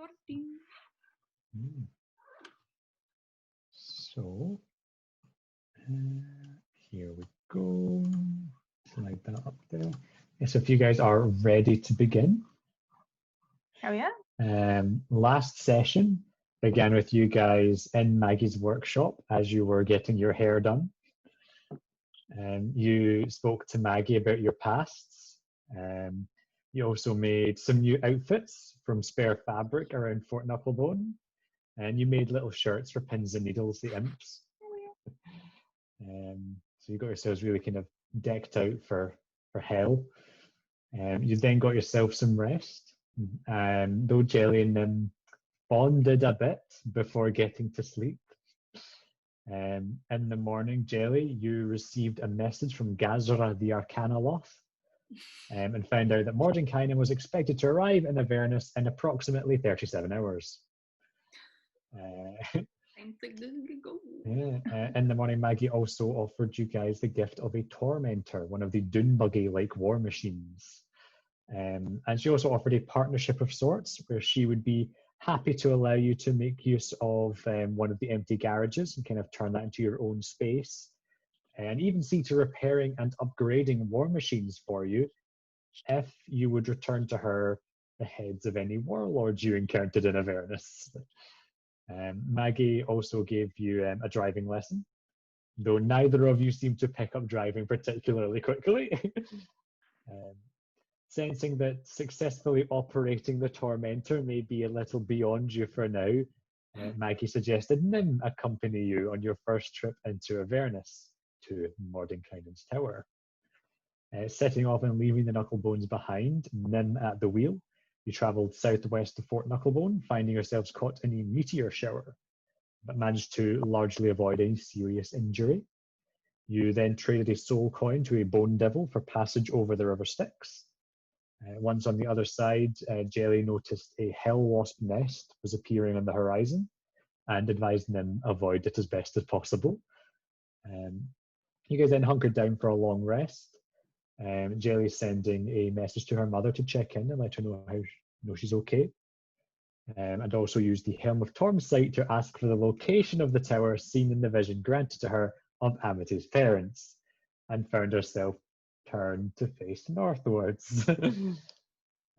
recording. Mm. So, here we go. Slide that up there. Yes, if you guys are ready to begin. Oh yeah? Last session began with you guys in Maggie's workshop as you were getting your hair done. You spoke to Maggie about your pasts. You also made some new outfits from spare fabric around Fort Knucklebone. And you made little shirts for Pins and Needles, the imps. So you got yourselves really kind of decked out for hell. You then got yourself some rest. Though Jellie and them bonded a bit before getting to sleep. In the morning, Jellie, you received a message from Gazra the Arcanoloth and found out that Mordenkainen was expected to arrive in Avernus in approximately 37 hours. Time to go. In the morning, Maggie also offered you guys the gift of a Tormentor, one of the Dune Buggy-like war machines. And she also offered a partnership of sorts, where she would be happy to allow you to make use of one of the empty garages and kind of turn that into your own space, and even see to repairing and upgrading war machines for you if you would return to her the heads of any warlords you encountered in Avernus. Maggie also gave you a driving lesson, though neither of you seem to pick up driving particularly quickly. Sensing that successfully operating the Tormentor may be a little beyond you for now, Maggie suggested Nim accompany you on your first trip into Avernus to Mordenkainen's tower. Setting off and leaving the Knucklebones behind, Nim at the wheel, you travelled southwest to Fort Knucklebone, finding yourselves caught in a meteor shower, but managed to largely avoid any serious injury. You then traded a soul coin to a bone devil for passage over the river Styx. Once on the other side, Jellie noticed a hell wasp nest was appearing on the horizon and advised Nim avoid it as best as possible. You guys then hunkered down for a long rest. Jellie sending a message to her mother to check in and let her know she's okay. And also used the Helm of Torm sight to ask for the location of the tower seen in the vision granted to her of Amity's parents, and found herself turned to face northwards.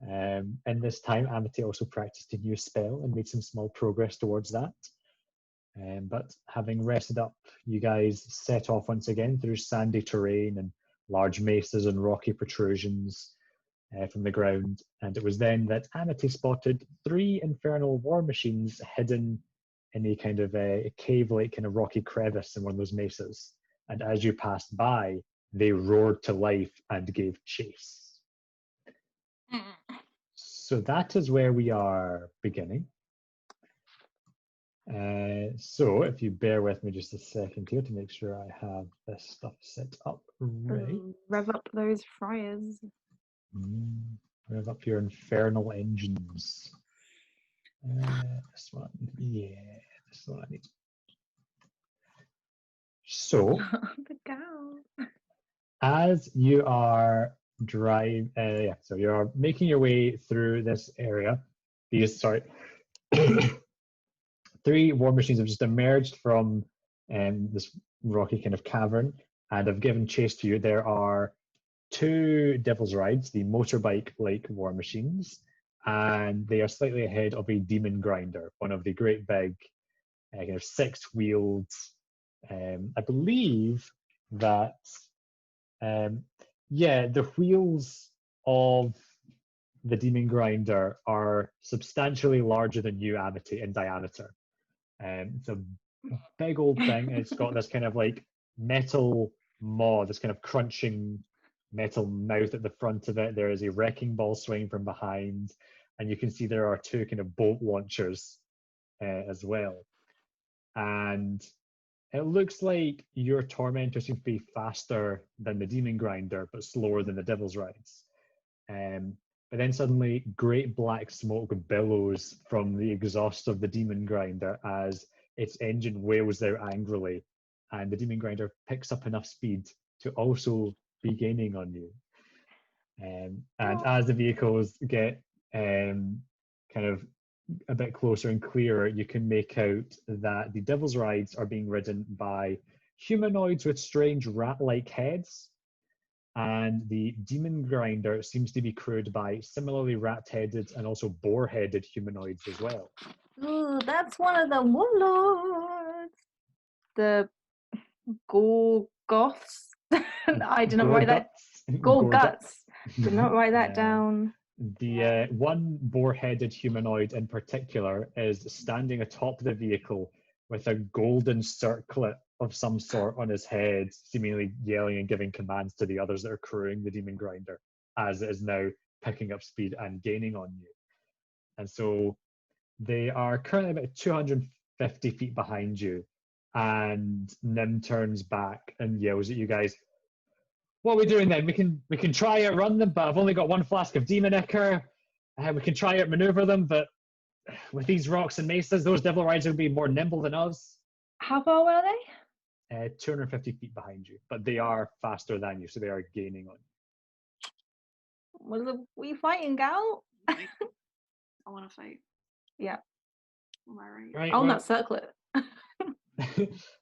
In this time, Amity also practiced a new spell and made some small progress towards that. But having rested up, you guys set off once again through sandy terrain and large mesas and rocky protrusions from the ground. And it was then that Amity spotted 3 infernal war machines hidden in a kind of a cave-like kind of rocky crevice in one of those mesas. And as you passed by, they roared to life and gave chase. So that is where we are beginning. So if you bear with me just a second here to make sure I have this stuff set up right. Rev up those fryers. Rev up your infernal engines. This one, yeah, this is what I need. So, The cow. as you are so you are making your way through this area. These, 3 war machines have just emerged from this rocky kind of cavern and have given chase to you. There are 2 Devil's Rides, the motorbike-like war machines, and they are slightly ahead of a Demon Grinder, one of the great big kind of 6-wheeled. I believe that, the wheels of the Demon Grinder are substantially larger than you, Amity, in diameter. It's a big old thing, and it's got this kind of like metal maw, this kind of crunching metal mouth at the front of it. There is a wrecking ball swing from behind, and you can see there are 2 kind of bolt launchers as well. And it looks like your Tormentor seems to be faster than the Demon Grinder, but slower than the Devil's Rides. But then suddenly, great black smoke billows from the exhaust of the Demon Grinder as its engine wails out angrily, and the Demon Grinder picks up enough speed to also be gaining on you. And as the vehicles get kind of a bit closer and clearer, you can make out that the Devil's Rides are being ridden by humanoids with strange rat-like heads, and the Demon Grinder seems to be crewed by similarly rat-headed and also boar-headed humanoids as well. Ooh, that's one of the warlords. The Gorgoths. I did not write that. Gorguts. Did not write that down. The one boar-headed humanoid in particular is standing atop the vehicle with a golden circlet of some sort on his head, seemingly yelling and giving commands to the others that are crewing the Demon Grinder, as it is now picking up speed and gaining on you. And so they are currently about 250 feet behind you, and Nim turns back and yells at you guys, "What are we doing then? We can try outrun them, but I've only got one flask of demon ichor. We can try outmaneuver them, but with these rocks and mesas, those devil riders will be more nimble than us." How far away are they? 250 feet behind you, but they are faster than you, so they are gaining on you. Were you fighting, gal? I want to fight. Yeah. Am I right? Right, I'll well, not circlet.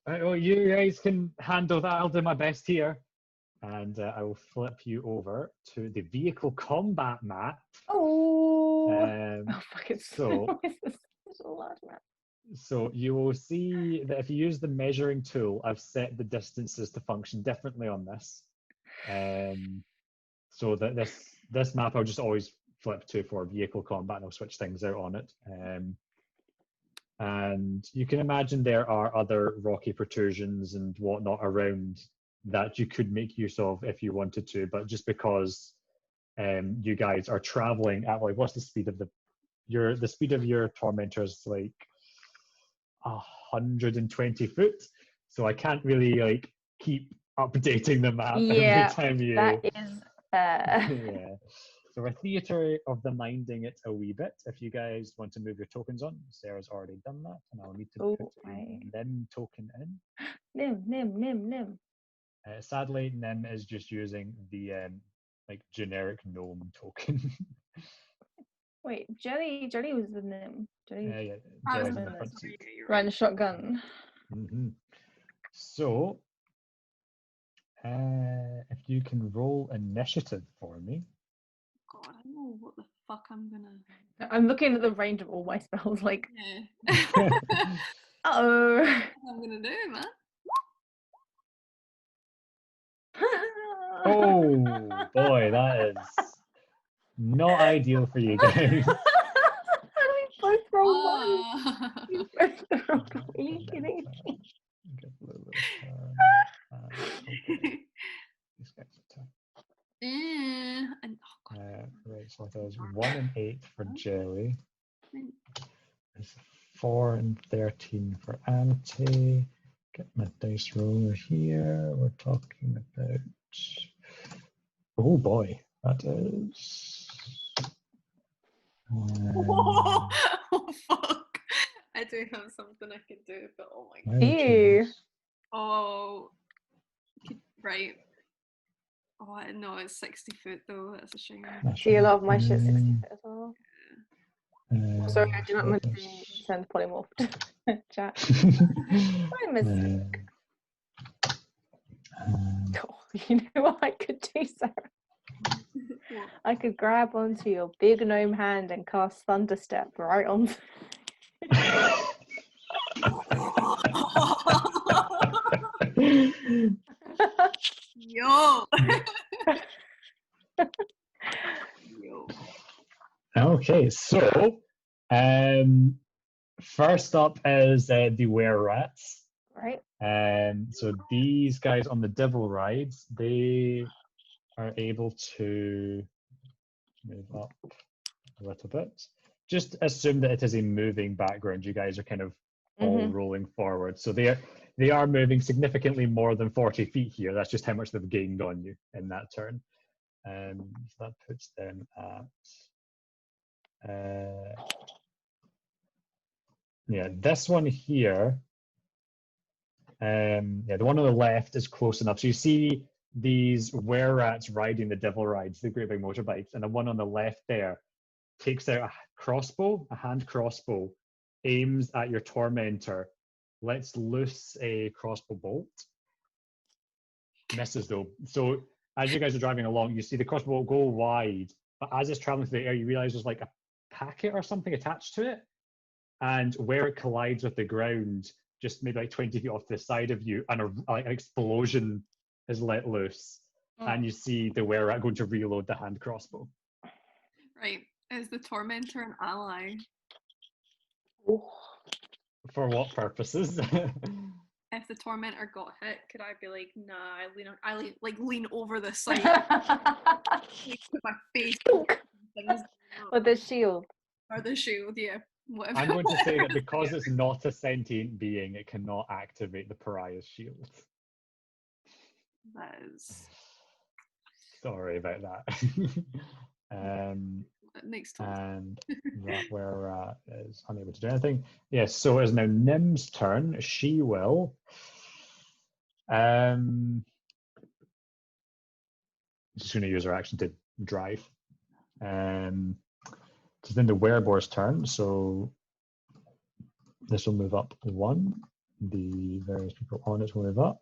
right, well, you guys can handle that. I'll do my best here. And I will flip you over to the vehicle combat map. Oh, Um, fuck it. so- This is such a large map. So you will see that if you use the measuring tool, I've set the distances to function differently on this. So that this map I'll just always flip to for vehicle combat, and I'll switch things out on it. And you can imagine there are other rocky protrusions and whatnot around that you could make use of if you wanted to, but just because you guys are traveling at, like, what's the speed of the speed of your tormentor is like 120 foot, so I can't really like keep updating the map every time you. That is. Yeah. So we're theatre of the minding it a wee bit. If you guys want to move your tokens on, Sarah's already done that, and I'll need to put a Nim token in. Nim. Sadly, Nim is just using the like generic gnome token. Wait, Jellie was the Nim. Jellie Yeah, I was Jelly's in in the the front seat. riding a shotgun. So, if you can roll initiative for me. God, I don't know what the fuck I'm gonna. I'm looking at the range of all my spells, like, Yeah. oh. What I'm gonna do, man. Oh boy, that is not ideal for you guys. We both roll one. Ah. We both roll one. Are you kidding me? These guys are tough. And, oh God. Right, so there's 1 and 8 for Jelly. There's 4 and 13 for Ante. Get my dice roller here. We're talking about. Oh boy, that is. Oh, fuck. I do have something I could do, but oh my God. Ew. Oh, right. Oh, no, it's 60 foot though. That's a shame. See, a lot of my shit's 60 foot as well. Sorry, I do not meant to send polymorph to chat. My mistake. Oh, you know what I could do, Sarah? What? I could grab onto your big gnome hand and cast Thunderstep right on. Yo. Yo. Okay, so first up is the were-rats. Right. So these guys on the devil rides, they are able to move up a little bit. Just assume that it is a moving background. You guys are kind of all rolling forward. So they are moving significantly more than 40 feet here. That's just how much they've gained on you in that turn. So that puts them at yeah, this one here. Yeah, the one on the left is close enough. So you see these were-rats riding the devil rides, the great big motorbikes, and the one on the left there takes out a crossbow, a hand crossbow, aims at your tormentor, lets loose a crossbow bolt. Misses though. So as you guys are driving along, you see the crossbow bolt go wide, but as it's traveling through the air, you realize there's like a packet or something attached to it. And where it collides with the ground, just maybe like 20 feet off to the side of you, and an explosion is let loose. And you see the were-rat going to reload the hand crossbow. Right. Is the tormentor an ally? For what purposes? If the tormentor got hit, could I be like, nah, I lean over the side, put my face things Or the shield. or the shield, yeah. Whatever. I'm going to say that because it's not a sentient being, it cannot activate the pariah's shield. That is. Sorry about that. It makes total And that were is unable to do anything. Yes, so it is now Nim's turn. She will. She's going to use her action to drive. It's then the wereboar's turn, so this will move up 1. The various people on it will move up.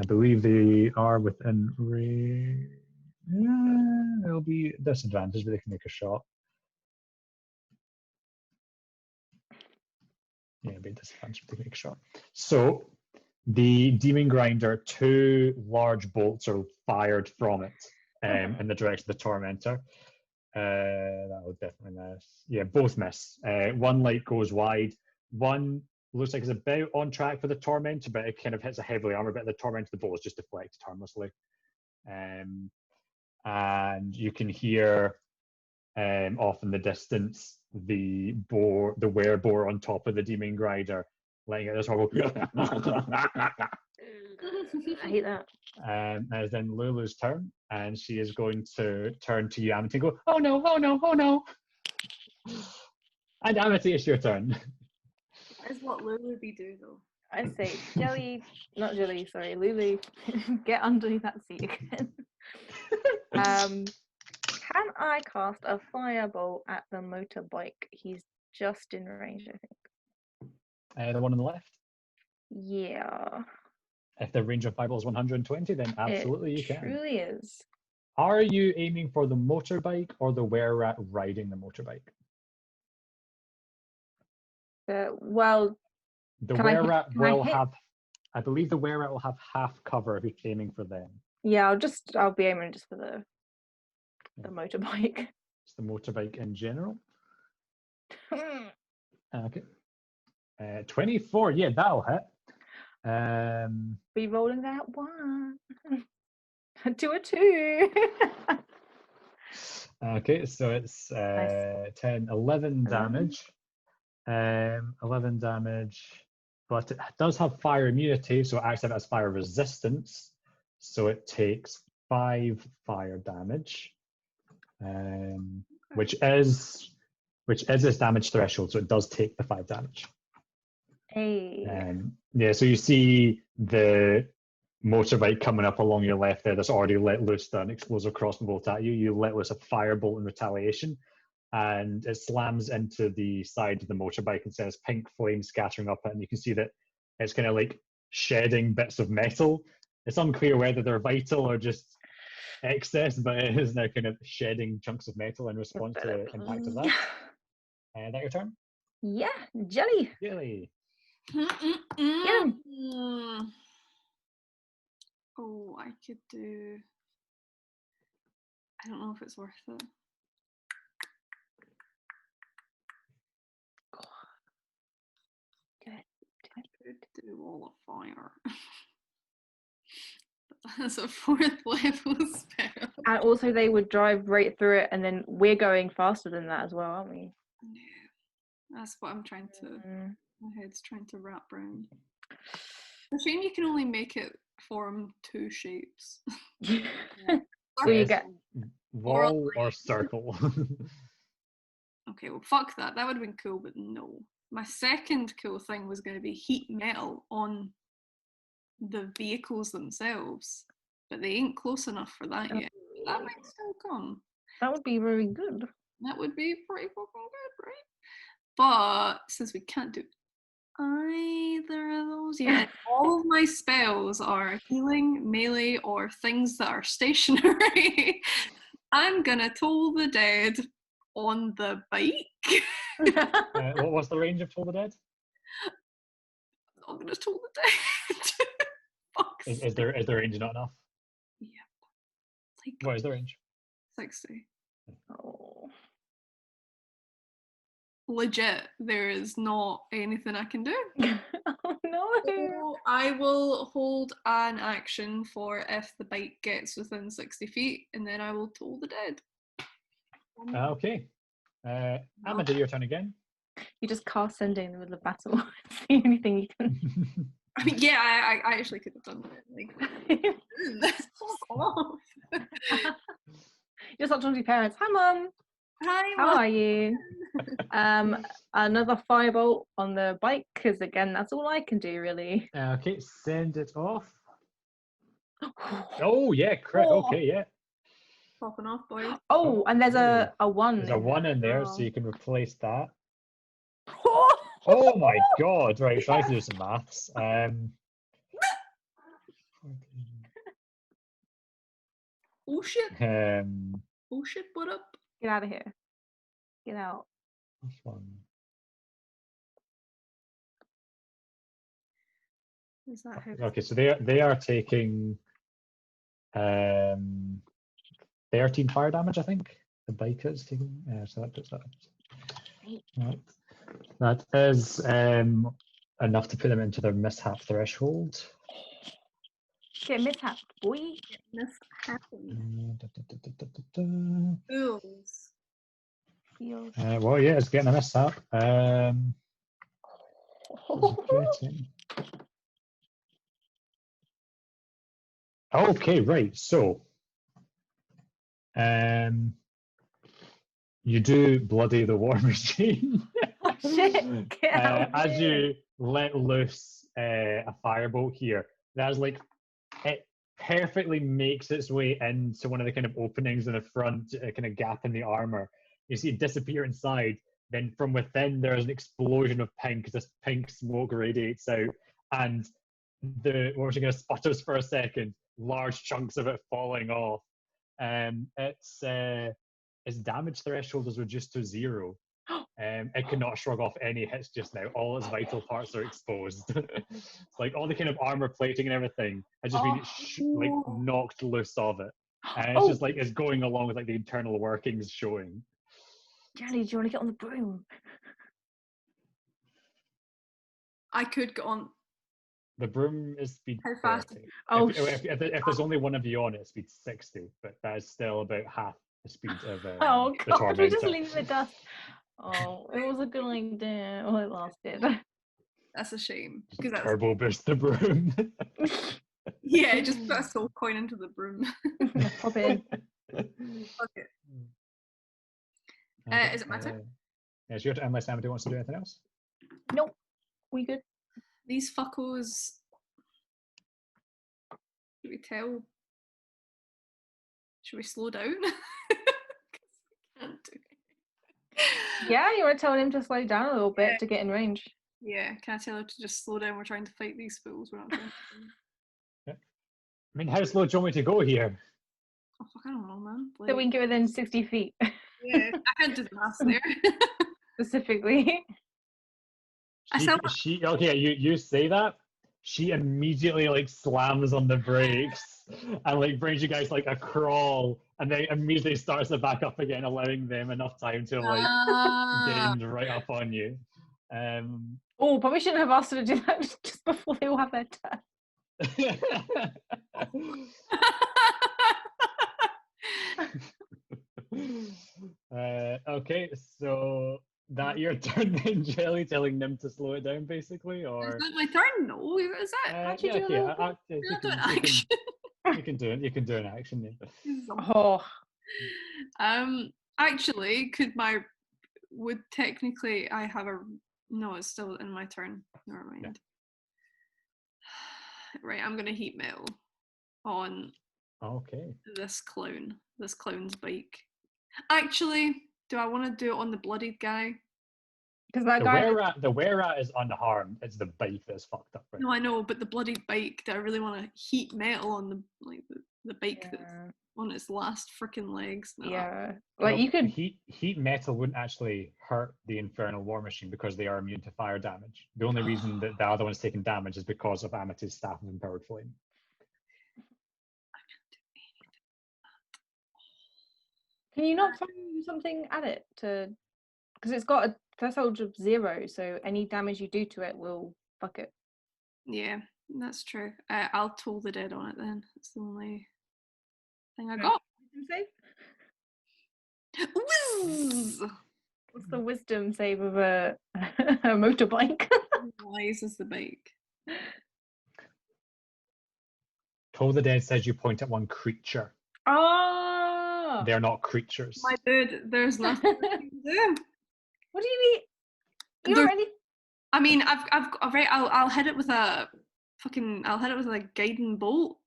I believe they are within range. It'll be disadvantage, but they can make a shot. Yeah, it'll be disadvantage, but they can make a shot. So the demon grinder, 2 large bolts are fired from it in the direction of the tormentor. That would definitely miss. Yeah, both miss. One light goes wide. One looks like it's about on track for the tormentor, but it kind of hits a heavily armored bit. The tormentor, the bolt is just deflected harmlessly. And you can hear off in the distance the wereboar on top of the demon grinder letting out this horrible. I hate that. As then Lulu's turn, and she is going to turn to you, Amity, and go, "Oh no! Oh no! Oh no!" And Amity, it's your turn. That is what Lulu be do though. I say, Lulu, get underneath that seat again. Can I cast a firebolt at the motorbike? He's just in range, I think. The one on the left? Yeah. If the range of fireball is 120, then absolutely you can. It truly is. Are you aiming for the motorbike or the were-rat riding the motorbike? Well, the were-rat will have, I believe the were-rat will have half cover if you're aiming for them. Yeah, I'll be aiming just for the motorbike. It's the motorbike in general. Okay. 24, yeah, that'll hit. Be rolling that 1 to a 2. Okay, so it's Nice. 10, 11 damage. 11 damage, but it does have fire immunity, so it actually has fire resistance. So it takes 5 fire damage, which is its damage threshold. So it does take the 5 damage. Hey. Yeah, so you see the motorbike coming up along your left there that's already let loose an explosive crossbow bolt at you. You let loose a firebolt in retaliation, and it slams into the side of the motorbike and sends pink flame scattering up it, and you can see that it's kind of like shedding bits of metal. It's unclear whether they're vital or just excess, but it is now kind of shedding chunks of metal in response to the impact of that. Is that your turn? Yeah, Jelly. Jelly. Get him. Oh, I could do. I don't know if it's worth it. I could do wall of fire. That's a 4th level spell. And also they would drive right through it, and then we're going faster than that as well, aren't we? Yeah. That's what I'm trying to. My head's trying to wrap around. It's a shame you can only make it form 2 shapes. So you get wall or circle. Okay, well, fuck that. That would have been cool, but no. My second cool thing was going to be heat metal on the vehicles themselves, but they ain't close enough for that yet. That might still come. That would be very good. That would be pretty fucking good, right? But since we can't do either of those yet, all of my spells are healing, melee, or things that are stationary. I'm gonna toll the dead on the bike. What was the range of Toll the Dead? I'm gonna toll the dead. Fuck's Is the range not enough? Yep. Like What is the range? 60. Oh. Legit, there is not anything I can do. Oh no. So I will hold an action for if the bike gets within 60 feet, and then I will toll the dead. Okay. Amanda, your turn again. You just cast Sending in the middle of battle. It's the only thing you can. I mean, yeah, I actually could have done that. Like, fuck off. Just not talking to your parents. Hi, Mum. Hi, How Mum. are you? Another firebolt on the bike, because again, that's all I can do, really. Okay, send it off. Oh, yeah, correct. Okay, yeah. Popping off, boys. Oh, and there's a 1. There's a 1 in there, so Oh. you can replace that. Oh my god! Right, so I have to do some maths. Oh shit. Um, Oh shit, what up? Get out of here. Get out. this one. Is that how? Okay, so they are taking 13 fire damage, I think. The bike is taking. So that puts that. Right. That is enough to put them into their mishap threshold. Get mishap, boy. Mishappen. Fools. Feels. Well, yeah, it's getting a mishap. Okay, right. So, you do bloody the war machine. Oh, shit. Get out as here. you let loose a firebolt here, that's like it perfectly makes its way into one of the kind of openings in the front, a kind of gap in the armor. You see it disappear inside. Then from within, there's an explosion of pink as this pink smoke radiates out, and the war machine kind of sputters for a second, large chunks of it falling off. Its damage threshold is reduced to 0. It cannot shrug off any hits just now. All its vital parts are exposed. It's like all the kind of armor plating and everything has just been like knocked loose of it. And it's just like it's going along with like the internal workings showing. Jellie, do you want to get on the broom? I could get on. The broom is speed How fast? 30. Oh, if there's only one of you on it, it's speed 60, but that is still about half the speed of the Oh god, we just Tormentor. leave the dust. Oh, it was a good idea. Oh, it lasted. That's a shame. Because that's Turbo boost the broom. yeah, just put a soul coin into the broom. Pop it in. Okay. Is it my turn? Yeah, it's your turn, unless somebody wants to do anything else. Nope. We good? These fuckos. Should we tell? Should we slow down? 'Cause we can't do it. Yeah, you want to tell him to slow down a little bit Yeah. to get in range. Yeah, can I tell her to just slow down? We're trying to fight these fools. We're not trying to. I mean, how slow do you want me to go here? Oh fuck, I don't know, man. So we can get within 60 feet. Yeah, I can't do the maths there. Specifically. Okay, you say that. She immediately like slams on the brakes and like brings you guys like a crawl, and then immediately starts to back up again, allowing them enough time to like gain right up on you. Oh, probably shouldn't have asked her to do that just before they all have their turn. Okay, so that your turn then, Jelly, telling them to slow it down, basically, or Is that my turn? No, is it? Actually, do a little bit. you can do it. You can do an action. Yeah. Oh, Actually, would technically I have a no? It's still in my turn. Never mind. Yeah. Right, I'm gonna heat metal on Okay. this clown's bike. Actually, Do I want to do it on the bloodied guy? Because that The guy. were-rat is unharmed. It's the bike that's fucked up. Right? No, I know, but the bloodied bike. Do I really want to heat metal on the bike that's on its last freaking legs? No. Yeah, like you could. Heat metal wouldn't actually hurt the infernal war machine because they are immune to fire damage. The only reason that the other one's taking damage is because of Amity's staff of empowered flame. Can you not throw something at it to? Because it's got a threshold of 0, so any damage you do to it will fuck it. Yeah, that's true. I'll toll the dead on it then. It's the only thing I got. Whiz! What's the wisdom save of a motorbike? Wise is the bike. Toll the Dead says you point at one creature. Oh! They're not creatures. My dude, there's nothing I can do. What do you mean? You don't really... I mean, I'll hit it with a guiding bolt.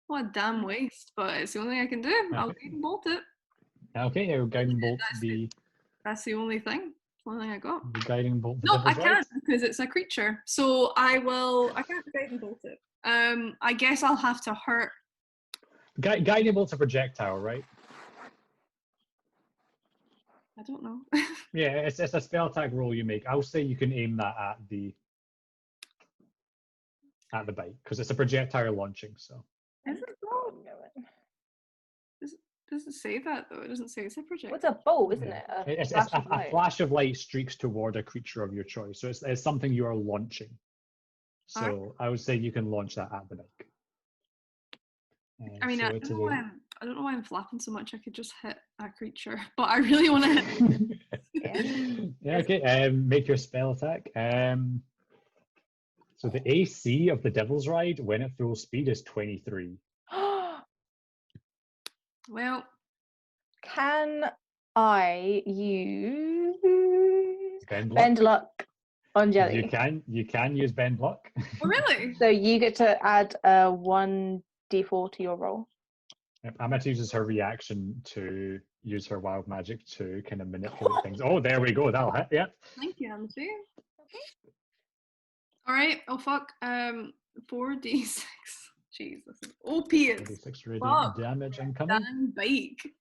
What a damn waste, but it's the only thing I can do. I'll guiding bolt it. Okay, your guiding bolt That's the only thing. It's the only thing I got. The guiding bolt. No, I can't because it's a creature. So I can't guiding bolt it. I guess I'll have to hurt. Guiding bolt's a projectile, right? I don't know. Yeah, it's a spell attack roll you make. I'll say you can aim that at the bike because it's a projectile launching. So. Is it wrong? Does it say that though? It doesn't say it's a projectile. What's a bolt, isn't it? It's a flash of light streaks toward a creature of your choice. So it's something you are launching. So I would say you can launch that at the bike. I mean, I don't know why I'm flapping so much. I could just hit a creature, but I really want to hit. Yeah, okay. Make your spell attack. So the AC of the Devil's Ride when at full speed is 23. Well, can I use Bend luck on Jellie? You can use Bend luck. Oh, really? So you get to add 1d4 to your roll. Amity uses her reaction to use her wild magic to kind of manipulate things. Oh, there we go. That'll hit. Yeah. Thank you, Amity. Okay. All right. Oh fuck. 4d6. Jeez, this is OP. 46 radiant damage incoming. Damn bike.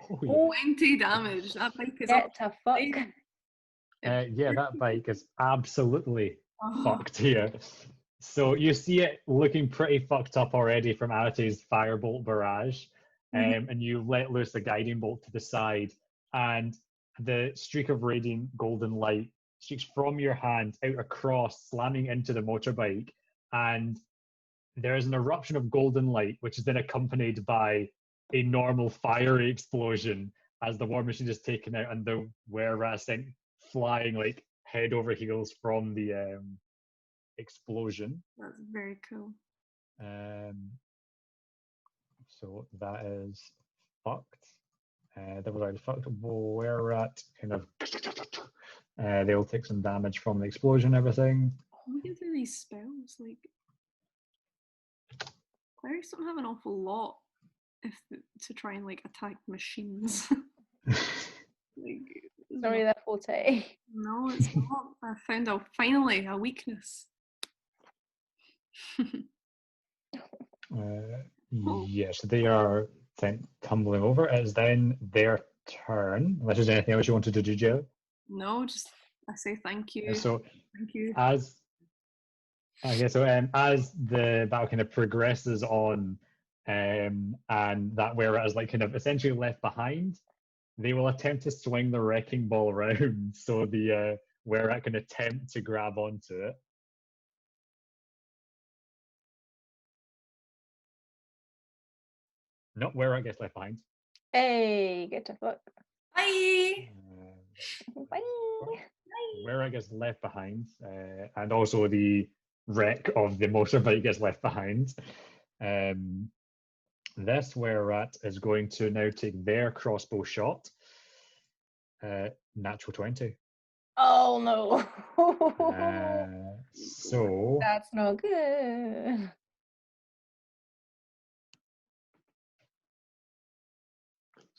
Oh, 20 damage. That bike is Get to fuck. Yeah, that bike is absolutely fucked here. So you see it looking pretty fucked up already from Amity's firebolt barrage, and you let loose the guiding bolt to the side, and the streak of radiant golden light streaks from your hand out across, slamming into the motorbike, and there is an eruption of golden light, which is then accompanied by a normal fiery explosion as the war machine is taken out and the were-rat sent flying like head over heels from the explosion. That's very cool. So that is fucked. That was already fucked. Were-rat kind of they'll take some damage from the explosion and everything. Looking through these spells, like clerics don't have an awful lot to try and like attack machines. Sorry, they're forte. No, it's not. I found finally a weakness. Yes, they are tumbling over. It is then their turn. Unless there's anything else you wanted to do, Jellie? No, just I say thank you. So thank you. as the battle kind of progresses on, and that were-rat is like kind of essentially left behind, they will attempt to swing the wrecking ball around so the were-rat can attempt to grab onto it. No, were-rat gets left behind. Hey, get to fuck. Bye. Bye. Were-rat gets left behind, and also the wreck of the motorbike gets left behind. This were-rat is going to now take their crossbow shot. Natural 20. Oh no. So that's not good.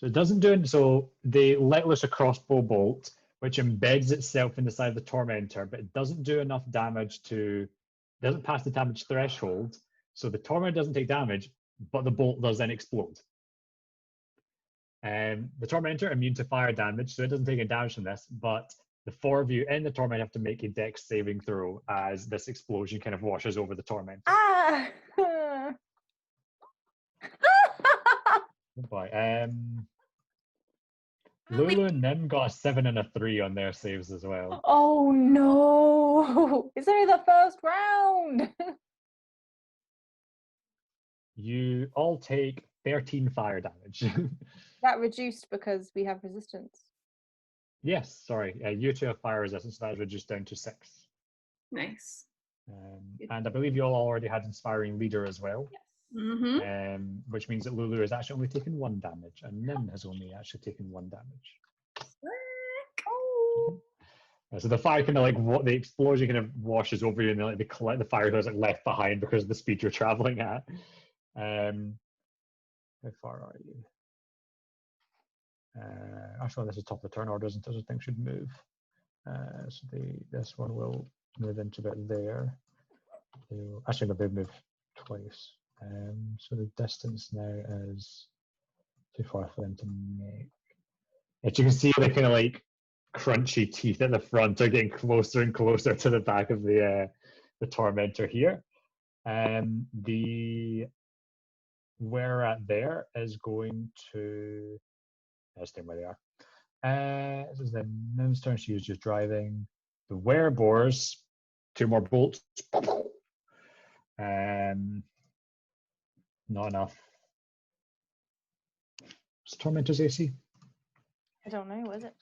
So it doesn't do it. So they let loose a crossbow bolt, which embeds itself in the side of the tormentor, but it doesn't do enough damage to, doesn't pass the damage threshold. So the tormentor doesn't take damage, but the bolt does then explode. The tormentor immune to fire damage, so it doesn't take any damage from this, but the four of you in the torment have to make a dex saving throw as this explosion kind of washes over the tormentor. Ah! Oh boy. Lulu and Nim got a 7 and a 3 on their saves as well. Oh no! It's only the first round! You all take 13 fire damage. That reduced because we have resistance. Yes, sorry. You two have fire resistance, so that is reduced down to 6. Nice. And I believe you all already had Inspiring Leader as well. Yes. Mm-hmm. Which means that Lulu has actually only taken 1 damage, and Nim has only actually taken 1 damage. Oh. So the fire kind of like what the explosion kind of washes over you, and then like the fire goes like left behind because of the speed you're traveling at. How far are you? Actually, this is top of the turn order, isn't it? I think should move. So this one will move into about there. Actually, no, they've moved twice. So the distance now is too far for them to make. As you can see, the kind of like crunchy teeth at the front are getting closer and closer to the back of the tormentor here. The where we're at there is going to stay where they are. This is the Nim's turn. She was just driving. The werebores, 2 more bolts. Not enough. What's Tormentor's AC? I don't know, was it?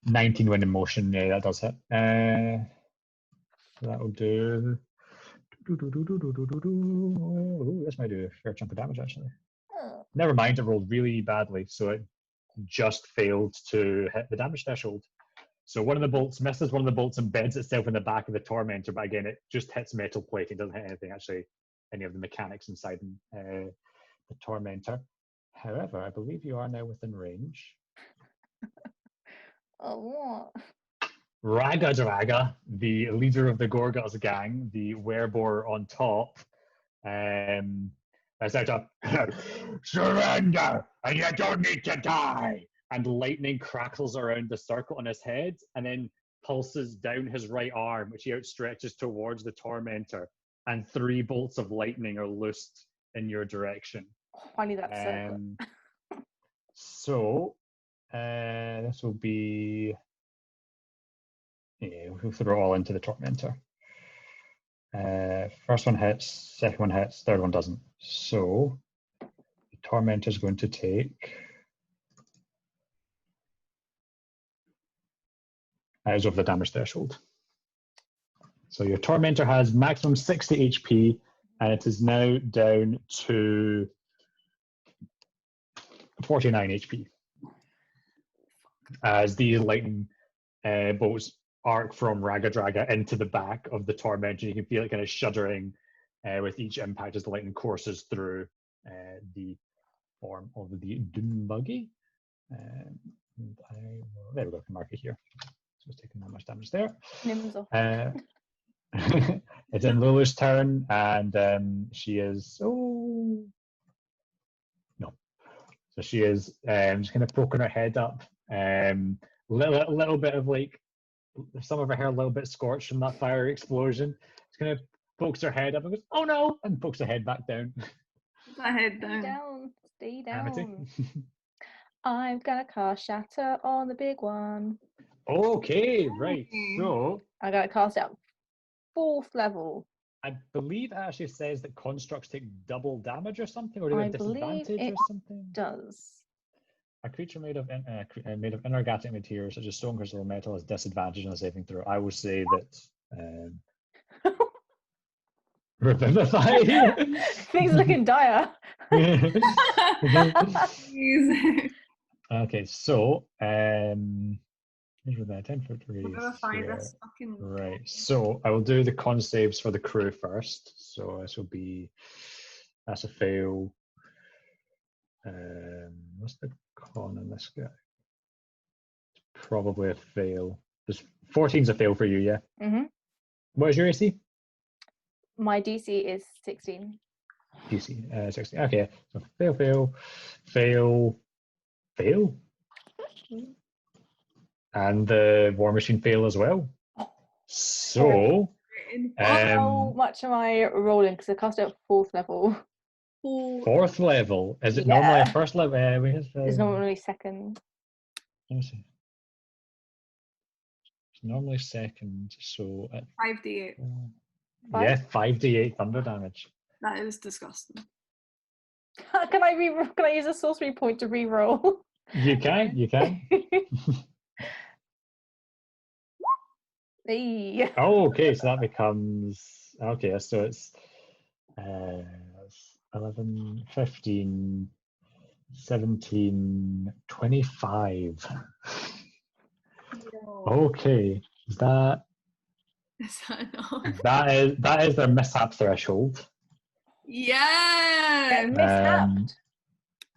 19 when in motion. Yeah, that does hit. That'll do. Ooh, this might do a fair chunk of damage actually. Oh. Never mind, it rolled really badly, so it just failed to hit the damage threshold. So one of the bolts misses, one of the bolts embeds itself in the back of the tormentor, but again, it just hits metal plate. It doesn't hit anything actually, any of the mechanics inside the tormentor. However, I believe you are now within range. Oh, what? Raga Draga, the leader of the Gorgos gang, the werebore on top, I said to surrender, and you don't need to die. And lightning crackles around the circle on his head, and then pulses down his right arm, which he outstretches towards the tormentor. And 3 bolts of lightning are loosed in your direction. Oh, finally, that's circle. So this will be. Yeah, we'll throw it all into the tormentor. First one hits, second one hits, third one doesn't. So the tormentor is going to take. Is over the damage threshold. So your tormentor has maximum 60 HP, and it is now down to 49 HP. As these lightning bolts arc from Raga Draga into the back of the tormentor, you can feel it kind of shuddering with each impact as the lightning courses through the form of the Doom Buggy. There we go, I can mark it here. So it's taking that much damage there. Nim's off. It's in Lulu's turn, and she is no. So she is just kind of poking her head up. Little bit of like some of her hair a little bit scorched from that fire explosion. Just kind of pokes her head up and goes, "Oh no!" and pokes her head back down. Put that head down. Stay down. Amity. I'm gonna cast Shatter on the big one. Okay, right. So I gotta cast it at 4th level. I believe it actually says that constructs take double damage or something, or do they have disadvantage or something? Does. A creature made of inorganic materials such as stone, crystal, or metal has disadvantage on a saving throw. I will say that Revivify. Things looking dire. Okay, so here's that 10-foot radius. This fucking Right. So I will do the con saves for the crew first. So this will be that's a fail. What's the con on this guy? It's probably a fail. There's 14's a fail for you, yeah? Mm-hmm. What is your AC? My DC is 16. DC, 16. Okay, so fail. And the War Machine fail as well. So, How much am I rolling? Because I cast it at 4th level. 4th level. Is it Yeah. normally a 1st level? It's normally 2nd. Let me see. It's normally 2nd, so... 5d8. Yeah, 5d8 thunder damage. That is disgusting. Can I use a sorcery point to re-roll? You can. Hey. Oh, okay, so that becomes... Okay, so it's 11, 15, 17, 25. No. Okay, is that enough? that is their mishap threshold. Yeah. Mishapped.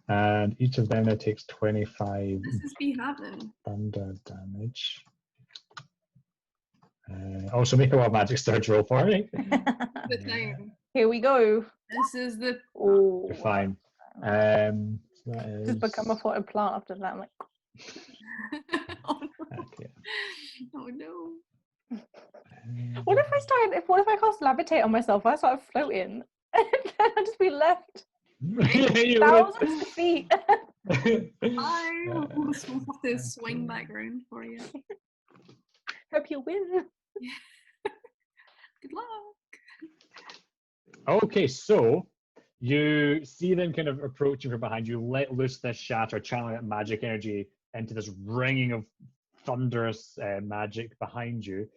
And each of them now takes 25 This is be happening. thunder damage. Also make a wild magic surge roll for me. The thing. Here we go. This is the. Oh, You're fine. So that is... just become a potted plant after that. I'm like, Oh no. Okay. Oh no. what if I cast levitate on myself? I started floating, and then I'd just be left thousands of feet. I will have to swing back round for you. Hope you win. Good luck. Okay, so you see them kind of approaching from behind you, let loose this shatter, channeling that magic energy into this ringing of thunderous magic behind you.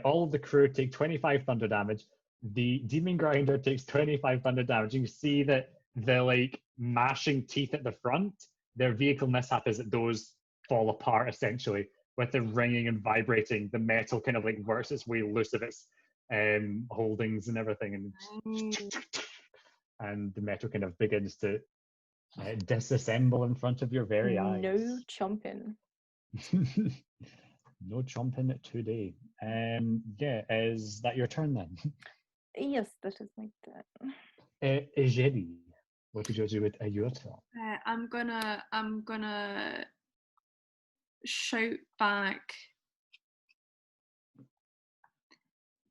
All of the crew take 25 thunder damage. The demon grinder takes 25 thunder damage. You can see that the like mashing teeth at the front, their vehicle mishap is that those fall apart essentially. With the ringing and vibrating, the metal kind of like works its way loose of its holdings and everything, and the metal kind of begins to disassemble in front of your very eyes. No chomping. No chomping today. Yeah, is that your turn then? Yes, that is my turn. Jellie, what did you do with your turn? I'm gonna shout back.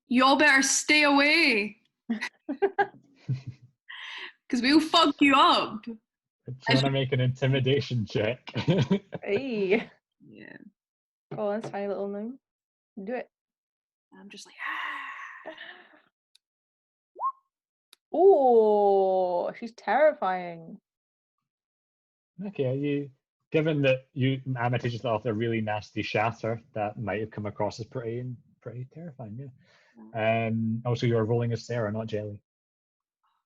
Y'all better stay away, because we'll fuck you up. Do you want to make an intimidation check? Hey. Yeah. Oh, that's tiny little gnome. Do it. I'm just like, Oh, she's terrifying. Okay, given that you Amity just let off a really nasty shatter, that might have come across as pretty terrifying, yeah. Also, you're rolling as Sarah, not Jellie.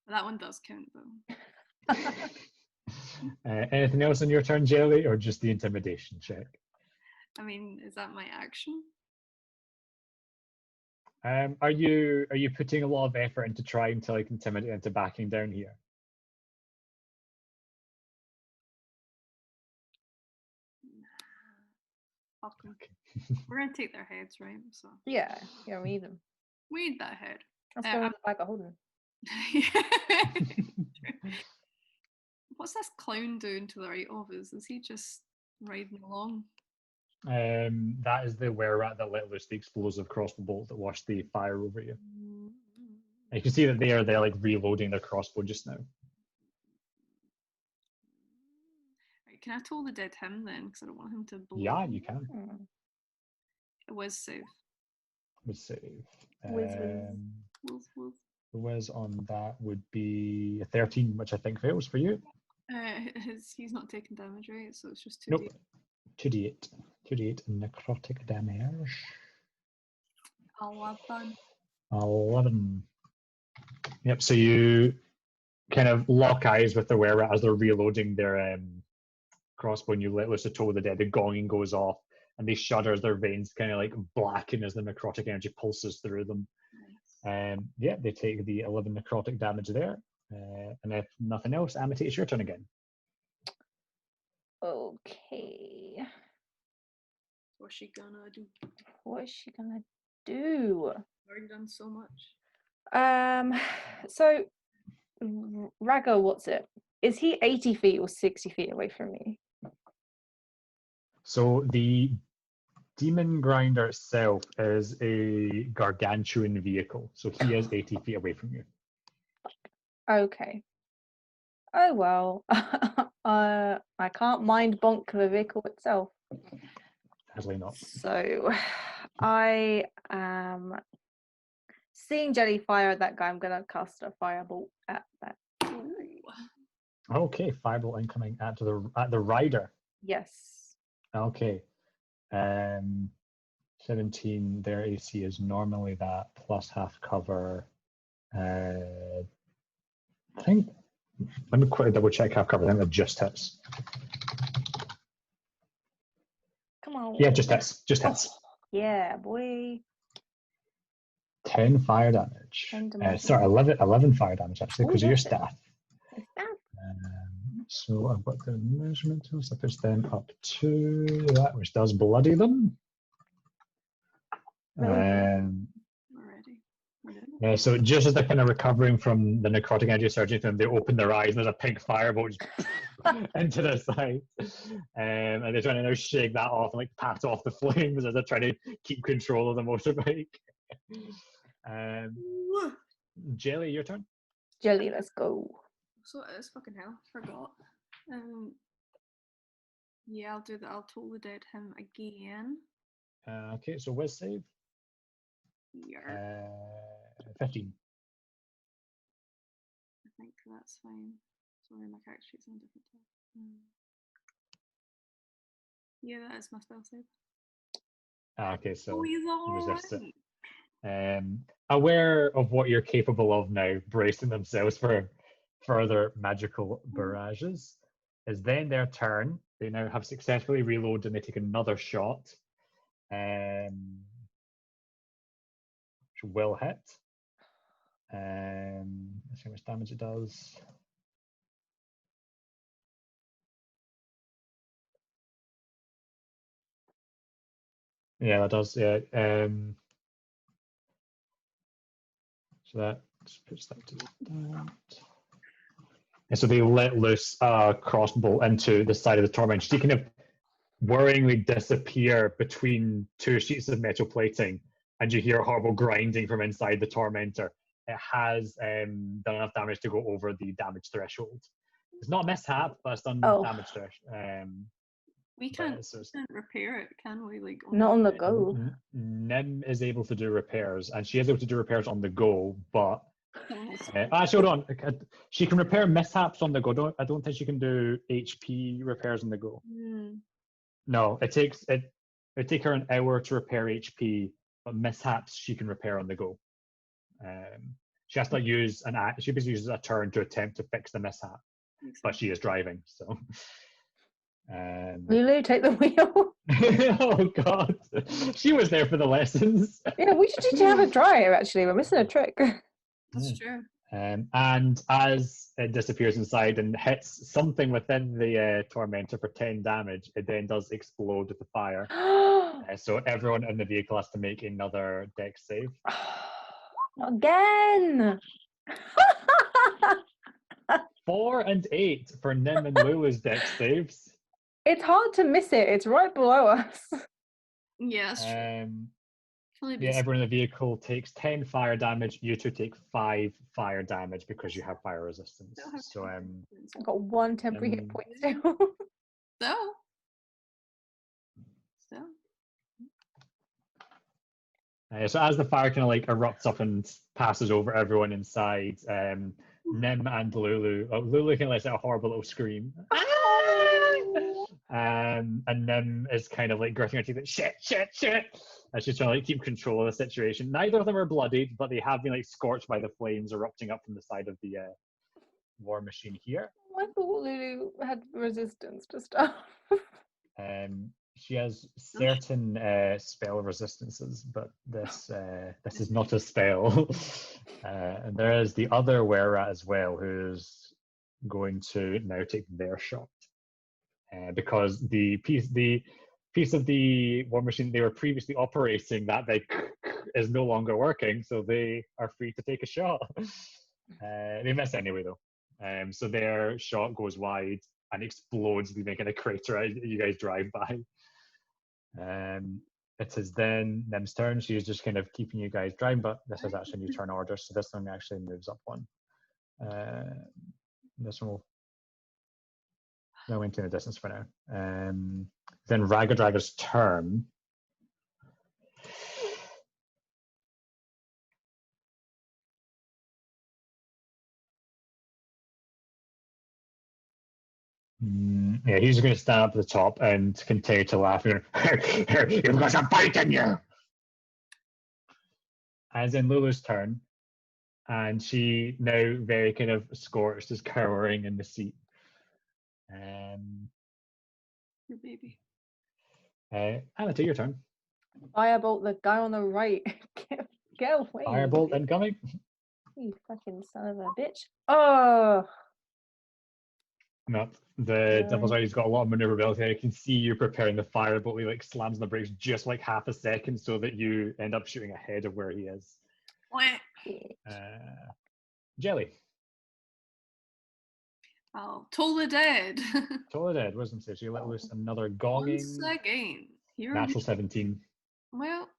that one does count though. Anything else on your turn, Jellie, or just the intimidation check? I mean, is that my action? Are you putting a lot of effort into trying to like intimidate into backing down here? Fuck 'em. We're gonna take their heads, right? So Yeah, we need them. we need that head. Let's go in the bag of holding. What's this clown doing to the right of us? Is he just riding along? That is the were-rat that let loose the explosive crossbow bolt that washed the fire over you. You can see that they're like reloading their crossbow just now. Right, can I toll the dead him then? Because I don't want him to blow. Yeah, you can. It was save. Would save. Whiz. The whiz on that would be a 13, which I think fails for you. He's not taking damage, right? So it's just 2d. Nope. 2d8. 2d8 necrotic damage. 11. Yep, so you kind of lock eyes with the wearer as they're reloading their crossbow, and you let loose a toe of the dead. The gonging goes off, and they shudder as their veins kind of like blacken as the necrotic energy pulses through them. Yeah, they take the 11 necrotic damage there. And if nothing else, Amity, it's your turn again. Okay. What's she gonna do? What is she gonna do? Already done so much. So Raggo, what's it? Is he 80 feet or 60 feet away from me? So the demon grinder itself is a gargantuan vehicle. So he is 80 feet away from you. Okay. Oh well. I can't mind bonk the vehicle itself. Sadly not. So I am seeing Jelly fire at that guy. I'm gonna cast a firebolt at that. Okay, fireball incoming at the rider. Yes. Okay. 17, their AC is normally that plus half cover. I think, let me quickly double check half cover. I think that just hits. Come on. Yeah, just hits. Just hits. Yeah, boy. 10 fire damage. 10 damage. Sorry, 11 fire damage actually, because of your staff. So I've got the measurement tool, so I push them up to that, which does bloody them. Already. Yeah, so just as they're kind of recovering from the necrotic energy surging through them, they open their eyes and there's a pink firebolt into their side. And they're trying to now shake that off and like pat off the flames as they're trying to keep control of the motorbike. Jelly, your turn. Jelly, let's go. So it is fucking hell. Forgot. Yeah, I'll do that. I'll totally dead him again. Okay, so whiz save. Yeah. 15. I think that's fine. Sorry, my character sheet's on a different tab. Yeah, that is my spell save. Okay, so he's all resist right. it. Aware of what you're capable of now, bracing themselves for further magical barrages. Is then their turn. They now have successfully reloaded and they take another shot. Which will hit. Let's see how much damage it does. Yeah, that does. Yeah. So that just puts that to that. And so they let loose a crossbow into the side of the tormentor. She kind of worryingly disappear between two sheets of metal plating, and you hear horrible grinding from inside the tormentor. It has done enough damage to go over the damage threshold. It's not a mishap, but it's done damage threshold. We can't repair it, can we? Like not on the go. Nim is able to do repairs, and she is able to do repairs on the go, but actually, hold on. She can repair mishaps on the go. I don't think she can do HP repairs on the go. No, it take her an hour to repair HP, but mishaps she can repair on the go. She has to use she basically uses a turn to attempt to fix the mishap, but she is driving, so. Lulu, take the wheel. Oh God, she was there for the lessons. Yeah, we should teach her how to drive. Actually, we're missing a trick. That's true. And as it disappears inside and hits something within the tormentor for 10 damage, it then does explode with the fire. So everyone in the vehicle has to make another dex save. Again. 4 and 8 for Nim and Lulu's dex saves. It's hard to miss it. It's right below us. Yeah, that's true. Yeah, everyone in the vehicle takes 10 fire damage. You two take 5 fire damage because you have fire resistance. So I've got 1 temporary hit point still. So as the fire kind of like erupts up and passes over everyone inside, Nim and Lulu can let out a horrible little scream. And Nim is kind of like gritting her teeth, like, shit. And she's trying to like keep control of the situation. Neither of them are bloodied, but they have been like scorched by the flames erupting up from the side of the war machine here. I thought Lulu had resistance to stuff. She has certain spell resistances, but this is not a spell. And there is the other were-rat as well, who's going to now take their shot. because the piece of the war machine they were previously operating, that big is no longer working, so they are free to take a shot. They miss anyway though, so their shot goes wide and explodes, making a crater as you guys drive by. It is then Nim's turn. She's just kind of keeping you guys driving, but this is actually a new turn order, so this one actually moves up one. This one will maintain the distance for now. Then Ragadraga's turn. Yeah, he's going to stand up at the top and continue to laugh. You've got some bite in you. As in Lulu's turn, and she now very kind of scorched is cowering in the seat. Your baby. Anna, take your turn. Firebolt the guy on the right. Get away. Firebolt incoming. You fucking son of a bitch. Oh. No, the Devil's Eye, he's got a lot of maneuverability. I can see you preparing the firebolt. He like slams on the brakes just like half a second so that you end up shooting ahead of where he is. Jelly. Oh, Toll the Dead. Toll the Dead, wisdom saves. You let loose another gonging. Once again. Natural 17. Well.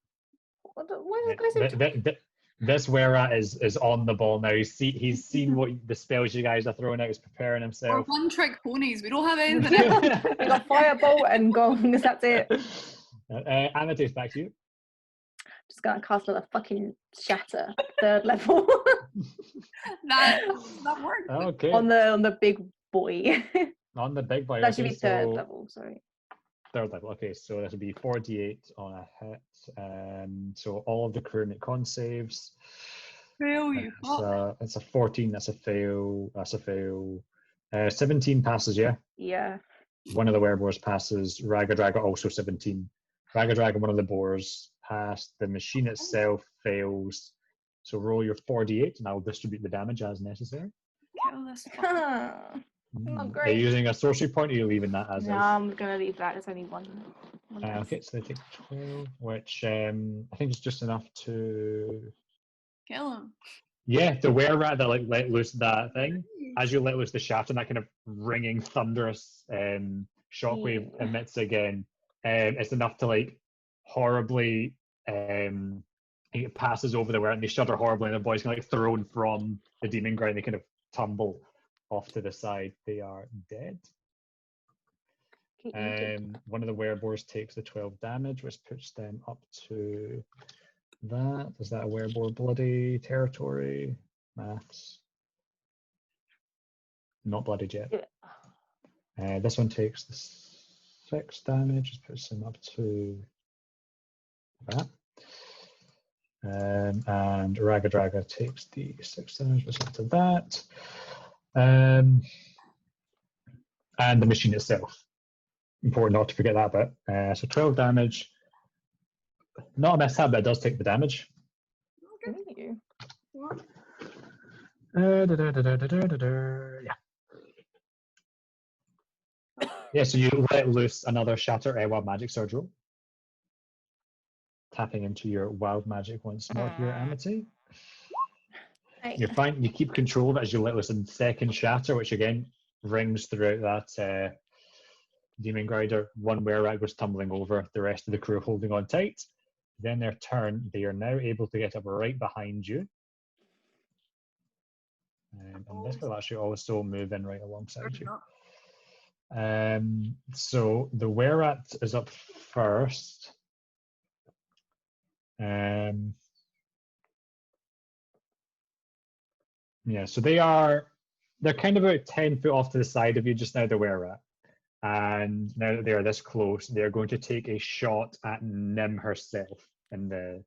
Why is this guy so This Wera is on the ball now. He's seen what the spells you guys are throwing out. He's preparing himself. We're one-trick ponies. We don't have anything else. We got firebolt and gongs. That's it. Anna, takes back to you. Just gonna cast another fucking shatter, 3rd level. that worked. Okay. On the big boy. On the big boy. That should be 3rd level. Sorry. 3rd level. Okay, so that would be 4d8 on a hit. So all of the crew make con saves. Fail you. It's a 14. That's a fail. That's a fail. 17 passes. Yeah. Yeah. One of the werewolves passes. Ragadraga also 17. Ragadraga, one of the boars, passed. The machine itself fails. So roll your 4d8, and I'll distribute the damage as necessary. Kill this Not great. Are you using a sorcery point, or are you leaving that as? No, I'm gonna leave that. It's only one. Okay, so they take 12, which I think is just enough to kill him. Yeah, the were-rat that like let loose that thing. As you let loose the shaft, and that kind of ringing, thunderous shockwave emits again. It's enough to like horribly. It passes over the were, and they shudder horribly, and the boys can like thrown from the demon ground. They kind of tumble off to the side. They are dead. One of the wereboars takes the 12 damage, which puts them up to that. Is that a wereboar bloody territory? Maths. Not bloodied yet. This one takes the 6 damage, which puts them up to that. And Ragadraga takes the 6 damage, which is up to that. And the machine itself. Important not to forget that bit. So 12 damage. Not a mishap, but it does take the damage. Okay. Yeah. Yeah, so you let loose another shatter wild magic surge roll. Tapping into your wild magic once more here, Amity. You're fine. You keep control of it as you let loose a second shatter, which again rings throughout that demon grinder. One were-rat goes tumbling over, the rest of the crew holding on tight. Then their turn, they are now able to get up right behind you. And this will actually also move in right alongside you. So the were-rat is up first. Yeah, so they're kind of about 10 foot off to the side of you just now, the were-rat. And now that they are this close, they're going to take a shot at Nim herself in the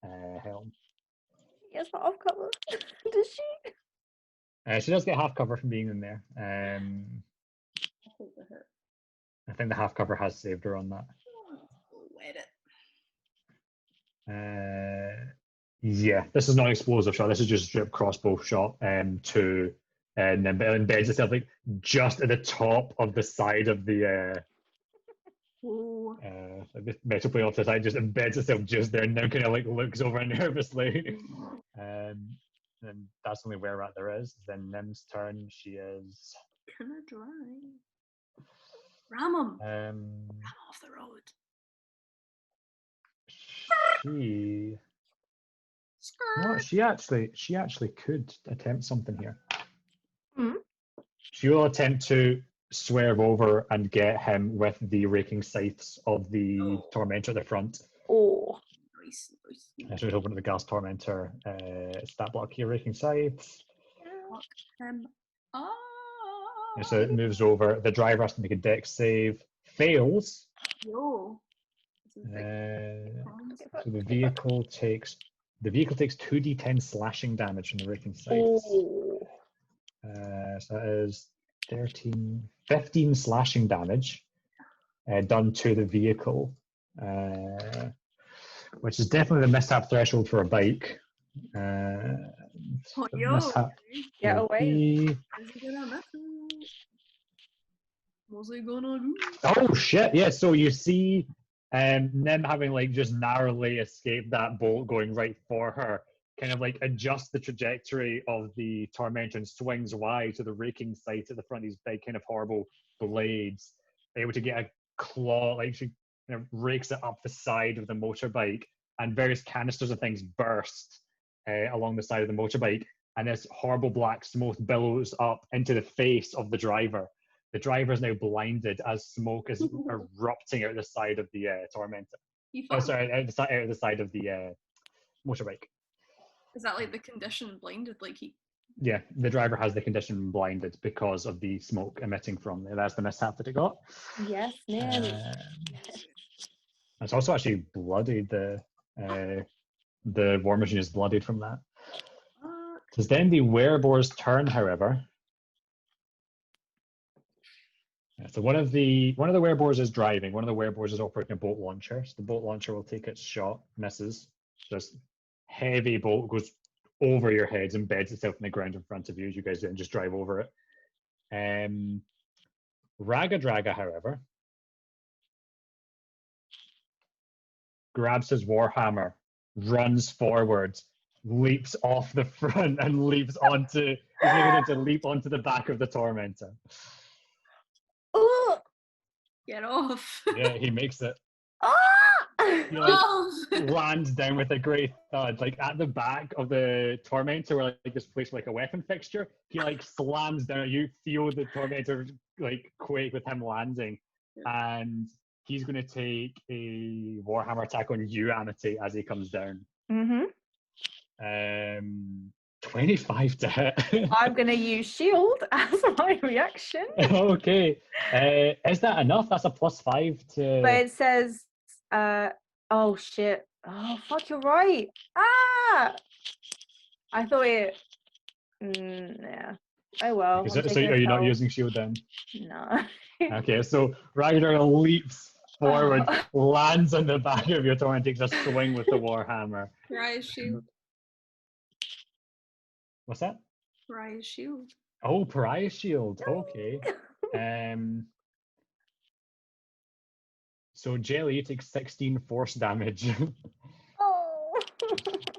helm. She has half cover. Does she? She does get half cover from being in there. I think the half cover has saved her on that. Yeah, this is not an explosive shot. This is just a straight crossbow shot to and then embeds itself like just at the top of the side of the metal plate off the side, just embeds itself just there, and now kind of like looks over nervously. And that's only where rat there is. Then Nim's turn. She is. Can I drive? Ram him. Ram off the road. She. No, she actually could attempt something here. She will attempt to swerve over and get him with the raking scythes of the Tormentor at the front. Oh. Nice. So we'll open the Gas Tormentor stat block here, raking scythes. So it moves over. The driver has to make a dex save. Fails. Yo. So the vehicle takes 2d10 slashing damage from the raking scythes. So that is 15 slashing damage done to the vehicle, which is definitely the mishap threshold for a bike. Get away. What's he gonna do? Oh shit, yeah, so you see Nim having like just narrowly escaped that bolt going right for her, kind of like adjusts the trajectory of the Tormentor and swings wide to the raking sight at the front of these big kind of horrible blades, able to get a claw, like she kind of rakes it up the side of the motorbike, and various canisters of things burst along the side of the motorbike, and this horrible black smoke billows up into the face of the driver. The driver is now blinded as smoke is erupting out the side of the Tormentor. Out the side of the motorbike. Is that like the condition blinded? Like he? Yeah, the driver has the condition blinded because of the smoke emitting from there. That's the mishap that it got. Yes, man. It's also actually bloodied. The war machine is bloodied from that. It's then the wereboar's turn, however. So one of the wereboars is driving. One of the wereboars is operating a bolt launcher. So the bolt launcher will take its shot, misses. This heavy bolt goes over your heads, embeds itself in the ground in front of you as you guys then just drive over it. Ragadraga, however, grabs his warhammer, runs forward, leaps off the front, and leaps onto the back of the Tormentor. Get off. Yeah, he makes it. He lands down with a great thud, like at the back of the Tormentor, where like this place like a weapon fixture. He like slams down. You feel the Tormentor like quake with him landing, and he's going to take a Warhammer attack on you, Amity, as he comes down. 25 to hit. I'm going to use shield as my reaction. Okay. Is that enough? That's a +5 to... But it says, oh shit. Oh, fuck, you're right. I thought it... yeah. Oh well. So are you not using shield then? No. Okay, so Ragnar leaps forward, lands on the back of your Torment, takes a swing with the Warhammer. Pariah shield. What's that? Pariah shield. Oh, Pariah shield. Okay. So Jellie, you take 16 force damage.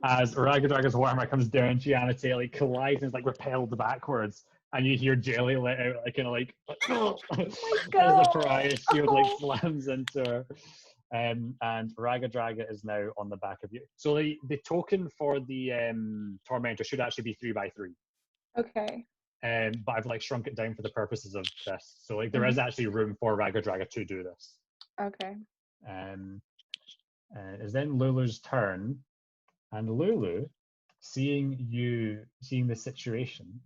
As Ragadraga's Warhammer comes down to you, Amity, like collides and is like repelled backwards, and you hear Jellie let out like kind of like as the Pariah shield like slams into her. And Ragadraga is now on the back of you. So the token for the Tormentor should actually be 3x3. Okay. But I've like shrunk it down for the purposes of this. So like there is actually room for Ragadraga to do this. Okay. It's then Lulu's turn, and Lulu, seeing the situation,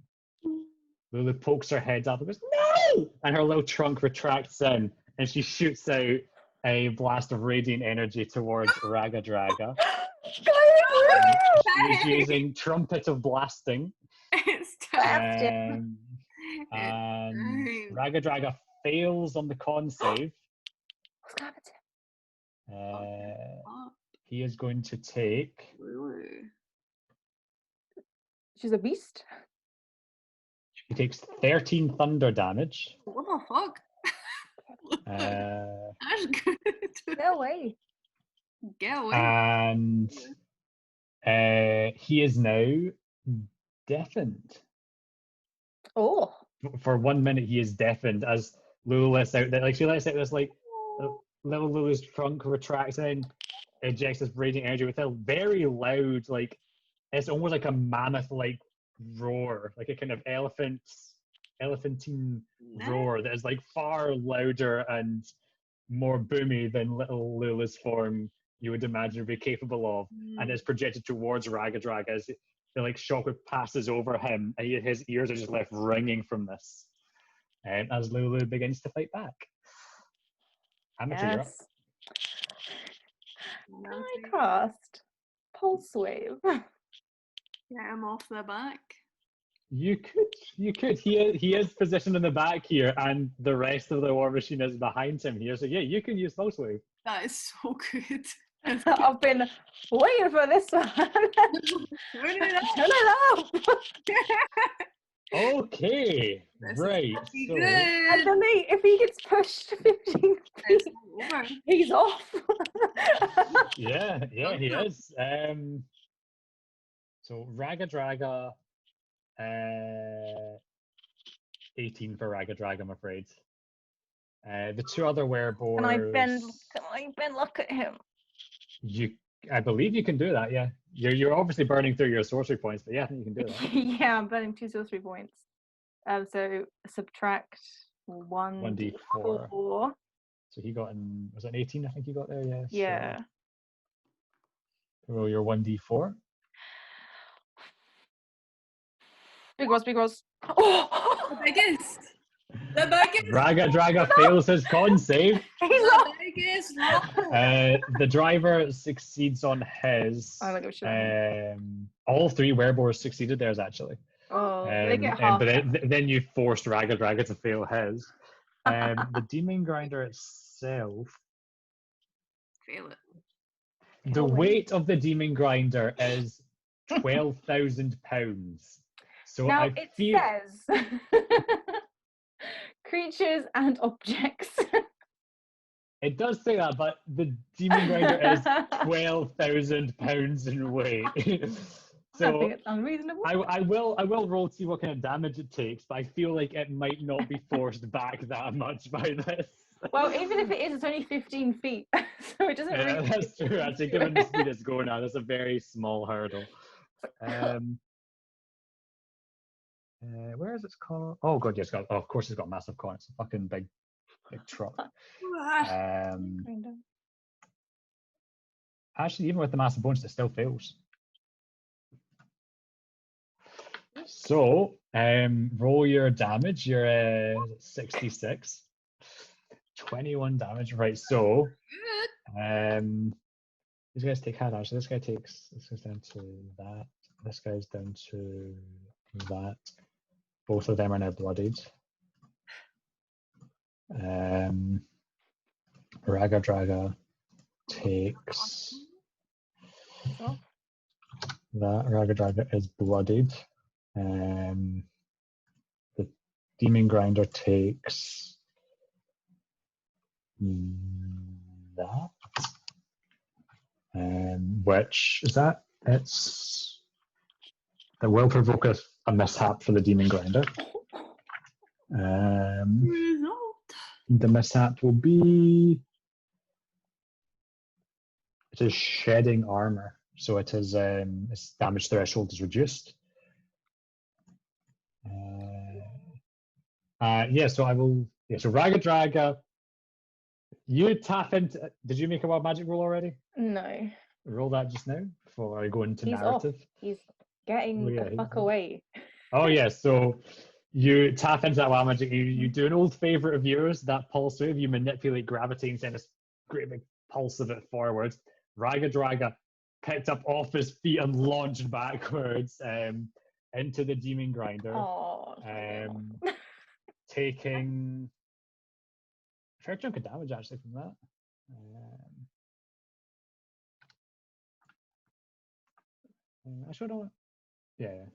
Lulu pokes her head up and goes, "No!" And her little trunk retracts in, and she shoots out a blast of radiant energy towards Ragadraga. She's using Trumpet of Blasting. And Ragadraga fails on the con save. He is going to take... She's a beast? He takes 13 thunder damage. What the fuck? That's good. No way. Get away. And he is now deafened. Oh. For 1 minute, he is deafened as Lulu lets out that, like, she lets out this like little Lulu's trunk retracts and ejects this raging energy with a very loud, like, it's almost like a mammoth-like roar, like a kind of elephantine roar that is like far louder and more boomy than little Lulu's form you would imagine would be capable of, and is projected towards Ragadrag as the like shockwave passes over him, and his ears are just left ringing from this. As Lulu begins to fight back. Amateur, you're up. Yes. Can I cast Pulse Wave? Get him off the back. You could. He is positioned in the back here, and the rest of the war machine is behind him here. So yeah, you can use Pulse Wave. That is so good. I've been waiting for this one. Turn it up. Turn it up. Okay, This is right. pretty So good. And then if he gets pushed 15 It's feet, over. he's off. yeah, he is. So Ragadraga, 18 for Ragadrag, I'm afraid. The two other wereboars. Can I bend look at him? I believe you can do that. Yeah, you're obviously burning through your sorcery points, but yeah, I think you can do that. Yeah, I'm burning 2 sorcery points. So subtract 1d4. 1d4. So he got was it an 18? I think you got there. Yeah. Yeah. So roll your 1d4. Big rolls. Oh! The biggest. The biggest. Ragadraga fails his con save. He's The off. biggest roll. The driver succeeds on his. Oh, look at All 3 wereboars succeeded theirs actually. Oh, they get half. But then you forced Ragadraga to fail his. The demon grinder itself. Fail it. The weight of the demon grinder is 12,000 pounds. So Now I it feel says creatures and objects. it does say that, but the demon grinder is 12,000 pounds in weight. I So think it's unreasonable. I will roll to see what kind of damage it takes, but I feel like it might not be forced back that much by this. Well, even if it is, it's only 15 feet, so it doesn't Yeah, really. that's true. Actually, given the speed it's going at, that's a very small hurdle. Where is its con? Oh god, yes, of course it's got a massive con. It's a fucking big truck. Actually, even with the massive bonus, it still fails. So, roll your damage. You're 66. 21 damage. Right, so these guys take half damage. So this guy goes down to that. This guy's down to that. Both of them are now bloodied. Ragadraga takes Oh. that. Ragadraga is bloodied. The demon grinder takes that. Which is that? That will provoke a mishap for the demon grinder. The mishap will be it is shedding armor, so it is its damage threshold is reduced. So I will. Yeah, so Ragadraga, you tap into. Did you make a wild magic roll already? No. Roll that just now before I go into He's narrative. off. He's getting the fuck away. Oh yeah, so you tap into that wild magic. You do an old favorite of yours, that pulse wave. You manipulate gravity and send a great big pulse of it forwards. Ragadraga picked up off his feet and launched backwards into the demon grinder. Oh. Taking a fair chunk of damage actually from that. Actually, no. Yeah.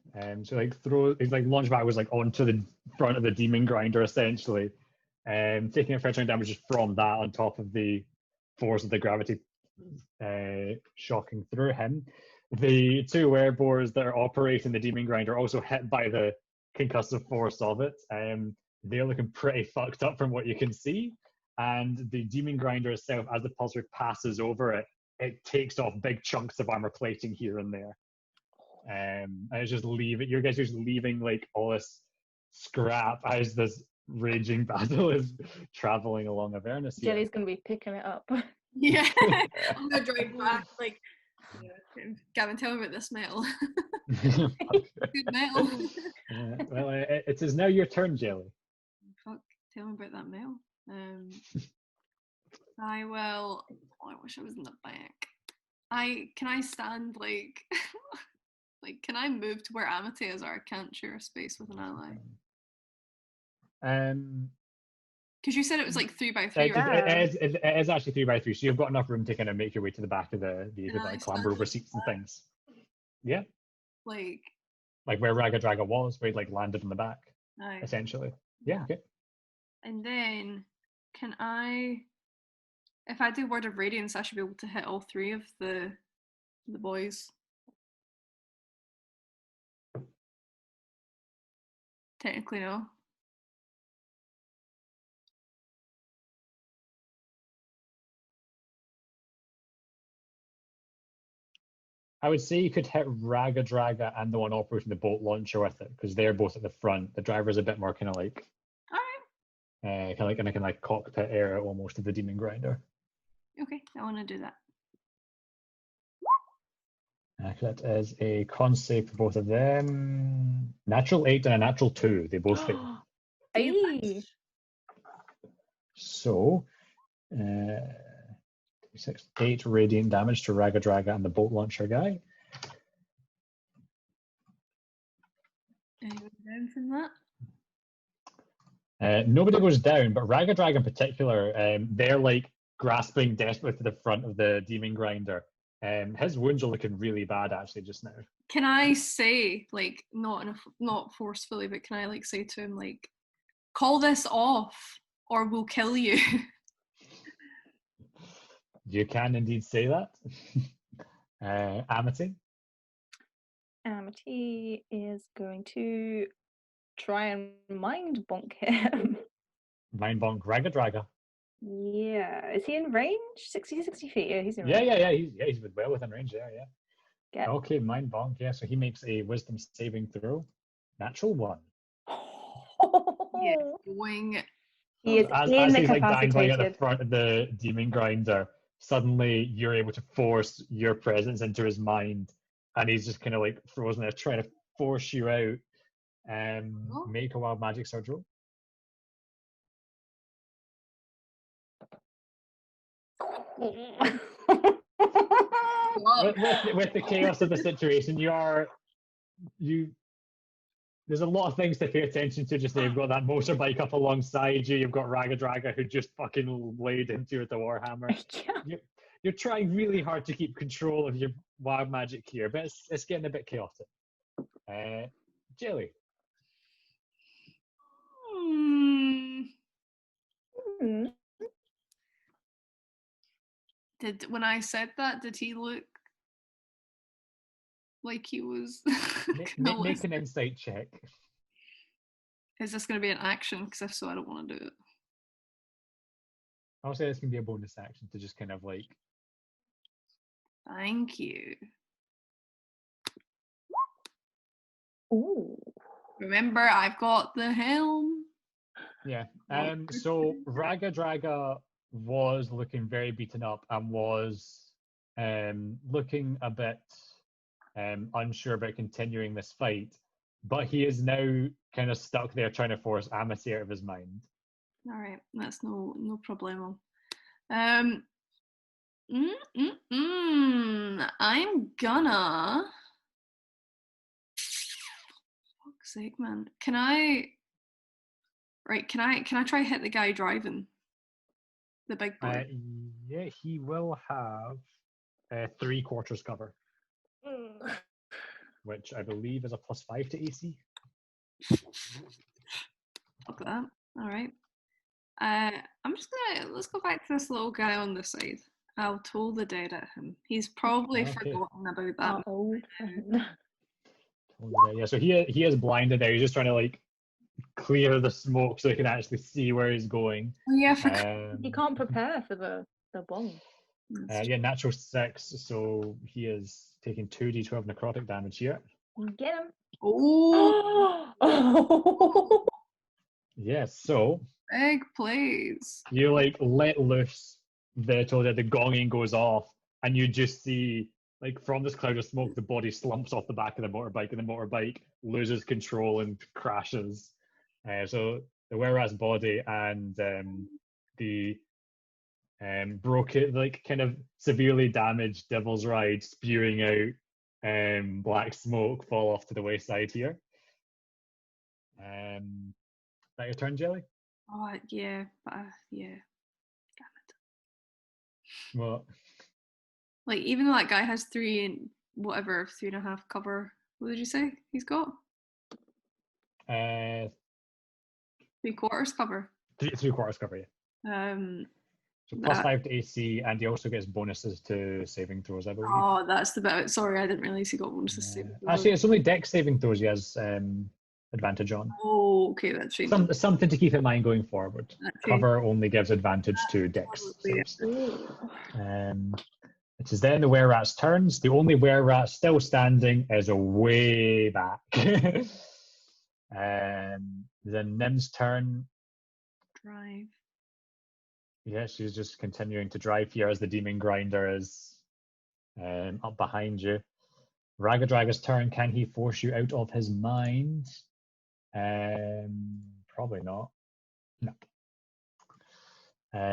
So like it's like launch back was like onto the front of the demon grinder essentially, taking a fracturing damage just from that on top of the force of the gravity shocking through him. The two werebores that are operating the demon grinder are also hit by the concussive force of it. They're looking pretty fucked up from what you can see. And the demon grinder itself, as the pulsar passes over it, it takes off big chunks of armor plating here and there. And it's just leaving, you guys are just leaving like all this scrap as this raging battle is traveling along Avernus here. Jellie's gonna be picking it up. Yeah, I'm gonna drive back. Like, Gavin, tell me about this metal. Good metal. Well, it is now your turn, Jelly. Fuck, tell me about that metal. I will. Oh, I wish I was in the back. Can I stand like, like, can I move to where Amity is, or I can't share a space with an ally? Because you said it was like 3x3. It is actually 3x3, so you've got enough room to kind of make your way to the back of the vehicle, like clamber over seats and things. Yeah. Like where Raga Draga was, where he like landed in the back, essentially. Yeah. Okay. And then, can I, if I do Word of Radiance, I should be able to hit all three of the boys. Technically, no. I would say you could hit Raga Draga and the one operating the bolt launcher with it, because they're both at the front. The driver's a bit more kind of like, kind of like cockpit area almost of the demon grinder. Okay, I want to do that. That is a con save for both of them. Natural 8 and a natural 2. They both fail. Hey. So, 8 radiant damage to Raga Draga and the bolt launcher guy. Anyone down from that? Nobody goes down, but Raga Draga in particular, they're like grasping desperately to the front of the demon grinder. His wounds are looking really bad actually just now. Can I say, like, not forcefully, but can I like say to him, like, call this off or we'll kill you? You can indeed say that. Amity? Amity is going to try and mind bonk him. Mind bonk Raga Draga. Yeah. Is he in range? 60 feet? Yeah, he's in range. Yeah, he's well within range there, yeah. Get. Okay, mind bonk, yeah. So he makes a wisdom saving throw. Natural 1. Yeah, going. He is as he's like dangling at the front of the demon grinder, suddenly you're able to force your presence into his mind, and he's just kind of like frozen there, trying to force you out. Make a wild magic surge roll. with the chaos of the situation, there's a lot of things to pay attention to just now. You've got that motorbike up alongside you. You've got Raga Draga who just fucking laid into you with the Warhammer. You're trying really hard to keep control of your wild magic here, but it's getting a bit chaotic. Jelly. When I said that, did he look like he was make an insight check? Is this going to be an action? Because if so, I don't want to do it. I'll say this can be a bonus action to just kind of like. Thank you. Ooh. Remember, I've got the helm. Yeah. So Raga Draga was looking very beaten up and was looking a bit unsure about continuing this fight, but he is now kind of stuck there trying to force Amity out of his mind. All right, that's no problemo. I'm gonna. Fuck's sake, man! Can I try hit the guy driving the big boy? Yeah, he will have 3/4 cover. which I believe is a +5 to AC. Fuck that. All right. I'm just gonna let's go back to this little guy on the side. I'll toll the dead at him. He's probably Okay. forgotten about Our that. old friend. Yeah, so he is blinded now. He's just trying to like clear the smoke so he can actually see where he's going. Oh yeah, He can't prepare for the bomb. Yeah, natural 6, so he is taking 2d12 necrotic damage here. Get him. Oh, Oh. Yes, so big plays. you like let loose the gonging goes off, and you just see like from this cloud of smoke the body slumps off the back of the motorbike, and the motorbike loses control and crashes. So the were-rat's body and the broken, like kind of severely damaged Devil's Ride spewing out black smoke fall off to the wayside here. Is that your turn, Jelly? Oh yeah, but yeah. Damn it. Well, Like even though that guy has 3.5 cover. What did you say he's got? 3/4 cover. cover, yeah. So That- +5 to AC, and he also gets bonuses to saving throws, I believe. Oh, that's the bit. Sorry, I didn't realize he got bonuses. to saving throws. Actually, it's only dex saving throws he has advantage on. Oh, okay, that's right. Something to keep in mind going forward. Okay. Cover only gives advantage to dex saves. It is then the were-rat's turns. The only were-rat still standing is way back. Then Nim's turn. Drive. Yeah, she's just continuing to drive here as the demon grinder is up behind you. Ragadraga's turn. Can he force you out of his mind? Probably not. No.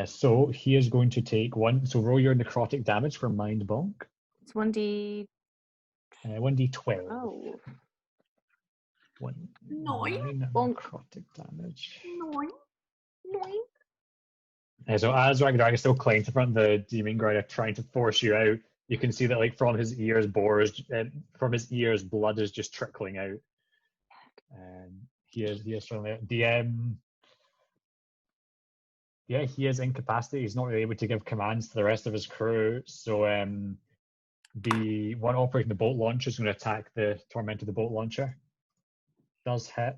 So he is going to take one. So roll your necrotic damage for mind bonk. It's 1d. 1d12. Oh. 9 bonk. Necrotic damage. 9. So as Ragadraga still clings in front of the demon grinder, trying to force you out, you can see that like from his ears, blood is just trickling out. He is from there. He is incapacitated. He's not really able to give commands to the rest of his crew. So the one operating the boat launcher is going to attack the tormentor. The boat launcher does hit.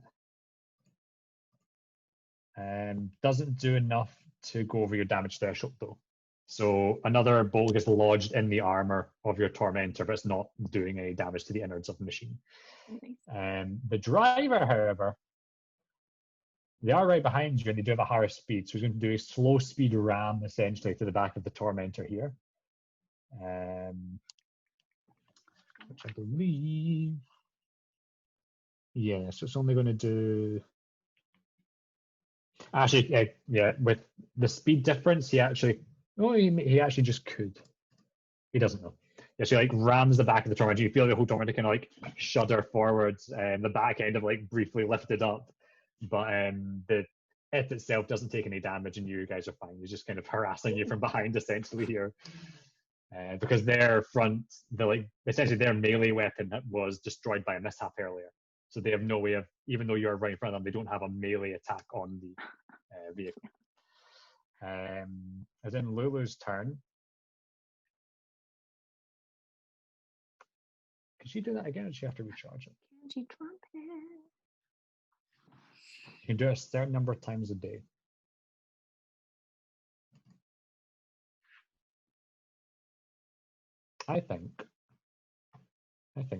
Doesn't do enough to go over your damage threshold though. So another bolt gets lodged in the armor of your tormentor, but it's not doing any damage to the innards of the machine. The driver, however, they are right behind you and they do have a higher speed. So he's going to do a slow speed ram essentially to the back of the tormentor here. Which I believe. Yeah, so it's only going to do. Actually, yeah, with the speed difference, he actually just could. He doesn't know. Yeah, so he like rams the back of the tormentor. You feel the whole tormentor kind of like shudder forwards, and the back end of like briefly lifted up, but the it itself doesn't take any damage, and you guys are fine. He's just kind of harassing you from behind essentially here, because essentially their melee weapon was destroyed by a mishap earlier. So they have no way of, even though you're right in front of them, they don't have a melee attack on the vehicle. As in Lulu's turn. Can she do that again, or does she have to recharge it? Can she trump it? You can do it a certain number of times a day. I think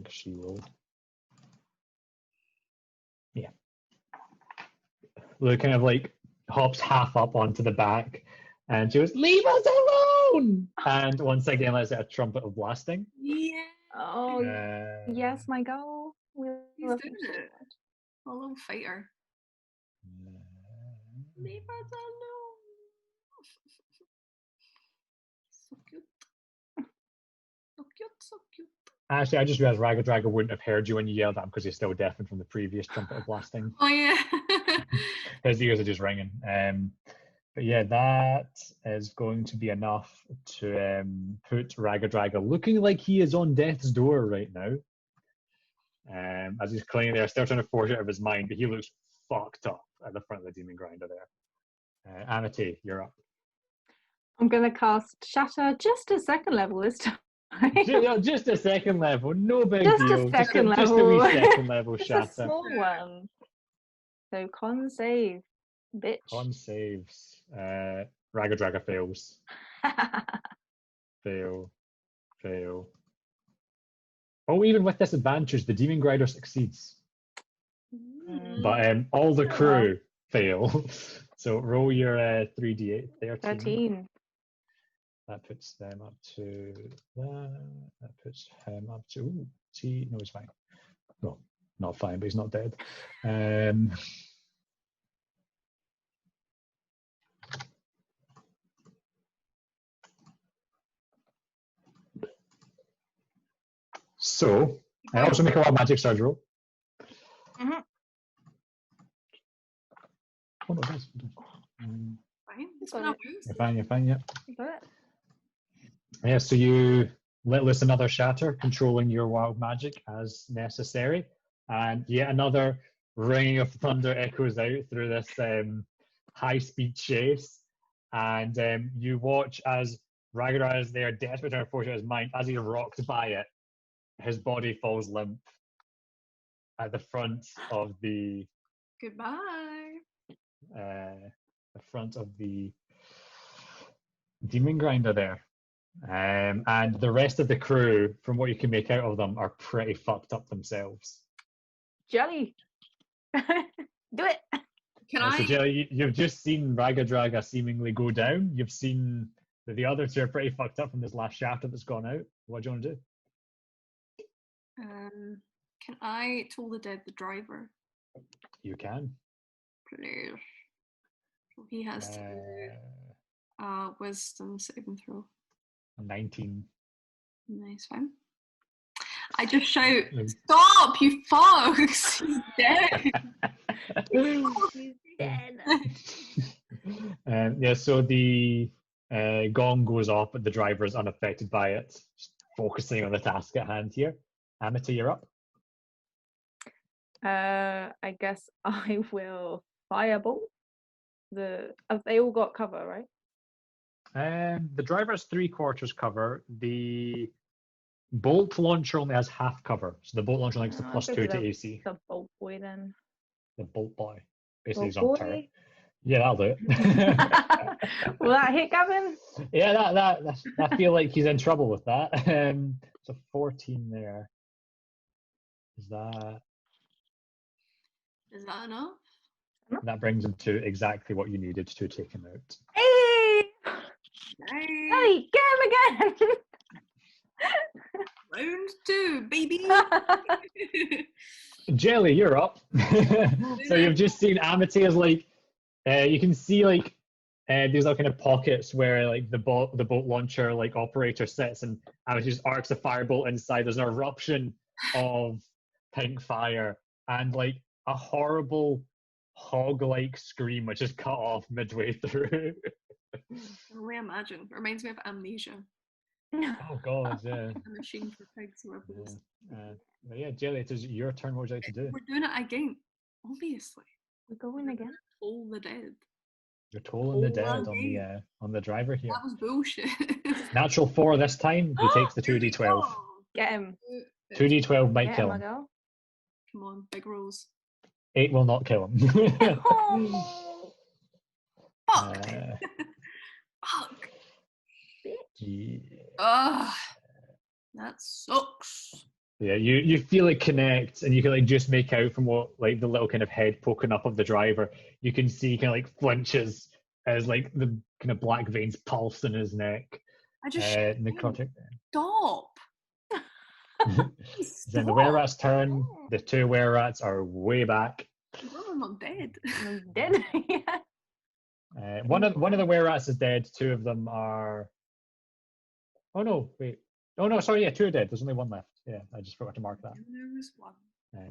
she will. Yeah. Lulu kind of like hops half up onto the back and she goes, "Leave us alone!" And once again lets out a trumpet of blasting. Yeah. Oh, yes, my girl. We He's love doing him so it. much. A little fighter. Leave us alone. So cute. So cute, so cute. Actually, I just realized Ragadraga wouldn't have heard you when you yelled at him because he's still deafened from the previous trumpet of blasting. Oh yeah. His ears are just ringing. But yeah, that is going to be enough to put Ragadraga looking like he is on death's door right now. as he's clinging there, still trying to force it out of his mind, but he looks fucked up at the front of the demon grinder there. Amity, you're up. I'm gonna cast Shatter just a second level this time. Just a second level, no big Just a deal. second Just a wee level. second level It's shatter. a small one. So con save, bitch. Con saves. Ragadraga fails. Fail. Fail. Oh, even with disadvantage, the demon grinder succeeds. But all the crew fail. So roll your 3d8. 13. That puts them up to that. That puts him up to. Ooh, see, no, he's fine. Well, not fine, but he's not dead. So, I also make a lot of magic surge roll. Mhm. Oh, no, that's Fine. It's Got been a it. while. you're fine, you're fine, yeah. You got it? Yeah, so you let loose another shatter, controlling your wild magic as necessary. And yet another ringing of thunder echoes out through this high-speed chase. And you watch as Ragnar is there, desperate to force out his mind. As he's rocked by it, his body falls limp at the front of the Goodbye. demon grinder there. And the rest of the crew, from what you can make out of them, are pretty fucked up themselves. Jelly. Do it. Can So, I? Jelly, you've just seen Ragadraga seemingly go down. You've seen that the other two are pretty fucked up from this last shatter that's gone out. What do you want to do? Can I toll the dead the driver? You can. Please. So he has to do wisdom saving throw. 19. Nice, fine. I just shout, "Stop, you fucks! He's dead!" He's dead. Yeah, so the gong goes off, but the driver is unaffected by it. Just focusing on the task at hand here. Amity, you're up. I guess I will firebolt. They all got cover, right? The driver's 3/4 cover. The bolt launcher only has half cover. So the bolt launcher likes the I'll plus go 2 for to AC. The bolt boy then. The bolt boy. Basically, he's Bolt on turret. boy. Yeah, that'll do it. Will that hit Gavin? Yeah, I feel like he's in trouble with that. So 14 there. Is that enough? that brings him to exactly what you needed to take him out. Hey! Nice. Hey, get him again! Round 2, baby. Jelly, you're up. So you've just seen Amity is like, you can see like these are kind of pockets where like the bolt launcher like operator sits, and Amity just arcs a firebolt inside. There's an eruption of pink fire and like a horrible hog-like scream which is cut off midway through. I can only imagine. It reminds me of Amnesia. Oh god, yeah. A machine for pigs, whatever it is. But yeah, Jelly, it is your turn. What would you like to do? We're doing it again, obviously. We're going again. Toll the dead. You're tolling the dead again. on the driver here. That was bullshit. Natural 4 this time. He takes the 2d12. Get him. 2d12 might Get kill him, him. my girl. Come on, big rolls. 8 will not kill him. Oh, Fuck. Fuck. Yeah. Ugh. That sucks. Yeah, you feel it connect, and you can like just make out from what like the little kind of head poking up of the driver. You can see kind of like flinches as like the kind of black veins pulse in his neck. I just Necrotic. stop. Then the were rats turn. The 2 were rats are way back. I'm not dead. I'm dead. Yeah. One of the were rats is dead. 2 of them are. Oh no! Wait. Oh no! Sorry. Yeah, 2 are dead. There's only 1 left. Yeah, I just forgot to mark that. There was one.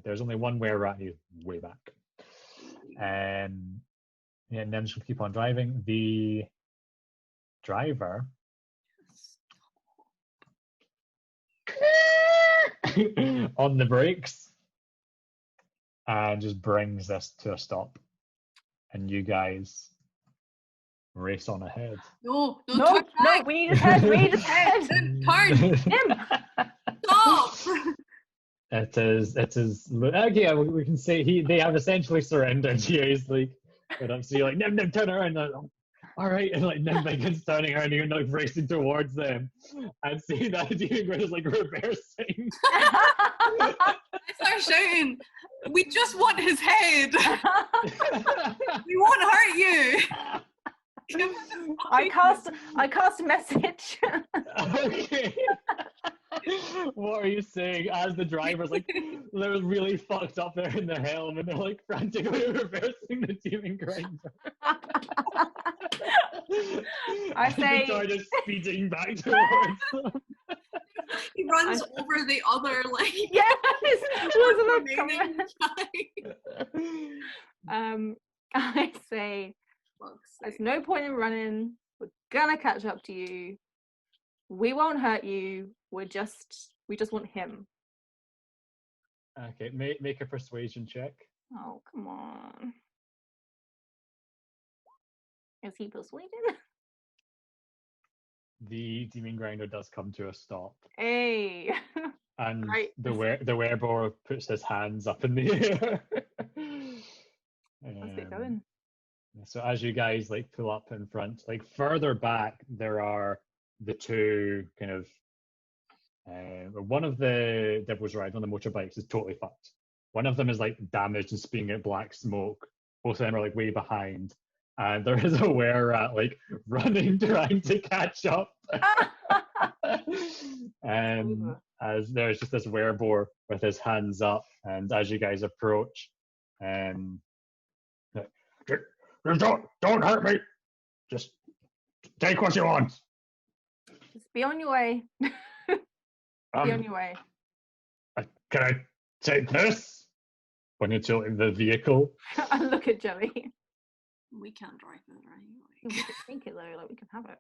There's only 1 were rat. He's way back. Yeah, and then just keep on driving. The driver on the brakes and just brings this to a stop. And you guys race on ahead. No, No, turn no, back. we need his head. We need his head. Turn. Him. Stop. It is. Okay, we can say they have essentially surrendered here. He's like, so you're like, Nim, turn around. Like, all right, and like Nim begins turning around, and you're like racing towards them, and see that Diego is like reversing. I start shouting, we just want his head. We won't hurt you. I cast a message. Okay. What are you saying as the driver's like they're really fucked up there in the helm and they're like frantically reversing the demon grinder? I say the just speeding back towards them. He runs over the other remaining guy. I say there's no point in running. We're gonna catch up to you. We won't hurt you. We just want him. Okay, make a persuasion check. Oh, come on. Is he persuaded? The demon grinder does come to a stop. Hey. And right. the werebore puts his hands up in the air. Let's get going. So as you guys like pull up in front, like further back, there are the two kind of one of the devils riding on the motorbikes is totally fucked. One of them is like damaged and spewing out black smoke. Both of them are like way behind. And there is a were rat like running, trying to catch up. As there's just this werebore with his hands up, and as you guys approach, don't hurt me. Just take what you want. Just be on your way. Be on your way. Can I take this? When you're tilting the vehicle. I look at Jellie. We can't drive it, right? We could think it though, like we can have it.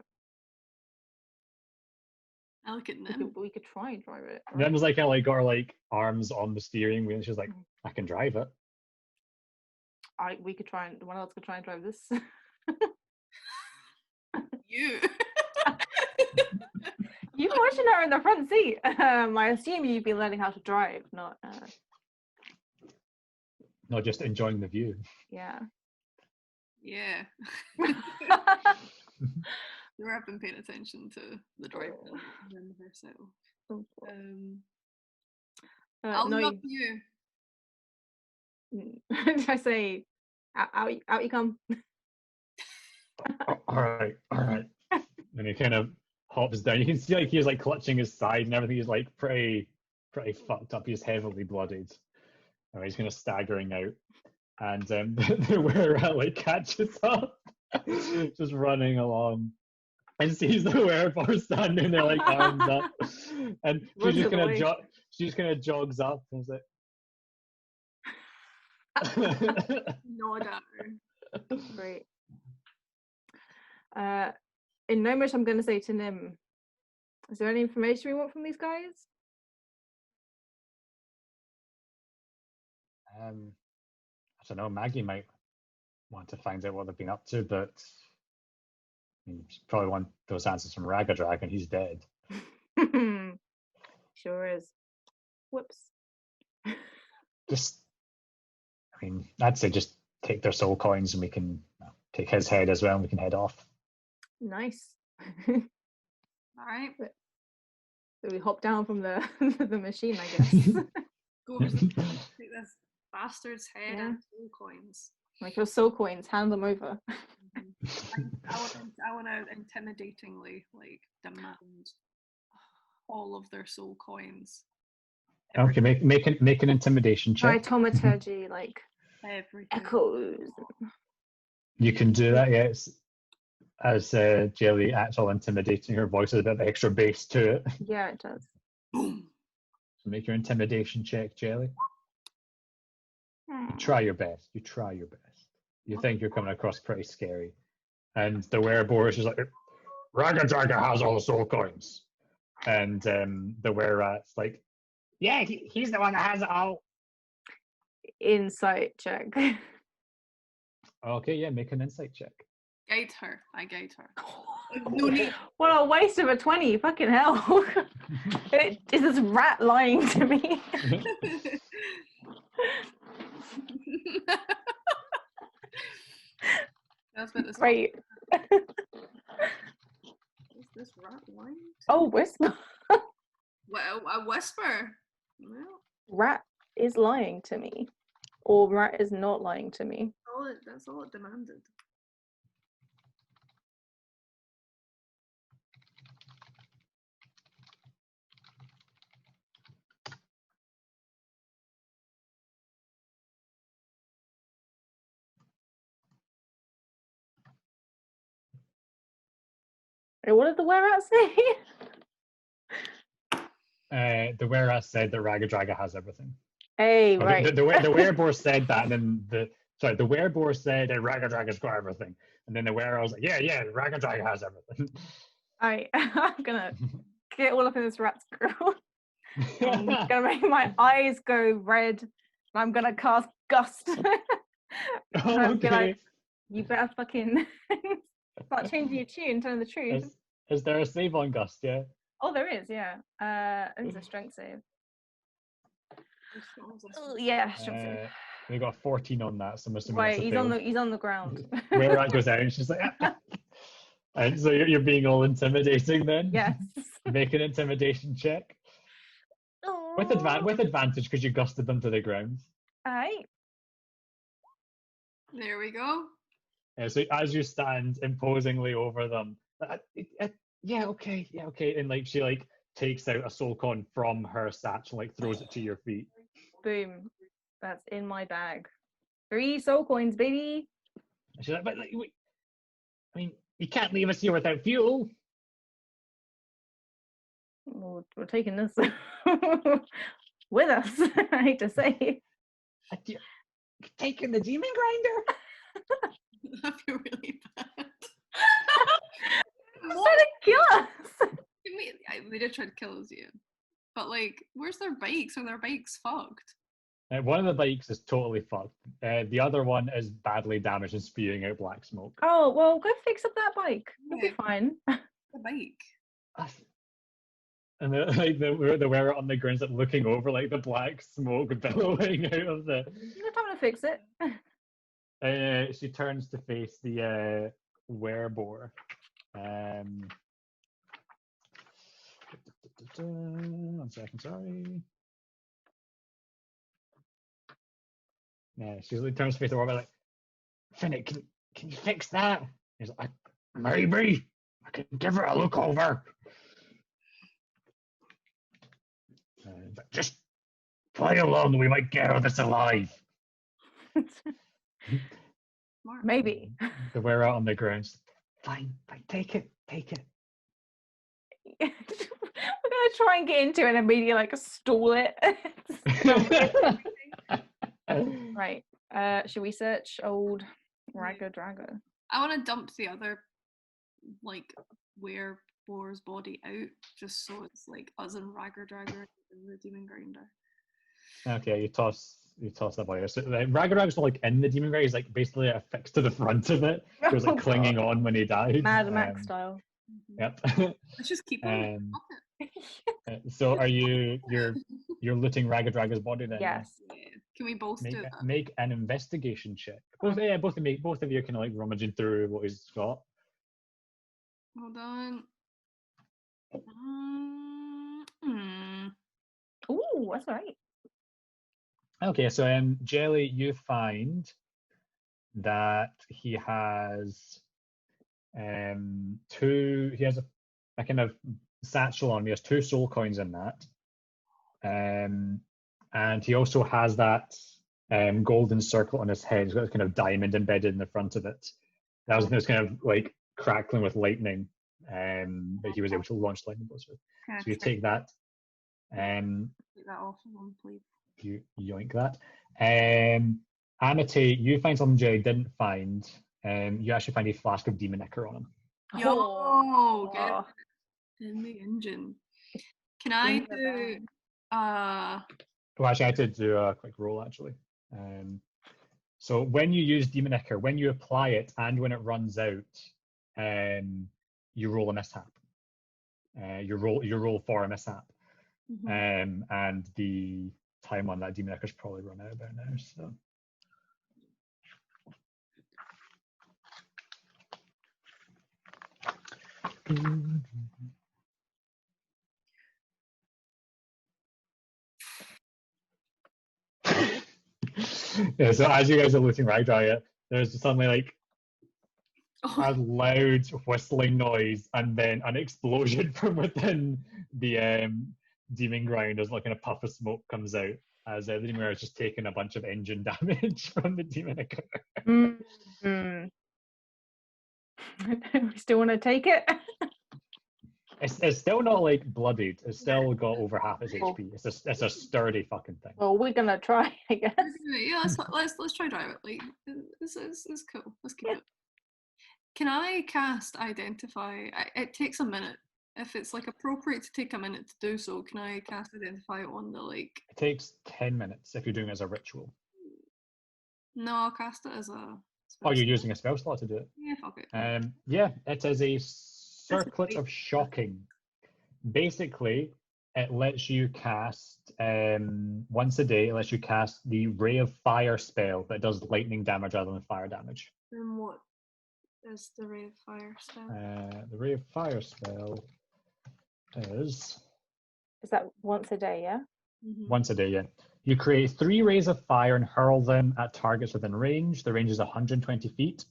I look at Nim. We could try and drive it. Right? Nim's like got her like arms on the steering wheel, and she's like, I can drive it. We could try and one of us could try and drive this. You. You were watching her in the front seat. I assume you've been learning how to drive, not just enjoying the view. Yeah. Yeah. You have been paying attention to the driver and herself. I'll no, leave up to you. I say, out you come. All right. And he kind of hops down. You can see like he's like clutching his side and everything. He's like pretty fucked up. He's heavily blooded. And he's kind of staggering out. And the were-rat like catches up, just running along, and sees the werebore standing there like arms up, and she just kind of jogs up and is like, No, I don't. Great. In no much, I'm going to say to Nim, is there any information we want from these guys? I don't know, Maggie might want to find out what they've been up to, but she probably want those answers from Raga Dragon. He's dead. Sure is. Whoops. I'd say just take their soul coins and we can take his head as well and we can head off. Nice. All right. So we hop down from the the machine, I guess. Go take this bastard's head and soul coins. Like your soul coins, hand them over. I want to intimidatingly like demand all of their soul coins. Okay, make an intimidation check. Thaumaturgy, like everything. Echoes. You can do that, yes. As Jellie acts all intimidating, her voice has a bit of extra bass to it. Yeah, it does. Boom. So make your intimidation check, Jellie. You try your best. You think you're coming across pretty scary. And the werebore is just like, Raga Draga has all the soul coins. And the were-rat's like, yeah, he's the one that has it all. insight check. Okay, yeah, make an insight check. Guide her. I guide her. No need. What a waste of a 20, fucking hell. Is this rat lying to me? That's what this. Great. Is this rat lying? Oh, whisper. Well, a whisper. Well, Rat is lying to me. Or rat is not lying to me. that's all it demanded. Hey, what did the were-rat say? The whereas said that Raga Draga has everything. Hey, Or right. The werebore said that, and then the werebore said that Raga Draga's got everything, and then the werebore was like, yeah, Raga Draga has everything. Alright, I'm gonna get all up in this rat's grill. I'm gonna make my eyes go red. And I'm gonna cast Gust. And be like, you better fucking start changing your tune, telling the truth. Is there a save on Gust? Yeah. Oh, there is, yeah. It's a strength save. Oh, yeah, strength save. We got 14 on that, so I'm assuming Right, that's a he's on the ground. Where that goes out, and she's like, and so you're being all intimidating then. Yes. Make an intimidation check with advantage because you gusted them to the ground. Alright. There we go. So as you stand imposingly over them, yeah, okay, and like she like takes out a soul coin from her satchel, like throws it to your feet. Boom. That's in my bag. 3 soul coins, baby. And she's like, but like, I mean, you can't leave us here without fuel. We're taking this with us, I hate to say. Taking the demon grinder? I feel really bad. They're trying to kill us. They did try to kill us, yeah. But like, where's their bikes? Are their bikes fucked? One of the bikes is totally fucked. The other one is badly damaged and spewing out black smoke. Oh, well, go fix up that bike. It'll Yeah. be fine. The bike. And the wearer on the ground is like looking over like the black smoke billowing out of the. No time to fix it. She turns to face the werebore. 1 second, sorry. Yeah, she turns to face the werebore like, Finnick, can you fix that? He's like, maybe. I can give her a look over. But just play along, we might get out of this alive. Maybe. The wearer on the ground. Fine, take it. We're gonna try and get into it and immediately like stall it. Right. Should we search old Raga Draga? I want to dump the other, like, werebore's body out, just so it's like us and Raga Draga and the demon grinder. Okay, you toss that body. So Ragarag's not like in the demon grinder, he's like basically affixed to the front of it. He was like clinging on when he died. Mad Max style. Yep. Let's just keep on. So are you're looting Ragadraga's body then? Yes. Yeah. Can we both do that? Make an investigation check. Both of you can like rummaging through what he's got. Hold on. Ooh, that's right. Okay, so Jellie, you find that he has he has a kind of satchel on. He has 2 soul coins in that. And he also has that golden circle on his head. He's got a kind of diamond embedded in the front of it. That was kind of like crackling with lightning that he was able to launch lightning bolts with. So you take that. Take that off one, please. You yoink that. Amity, you find something Jellie didn't find. You actually find a flask of demon ichor on him. Yo, get in the engine. Can I do Well, actually, I had to do a quick roll actually. So when you use Demon Ichor, when you apply it and when it runs out, you roll a mishap. You roll for a mishap. And the time on that Demon Ichor's probably run out about now. So. Yeah, so as you guys are looting Ragdry, there's suddenly like a loud whistling noise and then an explosion from within the demon grind as like a puff of smoke comes out as the demon is just taking a bunch of engine damage from the demon. We still want to take it? It's still not like bloodied. It's still got over half its HP. It's a sturdy fucking thing. Well, we're gonna try, I guess. Yeah, let's try drive it. Like this is cool. Let's keep it. Can I cast Identify? It takes a minute. If it's like appropriate to take a minute to do so, can I cast Identify on the like? It takes 10 minutes if you're doing it as a ritual. No, I'll cast it as a. Oh, you're using a spell slot to do it? Yeah, fuck it. Yeah, it is a Circlet of Shocking. Basically, it lets you cast once a day. It lets you cast the Ray of Fire spell that does lightning damage rather than fire damage. And what is the Ray of Fire spell? The Ray of Fire spell is. Is that once a day? Yeah. Once a day, yeah. You create 3 rays of fire and hurl them at targets within range. The range is 120 feet.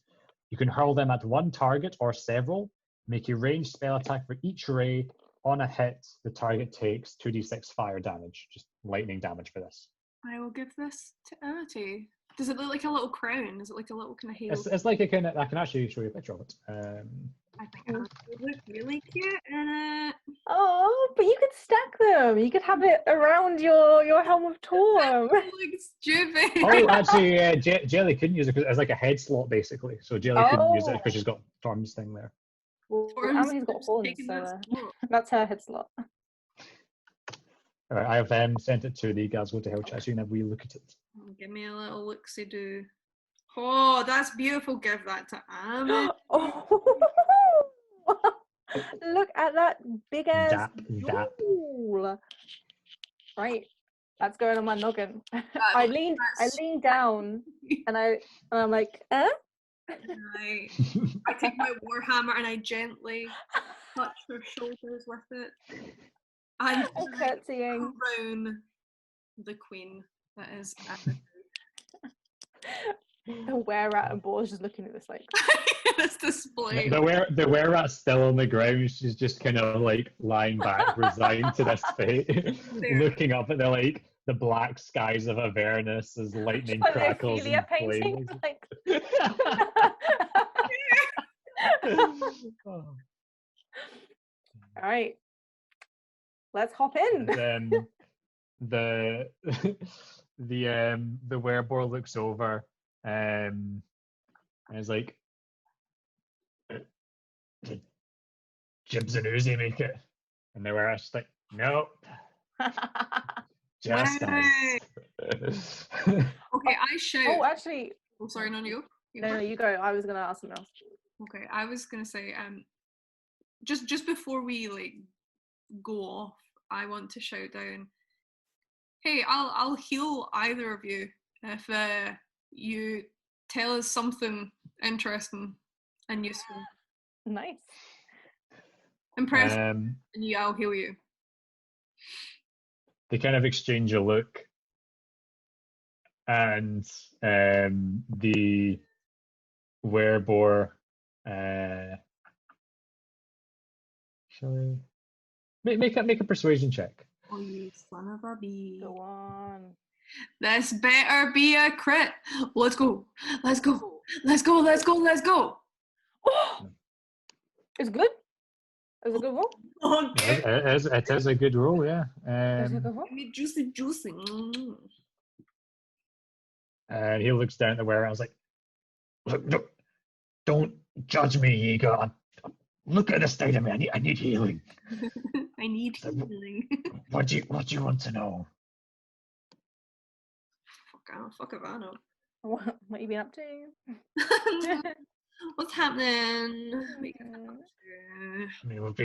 You can hurl them at one target or several. Make a ranged spell attack for each ray. On a hit, the target takes 2d6 fire damage, just lightning damage for this. I will give this to Amity. Does it look like a little crown? Is it like a little kind of halo? It's like a kind of. I can actually show you a picture of it. I think it would look really cute in it. Oh, but you could stack them. You could have it around your helm of Torm. Like stupid. Oh, actually, Jellie couldn't use it because it's like a head slot basically. So Jellie couldn't use it because she's got Torm's thing there. Well, Amity's got horns, so that's her head slot. All right, I have sent it to the Glasgow to Hell chat. So you can have a wee look at it. Give me a little look-see do. Oh, that's beautiful. Give that to Amit. Oh, look at that big ass jewel. Right, that's going on my noggin. I leaned down and I'm like, eh? I take my warhammer and I gently touch her shoulders with it. And curtsying. Crown the queen that is Avernus. The were-rat and Boar's just looking at this like this display. The were-rat's still on the ground. She's just kind of like lying back, resigned to this fate, looking up at the black skies of Avernus as lightning crackles and flames. Like... Oh. All right, let's hop in. The werebore looks over and is like, did Jibs and Uzi make it? And the were's just like, nope. Just us. Okay, I shout. Oh, actually. Oh, sorry, no, you. No, you go. I was gonna ask something else. Okay, I was gonna say, just before we like go off, I want to shout down. Hey, I'll heal either of you if you tell us something interesting and useful. Nice. Impressive. And I'll heal you. They kind of exchange a look, and the werebore. Shall I make a persuasion check? Oh, you son of a bee! Go on. This better be a crit. Let's go. Let's go. Let's go. Let's go. Let's go. Oh, it's good. It's a good roll. Okay. It is a good roll, yeah. Juicy. And he looks down at where I was like, look, don't judge me, Ego. Look at the state of me. I need healing. I need healing. What do you want to know? Fuck, Fuck Avernus. What you been up to? What's happening? I mean, we've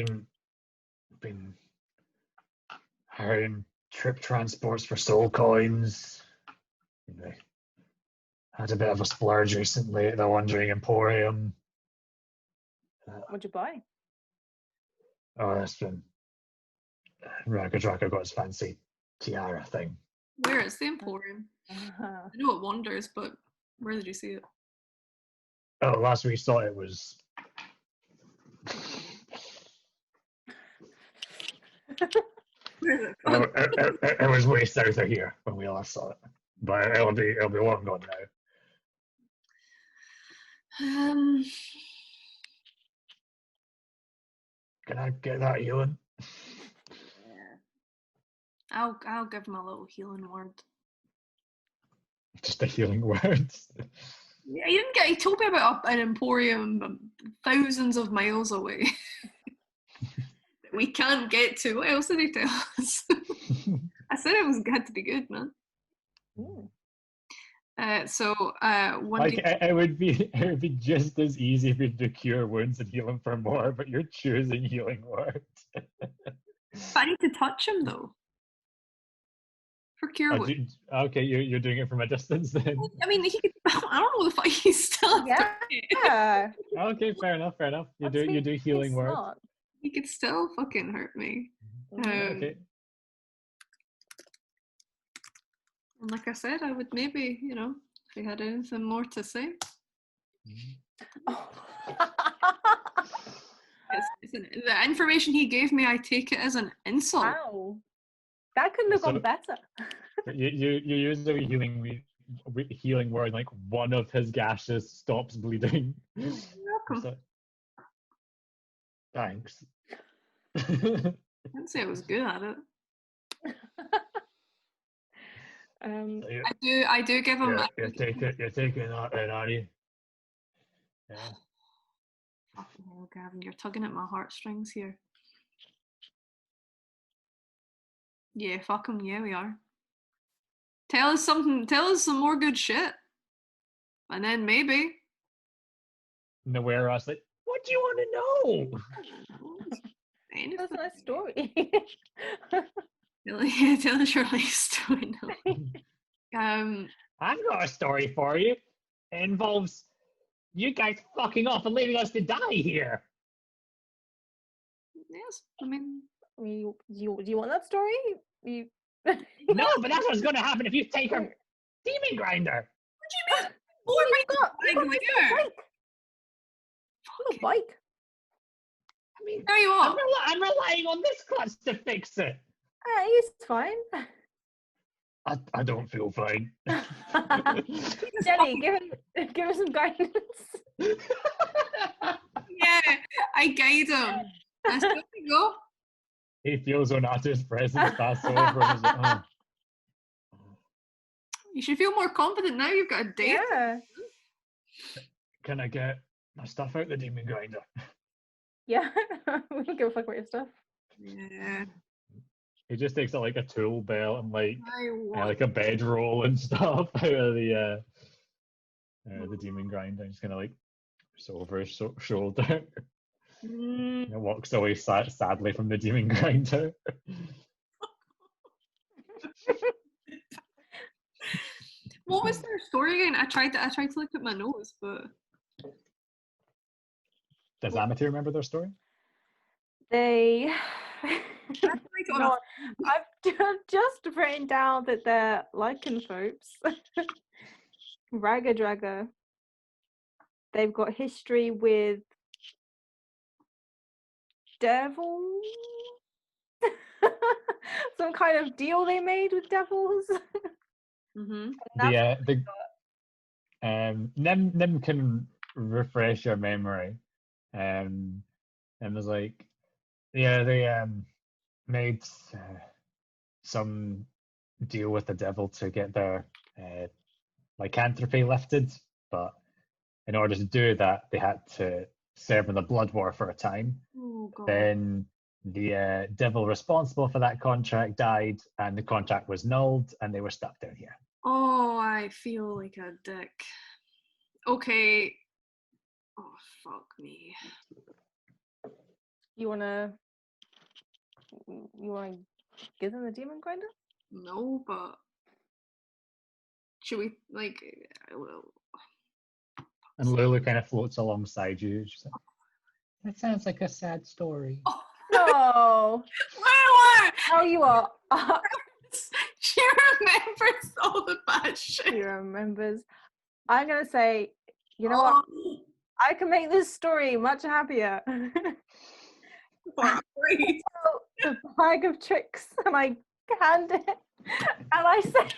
been hiring trip transports for soul coins. We had a bit of a splurge recently at the Wandering Emporium. What'd you buy? Oh, that's been Raka got his fancy tiara thing. Where is the Emporium? I know it wanders, but where did you see it? Oh, last we saw it was. Where is it? It was way south of here when we last saw it, but it'll be long gone now. Can I get that healing? I'll give him a little healing word. Just a healing word. Yeah, he told me about an emporium thousands of miles away. That we can't get to. What else did he tell us? I said it had to be good, man. It would be just as easy for you to cure wounds and heal them for more, but you're choosing healing words. I need to touch him though. For cure wounds. Okay, you're doing it from a distance then. I mean, he could. I don't know if he's still. Yeah. Okay, fair enough. You do healing words. He could still fucking hurt me. Okay. And like I said, I would maybe, if he had anything more to say. The information he gave me, I take it as an insult. Wow. That couldn't have gone better. You use the healing word, like one of his gashes stops bleeding. You're welcome. Thanks. I didn't say I was good at it. I do give him. You're taking that then, are you? Yeah. Fucking hell, Gavin, you're tugging at my heartstrings here. Yeah, fuck him. Yeah, we are. Tell us something. Tell us some more good shit, and then maybe. No, where I was like, what do you want to know? That's a nice story. Tell us your life story now. I've got a story for you. It involves you guys fucking off and leaving us to die here. Yes, I mean, do you want that story? No, but that's what's going to happen if you take her demon grinder. What do you mean? A bike. I mean, there you are. I'm relying on this clutch to fix it. He's fine. I don't feel fine. Jellie, give him some guidance. Yeah, I guide him. That's good to go. He feels Onata's presence pass over and he's like, oh. You should feel more confident now you've got a date. Yeah. Can I get my stuff out the demon grinder? Yeah. We don't give a fuck about your stuff. Yeah. He just takes like a tool belt and like a bedroll and stuff out of the demon grinder. Just kind of like over his shoulder. And walks away sadly from the demon grinder. What was their story again? I tried to look at my notes, but does Amity remember their story? They. No, I've just written down that they're lycanthropes. Ragga. They've got history with devils. Some kind of deal they made with devils. Nim can refresh your memory, and was like, yeah, they made some deal with the devil to get their lycanthropy lifted, but in order to do that, they had to serve in the blood war for a time. Oh, God. Then the devil responsible for that contract died, and the contract was nulled, and they were stuck down here. Oh, I feel like a dick. Okay. Oh, fuck me. You wanna give them the demon grinder? No, but should we like? Well, And Lulu kind of floats alongside you. She's like, that sounds like a sad story. oh, No. what? How you are? She remembers all the bad shit. She remembers. I'm gonna say, you know what? I can make this story much happier. Great. The bag of tricks, and I hand it, and I say,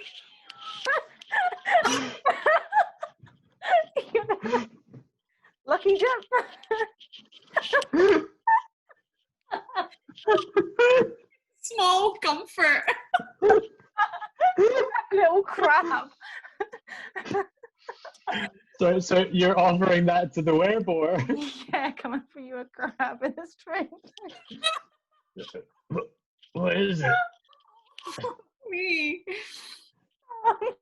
you know, lucky dip. Small comfort. Little crab. So you're offering that to the werebore? Yeah, coming for you a crab in a string. What is it? Me. I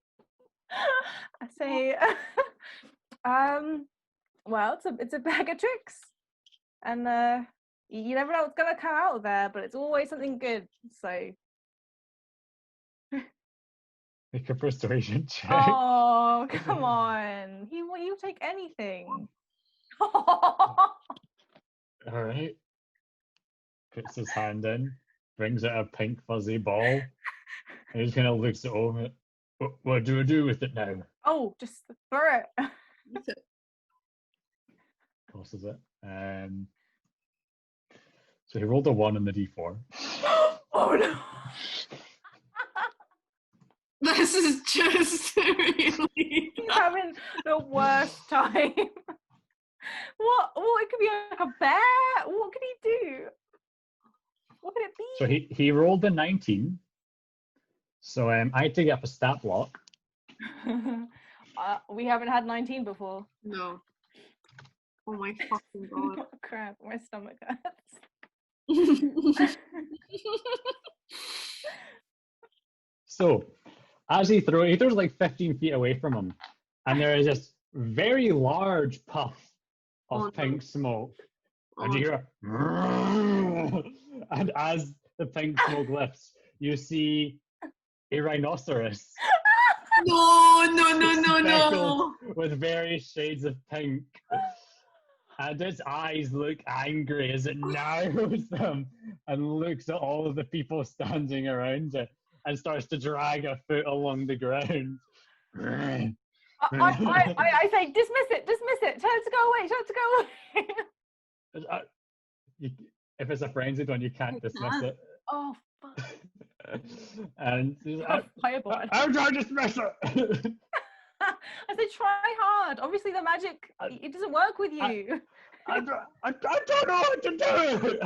say, well, it's a bag of tricks, and you never know what's gonna come out of there, but it's always something good. So. Make a persuasion check. Oh, come on! He'll take anything. All right. Puts his hand in, brings out a pink fuzzy ball, and he kind of looks it over. What do I do with it now? Oh, just throw it. Tosses it. So he rolled a 1 on the d4. Oh no! This is just really. He's having the worst time. What? Well, it could be like a bear. What could he do? What could it be? So he rolled a 19. So I had to get up a stat block. We haven't had 19 before. No. Oh my fucking god. Oh, crap, my stomach hurts. So as he throws like 15 feet away from him, and there is this very large puff of pink smoke. And you hear and as the pink smoke lifts, you see a rhinoceros. No. With various shades of pink. And its eyes look angry as it narrows them and looks at all of the people standing around it and starts to drag a foot along the ground. I say, dismiss it. Tell it to go away. If it's a frenzied one, you can't dismiss it. Oh, fuck. And I'm trying to dismiss it. I said, try hard. Obviously, the magic, it doesn't work with you. I don't know what to do.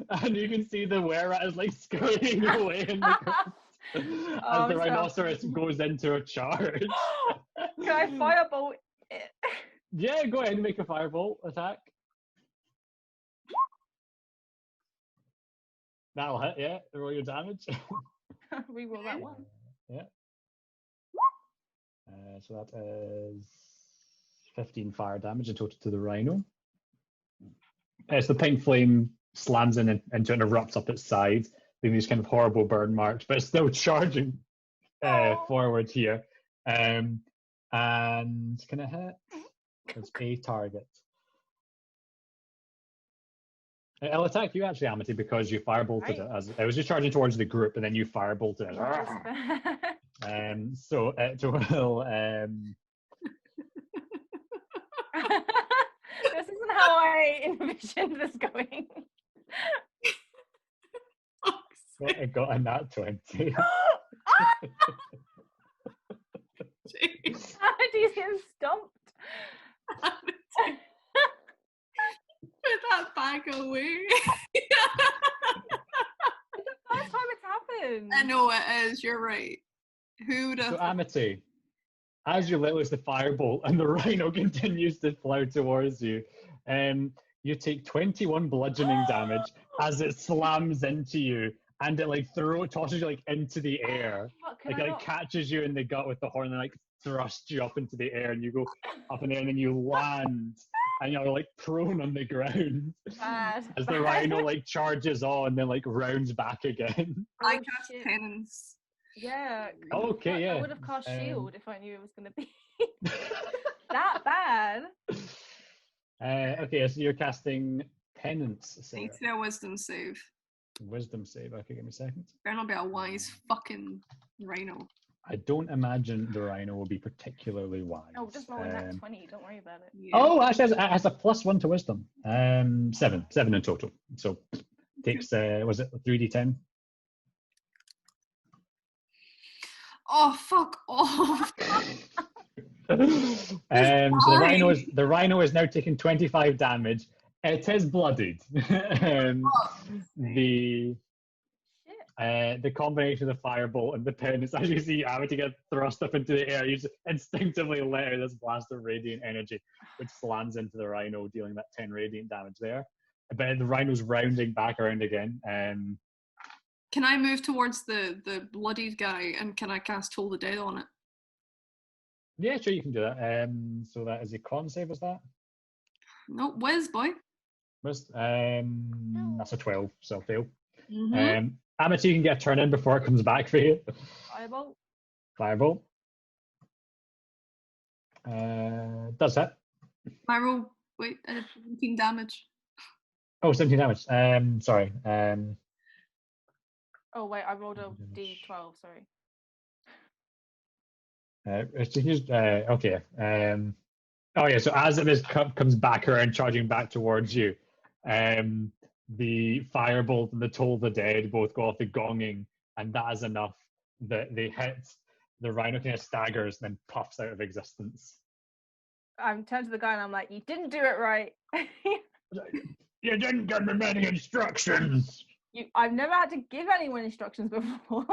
And you can see the were-rat is like scurrying away in the ground as the rhinoceros goes into a charge. Can I firebolt it? Yeah, go ahead and make a firebolt attack. That'll hit, yeah. Roll your damage. Reroll that one. Yeah. So that is 15 fire damage in total to the rhino. As the pink flame slams into it and erupts up its side, leaving these kind of horrible burn marks, but it's still charging forward here. And can it hit? It's a target. It'll attack you actually, Amity, because you firebolted it. As it was just charging towards the group, and then you firebolted it. So it will. This isn't how I envisioned this going. Well, it got a nat 20. Amity's getting stumped. Put that bag away. It's the first time it's happened. I know it is, you're right. Who would have... So Amity, as you let loose the firebolt and the rhino continues to plow towards you, you take 21 bludgeoning damage as it slams into you and it like tosses you like into the air. Fuck, Like it like catches you in the gut with the horn and like thrusts you up into the air, and you go up in the air, and then you land, and you're like prone on the ground Bad. as the rhino like charges on, then like rounds back again. I cast penance. Yeah. Okay, Fuck, yeah. I would have cast shield if I knew it was going to be that bad. Okay, so you're casting penance. I need to do a wisdom save. Wisdom save. Okay, give me a second. Better not be a wise fucking rhino. I don't imagine the rhino will be particularly wise. Oh, just roll that 20. Don't worry about it. Yeah. Oh, actually, it has a +1 to wisdom. 7 in total. So takes was it 3d10? Oh, fuck off. So the rhino is now taking 25 damage. It is bloodied. The combination of the firebolt and the penance, as you see, having to get thrust up into the air, you just instinctively let out this blast of radiant energy, which slams into the rhino, dealing that 10 radiant damage there. But the rhino's rounding back around again. Can I move towards the bloodied guy and can I cast Toll the Dead on it? Yeah, sure, you can do that. So that is a con save, is that? No, whiz, boy. That's a 12, so fail. Mm-hmm. Amity, you can get a turn in before it comes back for you. Firebolt. Firebolt. Does hit. My roll, wait, I did 17 damage. Oh, 17 damage. Sorry. Oh, wait, I rolled a d12, sorry. Okay. Oh yeah. So as it comes back around, charging back towards you, the firebolt and the Toll the Dead both go off the gonging, and that is enough that they hit. The rhino kind of staggers, and then puffs out of existence. I'm turned to the guy and I'm like, "You didn't do it right." You didn't give me many instructions. I've never had to give anyone instructions before.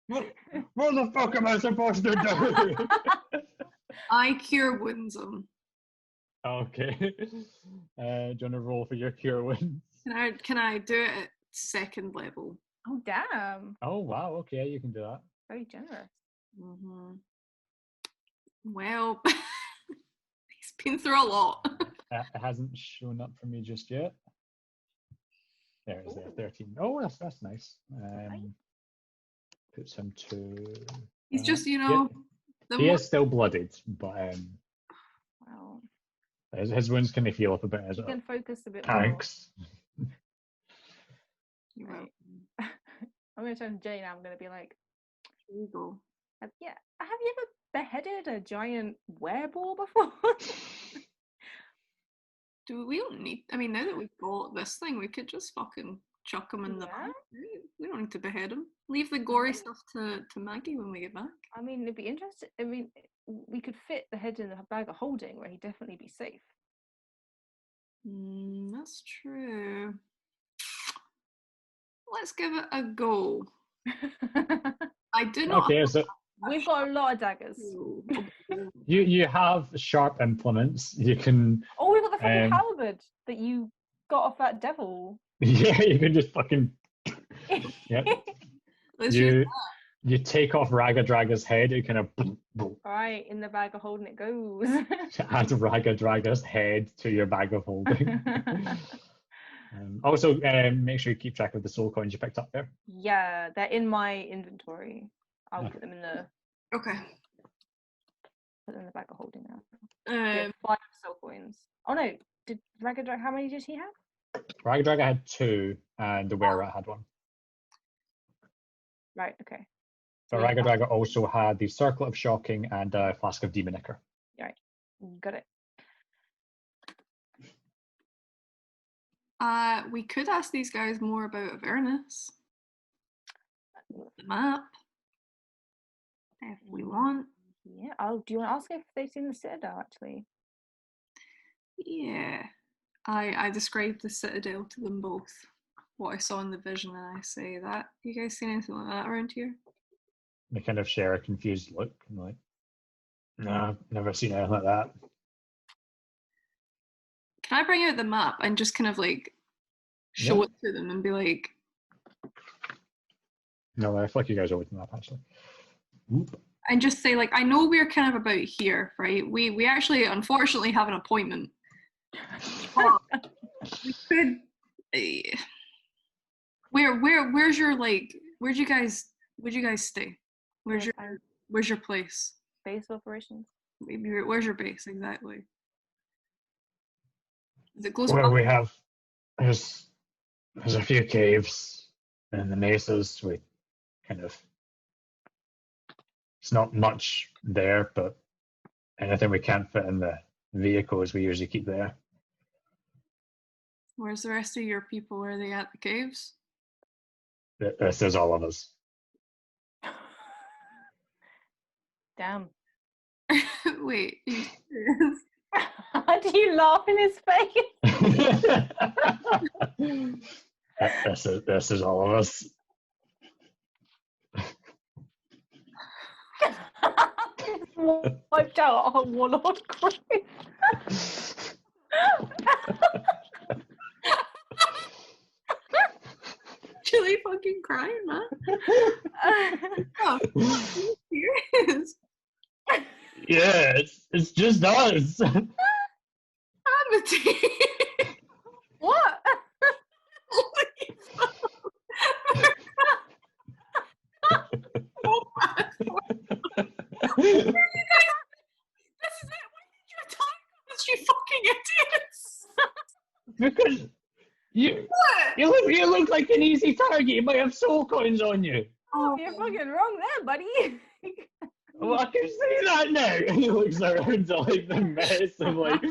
What the fuck am I supposed to do? I cure wounds him. Okay. Do you want to roll for your cure wounds? Can I do it at 2nd level? Oh, damn. Oh, wow. Okay, you can do that. Very generous. Mm-hmm. Well, he's been through a lot. It hasn't shown up for me just yet. There it is, there, 13. Oh, that's nice. Puts him to... He's just, yeah. He is still bloodied, but Wow. his wounds can heal up a bit as You well. can focus a bit Thanks. more. Right. I'm going to turn to Jane now. I'm going to be like, Here you go. have you ever beheaded a giant wereball before? We don't need, I mean, now that we've got this thing, we could just fucking chuck him in the bag. We don't need to behead him. Leave the gory stuff to Maggie when we get back. I mean, it'd be interesting. I mean, we could fit the head in the bag of holding where he'd definitely be safe. That's true. Let's give it a go. I do not. Okay, so we've got a lot of daggers. you have sharp implements. You can. Oh, we've got the fucking halberd that you got off that devil. Yeah, you can just fucking. Yep. You take off Ragadraga's head. You kind of. All right, in the bag of holding it goes. Add Ragadraga's head to your bag of holding. Also, make sure you keep track of the soul coins you picked up there. Yeah, they're in my inventory. I'll put them in the. Okay. Put them in the bag of holding now. 5 soul coins. Oh no, did Ragadraga? How many did he have? Ragadraga had 2, and the Were-Rat had 1. Right. Okay. So Ragadraga also had the Circle of Shocking and a Flask of Demon Ichor. Right. Got it. We could ask these guys more about Avernus. The map. If we want. Yeah. Oh, do you want to ask if they've seen the Citadel actually? Yeah. I described the Citadel to them both. What I saw in the vision, and I say that. You guys seen anything like that around here? They kind of share a confused look. I'm like, no, never seen anything like that. Can I bring out the map and just kind of like show it to them and be like, No, I feel like you guys are with the map actually. Oop. And just say, like, I know we're kind of about here, right? We actually unfortunately have an appointment. But we could where's your, like, where'd you guys stay? Where's your place? Base operations. Maybe where's your base exactly? Is it close Well, by? we have there's a few caves and the mesas. We kind of it's not much there, but anything we can't fit in the vehicles, we usually keep there. Where's the rest of your people? Are they at the caves? This is all of us. Damn. Wait, are you serious? Do you laugh in his face? This is all of us. Wiped out a warlord group. Jellie fucking crying, man. Oh, are you serious? Yeah, it's just us. Amity. What? Holy fuck. Where are you guys? This is it. Why did you attack us, you fucking idiots? Because you look like an easy target. You might have soul coins on you. Oh, you're fucking wrong there, buddy. Well, I can see that now. He looks around to like the mess of like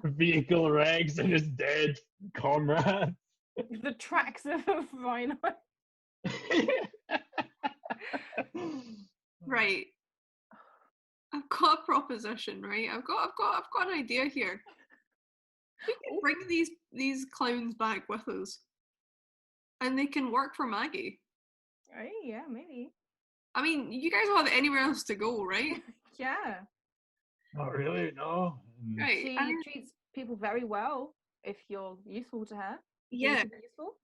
vehicle wrecks and his dead comrades. The tracks of a rhino. Right. I've got a proposition, right? I've got an idea here. We can bring these clowns back with us, and they can work for Maggie. Right? Yeah, maybe. I mean, you guys don't have anywhere else to go, right? Yeah. Not really, no. Right. She treats people very well if you're useful to her. Yeah. Useful?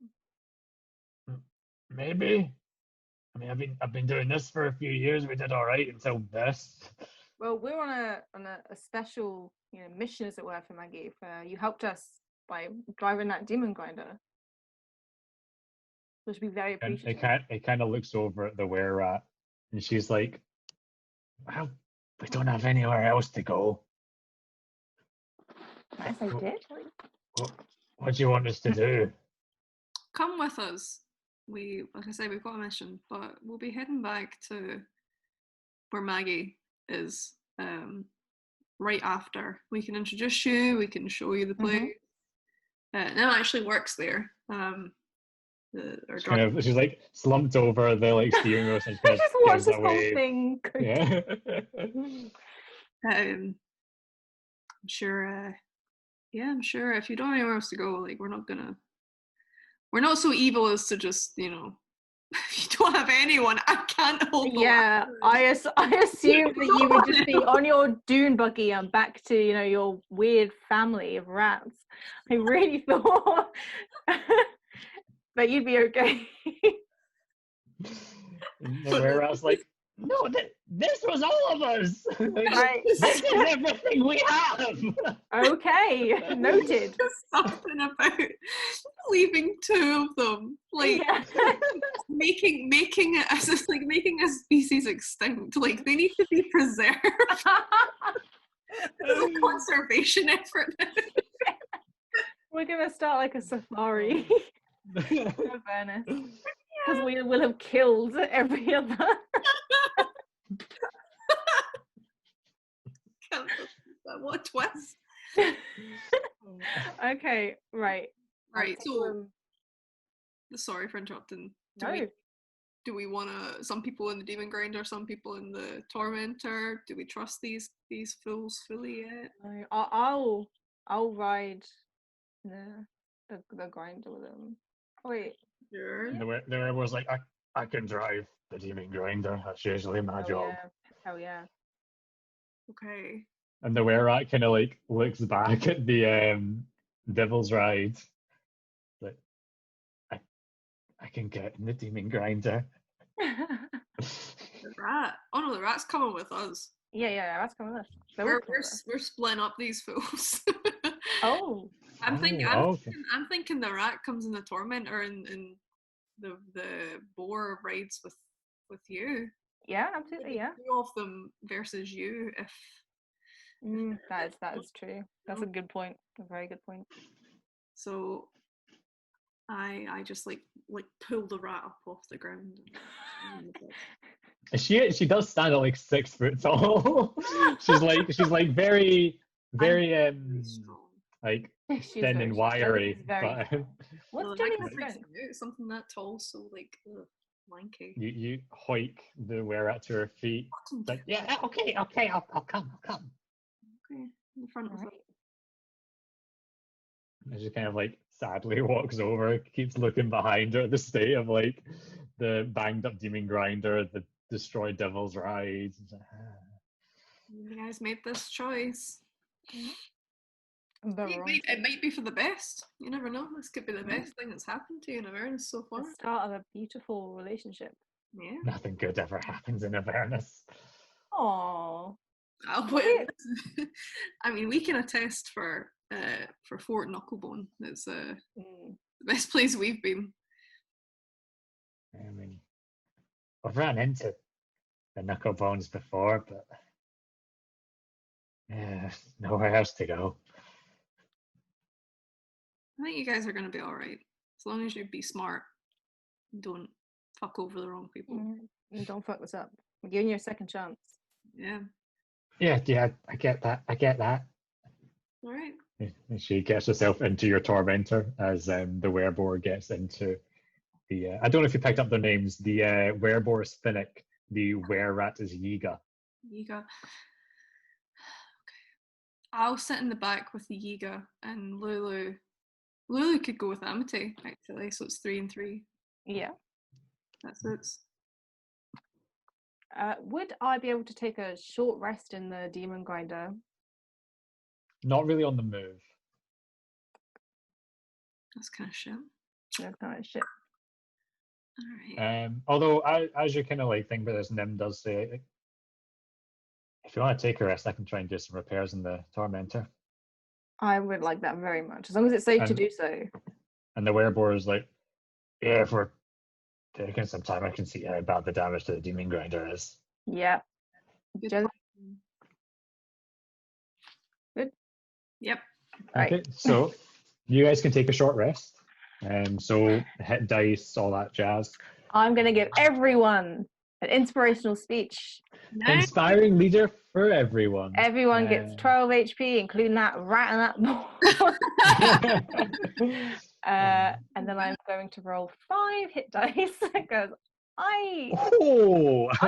Maybe. I mean, I've been doing this for a few years. We did all right until this. Well, we're on a special mission, as it were, for Maggie. You helped us by driving that demon grinder. Which would be very And appreciative. it kind of looks over at the were-rat, and she's like, "Well, we don't have anywhere else to go. Nice, I did. What do you want us to do?" Come with us. Like I said, we've got a mission, but we'll be heading back to where Maggie is right after. We can introduce you, we can show you the place. Nell actually works there. She's like slumped over the like steering wheel and I just watched this away. whole thing. Yeah. I'm sure I'm sure if you don't have anywhere else to go, like we're not so evil as to just, if you don't have anyone, I can't hold the Yeah, I assumed that you would just be on your dune buggy and back to, your weird family of rats. I really thought that you'd be okay. Where I was like, no, this was all of us. Right. This is everything we have. Okay, noted. Something about leaving two of them, like making it as like making a species extinct. Like they need to be preserved. It's a conservation effort. We're gonna start like a safari of Avernus because we will have killed every other. What a twist. Okay, right. So sorry for interrupting. Do we want to, some people in the demon grinder, some people in the tormentor? Do we trust these fools fully yet? I'll ride the grinder with them. Oh, wait. Sure. There was like, I can drive the demon grinder. That's usually my job. Yeah. Hell yeah. Okay. And the were-rat kind of like looks back at the devil's ride. Like, I can get in the demon grinder. The rat. Oh no, the rat's coming with us. Yeah, that's coming with us. We're splitting up these fools. Oh. I'm okay. thinking the rat comes in the tormentor and the boar rides with you. Yeah, absolutely, yeah. Two of them versus you if That is true. That's a good point. A very good point. So I just like pull the rat up off the ground. She does stand at like 6 foot tall. she's like very strong. like She's thin very and strong. wiry. She's very But strong. What's I Jellie's can freak strength? you out, something that tall, so like lanky. you hoik the were-rat to her feet. It's like, yeah, okay, I'll come. Okay, in front of Right. And she kind of like sadly walks over, keeps looking behind her at the state of like the banged up demon grinder, the destroyed devil's ride. It's like, You guys made this choice. The wrong It might be for the best. You never know. This could be the best thing that's happened to you in Avernus so far. The start of a beautiful relationship. Yeah. nothing good ever happens in Avernus. Oh. I mean, we can attest for Fort Knucklebone. It's the best place we've been. I mean, I've ran into the Knucklebones before, but yeah, nowhere else to go. I think you guys are going to be all right. As long as you be smart and don't fuck over the wrong people. And don't fuck this up. We're giving you a second chance. Yeah. Yeah, I get that. All right. And she gets herself into your tormentor as the werebore gets into the. I don't know if you picked up their names. The werebore is Finnick. The were-rat is Yiga. Yiga. Okay. I'll sit in the back with the Yiga, and Lulu. Lulu could go with Amity, actually, so it's 3 and 3. Yeah. That's it. Would I be able to take a short rest in the demon grinder? Not really on the move. That's kind of shit. That's kind of shit. All right. Although, as you kind of like think about this, Nim does say, if you want to take a rest, I can try and do some repairs in the tormentor. I would like that very much, as long as it's safe to do so. And the werebore is like, yeah, if we're taking some time, I can see how bad the damage to the demon grinder is. Yeah. Good. Good. Yep. Okay, Right. so you guys can take a short rest. So hit dice, all that jazz. I'm going to give everyone an inspirational speech. Nice. Inspiring leader for everyone. Everyone gets 12 HP, including that rat and that ball. And then I'm going to roll 5 hit dice because I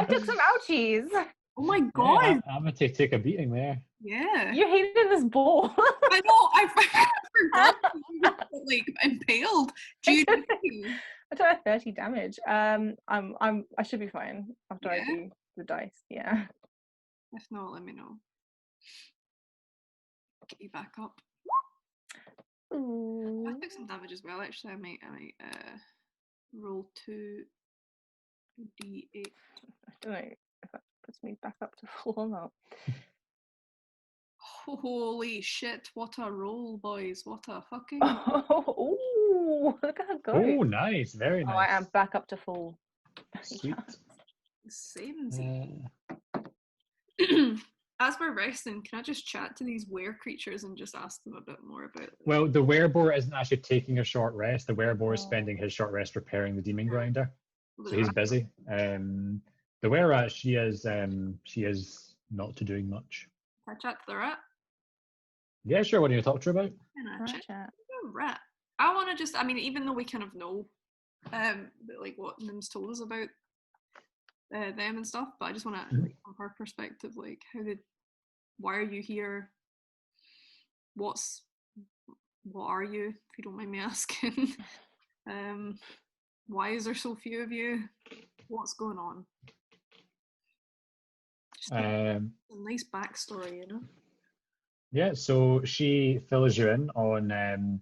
took some ouchies. Oh my god! Yeah, I'm gonna take a beating there. Yeah. You hated this ball. I know. I forgot. You were, like impaled. I took 30 damage. I should be fine after I do the dice. Yeah. If not, let me know. Get you back up. Ooh. I took some damage as well. Actually, I might roll 2d8. I don't know if that puts me back up to full or not. Holy shit! What a roll, boys! What a fucking. Oh, look at her go! Oh, nice, very nice. Oh, I am back up to full. Sweet. Saving. As we're resting, can I just chat to these were creatures and just ask them a bit more about them? Well, the werebore isn't actually taking a short rest. The werebore is spending his short rest repairing the demon grinder, so he's busy. The were-rat, she is not to doing much. Can I chat to the rat? Yeah, sure. What do you talk to her about? Rat. Rat. I want to just. I mean, even though we kind of know, like what Nim's told us about them and stuff, but I just want to, like, from her perspective, like, why are you here? What are you, if you don't mind me asking? Why is there so few of you? What's going on? Just a nice backstory, you know? Yeah, so she fills you in on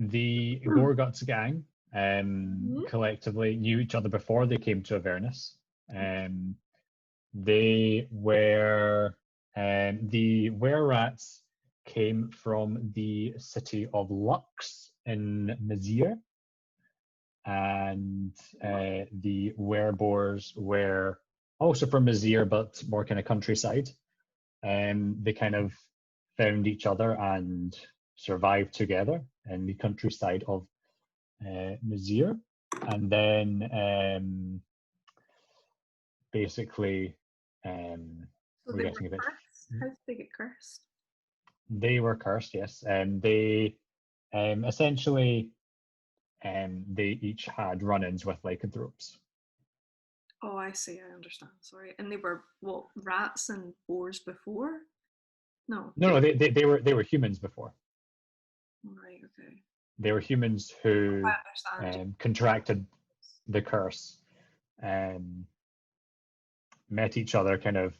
the Gorguts gang. collectively knew each other before they came to Avernus. They were the were-rats came from the city of Lux in Mizir, and the were-boars were also from Mizir, but more kind of countryside. They kind of found each other and survived together in the countryside of Mizir, and then basically So we're they were getting a bit. cursed? How did they get cursed? They were cursed, yes, and they essentially they each had run-ins with lycanthropes. Oh, I see. I understand. Sorry. And they were what, rats and boars before? No. No, they were humans before. Right. Okay. They were humans who I understand. contracted the curse, met each other kind of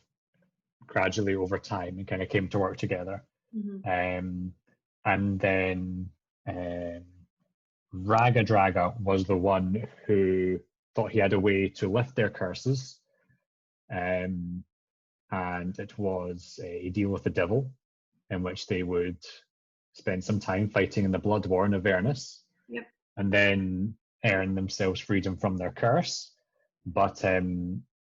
gradually over time and kind of came to work together. And then Raga Draga was the one who thought he had a way to lift their curses, and it was a deal with the devil in which they would spend some time fighting in the blood war in Avernus, and then earn themselves freedom from their curse. But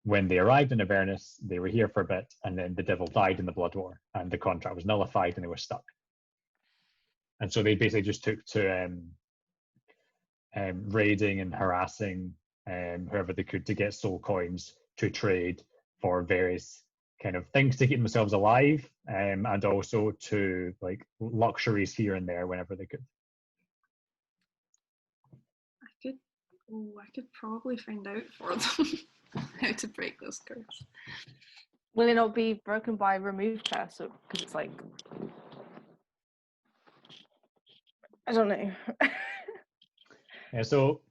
when they arrived in Avernus, they were here for a bit, and then the devil died in the blood war, and the contract was nullified, and they were stuck. And so they basically just took to raiding and harassing whoever they could to get soul coins to trade for various kind of things to keep themselves alive, and also to like luxuries here and there whenever they could. I could probably find out for them how to break this curse. Will it not be broken by remove curse? Because it's like, I don't know. Yeah, so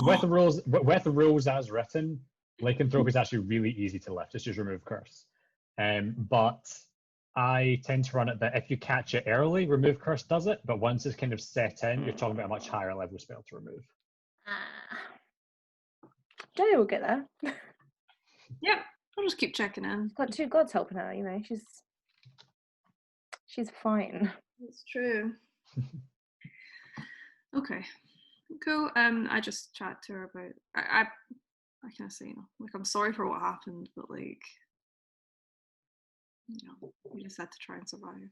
with the rules as written, lycanthrope is actually really easy to lift. It's just remove curse. But I tend to run it that if you catch it early, remove curse does it. But once it's kind of set in, you're talking about a much higher level spell to remove. Jellie will get there. Yeah, I'll just keep checking in. She's got two gods helping her, you know. She's fine. It's true. Okay, cool. I just chat to her about. I can't say, you know, like I'm sorry for what happened, but like, you know, we just had to try and survive.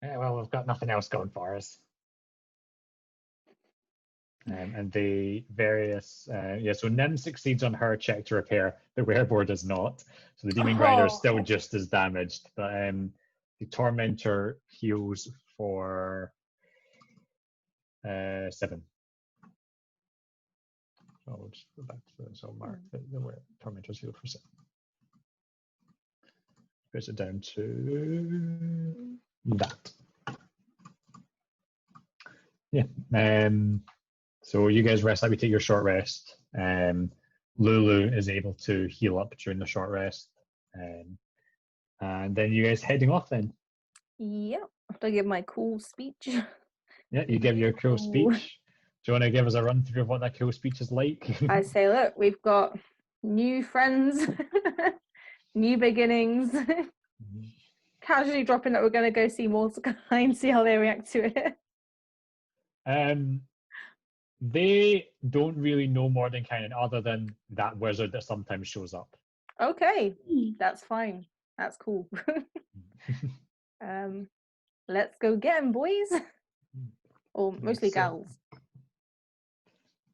Yeah, well, we've got nothing else going for us. And the various, so Nim succeeds on her check to repair, the werebore does not. So the Demon Grinder is still just as damaged, but the Tormentor heals for 7. So we'll just go back to this. I'll mark the Tormentor's healed for 7. Puts it down to that. Yeah. So you guys rest. Let me take your short rest. Lulu is able to heal up during the short rest. And then you guys heading off then? Yep. I have to give my cool speech. Yeah, you give your cool speech. Do you want to give us a run through of what that cool speech is like? I say, look, we've got new friends, new beginnings. Casually dropping that we're going to go see Mordenkainen and see how they react to it. They don't really know Mordenkainen other than that wizard that sometimes shows up. Okay, that's fine. That's cool. Let's go get him, boys. Or mostly gals.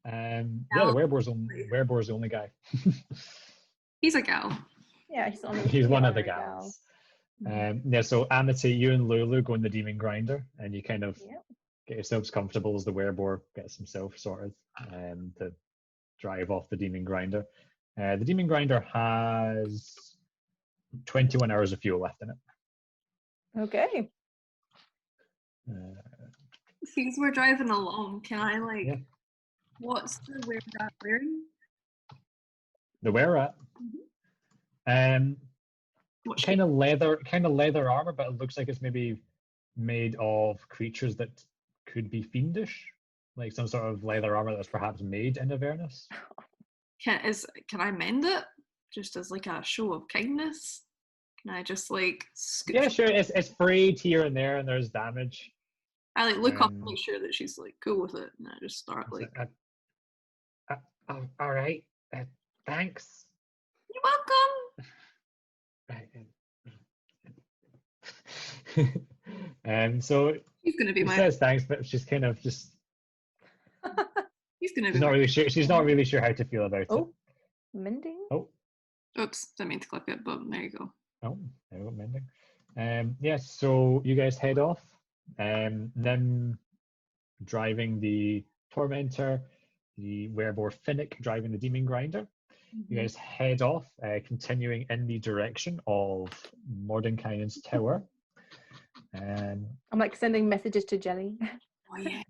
Yeah, the Wereboar's the only guy. He's a gal. Yeah, he's one of the gals. Yeah, so Amity, you and Lulu go in the Demon Grinder, and you kind of get yourselves comfortable as the Wereboar gets himself sorted to drive off the Demon Grinder. The Demon Grinder has 21 hours of fuel left in it. Okay. Since we're driving along, can I what's the were-rat wearing? The were-rat? Kind of leather armor, but it looks like it's maybe made of creatures that could be fiendish. like some sort of leather armor that's perhaps made in Avernus? Can I mend it just as like a show of kindness? Can I just like scoop? Yeah, sure. It's frayed here and there, and there's damage. I like look up and make sure that she's like cool with it, and I just start like, all right, thanks. "You're welcome." So He's gonna be she my. says thanks, but she's kind of just He's gonna be. she's not really sure. She's not really sure how to feel about it. Oh, mending. Oh, Oops, didn't mean to click it, but there you go. oh, there we go, mending. Yes, so you guys head off. Nim driving the Tormentor, the Werebore Finnick driving the Demon Grinder. You guys head off, continuing in the direction of Mordenkainen's tower. I'm like sending messages to Jellie. Oh yeah.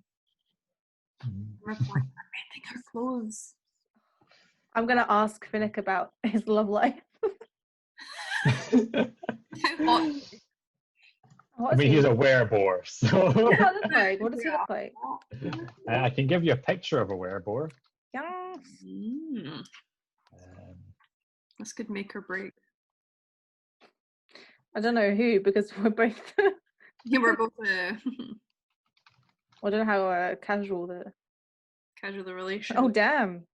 Reflect mending her clothes. I'm gonna ask Finnick about his love life. I mean, he's a werebore, so. What does he look like? I can give you a picture of a werebore. Yes. This could make or break. I don't know who, because we're both. You were both. I don't know how casual the relationship. Oh damn!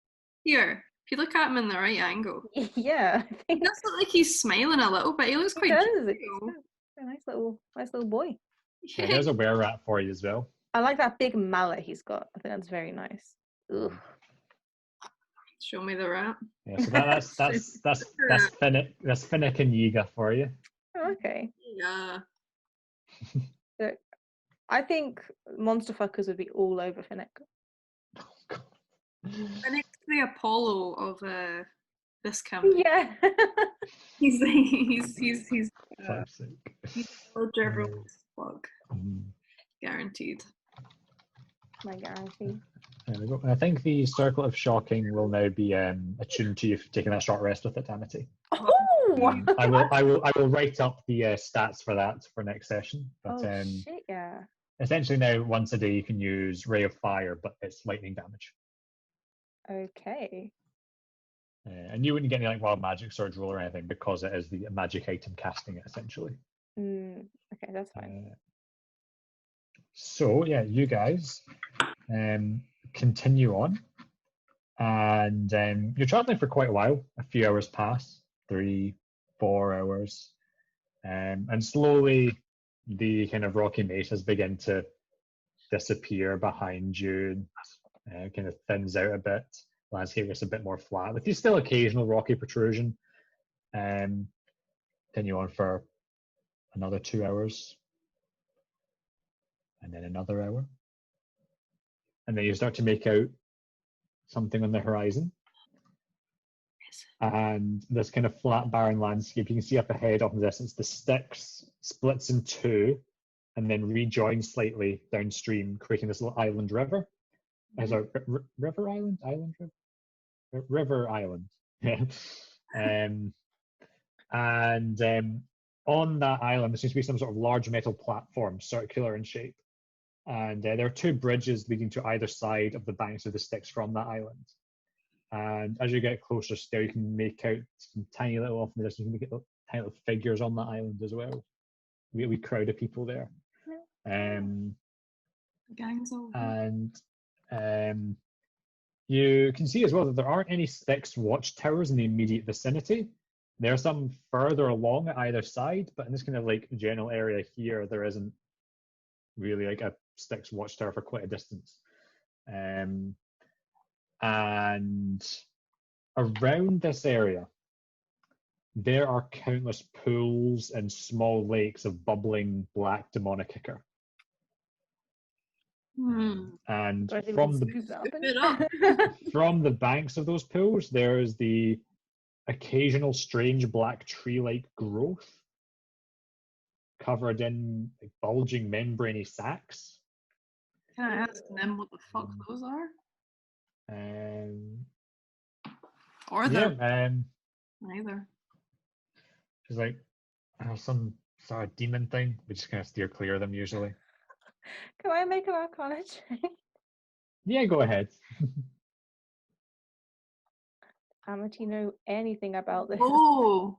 Here, if you look at him in the right angle. Yeah, I think it does look like he's smiling a little bit. He looks quite. A nice little boy. Yeah, there's a were rat for you as well. I like that big mallet he's got. I think that's very nice. Ugh. Show me the rat. Yeah, so that's Finnick, that's Finnick and Yiga for you. Okay. Yeah. So, I think monster fuckers would be all over Finnick. Oh god. Finnick's the Apollo of this campaign. Yeah. he's everyone's plug. Guaranteed. My guarantee. There we go. I think the circle of shocking will now be attuned to you for taking that short rest with it, Amity. Oh! I will write up the stats for that for next session. But shit, yeah. essentially now once a day you can use Ray of Fire, but it's lightning damage. Okay. And you wouldn't get any like wild magic surge roll or anything because it is the magic item casting it essentially. Okay, that's fine. So yeah, you guys continue on, and you're traveling for quite a while. A few hours pass, 3-4 hours, and slowly the kind of rocky mesas begin to disappear behind you, and kind of thins out a bit. Landscape gets a bit more flat, with still occasional rocky protrusion. Continue on for another 2 hours, and then another hour, and then you start to make out something on the horizon. And this kind of flat, barren landscape, you can see up ahead, off in the distance, the Styx splits in two and then rejoins slightly downstream, creating this little island river. As a river island? Island river? River island. and on that island, there seems to be some sort of large metal platform, circular in shape. And there are two bridges leading to either side of the banks of the Styx from that island. And as you get closer still, you can make out some tiny little, off in the distance, you can make out tiny little figures on that island as well. We crowd of people there. Gangs over. And you can see as well that there aren't any Styx watchtowers in the immediate vicinity. There are some further along at either side, but in this kind of like general area here, there isn't really like a Styx watchtower for quite a distance. And around this area, there are countless pools and small lakes of bubbling black demonic ichor. And from the banks of those pools, there is the occasional strange black tree-like growth covered in like, bulging membraney sacs. Can I ask them what the fuck those are? Or neither. She's like, some sort of demon thing. We just kind of steer clear of them usually. Can I make an arcana check? Yeah, go ahead. Amity know anything about this? Oh,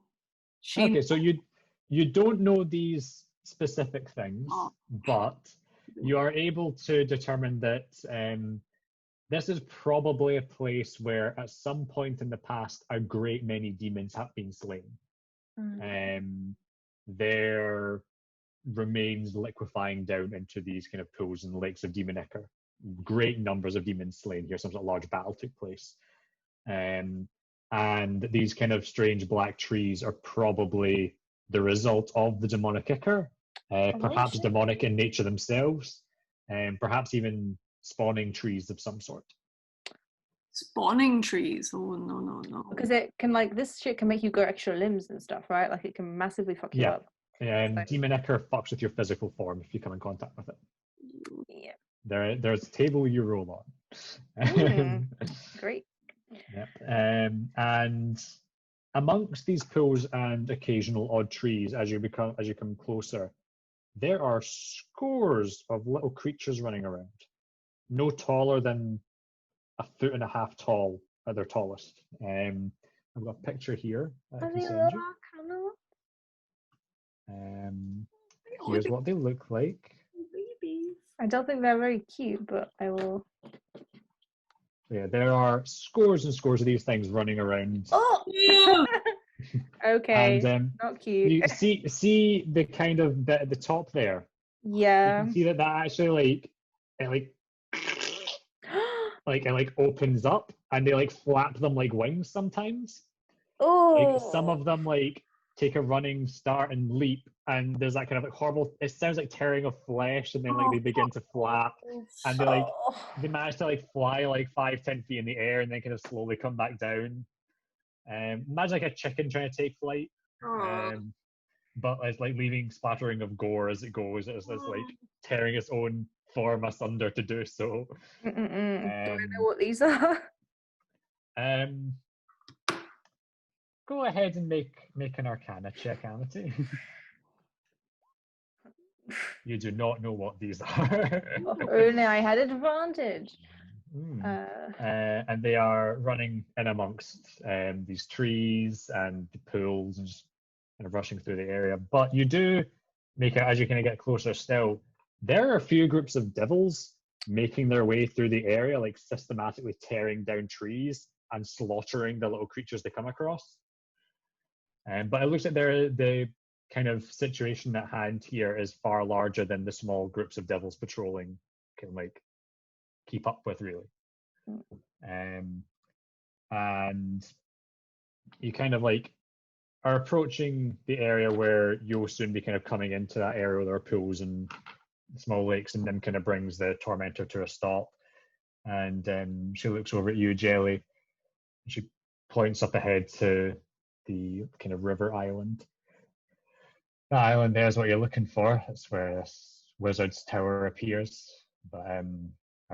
she. Okay, so you don't know these specific things, Oh. but you are able to determine that this is probably a place where at some point in the past a great many demons have been slain. Their remains liquefying down into these kind of pools and lakes of demon ichor. Great numbers of demons slain here. Some sort of large battle took place. And these kind of strange black trees are probably the result of the demonic ichor, perhaps shit. demonic in nature themselves, and perhaps even spawning trees of some sort. Spawning trees. Oh no. Because it can this shit can make you grow extra limbs and stuff, right? Like it can massively fuck you up. And demon ichor fucks with your physical form if you come in contact with it. Yeah. There's a table you roll on. Great. Yep. And amongst these pools and occasional odd trees, as you come closer, there are scores of little creatures running around, no taller than 1.5 feet tall at their tallest. I've got a picture here that I can send you. Here's what they look like. Babies. I don't think they're very cute, but I will. Yeah, there are scores and scores of these things running around. Oh! Okay, and not cute. You see the kind of bit at the top there. Yeah. You can see that actually it opens up, and they flap them like wings sometimes. Oh. Some of them take a running start and leap, and there's that kind of horrible. It sounds like tearing of flesh, and then they begin to flap, and they manage to fly 5-10 feet in the air, and then kind of slowly come back down. Imagine a chicken trying to take flight, but it's leaving splattering of gore as it goes. It's tearing its own form asunder to do so. Do I know what these are? Go ahead and make an Arcana check, Amity. You do not know what these are. If only I had advantage. And they are running in amongst these trees and the pools and just kind of rushing through the area. But you do make it, as you kind of get closer still, there are a few groups of devils making their way through the area, systematically tearing down trees and slaughtering the little creatures they come across. But it looks like the kind of situation at hand here is far larger than the small groups of devils patrolling can keep up with, really. And you kind of are approaching the area where you'll soon be kind of coming into that area where there are pools and small lakes, and then kind of brings the tormentor to a stop. And she looks over at you, Jellie. She points up ahead to the kind of river island. The island there is what you're looking for. That's where this wizard's tower appears. But I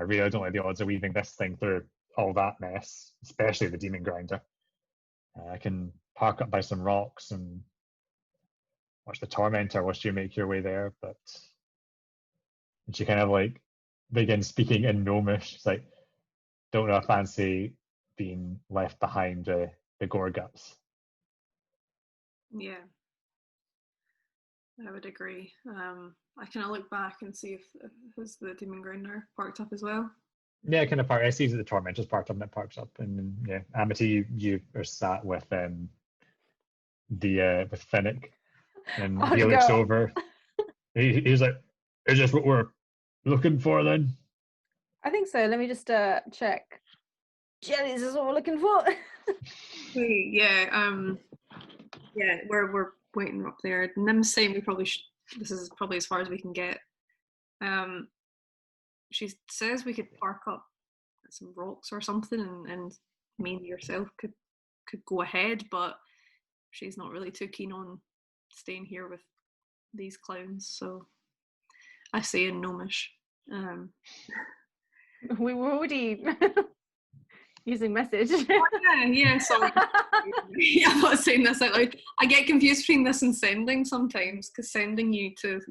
really don't like the odds of weaving this thing through all that mess, especially the demon grinder. I can park up by some rocks and watch the tormentor whilst you make your way there. But and she kind of begins speaking in Gnomish. She's like, don't know if I fancy being left behind the Gorguts. Yeah, I would agree. I kind of look back and see if has the demon grinder parked up as well. Yeah, kind of park. I see that the tormentor's parked up and it parks up, and yeah, Amity, you are sat with with Finnick, and he looks over. He's like, "Is this what we're looking for then?" I think so. Let me just check. Jellie, is this what we're looking for? Yeah, we're waiting up there. Nim's saying we probably this is probably as far as we can get. She says we could park up at some rocks or something, and me and yourself could go ahead, but she's not really too keen on staying here with these clowns, so I say in Gnomish. We were already using message. Yeah, sorry. I'm not saying this out loud. I get confused between this and sending sometimes, because sending you to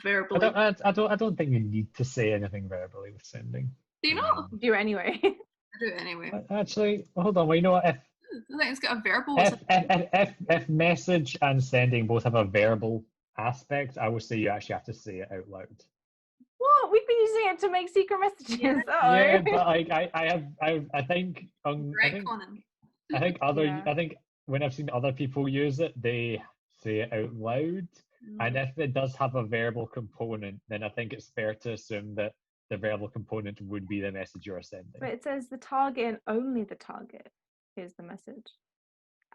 verbally. I don't think you need to say anything verbally with sending. Do you not? Do it anyway. I do it anyway. Actually, hold on. Well, you know what? I think it's got a verbal. If message and sending both have a verbal aspect, I would say you actually have to say it out loud. What? We've been using it to make secret messages. Yeah. Yeah, but like I think Retconning. I think other Yeah. I think when I've seen other people use it, they say it out loud. And if it does have a verbal component, then I think it's fair to assume that the verbal component would be the message you're sending. But it says the target and only the target is the message.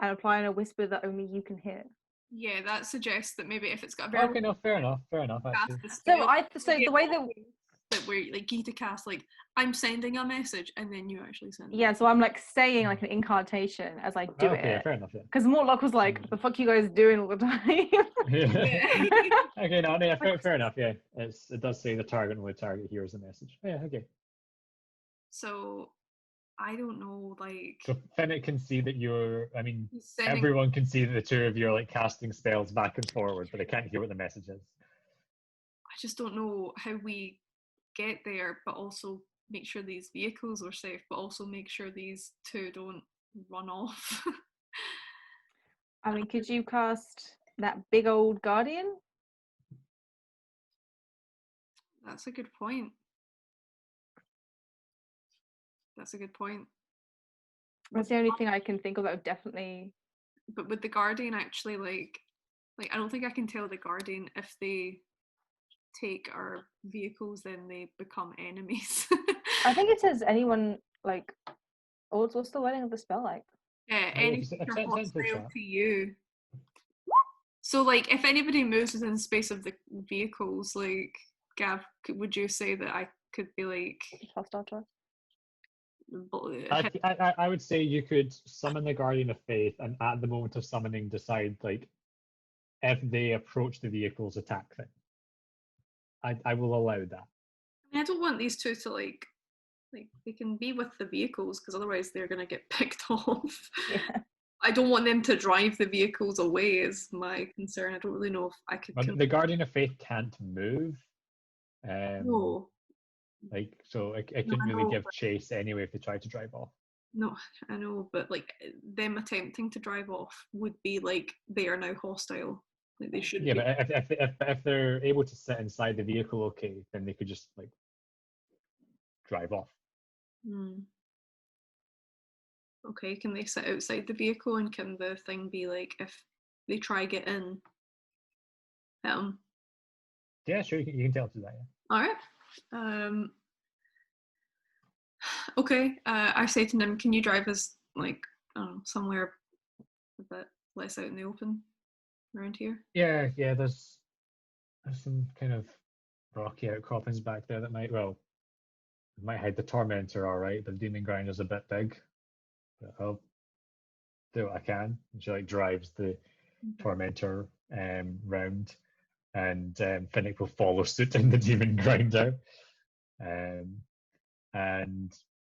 And applying a whisper that only you can hear. Yeah, that suggests that maybe if it's got a verbal. Okay, no, fair enough, actually. So the way that we're like you to cast like I'm sending a message and then you actually send it. yeah, so I'm like saying like an incantation as I do Okay, it. fair enough. Yeah. Because Mortlock was like, "The fuck you guys doing all the time?" Yeah. Okay, no, yeah, fair enough. Yeah, it does say the target only target hears the message. Yeah, okay. So I don't know, like. So Finnick can see that you're. I mean, sending, everyone can see that the two of you are like casting spells back and forward, but they can't hear what the message is. I just don't know how we get there, but also make sure these vehicles are safe, but also make sure these two don't run off. I mean, could you cast that big old guardian? That's a good point. That's a good point. That's the only thing I can think of that would definitely. But with the guardian, actually, like I don't think I can tell the guardian if they take our vehicles, then they become enemies. I think it says anyone like. Oh, what's the wording of the spell like? Anything hostile to you. So, like, if anybody moves within the space of the vehicles, like Gav, would you say that I could be like hostile to us? I would say you could summon the Guardian of Faith, and at the moment of summoning, decide like if they approach the vehicles, attack them. I will allow that. I mean, I don't want these two to like they can be with the vehicles because otherwise they're gonna get picked off. Yeah. I don't want them to drive the vehicles away. Is my concern. I don't really know if I could. But the Guardian of Faith can't move. No. Like so, it couldn't really give chase anyway if they tried to drive off. No, I know, but like them attempting to drive off would be like they are now hostile. Like they should. Yeah, but if they're able to sit inside the vehicle, okay, then they could just like drive off. Okay, can they sit outside the vehicle and can the thing be like if they try get in? Yeah, sure, you can tell to that. Yeah. All right. Okay. I say to Nim, can you drive us like somewhere a bit less out in the open around here? Yeah. There's some kind of rocky outcroppings back there that might hide the Tormentor, all right. The Demon Grinder's a bit big, but I'll do what I can. And she like drives the Tormentor round, and Finnick will follow suit in the Demon Grinder, and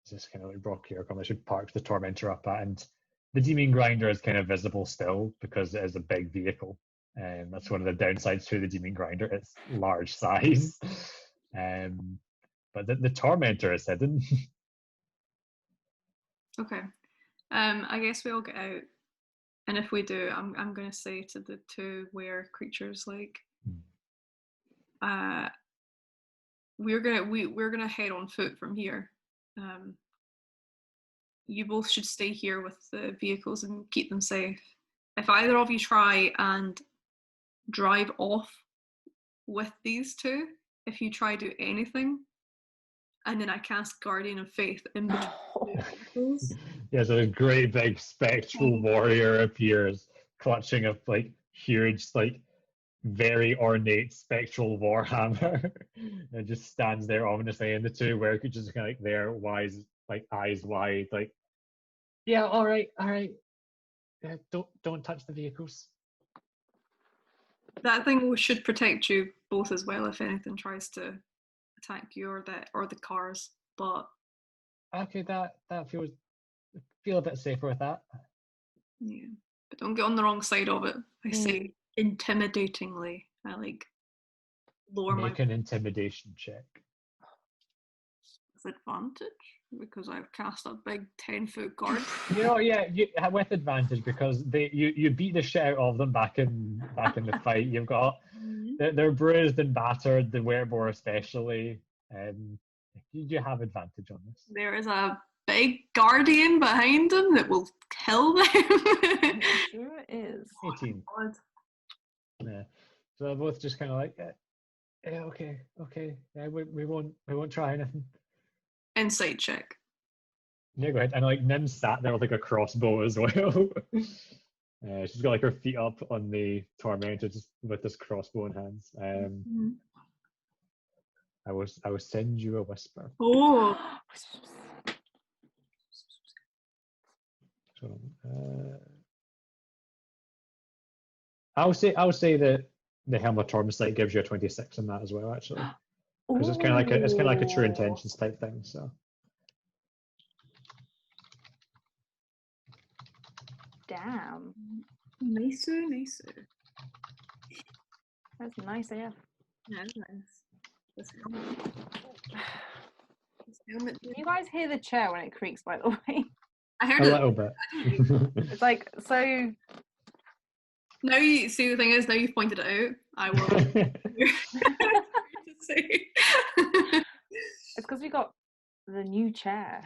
just kind of like rocky outcome. I should park the Tormentor up at, and the Demon Grinder is kind of visible still because it is a big vehicle. That's one of the downsides to the Demon Grinder. It's large size. But the Tormentor is hidden. Okay. I guess we all get out. And if we do, I'm gonna say to the two were creatures like we're gonna head on foot from here. You both should stay here with the vehicles and keep them safe. If either of you try and drive off with these two, if you try to do anything, and then I cast Guardian of Faith in between the vehicles. Yeah, so a great big spectral warrior appears, clutching a like huge, like very ornate spectral warhammer. And just stands there ominously, and the two were just kind of like there, wise, like eyes wide, like, yeah, all right. Don't touch the vehicles. That thing should protect you both as well if anything tries to attack you or the cars. But okay, that feel a bit safer with that. Yeah, but don't get on the wrong side of it. I say intimidatingly. I like lower Make an intimidation check. advantage because I've cast a big 10-foot guard. With advantage because you beat the shit out of them back in the fight. You've got they're bruised and battered, the werebore especially. You have advantage on this. There is a big guardian behind them that will kill them. It sure is. 18. Yeah. So they're both just kind of like, yeah, okay. Yeah, we won't try anything. Insight check. Yeah, go ahead. And like Nim sat there with like a crossbow as well. She's got like her feet up on the tormentor just with this crossbow in hands. I will send you a whisper. Oh. So, I'll say that the Helm of Tormsight gives you a 26 in that as well, actually, because it's kind of like a true intentions type thing. So. Damn. Nicer. That's nice, yeah. Yeah, that's nice. This helmet. Can you guys hear the chair when it creaks, by the way? I heard A it. little bit. It's like, so... Now you see, the thing is, now you've pointed it out, I will say. It's because we got the new chair.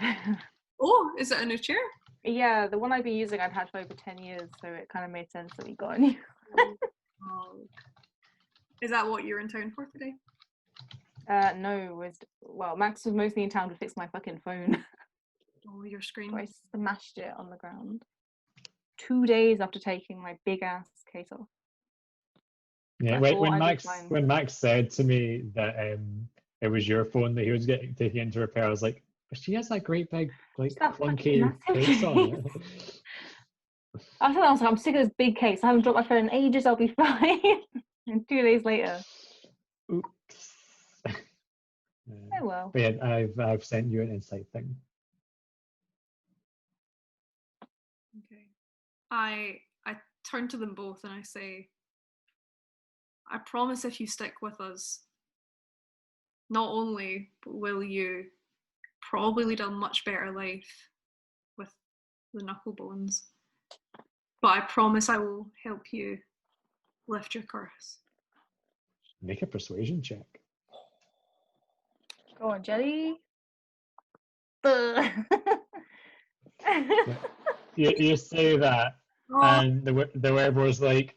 Oh, is it a new chair? Yeah, the one I've been using I've had for over 10 years, so it kind of made sense that we got a new. Oh. Is that what you're in town for today? No, Max was mostly in town to fix my fucking phone. Oh, your screen. So I smashed it on the ground 2 days after taking my big ass case off. Yeah, when Max said to me that it was your phone that he was taking into repair, I was like, but she has that great big like clunky case on it. I was like, I'm sick of this big case. I haven't dropped my phone in ages. I'll be fine. And 2 days later. Oops. Oh well. But yeah, I've sent you an insight thing. Okay. I turn to them both and I say, I promise if you stick with us, not only will you probably lead a much better life with the knuckle bones, but I promise I will help you lift your curse. Make a persuasion check. Go on, Jellie. You say that, and the werewolf's like,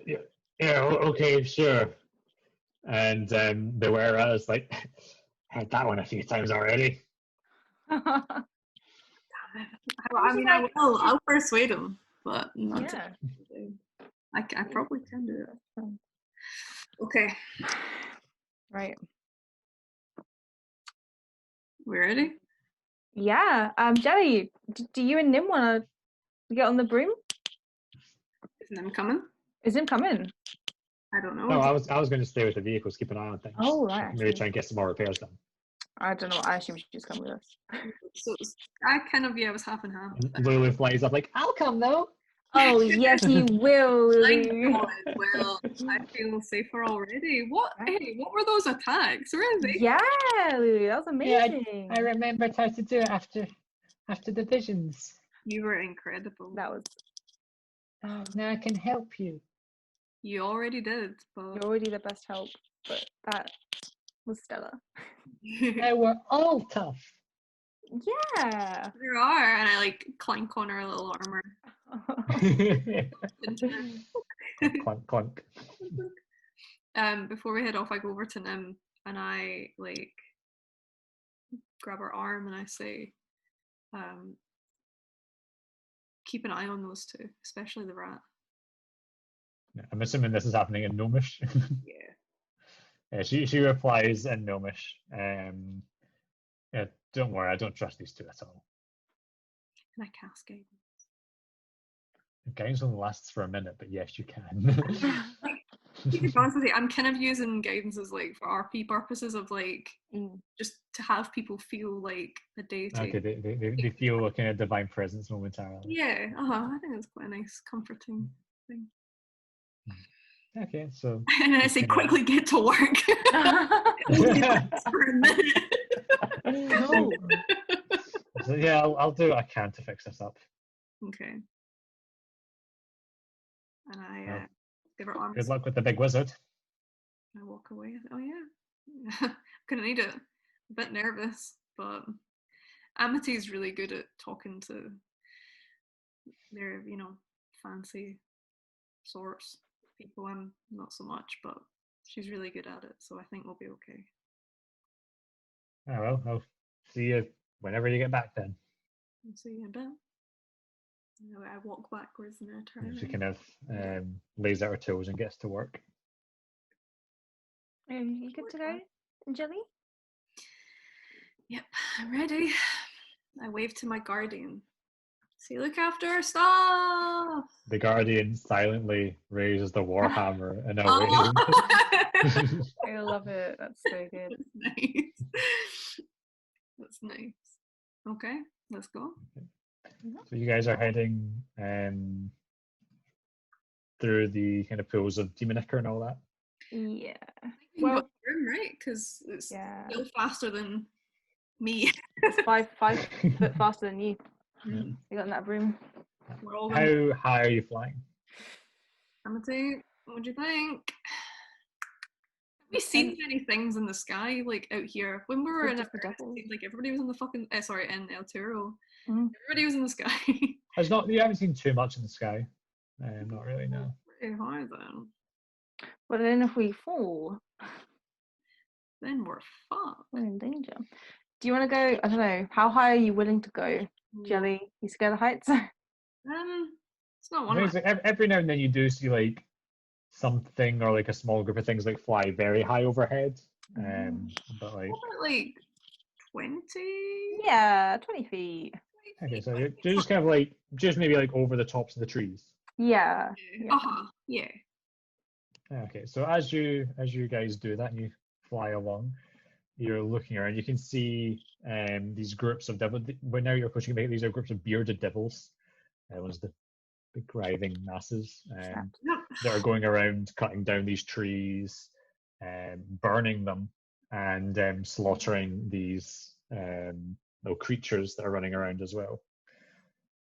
yeah, okay, sure. And the werewolf is like, heard that one a few times already. I mean, I'll persuade him, but not to. I probably can do it. Okay. Right. We ready? Yeah. Jellie, do you and Nim want to get on the broom? Is Nim coming? Is Nim coming? I don't know. No, I was going to stay with the vehicles, keep an eye on things. Oh, right. Maybe try and get some more repairs done. I don't know. I assume she just come with us. So I kind of was half and half. Lulu flies up like, I'll come though. Oh yes, you will. Well, I feel safer already. What? Hey, what were those attacks? Where are they? Yeah, Lulu, that was amazing. Yeah, I remembered how to do it after the visions. You were incredible. That was. Oh, now I can help you. You already did, but You're already the best help, but that was stellar. They were all tough. Yeah. There are, and I clank on her little armor. Clunk, clunk. Before we head off, I go over to Nim and I grab her arm and I say, keep an eye on those two, especially the rat. I'm assuming this is happening in Gnomish. Yeah. She replies in Gnomish. Yeah, don't worry, I don't trust these two at all. Can I cast guidance? Guidance only lasts for a minute, but yes, you can. I'm kind of using guidance as for RP purposes of just to have people feel like a deity. Okay, they feel a kind of divine presence momentarily. Yeah, I think that's quite a nice, comforting thing. Okay, so And then I say, quickly get to work. For a minute. Cool. So yeah, I'll do what I can to fix this up. Okay. And I Well, give her arms. Good luck with the big wizard. I walk away. Oh yeah. Couldn't need it. A bit nervous, but Amity's really good at talking to their, fancy sorts. People I'm not so much, but she's really good at it, so I think we'll be okay. Oh well, I'll see you whenever you get back then. I'll see you in a bit. I walk backwards and I turn She around. kind of lays out her tools and gets to work. You good to go, Jelly? Yep, I'm ready. I wave to my guardian. Say, look after our stuff. The Guardian silently raises the warhammer in a Oh. wave. I love it. That's so good. That's nice. That's nice. Okay, let's go. So you guys are heading through the kind of pools of demon ichor and all that. Yeah. We can go room, right? Because it's still faster than me. It's 5 foot faster than you. Yeah. You got in that room. We're all How high are you flying? Amity, what do you think? Have we seen many things in the sky, like out here? When we were in Avernus, like everybody was in the fucking in El Tiro. Everybody was in the sky. You haven't seen too much in the sky. Not really, no. Pretty high then. But then if we fall, then we're fucked. We're in danger. Do you want to go? I don't know. How high are you willing to go, Jelly? You scared of heights? It's not one. Every now and then you do see like something or like a small group of things like fly very high overhead. But like 20? Yeah, 20 feet. Okay, so you're just kind of like maybe like over the tops of the trees. Yeah. Yeah. Okay, so as you guys do that and you fly along, you're looking around. You can see these groups of devils. When now you're approaching, these are groups of bearded devils. One's the big writhing masses that are going around cutting down these trees, burning them, and slaughtering these creatures that are running around as well.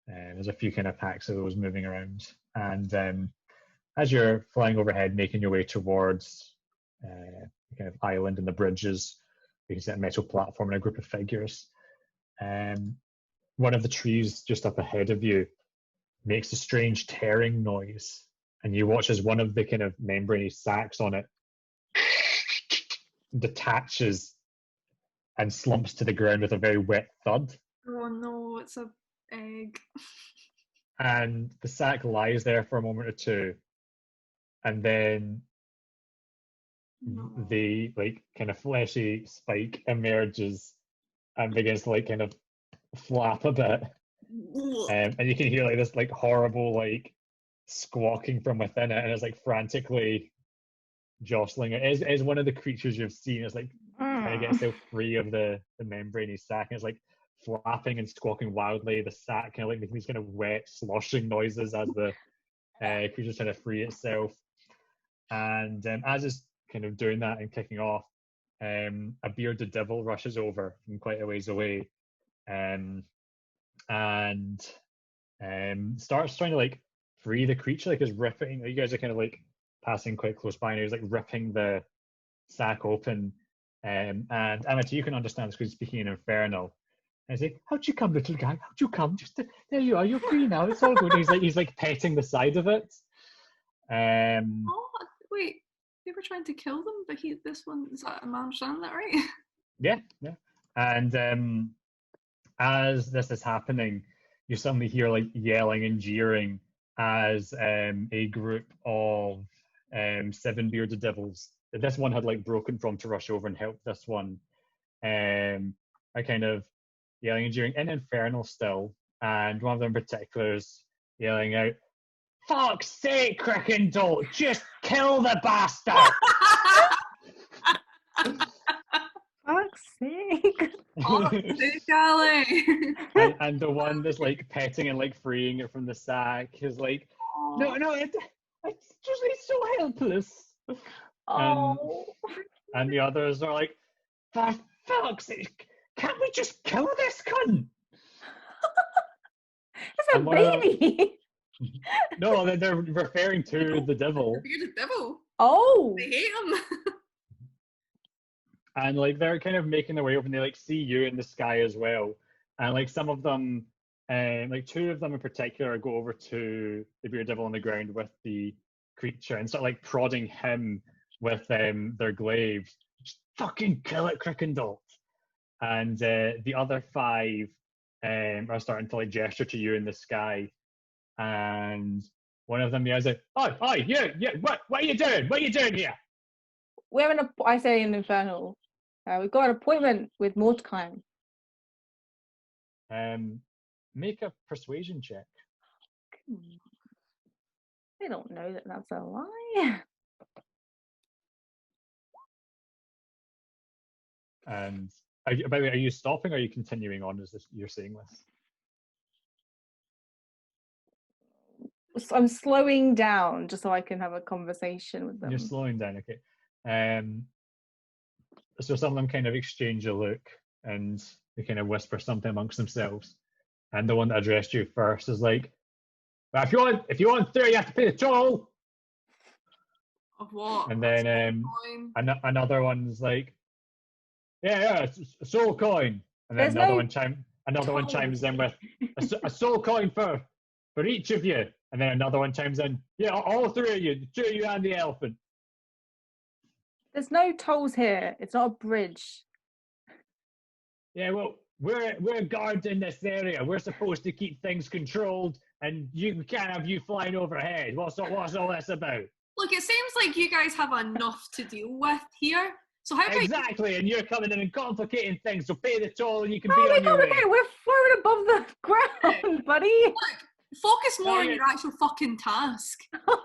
There's a few kind of packs of those moving around, and as you're flying overhead, making your way towards the kind of island and the bridges, you can see a metal platform and a group of figures. One of the trees just up ahead of you makes a strange tearing noise, and you watch as one of the kind of membrane sacs on it detaches and slumps to the ground with a very wet thud. Oh no, it's a egg. And the sack lies there for a moment or two, and then the like kind of fleshy spike emerges and begins to like kind of flap a bit, and you can hear like this like horrible like squawking from within it, and it's like frantically jostling. It is one of the creatures you've seen. It's like trying to get itself free of the membrane sack, and it's like flapping and squawking wildly. The sack kind of like making these kind of wet sloshing noises as the creature's trying to free itself. And as it's kind of doing that and kicking off, a bearded devil rushes over from quite a ways away, and starts trying to like free the creature. Like is ripping. You guys are kind of like passing quite close by, and he's like ripping the sack open. And Amity, you can understand this because he's speaking in Infernal. And he's like, "How'd you come, little guy? How'd you come? There you are. You're free now. It's all good." He's like petting the side of it. Oh wait, they were trying to kill them, but am I understanding that right? Yeah. And as this is happening, you suddenly hear like yelling and jeering as a group of 7 bearded devils that this one had like broken from to rush over and help this one are kind of yelling and jeering in Infernal still, and one of them in particular is yelling out, "Fuck's sake, Crickendall, just kill the bastard!" Fuck's sake. Oh, Jellie. and the one that's like petting and like freeing it from the sack is like, "No, he's so helpless. Oh. And the others are like, for fuck's sake, can't we just kill this cunt? It's a And one of them- baby. No, they're referring to the devil. You're the devil. Oh. They hate him. And like they're kind of making their way up and they like see you in the sky as well. And like some of them, like two of them in particular go over to the bearded devil on the ground with the creature and start like prodding him with their glaives. Just fucking kill it, Crickendalt. And the other five are starting to like gesture to you in the sky. And one of them yells like, "Oh, you, what are you doing? What are you doing here?" We're in I say in Infernal. We've got an appointment with Mordenkainen. Make a persuasion check. They don't know that that's a lie. And by the way, are you stopping or are you continuing on as you're saying this? I'm slowing down just so I can have a conversation with them. You're slowing down, okay. So some of them kind of exchange a look and they kind of whisper something amongst themselves. And the one that addressed you first is like, well, if you want through, you have to pay the toll. Of what? And then another one's like, yeah, it's a soul coin. And then another one chimes in with a soul coin for each of you. And then another one chimes in, yeah, all three of you, the two of you and the elephant. There's no tolls here. It's not a bridge. Yeah, well, we're guards in this area. We're supposed to keep things controlled, and we can't have you flying overhead. What's all this about? Look, it seems like you guys have enough to deal with here. So how about exactly, and you're coming in and complicating things. So pay the toll, and you can be on your way. We're floating above the ground, buddy. Look, focus more on your actual fucking task,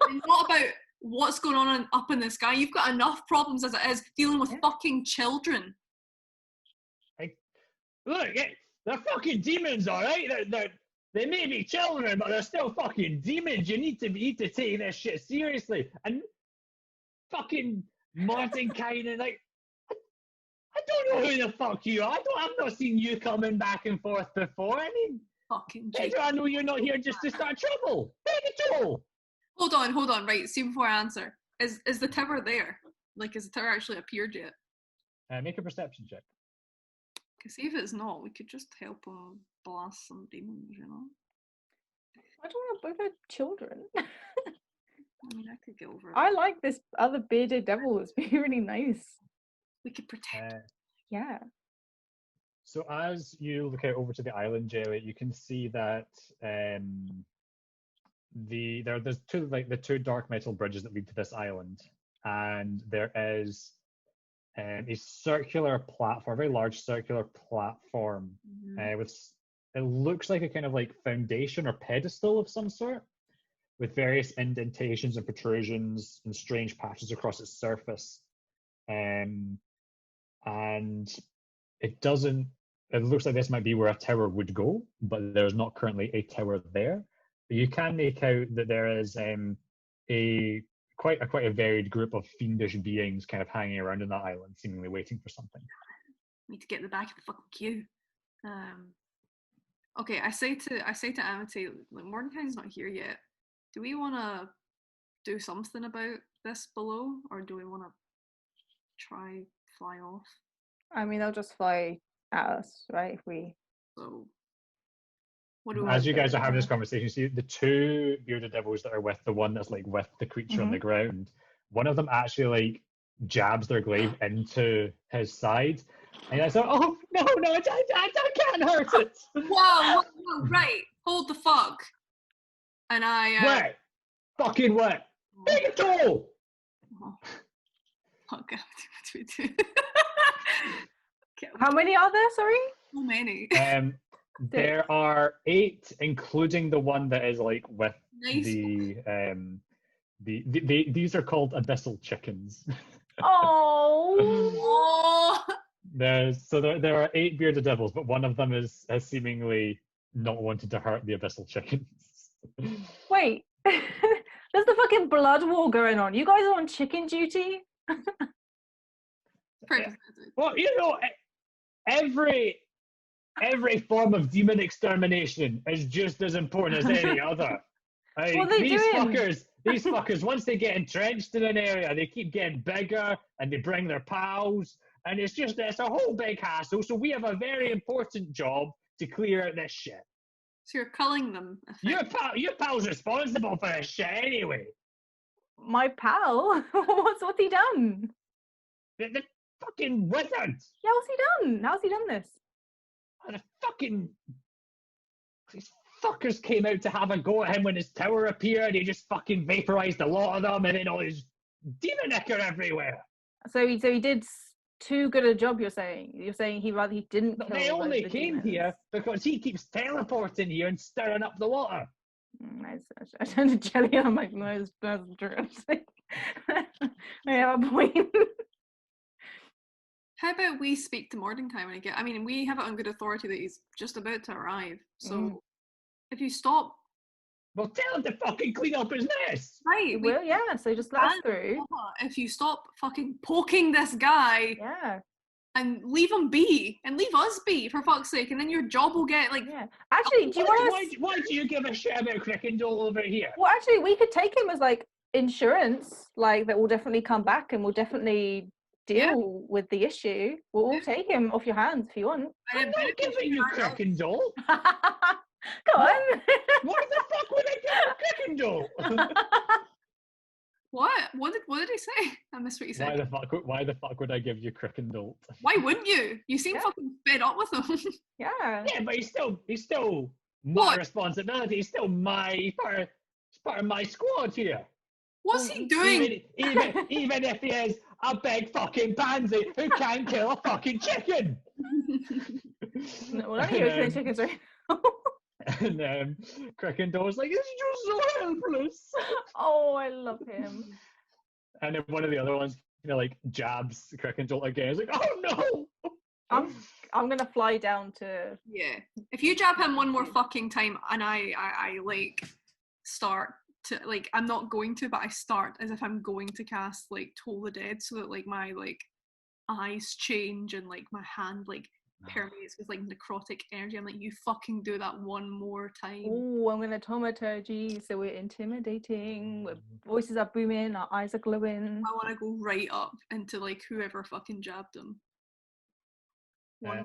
and not about what's going on up in the sky. You've got enough problems as it is dealing with fucking children. Look, they're fucking demons, all right? They may be children, but they're still fucking demons. You need to take this shit seriously. And fucking Mordenkainen, like, I don't know who the fuck you are. I've not seen you coming back and forth before. I mean, fucking I know you're not here just to start trouble. Pay the toll. Hold on. Right, see before I answer. Is the tower there? Like, has the tower actually appeared yet? Make a perception check. Because see if it's not, we could just help him blast some demons, you know? I don't want to both have children. I mean, I could get over it. I like this other bearded devil. It's really nice. We could protect. Yeah. So as you look out over to the island, Jellie, you can see that there's the two dark metal bridges that lead to this island, and there is a circular platform, a very large circular platform, with it looks like a kind of like foundation or pedestal of some sort, with various indentations and protrusions and strange patches across its surface, and it looks like this might be where a tower would go, but there's not currently a tower there. But you can make out that there is quite a varied group of fiendish beings kind of hanging around in that island, seemingly waiting for something. Need to get in the back of the fucking queue. Okay, I say to Amity, like, Mordenkainen's not here yet. Do we want to do something about this below, or do we want to try fly off? I mean, they'll just fly at us, right? So, as you guys are having this conversation, you see the two bearded devils that are with the one that's like with the creature on the ground. One of them actually like jabs their glaive into his side, and I thought, "Oh no, I can't hurt it." Whoa, right, hold the fuck. And I wet, fucking wet. Take it all. Oh god, what do we do? How many are there? Sorry. So many. There are 8, including the one that is like with nice. These are called abyssal chickens. Oh. There are 8 bearded devils, but one of them has seemingly not wanted to hurt the abyssal chickens. Wait, There's the fucking blood war going on. You guys are on chicken duty? Pretty Yeah. pathetic. Well, you know, every form of demon extermination is just as important as any other. Like, What are they these doing? fuckers, once they get entrenched in an area, they keep getting bigger and they bring their pals, and it's a whole big hassle. So we have a very important job to clear out this shit. So you're culling them. Your pal's responsible for this shit anyway. My pal? What's he done? The fucking wizard. Yeah, what's he done? How's he done this? And these fuckers came out to have a go at him when his tower appeared. He just fucking vaporized a lot of them, and then all his demon ichor everywhere. So he did too good a job. You're saying he didn't But kill. they only the came demons. here because he keeps teleporting here and stirring up the water. I turned to Jellie and I'm like, no, that's true. I have a point. How about we speak to Mordenkainen when I mean, we have it on good authority that he's just about to arrive. So if you stop. Well, tell him to fucking clean up his mess. Right. Well, yeah, so just let us through. If you stop fucking poking this guy. Yeah. And leave him be. And leave us be, for fuck's sake. And then your job will get, like... Yeah. Actually, do you want to... Why do you give a shit about Crickendall over here? Well, actually, we could take him as, like, insurance, like, that will definitely come back and will definitely deal with the issue. We'll take him off your hands if you want. I'm not giving you Crickendall. Go on. Why the fuck would I give you Crickendall? What? What did he say? I missed what you said. Why the fuck would I give you Crickendall? Why wouldn't you? You seem fucking fed up with him. Yeah. Yeah, but he's still my responsibility. He's still part of my squad here. What's he doing? Even if he is a big fucking pansy who can't kill a fucking chicken. No, well, none of you are killing chickens right now. And Crickendall's like, it's just so helpless. Oh, I love him. And then one of the other ones like jabs Crickendall again. He's like, oh no. I'm gonna fly down to. Yeah. If you jab him one more fucking time, and I like start to like, I'm not going to, but I start as if I'm going to cast like Toll the Dead, so that like my like eyes change and like my hand like permeates with like necrotic energy. I'm like, you fucking do that one more time. Oh, I'm gonna taumaturgy, so we're intimidating. Our voices are booming, our eyes are glowing. I want to go right up into like whoever fucking jabbed him.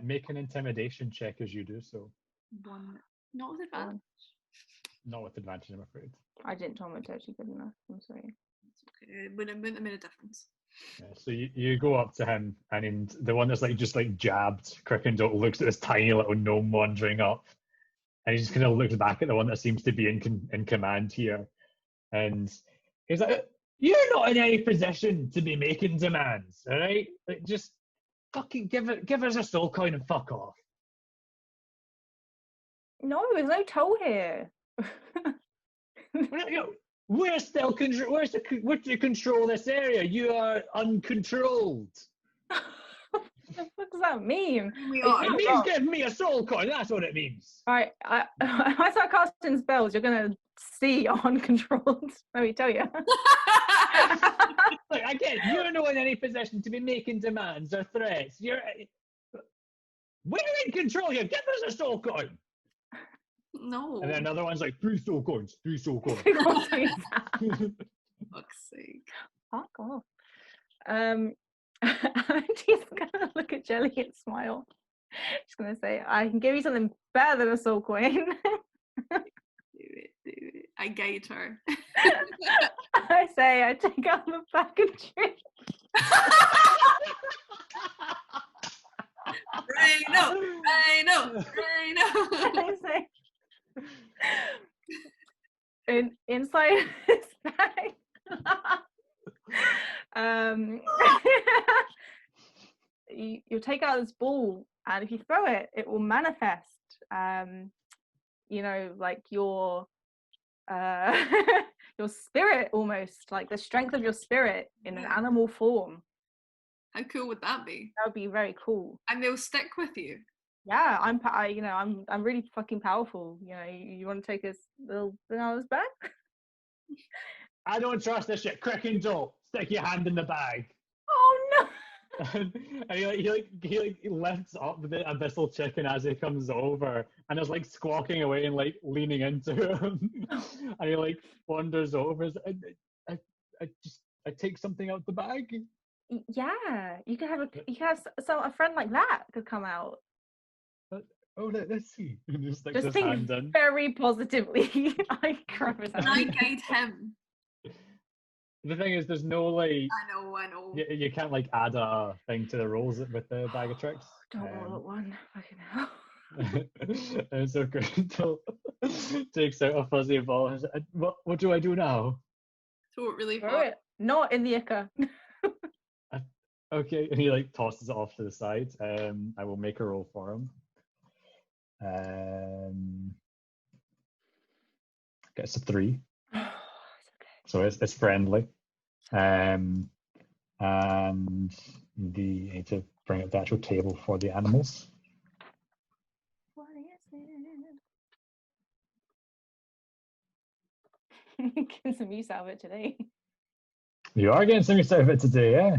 Make an intimidation check as you do so. One, not with advantage. Not with advantage, I'm afraid. I didn't taumaturgy good enough. I'm sorry. It's okay. It wouldn't have made a difference. Yeah, so you go up to him, and the one that's like just like jabbed Crickendall looks at this tiny little gnome wandering up, and he just kind of looks back at the one that seems to be in command here, and he's like, "You're not in any position to be making demands, all right? Like, just fucking give us a soul coin and fuck off." No, there's no toll here. We're still we're to control this area. You are uncontrolled. What does that mean? It means give me a soul coin. That's what it means. Right, I start casting spells. You're gonna see uncontrolled. Let me tell you. Look, again, you're not in any position to be making demands or threats. We're in control here. Give us a soul coin. No. And then another one's like, 3 soul coins. Fuck's sake. Fuck off. She's gonna look at Jellie and smile. She's gonna say, I can give you something better than a soul coin. Do it. I guide her. I say, I take out the back and drink. I know. I say, inside this bag, you take out this ball, and if you throw it, it will manifest. Like your your spirit, almost like the strength of your spirit in an animal form. How cool would that be? That would be very cool. And they'll stick with you. Yeah, I'm really fucking powerful. You want to take us little bananas back? I don't trust this shit. Crickendall, stick your hand in the bag. Oh no! And he lifts up the abyssal chicken as he comes over and is like squawking away and like leaning into him. And he like wanders over. I take something out the bag. Yeah, you could have a friend like that could come out. Let's see. And just sticks Just his think hand in. very positively. I grab his Can I hand. guide him? The thing is, there's no like. I know. You can't like add a thing to the rolls with the bag of tricks. Don't roll at one. Fucking hell. And so Grindel takes out a fuzzy ball and says, what do I do now? Throw it really Throw far. it. Not in the ichor. Okay, and he like tosses it off to the side. I will make a roll for him. Gets a 3. It's okay. So it's friendly. And I need to bring up the actual table for the animals. What is it? Get some use out of it today. You are getting some use out of it today, yeah?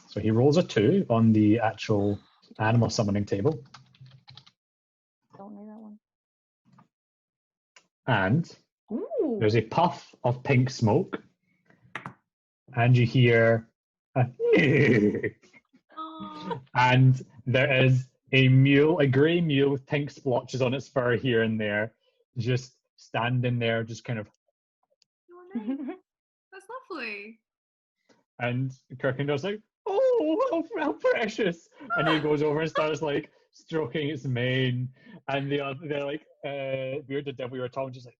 So he rolls a 2 on the actual animal summoning table. Don't know that one. And Ooh. there's a puff of pink smoke. And you hear a Oh. and there is a mule, a grey mule with pink splotches on its fur here and there, just standing there, just kind of. Oh, nice. That's lovely. And Kirkendall's like, oh, how precious. And he goes over and starts like stroking its mane. And they're like, Bearded Devil, we were talking, just like,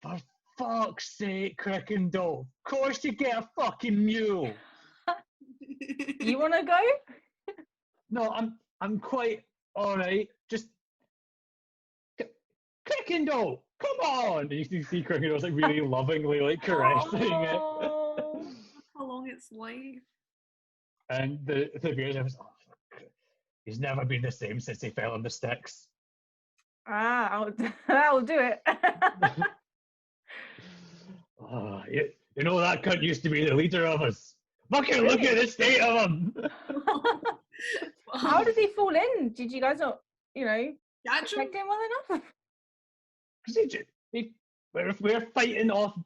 for fuck's sake, Kirkendall, of course you get a fucking mule. You want to go? No, I'm quite all right. Just Crickendall, come on! And you can see Crickendall's like really lovingly like caressing it. Oh. How long it's life. And the beard was, he's never been the same since he fell on the sticks. I'll do it. Oh, you know that cunt used to be the leader of us. Fucking look at the state of him. How did he fall in? Did you guys not, Catch him? protect him well enough? We're fighting off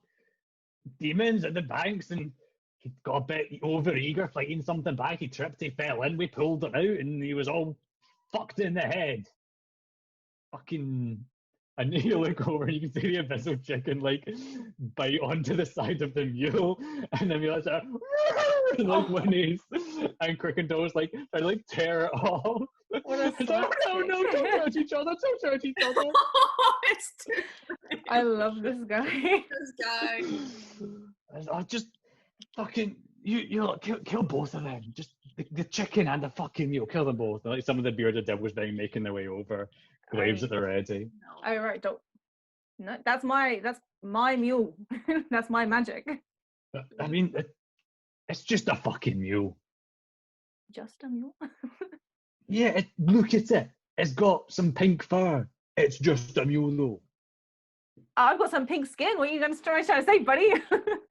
demons at the banks, and he got a bit over eager fighting something back. He tripped, he fell in, we pulled him out, and he was all fucked in the head. Fucking. And you look over and you can see the abyssal chicken like bite onto the side of the mule, and the mule's like whinnies, and Crickendall's like trying to like tear it off. What a It's like, no, don't touch each other, don't touch each other. It's too I love this guy. this guy. I just fucking you lot, kill both of them. Just the chicken and the fucking mule, kill them both. And, like some of the bearded devils being making their way over, graves at the ready. Oh right, don't. No, that's my mule. That's my magic. I mean, it's just a fucking mule. Just a mule. Yeah, look at it. It's got some pink fur. It's just a mule, though. I've got some pink skin. What are you going to try to say, buddy?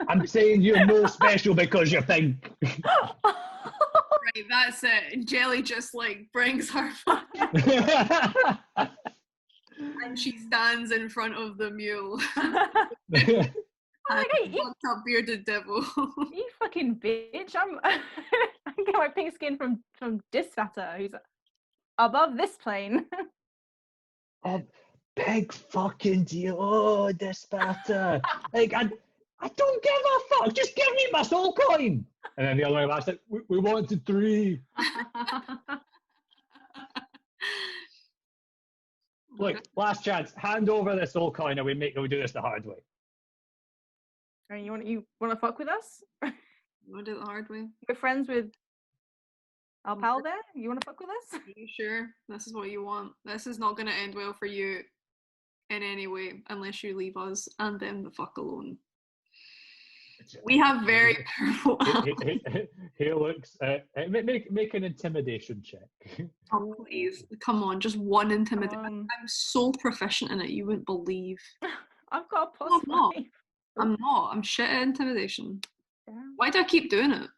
I'm saying you're more special because you're pink. Right, that's it. Jellie just like brings her and she stands in front of the mule. I'm like, hey, Fucked up bearded devil. you fucking bitch. I get my pink skin from Disfatter, who's above this plane. Oh, big fucking deal. Oh, this batter. Like, I don't give a fuck. Just give me my soul coin. And then the other way around said, we wanted 3. Look, last chance. Hand over the soul coin and we do this the hard way. And you want to fuck with us? You want to do it the hard way? We're friends with our pal there. You want to fuck with us? Are you sure this is what you want? This is not going to end well for you in any way unless you leave us and them the fuck alone. We have very powerful. He looks. Make an intimidation check. Oh, please, come on, just one intimidation. I'm so proficient in it, you wouldn't believe. I've got a No, plus I'm not. 5. I'm not. I'm shit at intimidation. Yeah. Why do I keep doing it?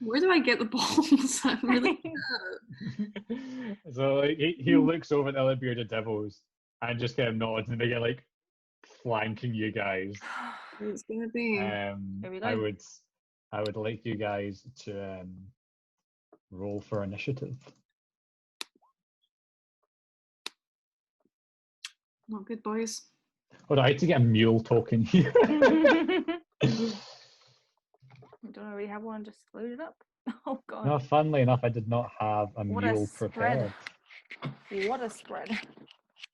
Where do I get the balls? I'm really So like, he looks over at the other bearded devils and just kind of nods, and they get like flanking you guys. it's gonna be. Here we go. I would like you guys to roll for initiative. Not good, boys. Hold on, I had to get a mule token here. I don't really have one just loaded up. Oh god. No, funnily enough, I did not have a What mule a prepared. spread. What a spread.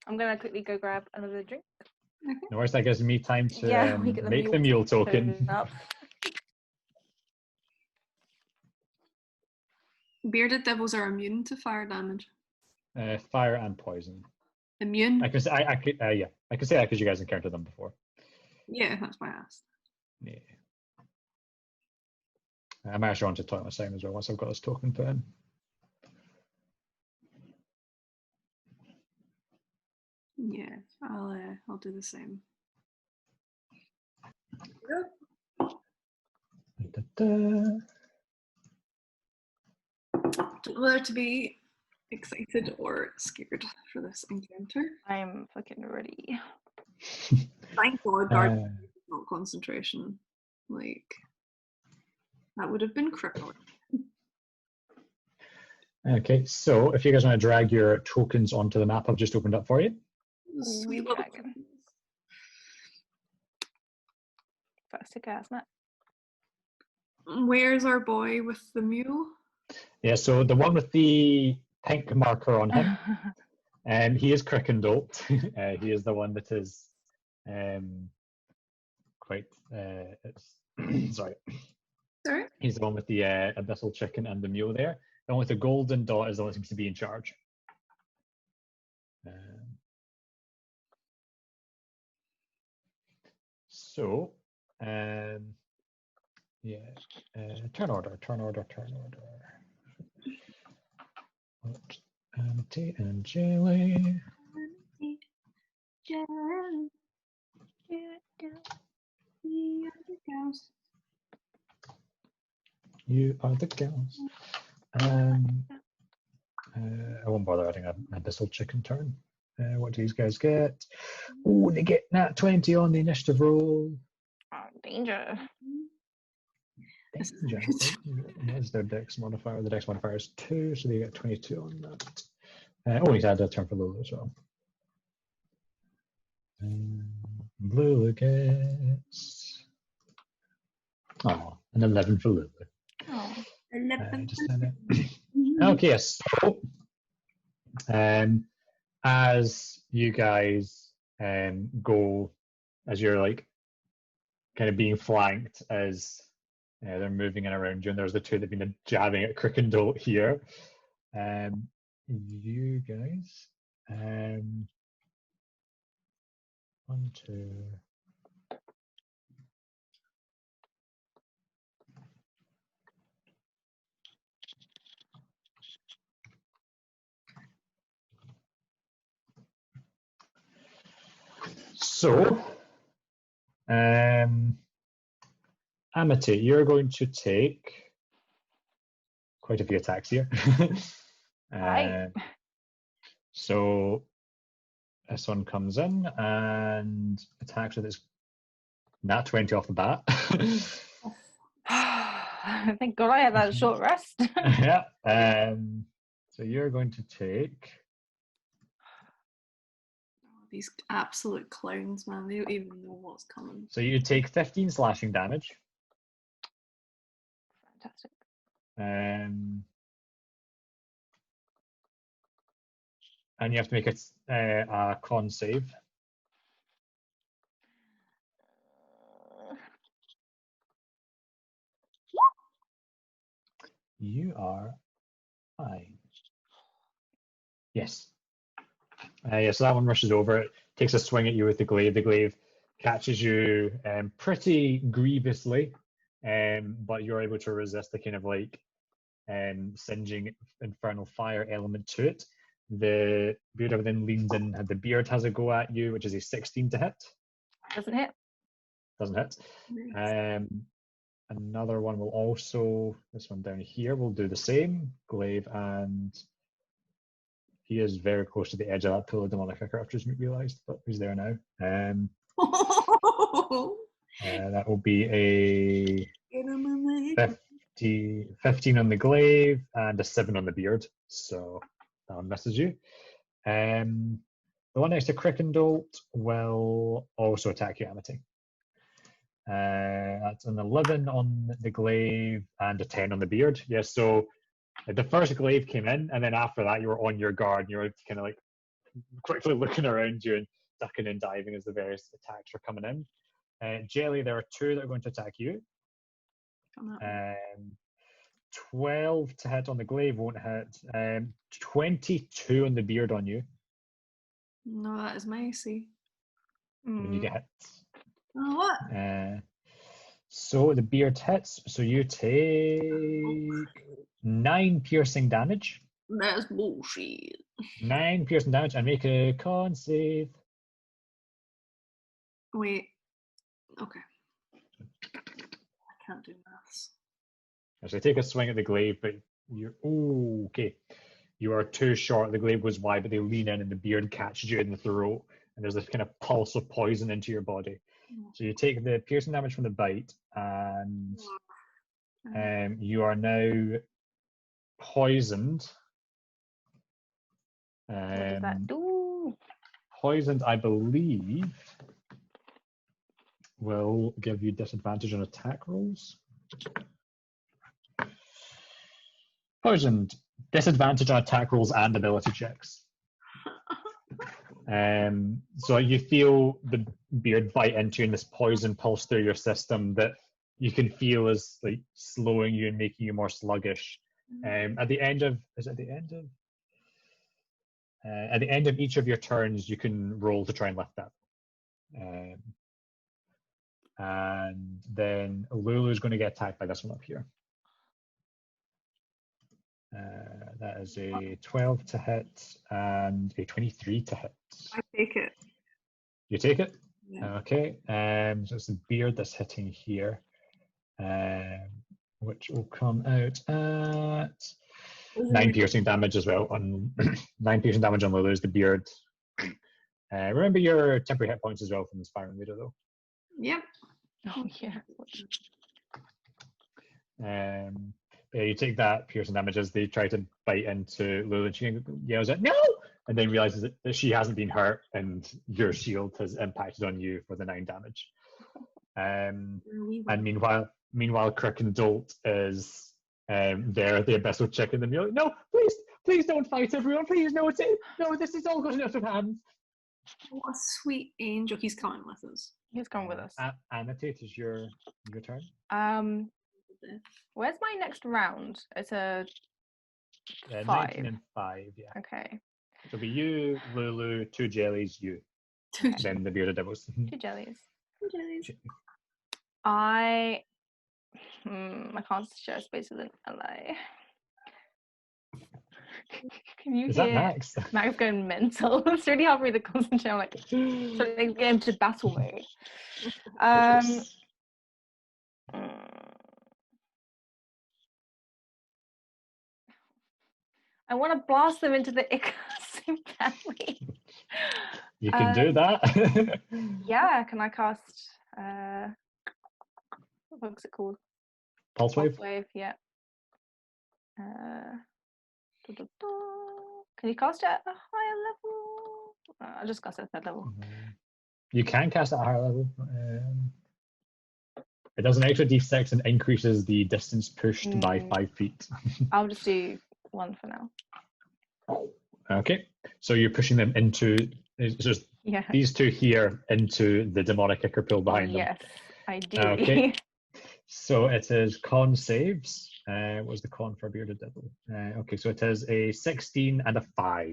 I'm gonna quickly go grab another drink. No worries, that gives me time to Yeah, we get the make the mule token. Up. Bearded devils are immune to fire damage. Fire and poison. Immune? I can say I could yeah, I can say that because you guys encountered them before. Yeah, that's why I asked. Yeah. I might actually want to talk my same as well once I've got this token put in. Yeah, I'll do the same. Da, da, da. Don't know whether to be excited or scared for this encounter. I'm fucking ready. Thank God, dark not concentration. Like that would have been crippling. Okay, so if you guys want to drag your tokens onto the map I've just opened up for you. Sweet Ooh, little dragon. First to cast, Matt. Where's our boy with the mule? Yeah, so the one with the pink marker on him, he is Crickendolt. He is the one that is quite sorry. Sorry? He's the one with the abyssal chicken and the mule there. The one with the golden dot is the one that seems to be in charge. So, yeah, turn order. Amity and Jellie. You are the gals. I won't bother adding an abyssal chicken turn. What do these guys get? Oh, they get nat 20 on the initiative roll. Oh, danger. Danger. That's their dex modifier. The dex modifier is 2, so they get 22 on that. He's added a turn for Lulu as well. Lulu gets an 11 for Lulu. Oh, 11. Okay, so as you guys go, as you're like kind of being flanked as they're moving in around you, and there's the two that have been jabbing at Crickendolt here. You guys, 1, 2. So, Amity, you're going to take quite a few attacks here. Right. So this one comes in and attacks with its nat 20 off the bat. Thank God I had that short rest. Yeah. So you're going to take. These absolute clowns, man. They don't even know what's coming. So you take 15 slashing damage. Fantastic. And you have to make a con save. You are fine. Yes. So that one rushes over. It takes a swing at you with the glaive. The glaive catches you pretty grievously, but you're able to resist the kind of like singeing infernal fire element to it. The beard then leans in, and the beard has a go at you, which is a 16 to hit. Doesn't hit. Doesn't hit. Nice. Another one will also, this one down here will do the same. Glaive, and he is very close to the edge of that pool of demonic kicker, I've just realised, but he's there now. That will be a 15 on the glaive and a 7 on the beard, so that one misses you. The one next to Crickendolt will also attack you, Amity. That's an 11 on the glaive and a 10 on the beard. Yes, so the first glaive came in, and then after that you were on your guard, and you were kind of like quickly looking around you and ducking and diving as the various attacks are coming in. Jelly, there are 2 that are going to attack you. 12 to hit on the glaive won't hit. 22 on the beard on you. No, that is my AC. When you get hit. Oh, what? So the beard hits, so you take 9 piercing damage. That's bullshit. 9 piercing damage, and make a con save. Wait. Okay. I can't do maths. So take a swing at the glaive, but you're okay. You are too short. The glaive goes wide, but they lean in, and the beard catches you in the throat, and there's this kind of pulse of poison into your body. So you take the piercing damage from the bite, and you are now poisoned. What does that do? Poisoned, I believe, will give you disadvantage on attack rolls. Poisoned, disadvantage on attack rolls and ability checks. So you feel the beard bite into you, and this poison pulse through your system that you can feel is like slowing you and making you more sluggish. At the end of each of your turns, you can roll to try and lift that. And then Lulu's going to get attacked by this one up here. That is a 12 to hit and a 23 to hit. I take it. You take it? Yeah. Okay. So it's the beard that's hitting here, which will come out at 9 piercing damage as well. On 9 piercing damage on Lulu's, the beard. Remember your temporary hit points as well from Inspiring Leader, though. Yep. Oh yeah. Yeah, you take that piercing damage as they try to bite into Lulu, and she yells out, "No!" and then realizes that she hasn't been hurt, and your shield has impacted on you for the 9 damage. And meanwhile, Crickendolt is there at the abyssal chicken, and you're like, "No, please don't fight, everyone! Please, no, this is all going out of hand." What a sweet angel. He's coming with us. He's coming with us. Annotate is your turn. Where's my next round? It's a 5. 19 and 5, yeah. Okay. So it'll be you, Lulu, 2 jellies, you. Then the bearded devils. 2 jellies. 2 jellies. I can't share space with an ally. Can you Is hear that Max? Max going mental? It's really hard for me to concentrate. I'm like, so they get into battle mode. I want to blast them into the Ikasu family. You can do that. Yeah, can I cast what's it called? Pulse wave? Pulse wave, yeah. Can you cast it at a higher level? I'll just cast it at that level. You can cast it at a higher level. It does an extra d6 and increases the distance pushed by 5 feet. I'll just do 1 for now. Okay, so you're pushing them into just these 2 here into the demonic kicker pool behind them. Yes, I do. Okay, so it is con saves. What was the con for a bearded devil? Okay, so it is a 16 and a 5.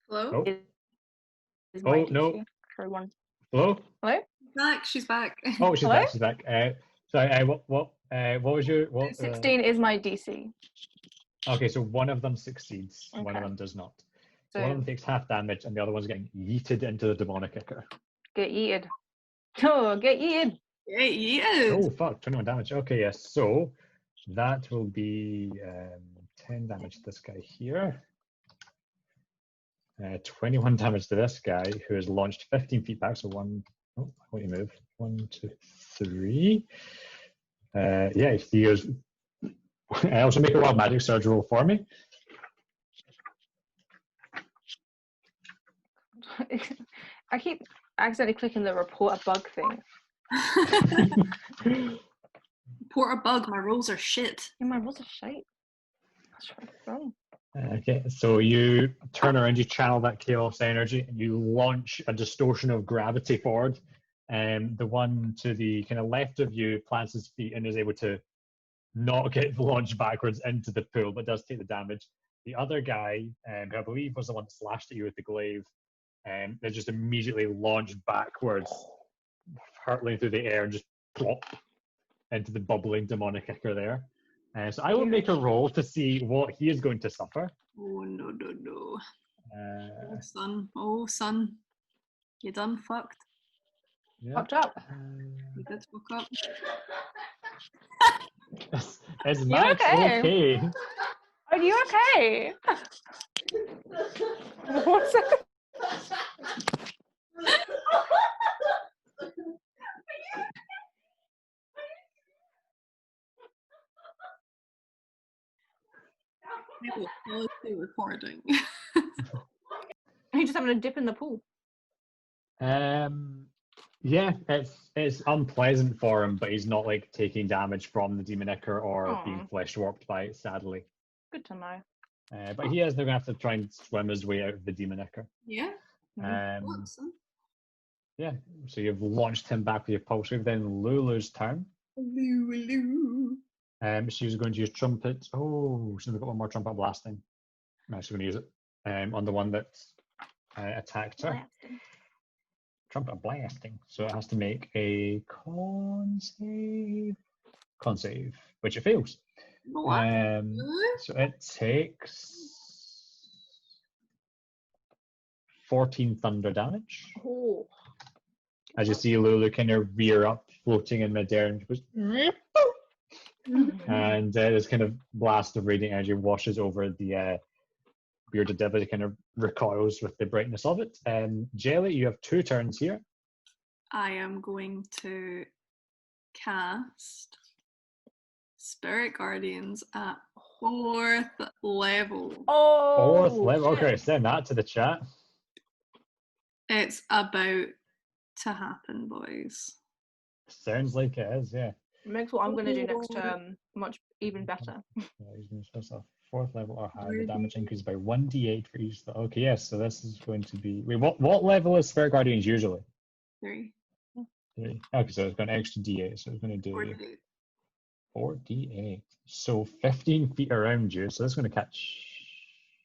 Hello? Oh, no. Hello? Hello? She's back. Oh, she's Hello? back. She's back. Sorry. What was your? 16 is my DC. Okay, so one of them succeeds, one of Okay. them does not. So one of So them takes half damage, and the other one's getting yeeted into the demonic kicker. get yeeted. Oh, get yeeted. Yeah, he is. Oh, fuck, 21 damage. Okay, yes, so that will be 10 damage to this guy here. 21 damage to this guy, who has launched 15 feet back, so one, oh, I want to move. 1, 2, 3. Yeah, he goes. I also make a wild magic surge roll for me. I keep accidentally clicking the report a bug thing. Report a bug. My rolls are shit. Yeah, my rolls are shite. That's wrong. Okay, so you turn around, you channel that chaos energy, and you launch a distortion of gravity forward. The one to the kind of left of you plants his feet and is able to not get launched backwards into the pool, but does take the damage. The other guy, who I believe was the one that slashed at you with the glaive, they just immediately launch backwards, hurtling through the air and just plop into the bubbling demonic kicker there. So I will make a roll to see what he is going to suffer. Oh no no no. Oh son. You done fucked. Yeah. Fucked up. You did fuck up. Is Max okay? okay? Are you okay? What's that? We will pause the recording. Are you just having a dip in the pool? Yeah, it's unpleasant for him, but he's not like taking damage from the demonicker or being flesh warped by it, sadly. Good to know. But he is now gonna have to try and swim his way out of the demonicker. Yeah. Um, yeah, so you've launched him back with your pulse wave. Then Lulu's turn. Lulu. She's going to use trumpet. Oh, she's got one more trumpet blasting. No, she's going to use it on the one that attacked her. Blasting. Trumpet blasting. So it has to make a con save. Con save, which it fails. So it takes 14 thunder damage. Oh. As you see Lulu kind of rear up, floating in midair, and goes, and this kind of blast of radiant energy washes over the bearded devil. It kind of recoils with the brightness of it. Jelly, you have 2 turns here. I am going to cast Spirit Guardians at 4th level. Oh. 4th level. Okay, send that to the chat. It's about to happen, boys. Sounds like it is, yeah. Makes what I'm going to do next term much even better. Yeah, 4th level or higher. The damage increases by 1d8 for each. Okay, yes. So this is going to be. Wait, what level is Spirit Guardians usually? 3. 3. Okay, so it's got an extra d8. So it's going to do 4d8. So 15 feet around you. So that's going to catch.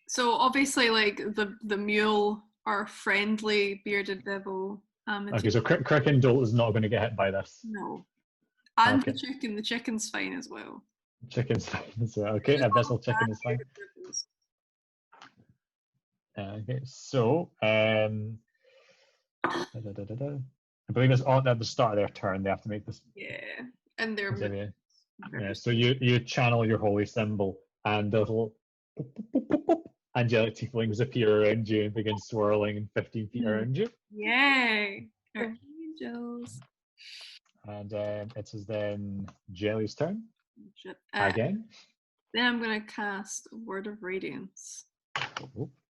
So obviously, like the mule, our friendly bearded devil. Okay, so Crickendall is not going to get hit by this. No. And Okay. the chicken's fine as well. Chicken's fine as well. Okay, Abyssal Chicken is fine. Okay, so I believe it's on at the start of their turn. They have to make this. Yeah, and they're. Yeah, so you channel your holy symbol, and the little angelic tieflings appear around you and begin swirling in 15 feet around you. Yay! Our angels. And it is then Jelly's turn again. Then I'm gonna cast Word of Radiance.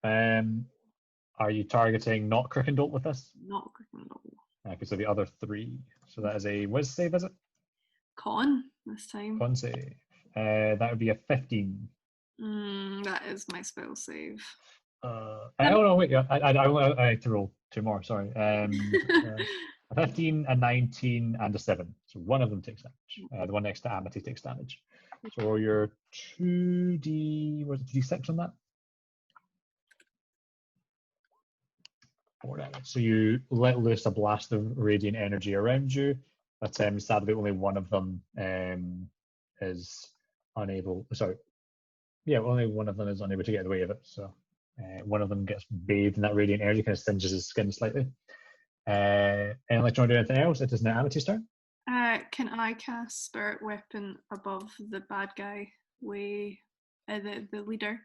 Are you targeting not Crickendall with this? Not Crickendall. Okay, so the other 3. So that is a Wiz save, is it? Con this time. Con save. That would be a 15. That is my spell save. Oh no, wait. I have to roll 2 more. Sorry. A 15, a 19, and a 7. So one of them takes damage. The one next to Amity takes damage. So your 2d, was it d6 on that? 4 damage. So you let loose a blast of radiant energy around you, but sadly only one of them is unable. Sorry, Yeah, only one of them is unable to get away with it. So one of them gets bathed in that radiant energy, kind of singes his skin slightly. And unless you want to do anything else, it is now Amity's turn. Can I cast Spirit Weapon above the bad guy, the leader?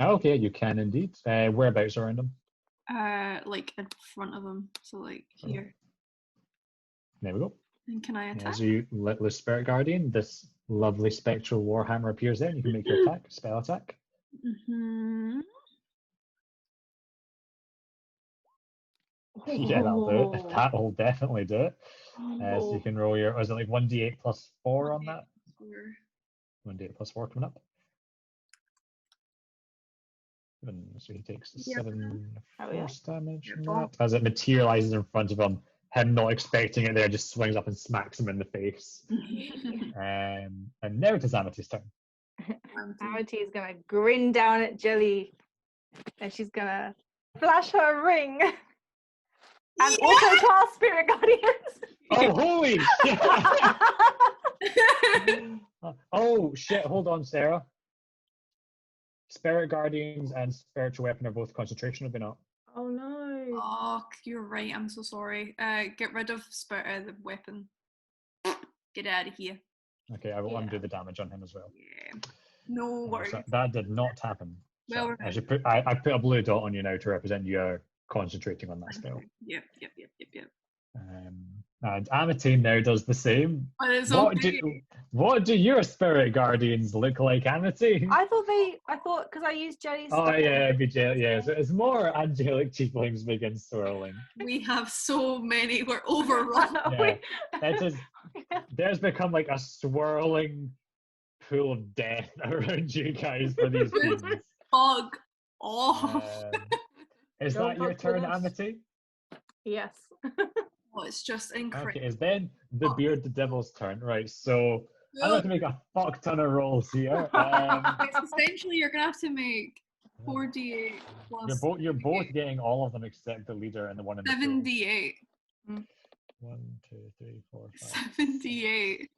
Okay, you can indeed. Whereabouts around him? Like in front of him, so like here. There we go. And can I attack? As you let loose Spirit Guardian, this lovely spectral warhammer appears there, and you can make your attack, spell attack. Mm-hmm. Yeah, that'll do it. That'll definitely do it. So you can roll your, was it like 1d8 plus 4 on that? 1d8 plus 4 coming up. So he takes 7 force damage from that. As it materializes in front of him, him not expecting it there, just swings up and smacks him in the face. And now it is Amity's turn. Amity is gonna grin down at Jellie, and she's gonna flash her ring, and also cast Spirit Guardians. Oh, holy shit! Oh shit! Hold on, Sarah. Spirit Guardians and Spiritual Weapon are both concentration, have they not? Oh no. Oh, you're right. I'm so sorry. Get rid of the weapon. Get out of here. Okay, I will undo the damage on him as well. Yeah. No worries. So that did not happen. Well, So I put a blue dot on you now to represent you are concentrating on that spell. Yep. And Amity now does the same. And it's What do your Spirit Guardians look like, Amity? I thought because I used Jellie's. Oh yeah, it'd be Jellie. Yeah, so it's more angelic tieflings begin swirling. We have so many. We're overrun. Yeah, it is. There's become like a swirling pool of death around you guys for these beams. Bug off. Is that your turn, Amity? Yes. Oh, it's just incredible. Okay, it's then the Beard the Devil's turn, right? So I'm going to make a fuck ton of rolls here. Essentially, you're gonna have to make 4d8 plus. You're both getting all of them except the leader and the one in the 7d8. 1, 2, 3, 4, 5. 7d8.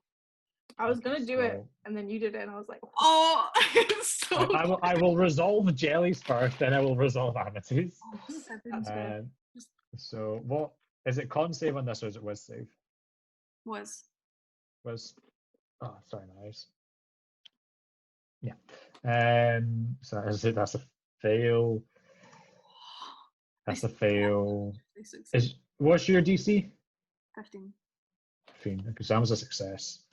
I was gonna do it, and then you did it, and I was like, oh, it's so. I will resolve Jellie's first, then I will resolve Amity's. So what is it? Con save on this, or is it Wiz save? Was. Oh, sorry, my eyes. Yeah. So that's a fail. That's a fail. What's your DC? 15. 15. Because that was a success.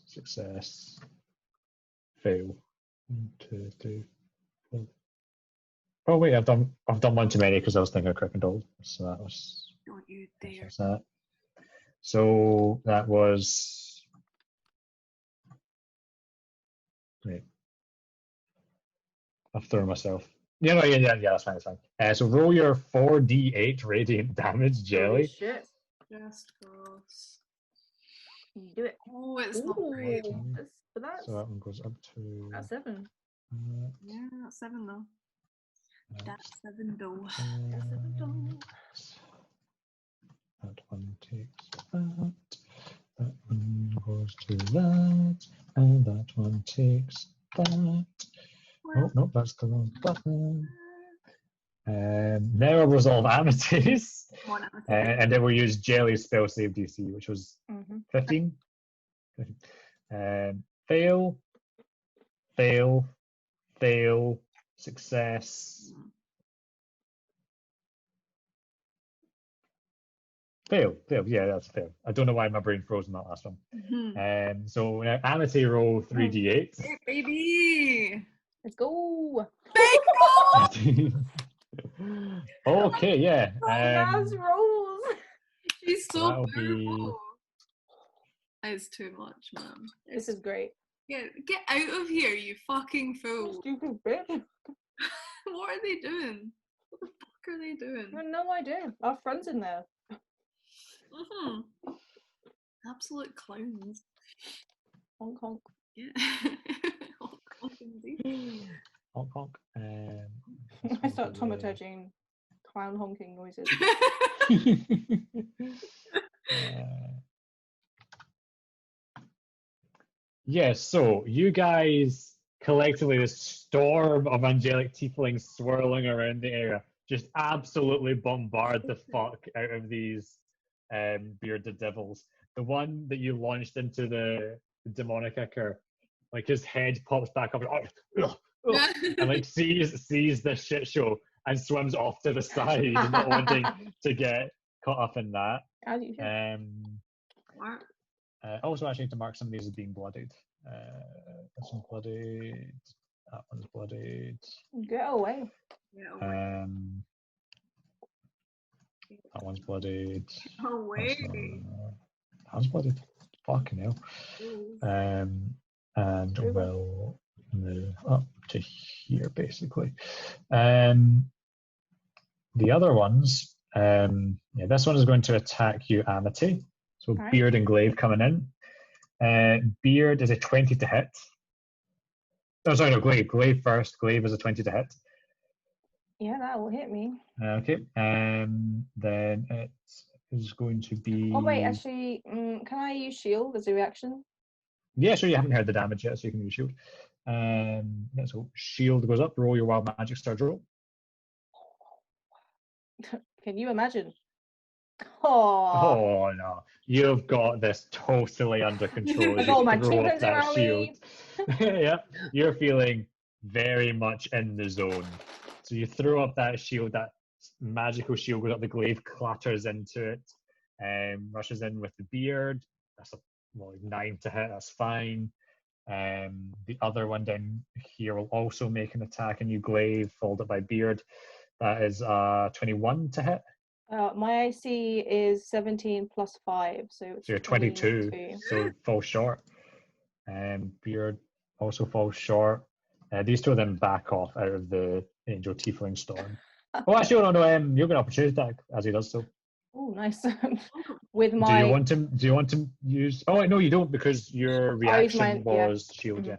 Success. Fail. 1, 2, 3, 4. Oh wait, I've done one too many because I was thinking of Crickendall. So that was. Don't you dare. That. So that was. Wait. I've thrown myself. Yeah, that's fine. That's fine. So roll your 4d8 radiant damage, Jellie. Shit. Just gross. You do it. Oh, it's not great. So that one goes up to. That's 7. Yeah, that's 7 though. That's 7 though. That one takes that. That one goes to that. And that one takes that. Oh, no, that's the wrong button. Now I'll resolve Amity's. And then we'll use Jellie's spell save DC, which was 15. Fail. Success. Fail. Yeah, that's a fail. I don't know why my brain froze in that last one. So now Amity roll 3d8. Hey, baby! Let's go! Big roll! Okay, yeah. Rolls! She's so beautiful. It's too much, man. This is great. Get out of here, you fucking fool. Stupid bitch. What are they doing? What the fuck are they doing? I have no idea. Our friend's in there. Absolute clowns. Honk honk. Yeah. Honk honk indeed. Honk honk. I start thaumatizing clown honking noises. Yeah, so you guys collectively this storm of angelic tieflings swirling around the area just absolutely bombard the fuck out of these bearded devils. The one that you launched into the demonic ichor, like his head pops back up and like sees this shit show and swims off to the side, not wanting to get caught up in that. As you should. Also, actually, to mark some of these as being bloodied. This one's bloodied. That one's bloodied. Get away. That one's bloodied. That one's bloodied. Fucking hell. And we'll move up to here, basically. The other ones, this one is going to attack you, Amity. So right. Beard and Glaive coming in. Beard is a 20 to hit. Oh, sorry, no, Glaive. Glaive first. Glaive is a 20 to hit. Yeah, that will hit me. Okay. Then it is going to be... Oh, wait, actually, can I use shield as a reaction? Yeah, sure, you haven't heard the damage yet, so you can use shield. So shield goes up. Roll your wild magic surge roll. Can you imagine? Oh no, you've got this totally under control. Oh, my throw up that around shield. Yeah, you're feeling very much in the zone. So you throw up that shield, that magical shield goes up, the glaive clatters into it, rushes in with the beard. That's a 9 to hit, that's fine. The other one down here will also make an attack, and you glaive, followed by beard. That is 21 to hit. My AC is 17 plus 5, so you're 22, so fall short. Beard also falls short. These two of them back off out of the Angel Tiefling Storm. Oh, actually, no, you'll get an opportunity attack as he does so. Oh, nice. With my... Do you want to use... Oh, no, you don't, because your reaction was shield, yeah.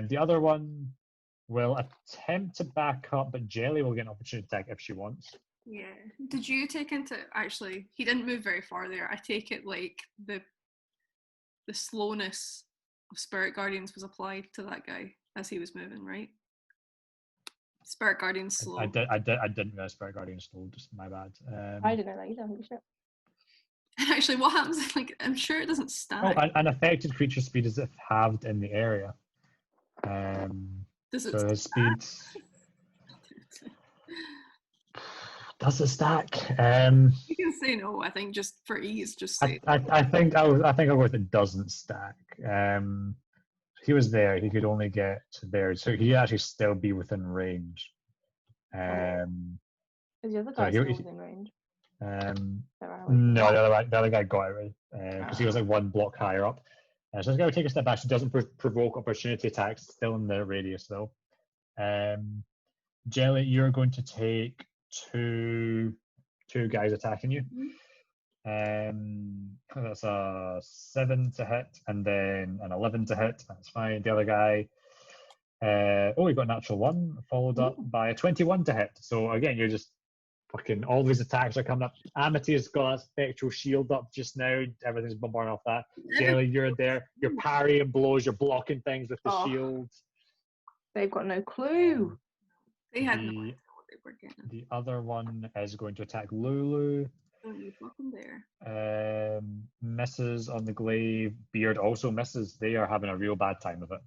The other one will attempt to back up, but Jellie will get an opportunity attack if she wants. Yeah. Did you take into... Actually, he didn't move very far there. I take it like the slowness of Spirit Guardians was applied to that guy as he was moving, right? Spirit Guardian's slow. I didn't realize Spirit Guardian's slow, just my bad. I didn't know that either, holy shit. And actually, what happens, like, I'm sure it doesn't stack. Oh, an affected creature's speed is halved in the area. Does it so his speed... Does it stack? You can say no, I think, just for ease, just say I think I'll go with it doesn't stack. He was there, he could only get there, so he'd actually still be within range. Is the other guy still within range? No, the other guy got it, because he was like one block higher up. So this guy would take a step back. She doesn't provoke opportunity attacks, still in the radius though. Jellie, you're going to take two guys attacking you. That's a 7 to hit and then an 11 to hit. That's fine. The other guy, we got a natural 1 followed up by a 21 to hit. So again, you're just fucking, all these attacks are coming up. Amity's got a spectral shield up just now. Everything's bombarding off that. Jellie, you're there. You're parrying blows. You're blocking things with the shield. They've got no clue. They had no idea what they were getting. The other one is going to attack Lulu. Don't you fucking there. Misses on the glaive. Beard also misses. They are having a real bad time of it.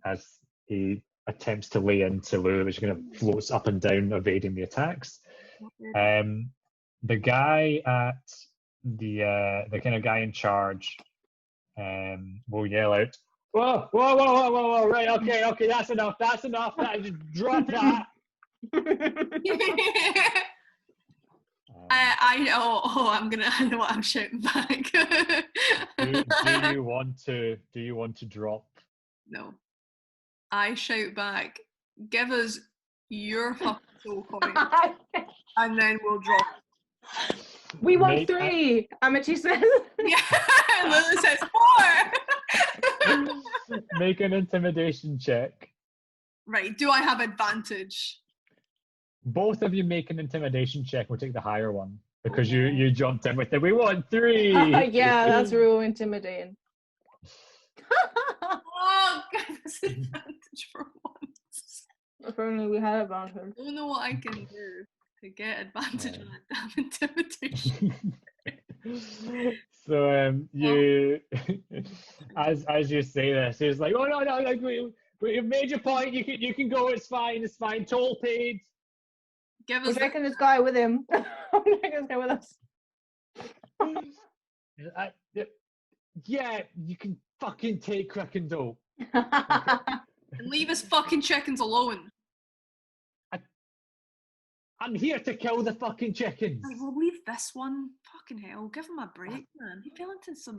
As he attempts to lay into Lulu, which kind of floats up and down, evading the attacks. The guy at the kind of guy in charge will yell out, "Whoa, whoa, whoa, whoa, whoa, whoa, right, okay, that's enough, just drop that." I know what I'm shouting back. do you want to drop? No. I shout back, give us your fucking soul coin, and then we'll drop. We want 3, Amity says. Yeah, Lily says 4. Make an intimidation check. Right, do I have advantage? Both of you make an intimidation check. We'll take the higher one because you jumped in with it. We want 3. Yeah, that's real intimidating. Oh, goodness disadvantage for once. If only we had advantage. I don't know what I can do to get advantage on that damn intimidation. So you as you say this, he's like, oh no, like you've made your point. You can go. It's fine. Toll paid. Give We're us taking this guy with him. I'm taking this guy with us. Yeah, you can fucking take Crickendall. and leave his fucking chickens alone. I'm here to kill the fucking chickens. Like, we'll leave this one. Fucking hell, give him a break, man. He fell into some.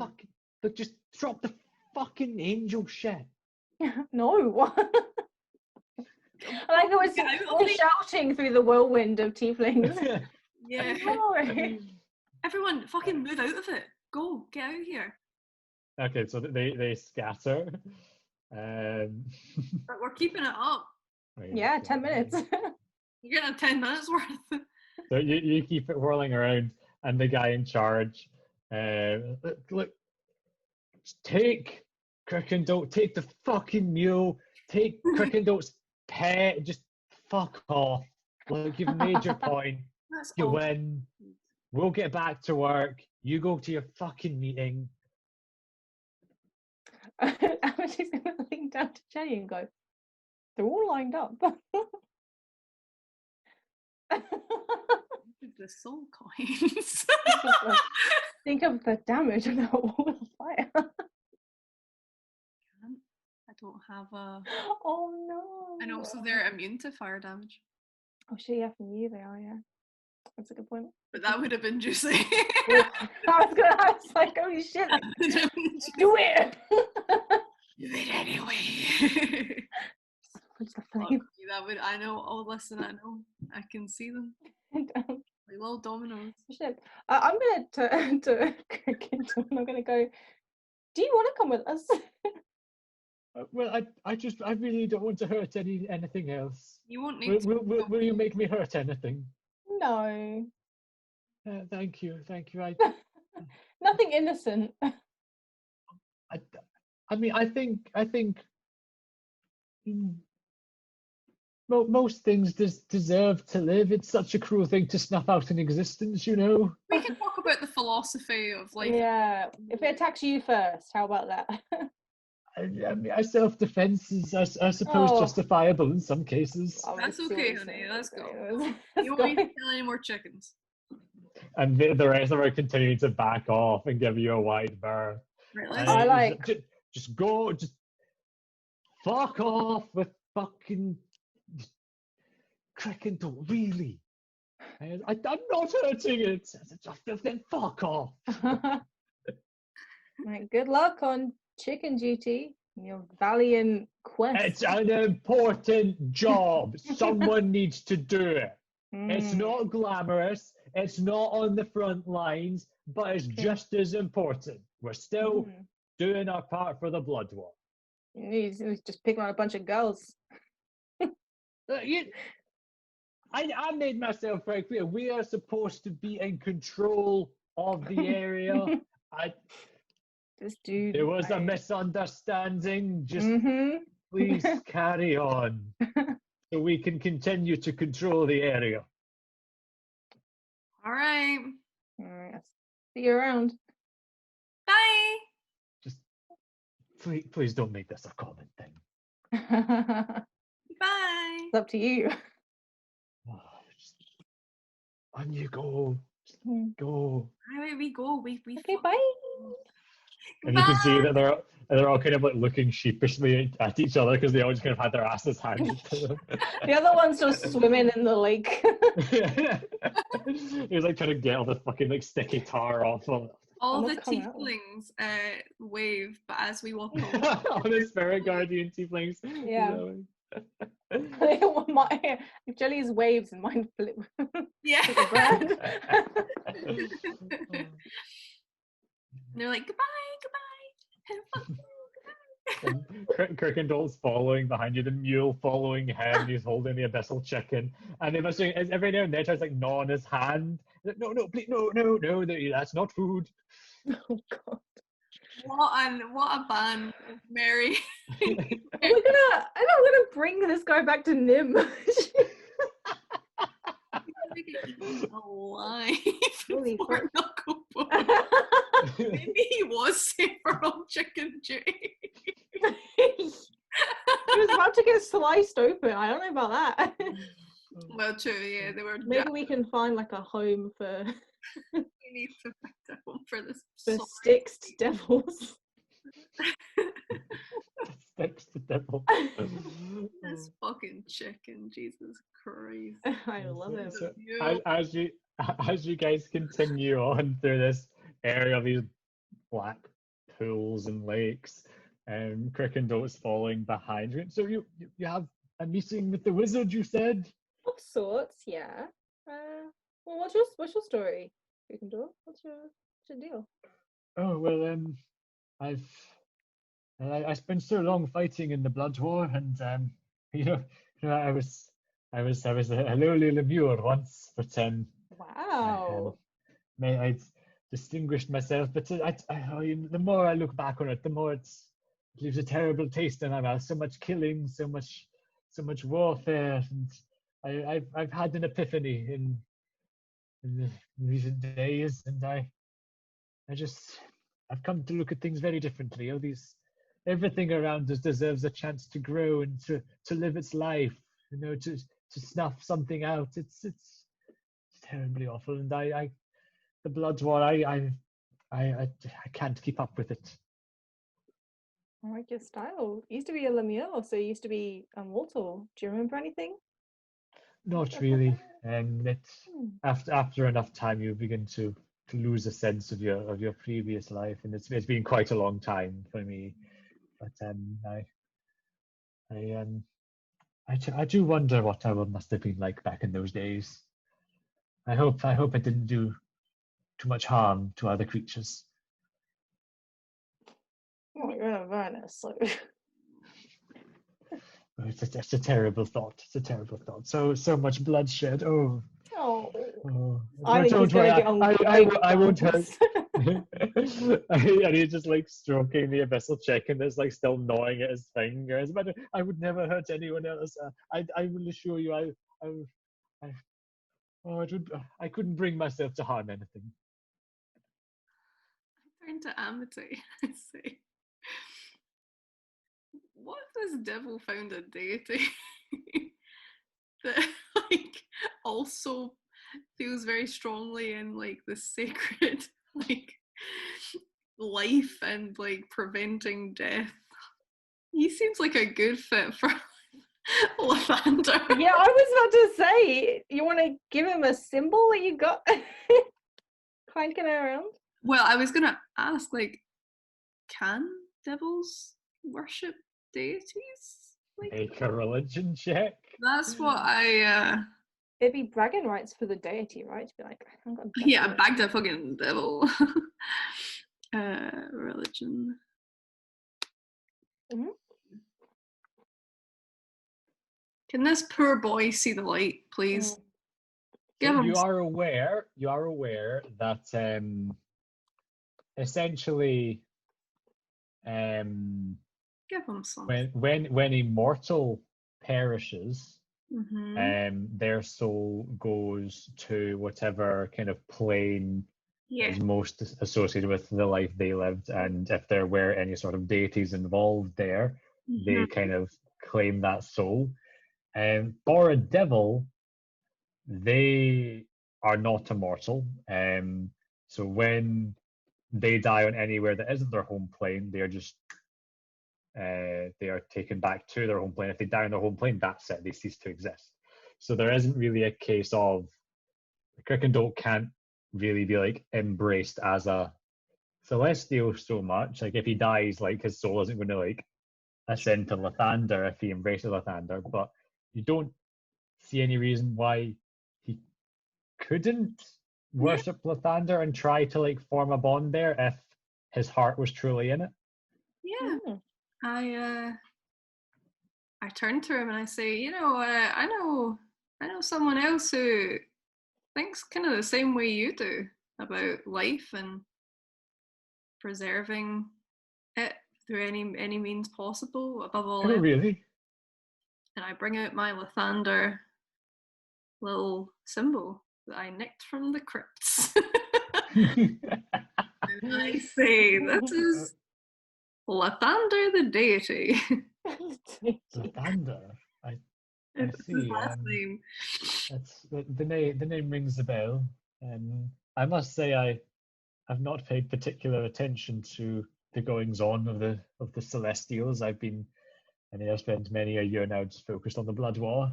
But just drop the fucking angel shit. No. I like we're shouting through the whirlwind of tieflings. Yeah. No. Everyone, fucking move out of it. Go, get out of here. Okay, so they scatter. But we're keeping it up. Yeah, 10 minutes. You're getting 10 minutes worth. So you keep it whirling around, and the guy in charge, look, take Crickendall, take the fucking mule, take Crickendall's pet, just fuck off. Like, you've made your point. That's You all. win. We'll get back to work. You go to your fucking meeting. I was just going to lean down to Jellie and go, they're all lined up. The soul coins. Think of the damage of that wall of fire. I don't have a. Oh no. And also, they're immune to fire damage. Oh shit, yeah, from you they are, yeah. That's a good point. But that would have been juicy. I was like, holy shit. Do it! Do it anyway. Push the Fuck flame. you, that would. I know. Oh, listen, I know. I can see them. Like little dominoes. Shit. I'm going to turn to Cricket and I'm going to go, do you want to come with us? Well, I really don't want to hurt anything else. You won't need to. Will you make me hurt anything? No. Thank you. Nothing innocent. I mean, I think most things deserve to live. It's such a cruel thing to snuff out in existence, you know. We can talk about the philosophy of life. Yeah. If it attacks you first, how about that? I mean, self-defense is, I suppose, justifiable in some cases. That's okay, honey. Let's go. Let's You go. won't need to kill any more chickens. And the rest of them are continuing to back off and give you a wide berth. Right, And let's I like. just go, just fuck off with fucking Crickendall, really. I'm not hurting it. Just then fuck off. Right, good luck on chicken duty. Your valiant quest. It's an important job. Someone needs to do it. It's not glamorous. It's not on the front lines, but it's just as important. We're still doing our part for the blood war. He's just picking on a bunch of girls. I made myself very clear. We are supposed to be in control of the area. This dude. There was a misunderstanding. Just please carry on so we can continue to control the area. All right. Alright, see you around. Bye. Just please don't make this a common thing. Bye. It's up to you. On you go. Just go. All right, we go. We Okay, bye. And you can see that they're all kind of like looking sheepishly at each other because they all just kind of had their asses handed to them. The other one's just swimming in the lake. He was like trying to get all the fucking like sticky tar off of all I'm the not coming out. tieflings wave, but as we walk away, all the spirit guardian tieflings. Yeah. If Jellie's waves and mine flip. yeah. Like a brand. And they're like, goodbye. Fuck you, goodbye. And Crickendall's following behind you, the mule following him, he's holding the abyssal chicken. And they must say, every now and then tries like gnawing his hand. No, please, no, that's not food. Oh god. What a band, Mary. We're gonna bring this guy back to Nim. Alive. Holy Poor fuck. Knuckle Boy. Maybe he was safer on chicken duty. He was about to get sliced open. I don't know about that. Well, true, yeah, they were. Maybe we can find like a home for We need to find a home for this. sticks to devils. Sticks to devil. This fucking chicken, Jesus Christ. I love him. So, You- as you guys continue on through this area of these black pools and lakes, Crickendot's falling behind you. So you have a meeting with the wizard, you said? Of sorts, yeah. Well, what's your story, Gryffindor? What's your deal? Oh well, I spent so long fighting in the Blood War, and you know, I was a lowly lemure once, but Wow. I distinguished myself. But the more I look back on it, the more it leaves a terrible taste in my mouth. So much killing, so much warfare, and I've had an epiphany in the recent days, and I've come to look at things very differently. Everything around us deserves a chance to grow and to live its life. You know, to snuff something out. It's terribly awful, and the Blood War. I can't keep up with it. I like your style. You used to be a lemure, so you used to be a mortal. Do you remember anything? Not really. It's after enough time you begin to lose a sense of your previous life, and it's been quite a long time for me. But I do wonder what I must have been like back in those days. I hope I didn't do too much harm to other creatures. Oh, you're in Avernus, so It's a terrible thought. It's a terrible thought. So much bloodshed. Oh. I think Don't he's gonna worry. get on I won't hurt. guns. And he's just like stroking the abyssal chicken that's like still gnawing at his fingers. But I would never hurt anyone else. I will assure you. I couldn't bring myself to harm anything. I turn to Amity and say, what if this devil found a deity that like also feels very strongly in like the sacred like life and like preventing death? He seems like a good fit for Lavender. Yeah, I was about to say, you want to give him a symbol that you got clanking around? Well, I was gonna ask, like, can devils worship deities? Like, Make a religion check. that's what I. It'd be bragging rights for the deity, right? To be like, I've got a Yeah, I devil. bagged a fucking devil. Religion. Mhm. Can this poor boy see the light, please? Give him. You are aware that essentially Give him something. when a mortal perishes, Mm-hmm. their soul goes to whatever kind of plane Yeah. is most associated with the life they lived, and if there were any sort of deities involved there, they kind of claim that soul. For a devil, they are not immortal. So when they die on anywhere that isn't their home plane, they are just they are taken back to their home plane. If they die on their home plane, that's it. They cease to exist. So there isn't really a case of Crickendalt can't really be like embraced as a celestial so much. Like if he dies, like his soul isn't going to like ascend to Lathander if he embraces Lathander. But you don't see any reason why he couldn't worship Lathander and try to like form a bond there if his heart was truly in it. Yeah. Mm. I turn to him and I say, I know someone else who thinks kind of the same way you do about life and preserving it through any means possible. Above all, Oh, really? and I bring out my Lathander little symbol that I nicked from the crypts. And I say, this is Lathander the deity. Lathander. I It's his see. last name. That's the name rings a bell. I must say I've not paid particular attention to the goings on of the Celestials. I've spent many a year now just focused on the Blood War.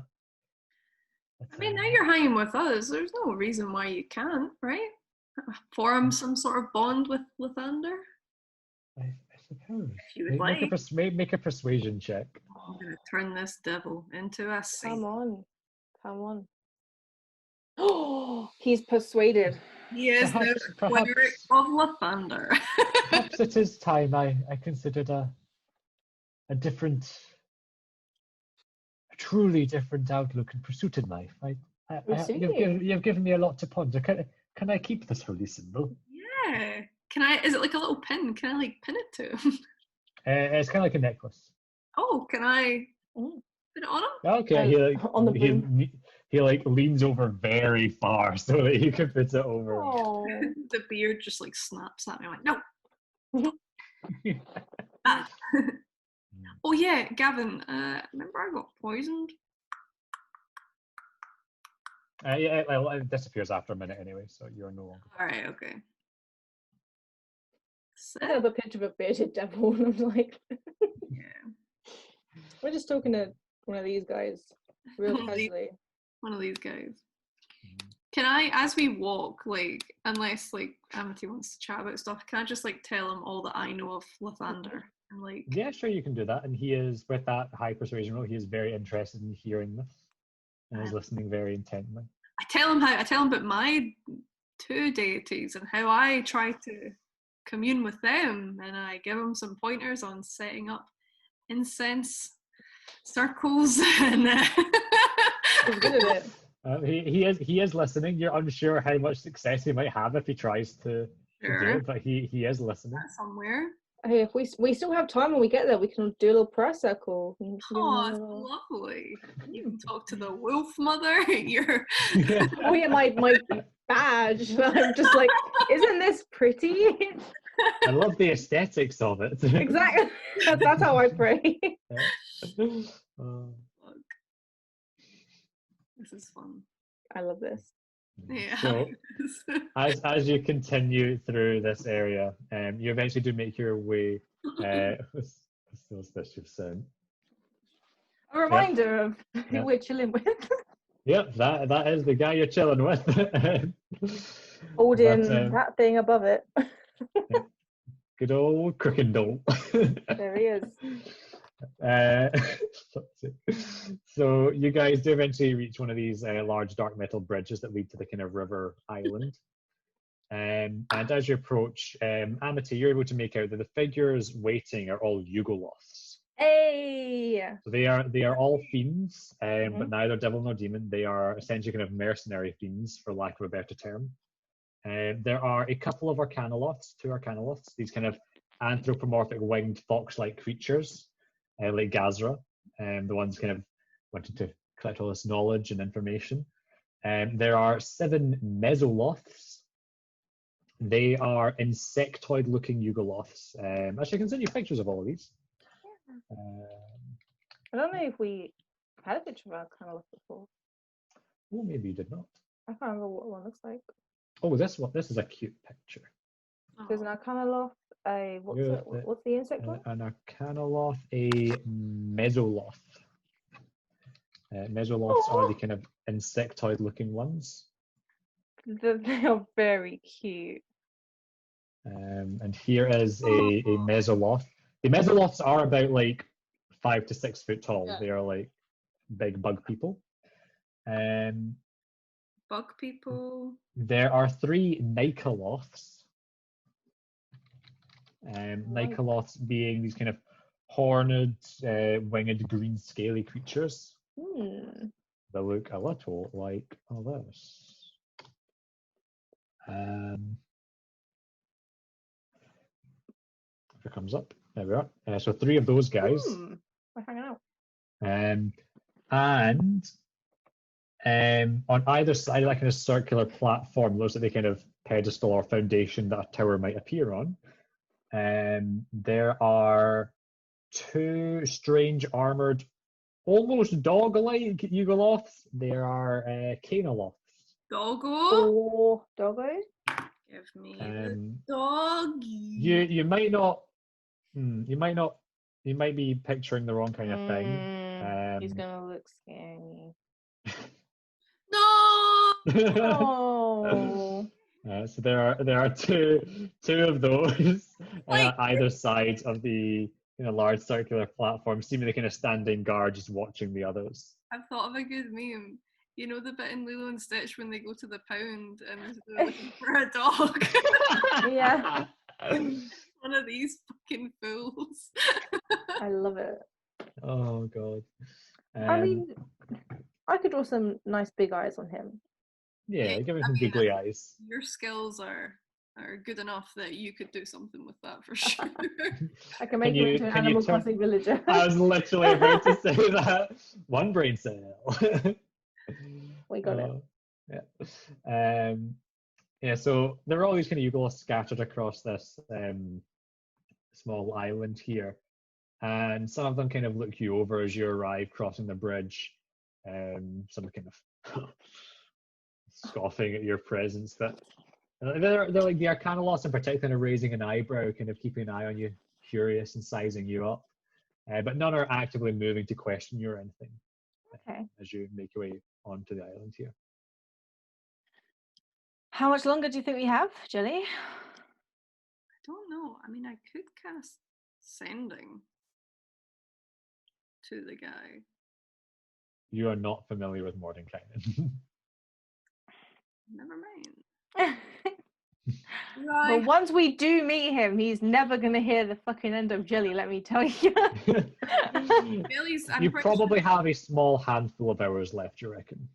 But, I mean, now you're hanging with us. There's no reason why you can't, right? Form some sort of bond with Lathander. I suppose. If you would like. Make a persuasion check. I'm gonna turn this devil into a saint. Come on. Oh, he's persuaded. He is now the cleric of Lathander. Perhaps it is time I considered a truly different outlook and pursuit in life. You've given me a lot to ponder. Can I keep this holy symbol? Yeah. Can I? Is it like a little pin? Can I like pin it to him? It's kind of like a necklace. Oh, can I put it on him? Okay, on the he like leans over very far so that you can put it over. Oh. The beard just like snaps at me. I'm like, no. Ah. Oh yeah, Gavin. Remember I got poisoned? Yeah, well, it disappears after a minute anyway, so you're no longer. All right. Okay. I have a picture of a bearded devil, and I'm like, yeah. We're just talking to one of these guys, real casually. One of these guys. Can I, as we walk, like, unless like Amity wants to chat about stuff, can I just like tell him all that I know of Lathander? And like, yeah, sure, you can do that. And he is, with that high persuasion roll, he is very interested in hearing this and is listening very intently. I tell him about my two deities and how I try to commune with them, and I give him some pointers on setting up incense circles and He's good at it. He is listening. You're unsure how much success he might have if he tries to do it, but he is listening. Somewhere. Hey, if we still have time when we get there, we can do a little prayer circle. Oh, it's lovely. You can talk to the wolf mother. You're oh yeah, my badge. I'm just like, isn't this pretty? I love the aesthetics of it. Exactly. That's how I pray. This is fun. I love this. Yeah. So, as you continue through this area, you eventually do make your way. What's this you've said? A reminder of who we're chilling with. Yep, that is the guy you're chilling with. Holding that thing above it. Good old Crookendole. There he is. So you guys do eventually reach one of these large dark metal bridges that lead to the kind of river island. And as you approach, Amity, you're able to make out that the figures waiting are all Yugoloths. Hey! So they are all fiends, but neither devil nor demon. They are essentially kind of mercenary fiends, for lack of a better term. There are a couple of two Arcanoloths, these kind of anthropomorphic winged fox-like creatures, like Gazra, the ones kind of wanting to collect all this knowledge and information. There are 7 Mesoloths. They are insectoid-looking Yugoloths. Actually, I can send you pictures of all of these. I don't know if we had a picture of Arcanoloth before. Oh, maybe you did not. I can't remember what one looks like. Oh, this is a cute picture. There's an Arcanoloth. What's the insect one? An Arcanoloth, a Mesoloth. Mesoloths are the kind of insectoid-looking ones. They are very cute. And here is a Mesoloth. The Mesoloths are about like 5 to 6 foot tall. Yeah. They are like big bug people. Bug people. There are 3 Nikoloths. Nikoloths being these kind of horned, winged, green, scaly creatures. They look a little like this. If it comes up, there we are. So 3 of those guys. We're hanging out. And on either side of that kind of circular platform, looks like the kind of pedestal or foundation that a tower might appear on, there are two strange armored, almost dog-like Yugoloths. There are Canoloths. Doggo. Oh, doggo. Give me Um, the doggy. you might be picturing the wrong kind of thing. He's gonna look scary. No. Oh. So there are two of those Like- on either side of the large circular platform, seemingly kind of standing guard, just watching the others. I've thought of a good meme. You know the bit in Lilo and Stitch when they go to the pound and they're looking for a dog? Yeah. One of these fucking fools. I love it. Oh god. I mean, I could draw some nice big eyes on him. Yeah, give him I some mean, googly eyes. Your skills are good enough that you could do something with that for sure. I can make him into an Animal Crossing villager. I was literally about to say that. One brain cell. We got it. Yeah, so there are all these kind of Yugoloths scattered across this small island here. And some of them kind of look you over as you arrive crossing the bridge. Some kind of scoffing at your presence. But they're like the Arcanoloths in particular, kind of raising an eyebrow, kind of keeping an eye on you, curious and sizing you up. But none are actively moving to question you or anything. Okay. As you make your way onto the island here. How much longer do you think we have, Jellie? I don't know. I mean, I could cast sending to the guy. You are not familiar with Mordenkainen. Never mind. But once we do meet him, he's never going to hear the fucking end of Jellie, let me tell you. Jelly's, I'm You pretty probably sure. have a small handful of hours left, you reckon?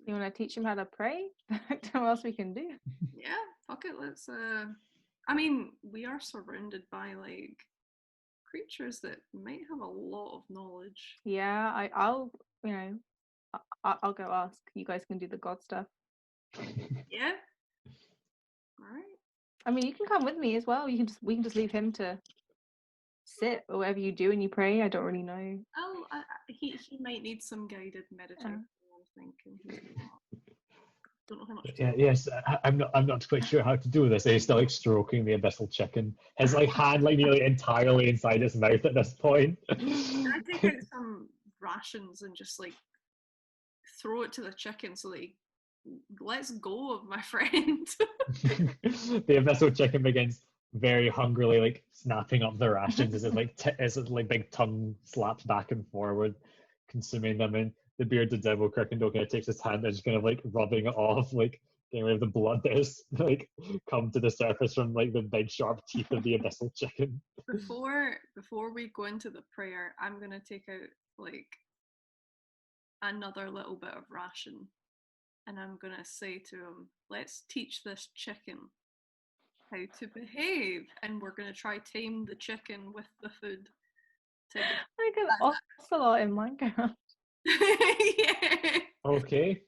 You want to teach him how to pray? What else we can do? Yeah, fuck it. Let's. I mean, we are surrounded by like creatures that might have a lot of knowledge. Yeah, I'll I'll go ask. You guys can do the god stuff. Yeah. All right. I mean, you can come with me as well. We can just leave him to sit or whatever you do and you pray. I don't really know. Oh, he might need some guided meditation. I'm thinking. Don't know how much. Yeah, yes, I'm not quite sure how to do this. He's still like stroking the abyssal chicken. His like hand like nearly entirely inside his mouth at this point. Can I take out some rations and just like throw it to the chicken so that he lets go of my friend? The abyssal chicken begins very hungrily like snapping up the rations as it like big tongue slaps back and forward, consuming them. And the bearded devil Kirkendall kind of takes his hand and just kind of like rubbing it off, like getting rid of the blood that has like come to the surface from like the big sharp teeth of the abyssal chicken. Before we go into the prayer, I'm gonna take out like another little bit of ration, and I'm gonna say to him, "Let's teach this chicken how to behave, and we're gonna try tame the chicken with the food." Like an ocelot in Minecraft. Yeah. Okay.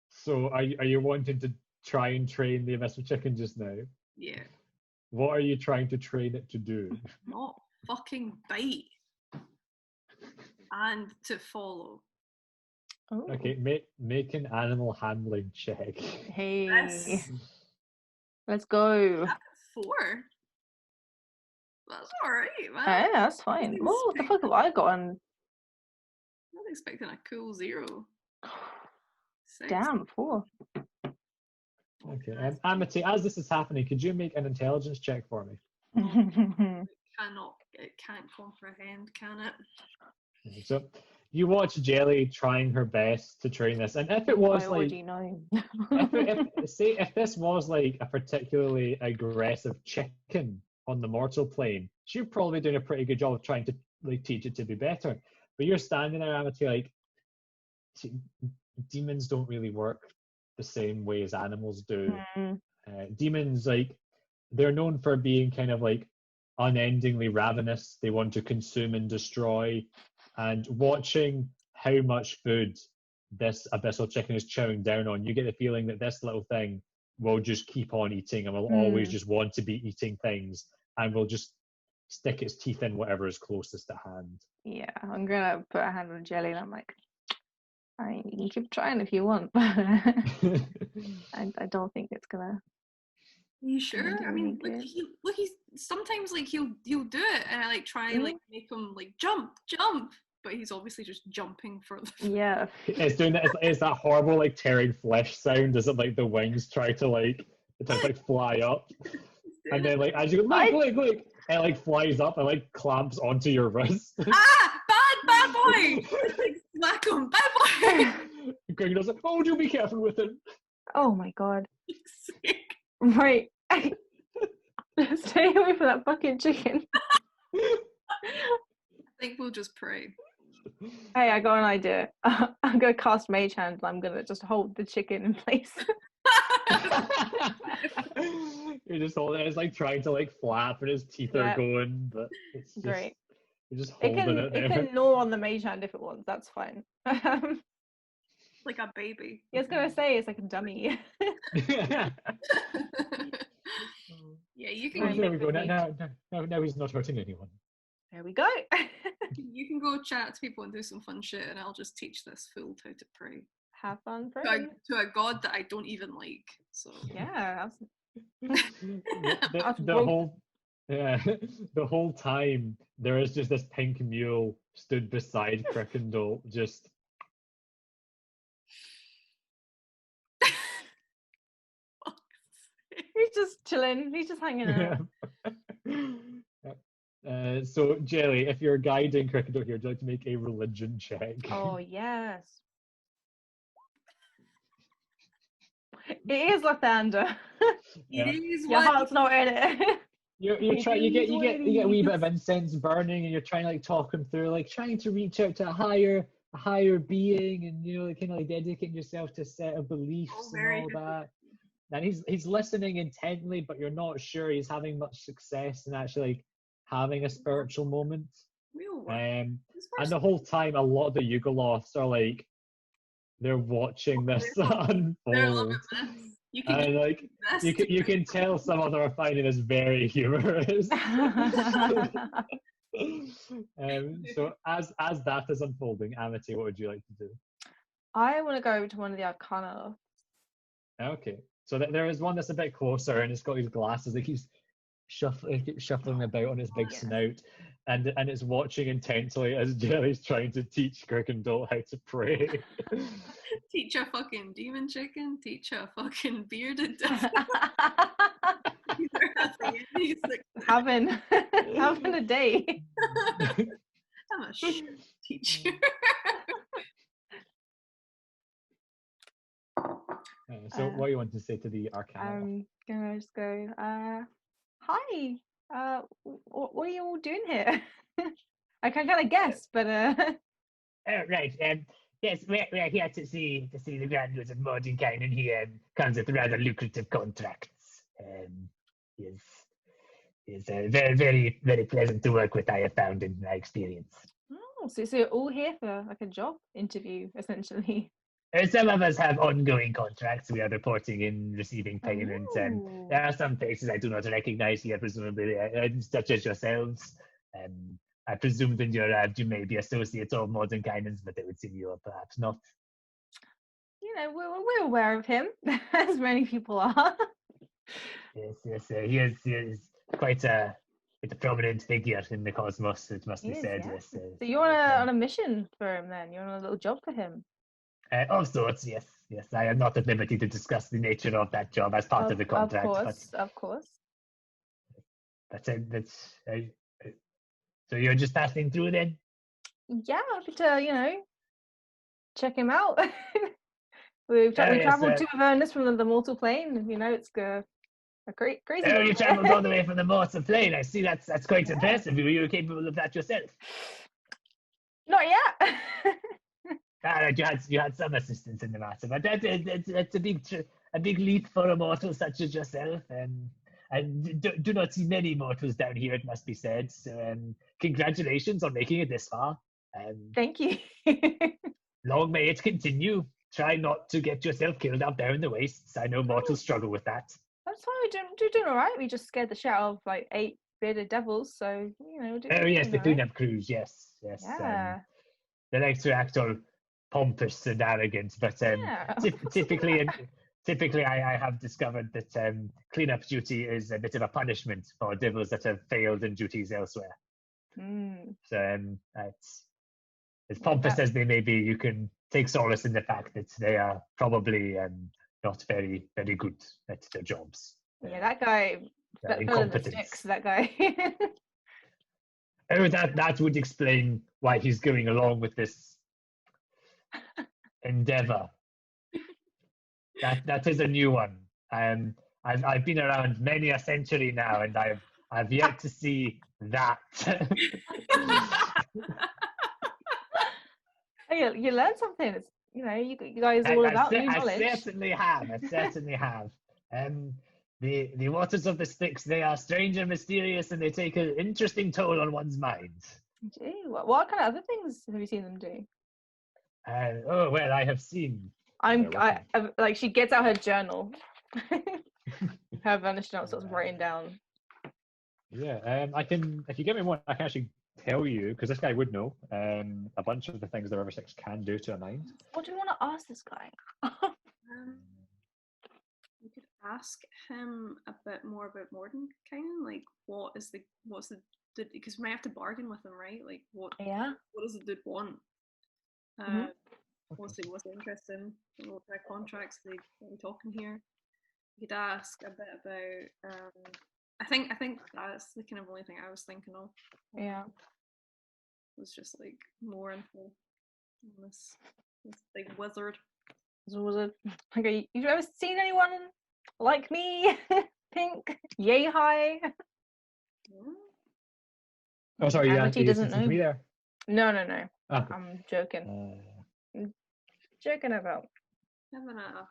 So are you wanting to try and train the abyssal chicken just now? Yeah. What are you trying to train it to do? Not fucking bite. And to follow. Oh. Okay, make an animal handling check. Hey. Yes. Let's go. 4. That's alright, man. Yeah, that's fine. Oh, what the fuck have I got on? I was expecting a cool 0. 6. Damn, 4. Okay, Amity, as this is happening, could you make an intelligence check for me? It can't comprehend, can it? So you watch Jelly trying her best to train this, and if it was I like, already know. if this was like a particularly aggressive chicken on the mortal plane, she'd probably be doing a pretty good job of trying to like teach it to be better. But you're standing there, Amity, like demons don't really work the same way as animals do. Demons, like, they're known for being kind of like unendingly ravenous. They want to consume and destroy. And watching how much food this abyssal chicken is chowing down on, you get the feeling that this little thing will just keep on eating and will always just want to be eating things and will just stick its teeth in whatever is closest at hand. Yeah, I'm gonna put a hand on Jelly and I'm like, you can keep trying if you want, but I don't think it's gonna. Are you sure? I mean, he's sometimes like he'll do it, and I like try and like make him like jump, but he's obviously just jumping for the. Yeah. It's doing that. It's that horrible like tearing flesh sound as it like the wings try to like fly up, and then like as you go look, and it like flies up and like clamps onto your wrist. Bad boy! Like, smack him, bad boy! Greg does like, oh, do be careful with him. Oh my god. Right. Stay away from that fucking chicken. I think we'll just pray. Hey, I got an idea. I'm gonna cast Mage Hand and I'm gonna just hold the chicken in place. You're just holding it. It's like trying to like flap and his teeth are going, but it's just, great. You're just holding it there. It can gnaw on the Mage Hand if it wants. That's fine. Like a baby. Yeah, I was gonna say it's like a dummy. Yeah, you can. There we go. Now he's not hurting anyone. There we go. You can go chat to people and do some fun shit, and I'll just teach this fool how to pray. Have fun praying. To a god that I don't even like. So yeah. The whole time there is just this pink mule stood beside Crickendall, just. He's just chilling. He's just hanging out. So, Jelly, if you're guiding Crickendall here, would you like to make a religion check? Oh, yes. It is Lathander. It is. Your heart's not in it. You get a wee bit of incense burning, and you're trying to like talk him through, like trying to reach out to a higher being, and like kind of like dedicating yourself to a set of beliefs and all that. And he's listening intently, but you're not sure he's having much success in actually like having a spiritual moment. And the whole time, a lot of the Yugoloths are like, they're watching this unfold. You can tell some of them are finding this very humorous. So as that is unfolding, Amity, what would you like to do? I want to go over to one of the Arcana. Okay, so there is one that's a bit closer, and it's got these glasses. It keeps shuffling about on its big snout, and it's watching intently as Jelly's trying to teach Crickendall how to pray. Teach a fucking demon chicken. Teach a fucking bearded. having a day. I'm a teacher. So what do you want to say to the Arcana? I'm gonna just go, hi, what are you all doing here? I can kind of guess, but right, yes, we're here to see the grandeurs of Mordenkainen, and he comes with rather lucrative contracts. He's very, very, very pleasant to work with, I have found in my experience. Oh, so you're all here for like a job interview, essentially. Some of us have ongoing contracts. We are reporting in, receiving payments, and there are some faces I do not recognize here, presumably, such as yourselves. I presume that you may be associates of Mordenkainen's, but I would seem you are perhaps not. You know, we're aware of him, as many people are. Yes, he is quite a prominent figure in the cosmos, it must be said. Yeah. Yes. So you're on a mission for him then? You're on a little job for him? Of sorts, yes. I am not at liberty to discuss the nature of that job as part of the contract. Of course. So you're just passing through then? Yeah, happy to, check him out. We travelled to Avernus from the mortal plane, and it's a crazy. Oh, you travelled all the way from the mortal plane. I see. That's quite impressive. Were you capable of that yourself? Not yet. You had some assistance in the matter, but that's a big leap for a mortal such as yourself. And do not see many mortals down here, it must be said. So congratulations on making it this far. Thank you. Long may it continue. Try not to get yourself killed out there in the wastes. I know mortals struggle with that. That's fine. We're doing all right. We just scared the shit out of like 8 bearded devils. So Oh yes, the all right. cleanup crews. Yes. Yeah. They like to act all pompous and arrogant, but Yeah. typically I have discovered that cleanup duty is a bit of a punishment for devils that have failed in duties elsewhere. So it's as pompous as they may be, you can take solace in the fact that they are probably not very, very good at their jobs. Yeah, that guy. Incompetent. Sticks, that guy. Oh, that would explain why he's going along with this endeavor. That is a new one. I've been around many a century now, and I've yet to see that. You learn something. It's, you guys are all about new knowledge. I certainly have. The waters of the Styx, they are strange and mysterious, and they take an interesting toll on one's mind. Gee, what kind of other things have you seen them do? Well, I have seen. Like she gets out her journal, her Avernus journal, starts writing down. Yeah, I can. If you give me one, I can actually tell you, because this guy would know a bunch of the things the River Styx can do to a mind. What do you want to ask this guy? You could ask him a bit more about Mordenkainen, like what's the because we might have to bargain with him, right? Like what does the dude want? What's he interested in? What kind of contracts are we talking here? You could ask a bit about. I think that's the kind of only thing I was thinking of. Yeah. Was just like more info on this big wizard. Okay, you've ever seen anyone like me? Pink? Yay high? Yeah. Oh, sorry, Amity doesn't know. Me there? No. Oh. I'm joking. Joking about. Never know.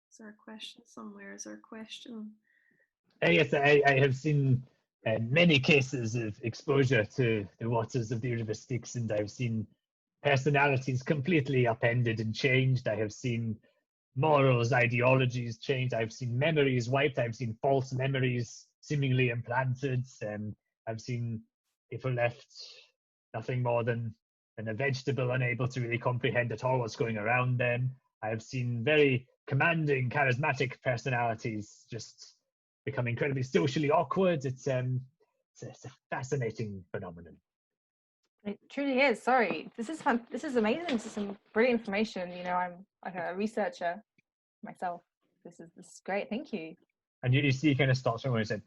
Is there a question somewhere? Is there a question? Yes, I have seen many cases of exposure to the waters of the River Styx, and I've seen personalities completely upended and changed. I have seen morals, ideologies changed. I've seen memories wiped. I've seen false memories seemingly implanted. I've seen people left nothing more than a vegetable, unable to really comprehend at all what's going around them. I've seen very commanding, charismatic personalities just become incredibly socially awkward. It's a fascinating phenomenon. It truly is. Sorry, this is fun. This is amazing. This is some brilliant information. I'm like a researcher myself. This is great. Thank you. And you see, he kind of stops when he said,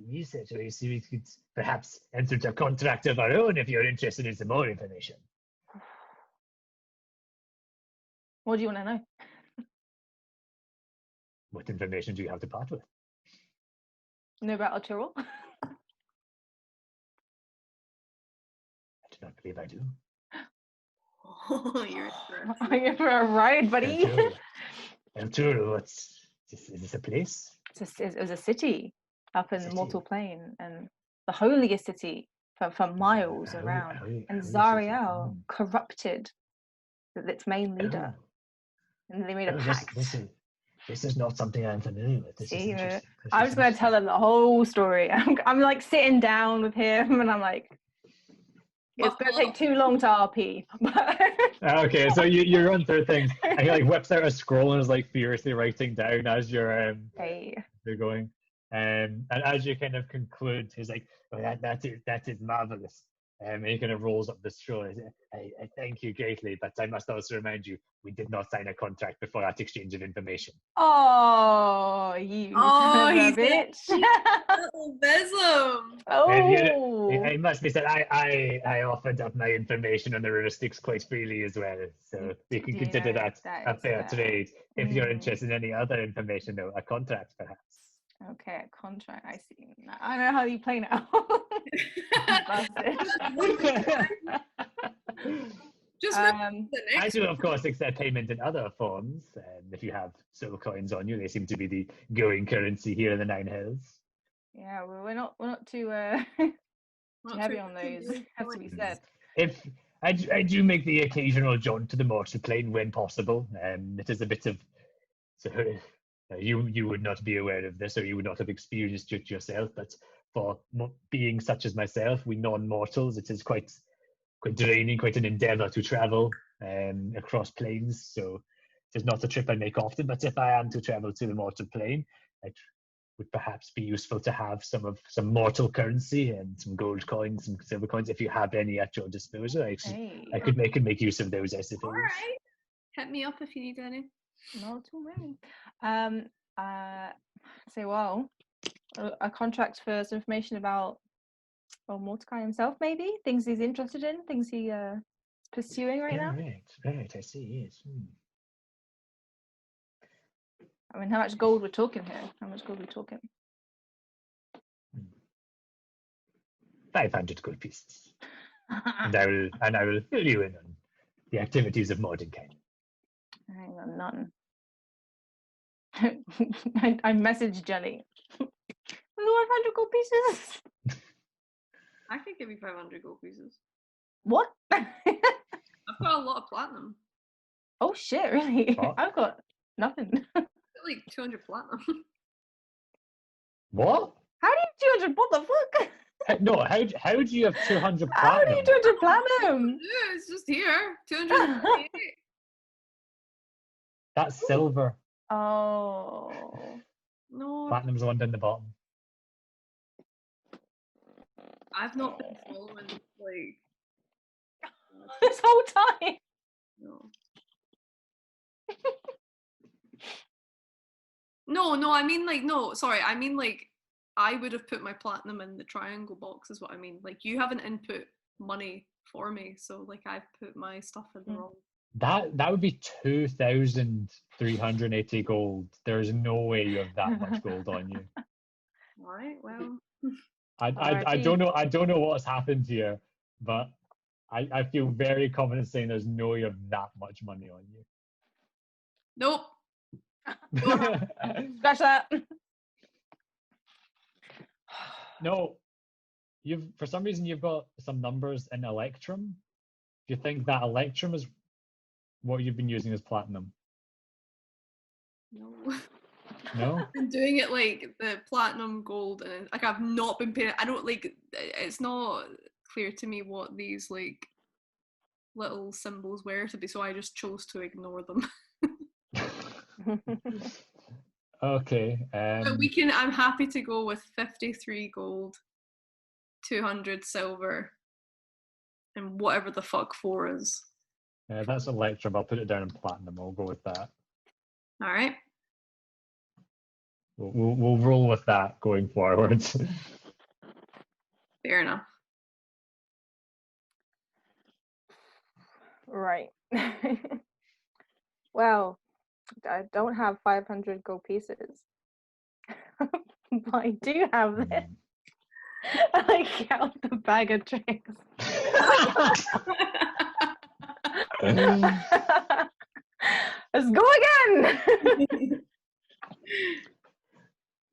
"Researcher, you see, we could perhaps enter into a contract of our own if you're interested in some more information." What do you want to know? What information do you have to part with? Know about Arturo? I do not believe I do. Oh, you're You're for a ride, buddy. Arturo, is this a place? It was a city up in the Mortal Plane, and the holiest city for miles around. And Zariel corrupted its main leader. And they made a pact. This is not something I'm familiar with. This is interesting. I was going to tell him the whole story. I'm like sitting down with him, and I'm like, it's going to take too long to RP. Okay, so you run through things, and he like whips out a scroll and is like furiously writing down as you're going. And as you kind of conclude, he's like, "Oh, that is marvelous." And he kind of rolls up the scroll. I thank you greatly, but I must also remind you, we did not sign a contract before that exchange of information. Oh, you bitch. Little besom. Oh. It must be said, I offered up my information on the River Styx quite freely as well. So you can consider that a fair trade. If you're interested in any other information, though, a contract perhaps. Okay, a contract. I see. I know how you play now. Just move to Um, the I next do, of course, accept payment in other forms. If you have soul coins on you, they seem to be the going currency here in the Nine Hills. yeah, we're not too one. too heavy on those. Has to be said. If I do make the occasional jaunt to the mortar plane when possible. It is a bit of so you would not be aware of this, or you would not have experienced it yourself. But for being such as myself, we non-mortals, it is quite draining, quite an endeavour to travel across planes. So it is not a trip I make often. But if I am to travel to the mortal plane, it would perhaps be useful to have some mortal currency and some gold coins, some silver coins. If you have any at your disposal, Hey, I could make use of those, I suppose. All right. Hit me up if you need any. not too many. Say well, a contract for some information about Mordenkainen himself, maybe things he's interested in, things he is pursuing right now. Right, I see, yes. I mean, how much gold we're talking here? How much gold we're talking? 500 gold pieces. And I will fill you in on the activities of Mordenkainen. I ain't got none. I messaged Jellie. 100 gold pieces. I could give you 500 gold pieces. What? I've got a lot of platinum. Oh shit! Really? What? I've got nothing. I've got like 200 platinum. What? How do you 200? What the fuck? No, how do you have 200 How do you platinum? 200 platinum? Yeah, it's just here. 228. That's silver. Oh, No, Platinum's the one down the bottom. I've not been following like this whole time. no. No, I mean like no, sorry, I mean like I would have put my platinum in the triangle box is what I mean. Like you haven't input money for me, so like I've put my stuff in the wrong. That would be 2,380 gold. There's no way you have that much gold on you. Alright, well. I don't know what's happened here, but I feel very confident saying there's no way you have that much money on you. Nope. Scratch that. No, for some reason you've got some numbers in Electrum. Do you think that Electrum is what you've been using as platinum? No. No? I've been doing it like the platinum, gold, and like I've not been paying. I don't like. It's not clear to me what these like little symbols were to be, so I just chose to ignore them. Okay. But we can. I'm happy to go with 53 gold, 200 silver, and whatever the fuck 4 is. That's Electrum. I'll put it down in platinum. I'll go with that. All right. We'll roll with that going forward. Fair enough. Right. Well, I don't have 500 gold pieces, but I do have this. I count the bag of tricks. Let's go again.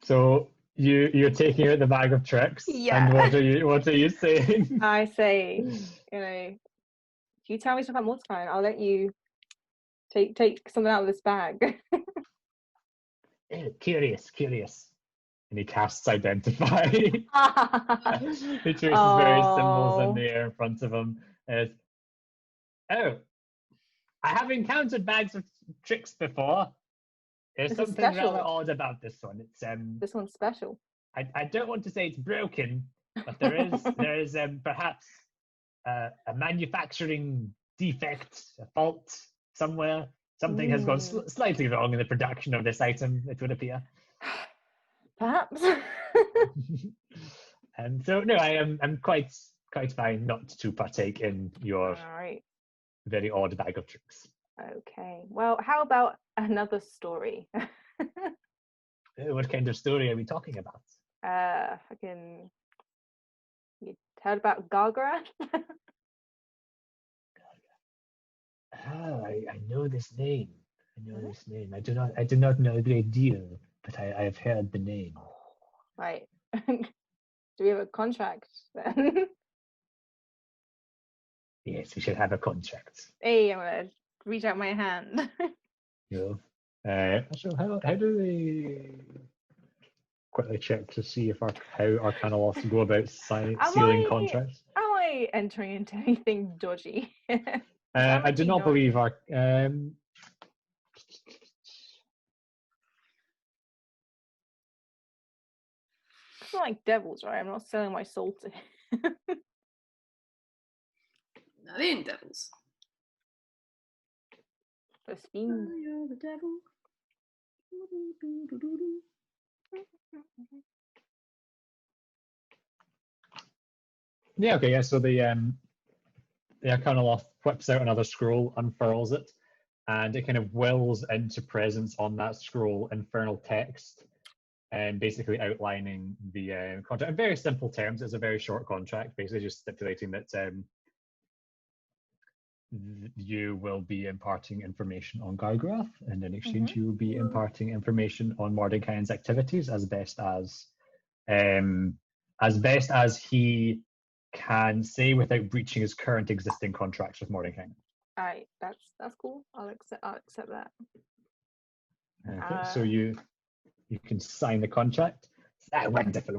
So you're taking out the bag of tricks, Yeah. and what are you saying? I say, if you tell me stuff about Mordenkainen, I'll let you take something out of this bag. Curious. And he casts Identify. He traces various symbols in the air in front of him. Oh, I have encountered bags of tricks before. There's This is something rather special. odd about this one. It's This one's special. I don't want to say it's broken, but there is perhaps a manufacturing defect, a fault somewhere. Something has gone slightly wrong in the production of this item, it would appear. Perhaps. And so no, I'm quite fine not to partake in your All right. very odd bag of tricks. Okay. Well, how about another story? What kind of story are we talking about? You heard about Gargara? I know this name. I know this name. I do not know a great deal, but I have heard the name. Right. Do we have a contract then? Yes, we should have a contract. Hey, I'm gonna reach out my hand. You know. So how do they quickly check to see if how Arcana Lofts go about sealing contracts? Am I entering into anything dodgy? I do not believe our. It's not like devils, right? I'm not selling my soul to him. No, they ain't devils. Those fiends. You're the devil. Yeah, okay, yeah, so the Arcana Loft whips out another scroll, unfurls it, and it kind of wills into presence on that scroll infernal text, and basically outlining the contract in very simple terms. It's a very short contract, basically just stipulating that you will be imparting information on Gargrath, and in exchange you will be imparting information on Mordenkainen's activities as best as he can say without breaching his current existing contracts with Mordenkainen. Alright, that's cool. I'll accept that. Okay, so you can sign the contract. Wonderful.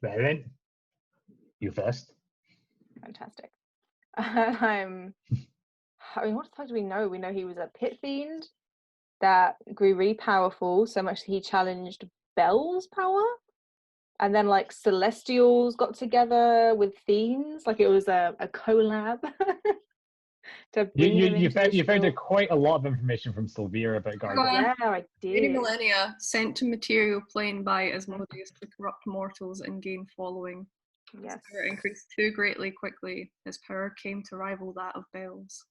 Well then, you first. Fantastic. I mean, what the fuck do we know? We know he was a pit fiend that grew really powerful, so much that he challenged Bel's power. And then like Celestials got together with fiends, like it was a collab. You found quite a lot of information from Sylvia about Gargrath. Yeah, I did. Many millennia sent to material plane by Asmodeus to corrupt mortals and gain following. Yes. His power increased too greatly quickly. His power came to rival that of Bel's.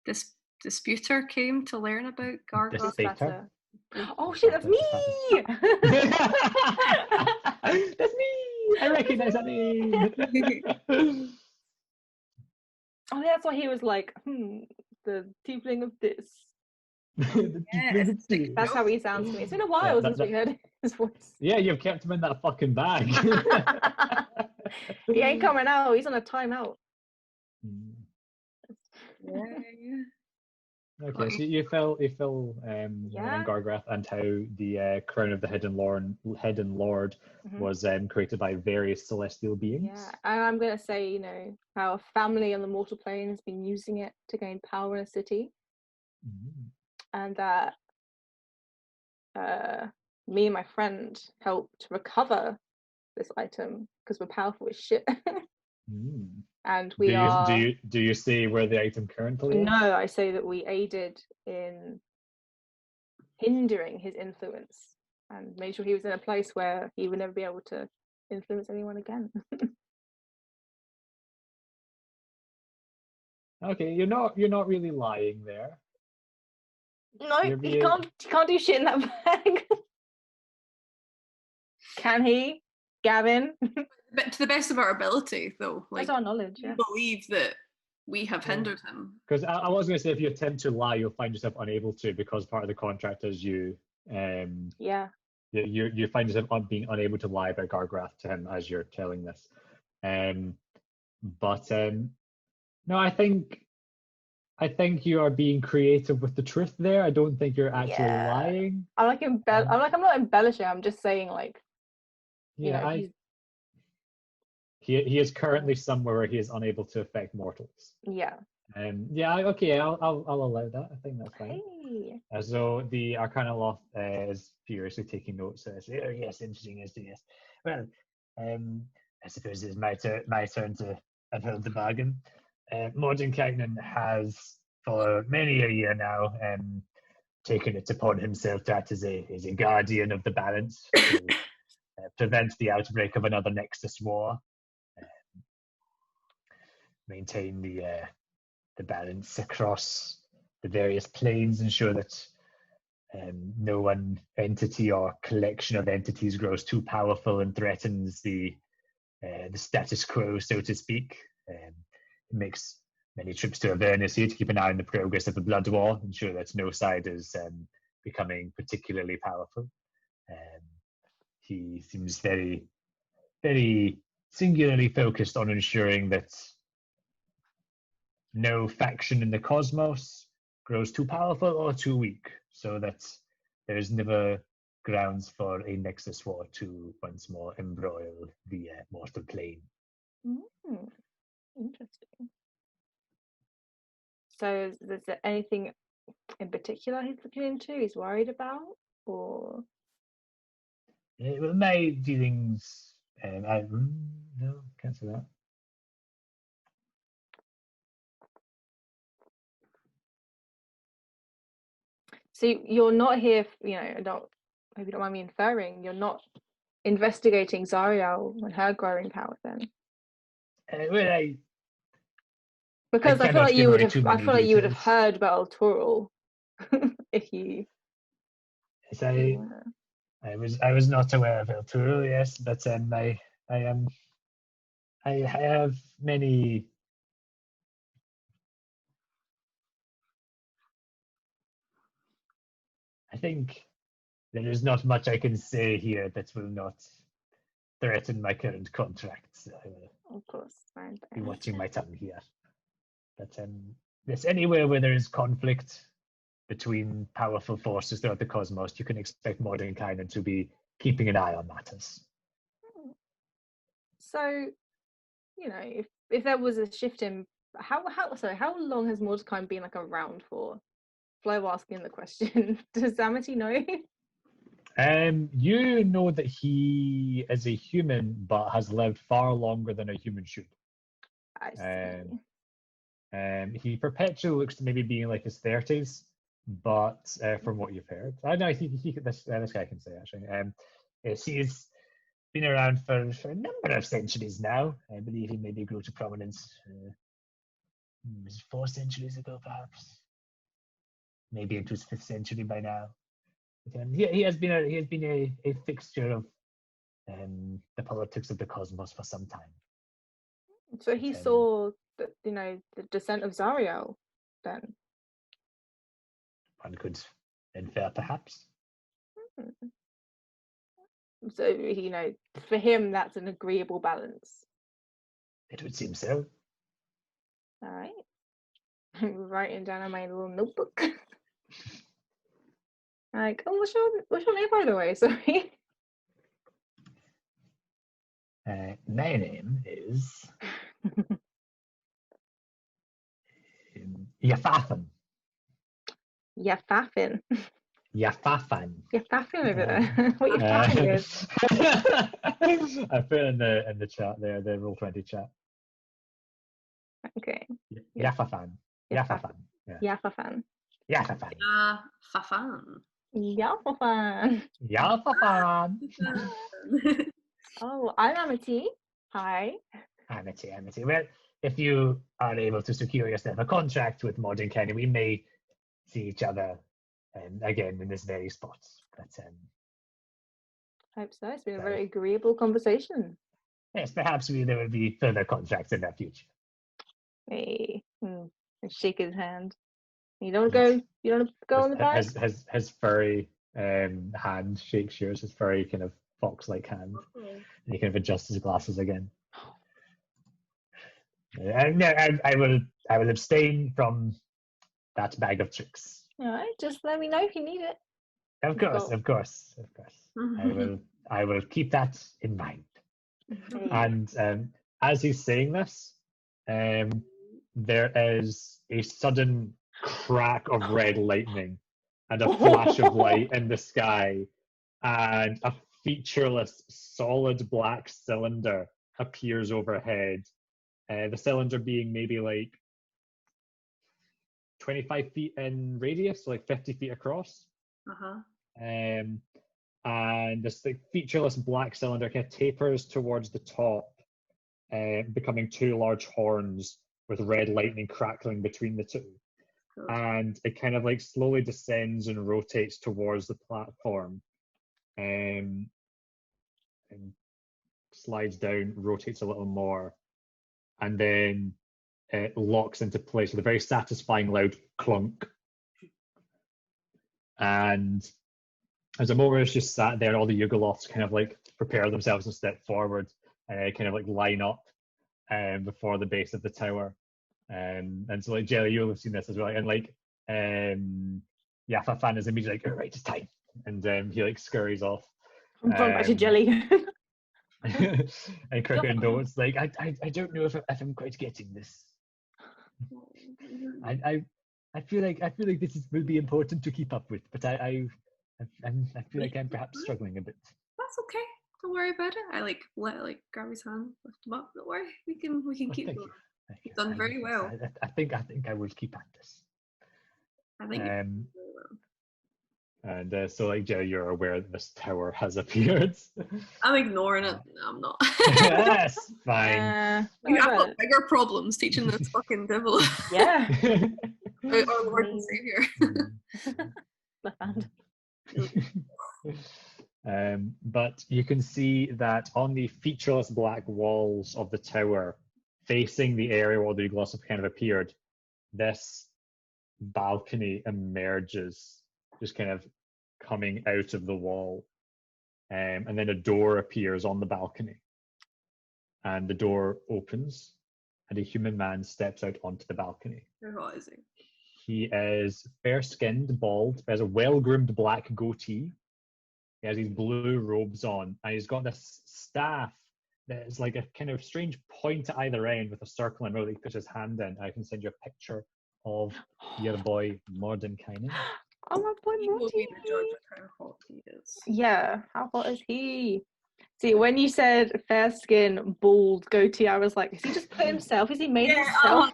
This disputer came to learn about Gargrath. Disputer? Oh shit, that's me! That's me! I recognize that name! Oh, that's why he was like, the tiefling of this. Yes. That's how he sounds to me. It's been a while since we heard his voice. Yeah, you've kept him in that fucking bag. He ain't coming out. He's on a timeout. Yeah. Okay, so you fill on Gargrath and how the crown of the hidden lord was created by various celestial beings. Yeah, and I'm gonna say, you know, how a family on the mortal plane has been using it to gain power in a city, and that me and my friend helped recover this item because we're powerful as shit. And we do you say where the item currently is? No, I say that we aided in hindering his influence and made sure he was in a place where he would never be able to influence anyone again. Okay, you're not really lying there. No, he can't do shit in that bag. Can he, Gavin? But to the best of our ability, though, like that's our knowledge. Yeah. we believe that we have hindered him. Because I was going to say, if you attempt to lie, you'll find yourself unable to, because part of the contract is you find yourself being unable to lie about Gargrath to him as you're telling this. No, I think you are being creative with the truth there. I don't think you're actually lying. I'm not embellishing. I'm just saying, like, he is currently somewhere where he is unable to affect mortals. Yeah. Okay, I'll allow that. I think that's fine. Hey. So the Arcana Loft is furiously taking notes. Yes, interesting. Yes. Well, I suppose it's my turn to uphold the bargain. Mordenkainen has, for many a year now, taken it upon himself to act as a guardian of the balance to prevent the outbreak of another Nexus war, maintain the balance across the various planes, ensure that no one entity or collection of entities grows too powerful and threatens the status quo, so to speak. It makes many trips to Avernus here to keep an eye on the progress of the Blood War, ensure that no side is becoming particularly powerful. He seems very, very singularly focused on ensuring that no faction in the cosmos grows too powerful or too weak, so that there's never grounds for a Nexus War to once more embroil the mortal plane. Interesting. So is there anything in particular he's looking into, he's worried about, or? Well, my dealings, no, can't say that. So you're not here, I hope you don't mind me inferring, you're not investigating Zariel and her growing power then? Well, Because I feel cannot like give you would away have, too I many feel like you would have details. heard about Altoral if you. Yes, I was not aware of El Toro, yes, but I have many. I think there is not much I can say here that will not threaten my current contracts. I will Of course, fine. be watching my tongue here. But yes, anywhere where there is conflict between powerful forces throughout the cosmos, you can expect Mordenkainen to be keeping an eye on matters. So, if there was a shift in how long has Mordecai been around for? Flo asking the question. Does Amity know? You know that he is a human, but has lived far longer than a human should. I see. He perpetually looks to maybe be in his 30s, but from what you've heard, I know this guy can say actually. Yes, he's been around for a number of centuries now. I believe he maybe grew to prominence 4 centuries ago, perhaps. Maybe into his 5th century by now. But, he has been a fixture of the politics of the cosmos for some time. So he saw the descent of Zariel then. One could infer, perhaps. So for him that's an agreeable balance. It would seem so. All right. I'm writing down on my little notebook. What's your name, by the way? Sorry. My name is Yafafan. Yafafin. Yafafan. Yafafin over there. What you faffing with? I put it in the chat there, the Roll20 chat. Okay. Yafafan. Yafafan. Yafafan. Yafafan. Fafan. Yafafan. Yafafan. Oh, I'm Amity. Hi. Amity. Well, if you are able to secure yourself a contract with Mordenkainen, we may see each other again in this very spot. But I hope so. It's been a very agreeable conversation. yes, perhaps there will be further contracts in the future. Hey. I shake his hand. You don't go on the back? His furry hand shakes yours, his furry kind of fox-like hand. And he kind of adjusts his glasses again. I will abstain from that bag of tricks. All right, just let me know if you need it. Of course. I will keep that in mind. Hey. And as he's saying this, there is a sudden crack of red lightning and a flash of light in the sky, and a featureless, solid black cylinder appears overhead. The cylinder being maybe 25 feet in radius, so 50 feet across. And this featureless black cylinder kind of tapers towards the top, becoming 2 large horns with red lightning crackling between the two. Cool. And it kind of slowly descends and rotates towards the platform, and slides down, rotates a little more, and then it locks into place with a very satisfying loud clunk. And as Amora is just sat there, all the Yugoloths kind of like prepare themselves to step forward and kind of like line up before the base of the tower. And so like Jellie, you'll have seen this as well. And like Yafafan is immediately like, all right, it's time. And he like scurries off. I'm going back to Jellie. And Crickendo is like, I don't know if I'm quite getting this. I feel like this will be important to keep up with, but I feel like I'm perhaps struggling a bit. That's okay. Don't worry about it. I grab his hand, lift him up. Don't worry. We can keep Thank going. you. You've done very well. I think I will keep at this. I think you've done very well. And so, like, Jellie, you're aware that this tower has appeared. I'm ignoring it. No, I'm not. Yes, fine. I've got bigger problems teaching this fucking devil. Yeah. Our Lord and Savior. Left hand. But you can see that on the featureless black walls of the tower, facing the area where the gloss have kind of appeared, this balcony emerges, just kind of coming out of the wall. And then a door appears on the balcony. And the door opens, and a human man steps out onto the balcony. How hot is he? He is fair-skinned, bald, has a well-groomed black goatee. He has these blue robes on, and he's got this staff that is like a kind of strange point at either end with a circle and where he puts his hand in. I can send you a picture of your boy Mordenkainen. Oh, my boy He will be Morty. the judge of how hot he is. Yeah, how hot is he? See, when you said fair skin, bald, goatee, I was like, is he just put himself? Is he made himself?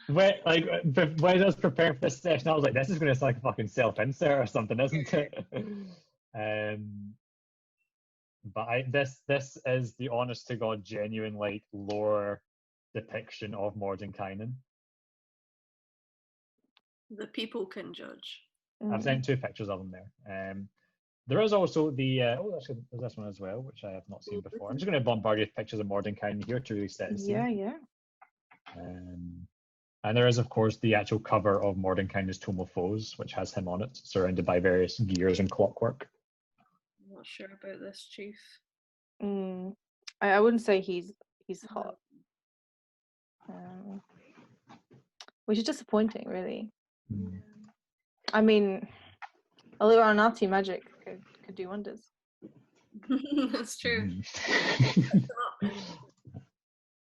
When I was preparing for this session, I was like, this is going to sound like a fucking self-insert or something, isn't it? But this is the honest to God, genuine, like, lore depiction of Mordenkainen. The people can judge. I've sent 2 pictures of him there. There is also the there's this one as well, which I have not seen before. I'm just going to bombard you with pictures of Mordenkainen here to really set the scene. Yeah. And there is, of course, the actual cover of Mordenkainen's Tome of Foes, which has him on it, surrounded by various gears and clockwork. I'm not sure about this, Chief. I wouldn't say he's hot. Which is disappointing, really. I mean, a little Arnati magic could do wonders. That's true.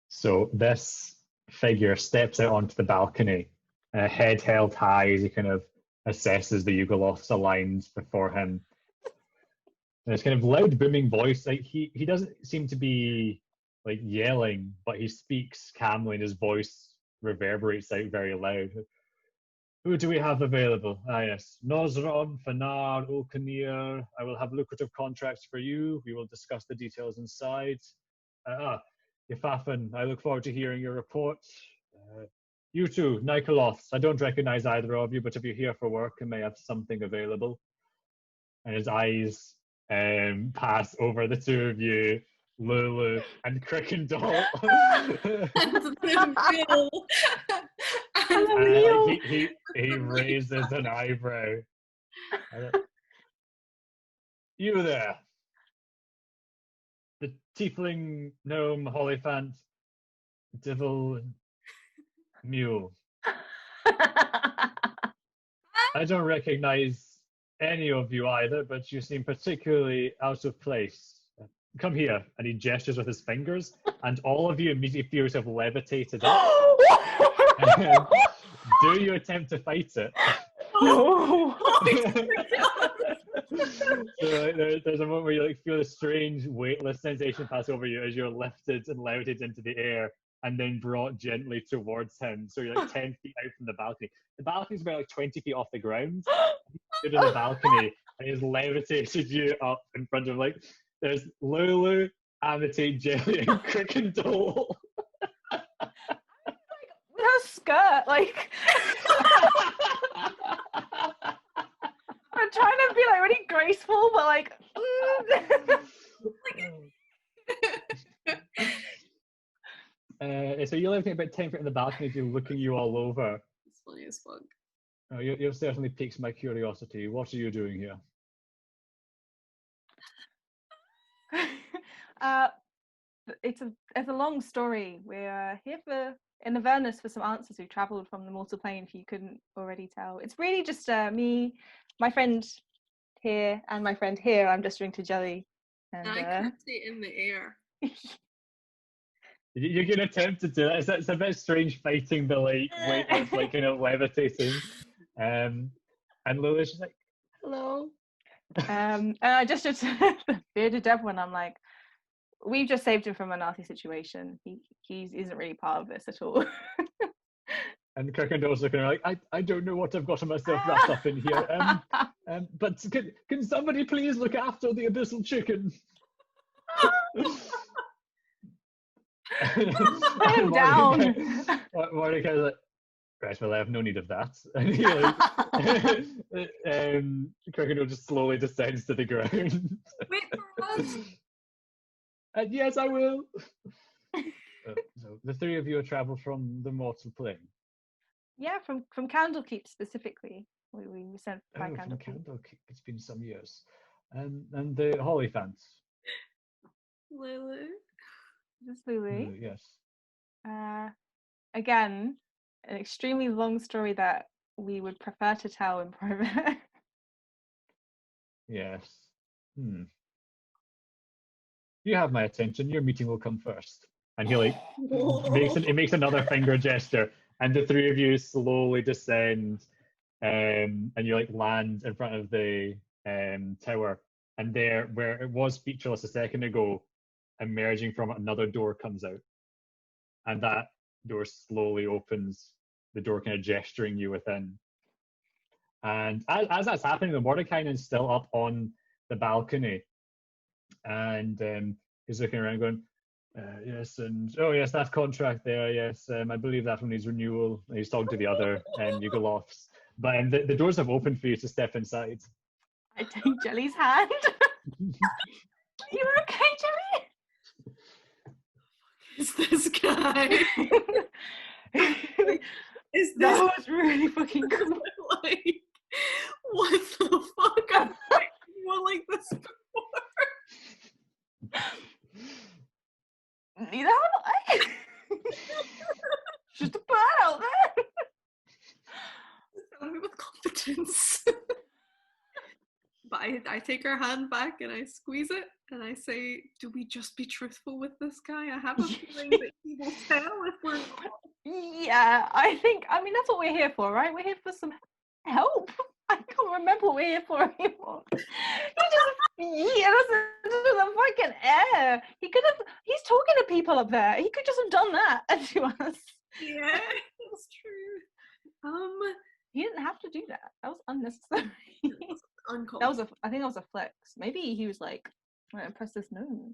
So this figure steps out onto the balcony, head held high as he kind of assesses the Yugoloths aligned before him. And it's kind of loud, booming voice. Like he doesn't seem to be like yelling, but he speaks calmly, and his voice reverberates out very loud. Who do we have available? Ah, yes. Nosron, Fanar, Ulkanir. I will have lucrative contracts for you. We will discuss the details inside. Yafafan, I look forward to hearing your report. You too, Nikoloths. I don't recognize either of you, but if you're here for work, I may have something available. And his eyes pass over the 2 of you, Lulu and Crickendall. He raises an eyebrow. You there, the tiefling gnome Hollyphant, devil mule. I don't recognize any of you either, but you seem particularly out of place. Come here. And he gestures with his fingers, and all of you immediately feel yourself levitated up. Do you attempt to fight it? Oh. So there's a moment where you like feel a strange weightless sensation pass over you as you're lifted and levitated into the air and then brought gently towards him. So you're like 10 feet out from the balcony. The balcony's about like 20 feet off the ground. He stood on the balcony and he's levitated you up in front of like, there's Lulu, Amitate, Jellie, and Crickendall. With her skirt, like. I'm trying to be like really graceful, but like. so you're living about 10 feet in the balcony, you're looking you all over. It's funny as fuck. Oh, you've certainly piqued my curiosity. What are you doing here? It's a long story. We're here in Avernus for some answers. We've travelled from the mortal plane, if you couldn't already tell. It's really just me, my friend here, and my friend here. I'm just drinking Jellie. And I can't see in the air. You can attempt to do it. It's a bit strange fighting the weight that's like kind of levitating. And Lily's just like, hello. And I just the bearded devil, and I'm like, we've just saved him from a nasty situation. He isn't really part of this at all. And Kirkendall's looking like, I don't know what I've gotten myself wrapped up in here. But can somebody please look after the abyssal chicken? I'm down. Mordecai's like, right, well, I have no need of that. And Kirkendall just slowly descends to the ground. Wait for us. And yes, I will. So the three of you have travelled from the mortal plane. Yeah, from Candlekeep specifically. We sent by From Candlekeep. Candlekeep. It's been some years. And the Hollyphants. Lulu. This is Lulu. Yes. Again, an extremely long story that we would prefer to tell in private. Yes. You have my attention. Your meeting will come first. And he like makes another finger gesture, and the three of you slowly descend, and you like land in front of the tower. And there, where it was featureless a second ago, emerging from it, another door comes out, and that door slowly opens. The door kind of gesturing you within. And as that's happening, the Mordenkainen's still up on the balcony, and he's looking around, going, "Yes, and oh yes, that contract there. Yes, I believe that one needs renewal." And he's talking to the other Yugolovs, but the doors have opened for you to step inside. I take Jellie's hand. You okay, Jellie? Is this guy? Is this That was really fucking cool. like what the fuck? I've seen one like this before. Neither have I. Just a bird out there. Tell me with confidence. But I take her hand back and I squeeze it and I say, do we just be truthful with this guy? I have a feeling that he will tell if we're not. Yeah, I mean, that's what we're here for, right? We're here for some help. I can't remember what we're here for anymore. He just into the fucking air. He's talking to people up there. He could just have done that to us. Yeah, that's true. He didn't have to do that. That was unnecessary. Uncalled. I think that was a flex. Maybe he was like, I'm gonna press this no.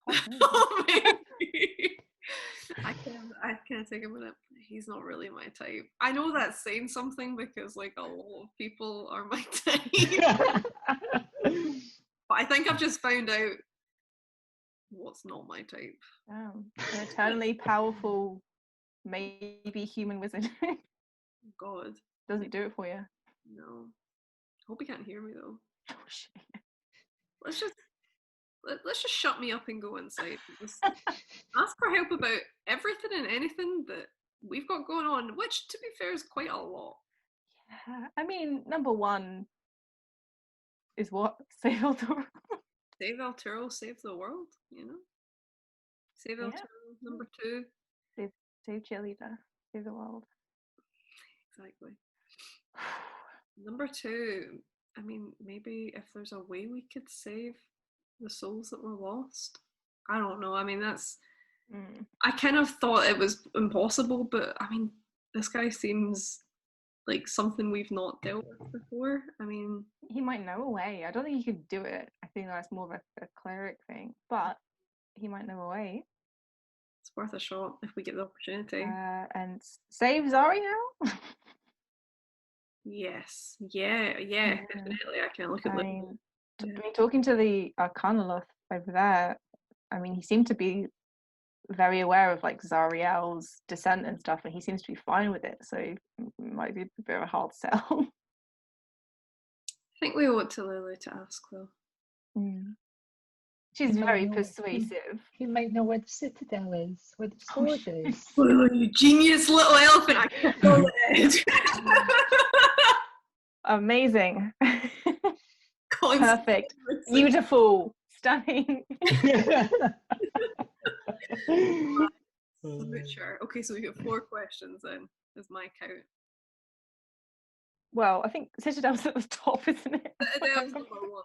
Oh, maybe. I can't take a minute. He's not really my type. I know that's saying something because like a lot of people are my type. But I think I've just found out what's not my type. An eternally powerful, maybe human wizard. God. Doesn't do it for you. No. Hope he can't hear me though. Oh shit. Let's just shut me up and go inside. Just ask for help about everything and anything that we've got going on, which to be fair is quite a lot. Yeah, I mean, number one is what? Save Eldora. Save Alturo, save the world, you know? Save Alturo, number two. Save Cheerleader, save the world. Exactly. Number two, I mean, maybe if there's a way we could save the souls that were lost. I don't know. I mean, that's... I kind of thought it was impossible, but I mean, this guy seems like something we've not dealt with before. I mean... He might know a way. I don't think he could do it. I think that's more of a cleric thing, but he might know a way. It's worth a shot if we get the opportunity. And save Zari now? Yes. Yeah, definitely. I can look at mean, talking to the Arcanoloth over there, I mean, he seemed to be very aware of like Zariel's descent and stuff, and he seems to be fine with it. So it might be a bit of a hard sell. I think we owe it to Lily to ask though. She's He might very know it. persuasive. He might know where the citadel is, where the sword is. Oh, you genius little elephant! I can't go it. Amazing. Perfect. Beautiful. Stunning. Sure. Okay, so we got 4 questions then, is my count. Well, I think Citadel's at the top, isn't it? Citadel's number 1.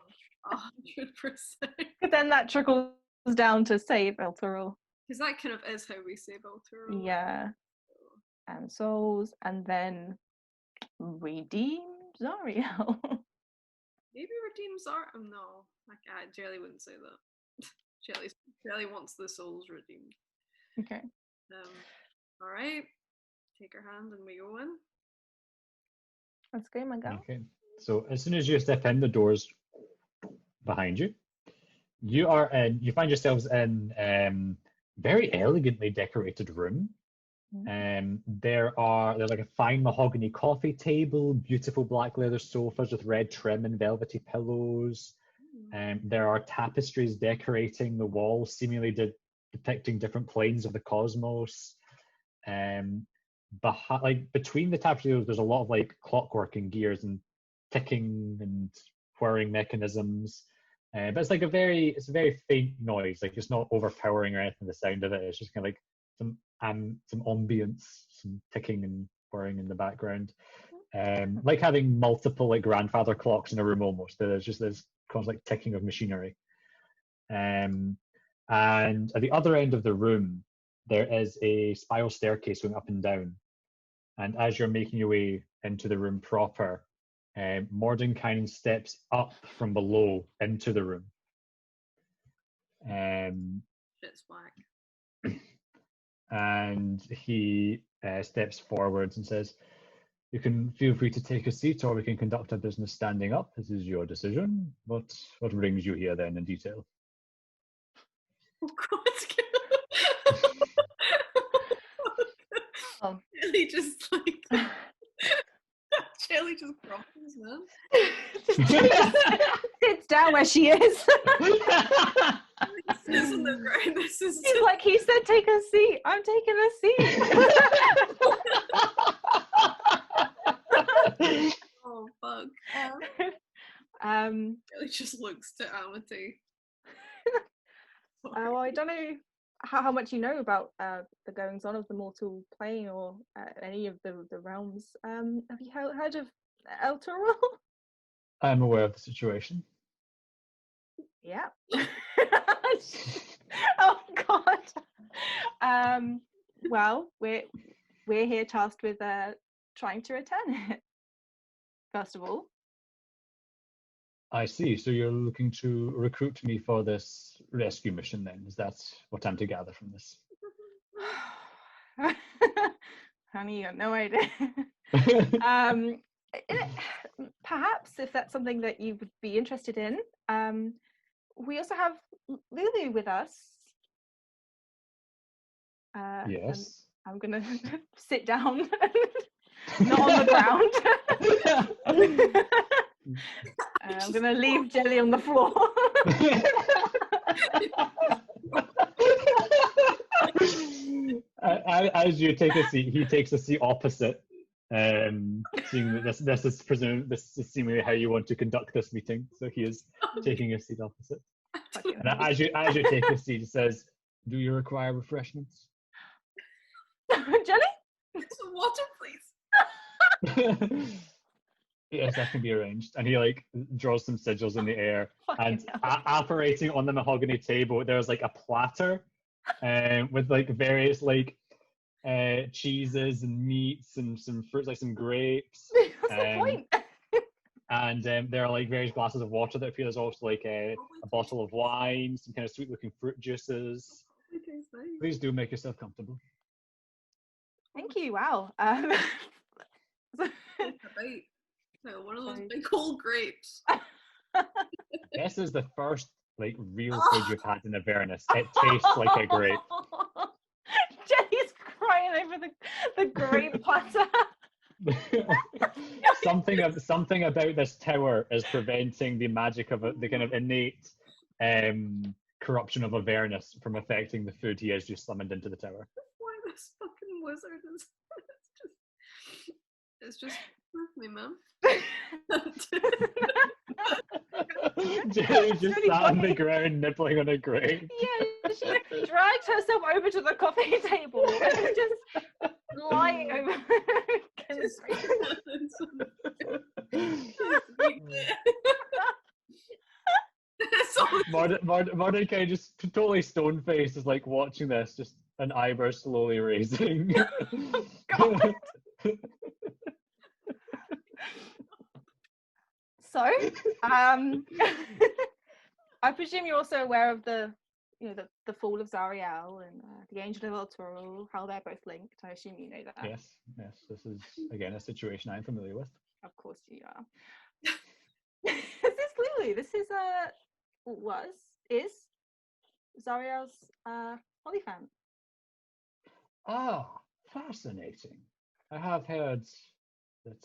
100%. But then that trickles down to save Elturel. Because that kind of is how we save Elturel. Yeah. And souls, and then redeem Zariel. Maybe redeem Zariel. No, Jellie wouldn't say that. Jellie wants the souls redeemed. Okay. All right. Take her hand and we go in. Let's go, my girl. Okay. So as soon as you step in, the doors behind you. You are in. You find yourselves in very elegantly decorated room. There's like a fine mahogany coffee table, beautiful black leather sofas with red trim and velvety pillows. There are tapestries decorating the walls, seemingly depicting different planes of the cosmos. Between the tapestries, there's a lot of like clockwork and gears and ticking and whirring mechanisms. But it's a very faint noise. Like it's not overpowering or anything. The sound of it, it's just kind of like some ambience, some ticking and whirring in the background. Like having multiple like grandfather clocks in a room almost. There's just this constant ticking of machinery. And at the other end of the room, there is a spiral staircase going up and down. And as you're making your way into the room proper, Mordenkainen steps up from below into the room. Shit's whack. And he steps forwards and says, "You can feel free to take a seat, or we can conduct our business standing up. This is your decision. What brings you here then in detail?" Oh God. Jellie just like Jellie just crumples, man. Sits down where she is. Sits on the ground. This is She's like, he said take a seat. I'm taking a seat. Oh fuck. Jellie just looks to Amity. Well, I don't know how much you know about the goings on of the mortal plane or any of the realms. Have you heard of Elturel? I'm aware of the situation. Yeah. Oh God. Well, we're here tasked with trying to return it. First of all. I see. So you're looking to recruit me for this rescue mission then? Is that what I'm to gather from this? Honey, you got no idea. Perhaps if that's something that you would be interested in. We also have Lulu with us. Yes. I'm gonna sit down, not on the ground. I'm gonna leave Jellie on the floor. As you take a seat, he takes a seat opposite. Seeing that this is seemingly how you want to conduct this meeting, so he is taking a seat opposite. And as you take a seat, he says, "Do you require refreshments?" Jellie? Some water, please. Yes, that can be arranged. And he like draws some sigils in the air, and operating on the mahogany table, there's like a platter, with like various like cheeses and meats and some fruits, like some grapes. What's the point? And there are like various glasses of water that appear. There's also like a bottle of wine, some kind of sweet-looking fruit juices. Please do make yourself comfortable. Thank you. Wow. No, one of those big old grapes. This is the first like real food you've had in Avernus. It tastes like a grape. over the grape platter. Something about this tower is preventing the magic of the kind of innate corruption of Avernus from affecting the food he has just summoned into the tower. Why this fucking wizard is it's just with me, man. Jelly just really sat on the funny. ground nibbling on a grape. Yeah, she dragged herself over to the coffee table and was just lying over. Just- It's all- Mordenkainen just totally stone faced is like watching this, just an eyebrow slowly raising. God. So, I presume you're also aware of the fall of Zariel and the Angel of El Toro, how they're both linked. I assume you know that. Yes, this is again a situation I'm familiar with. Of course you are. This is Lulu. This is is Zariel's Olifant. Ah, fascinating. I have heard that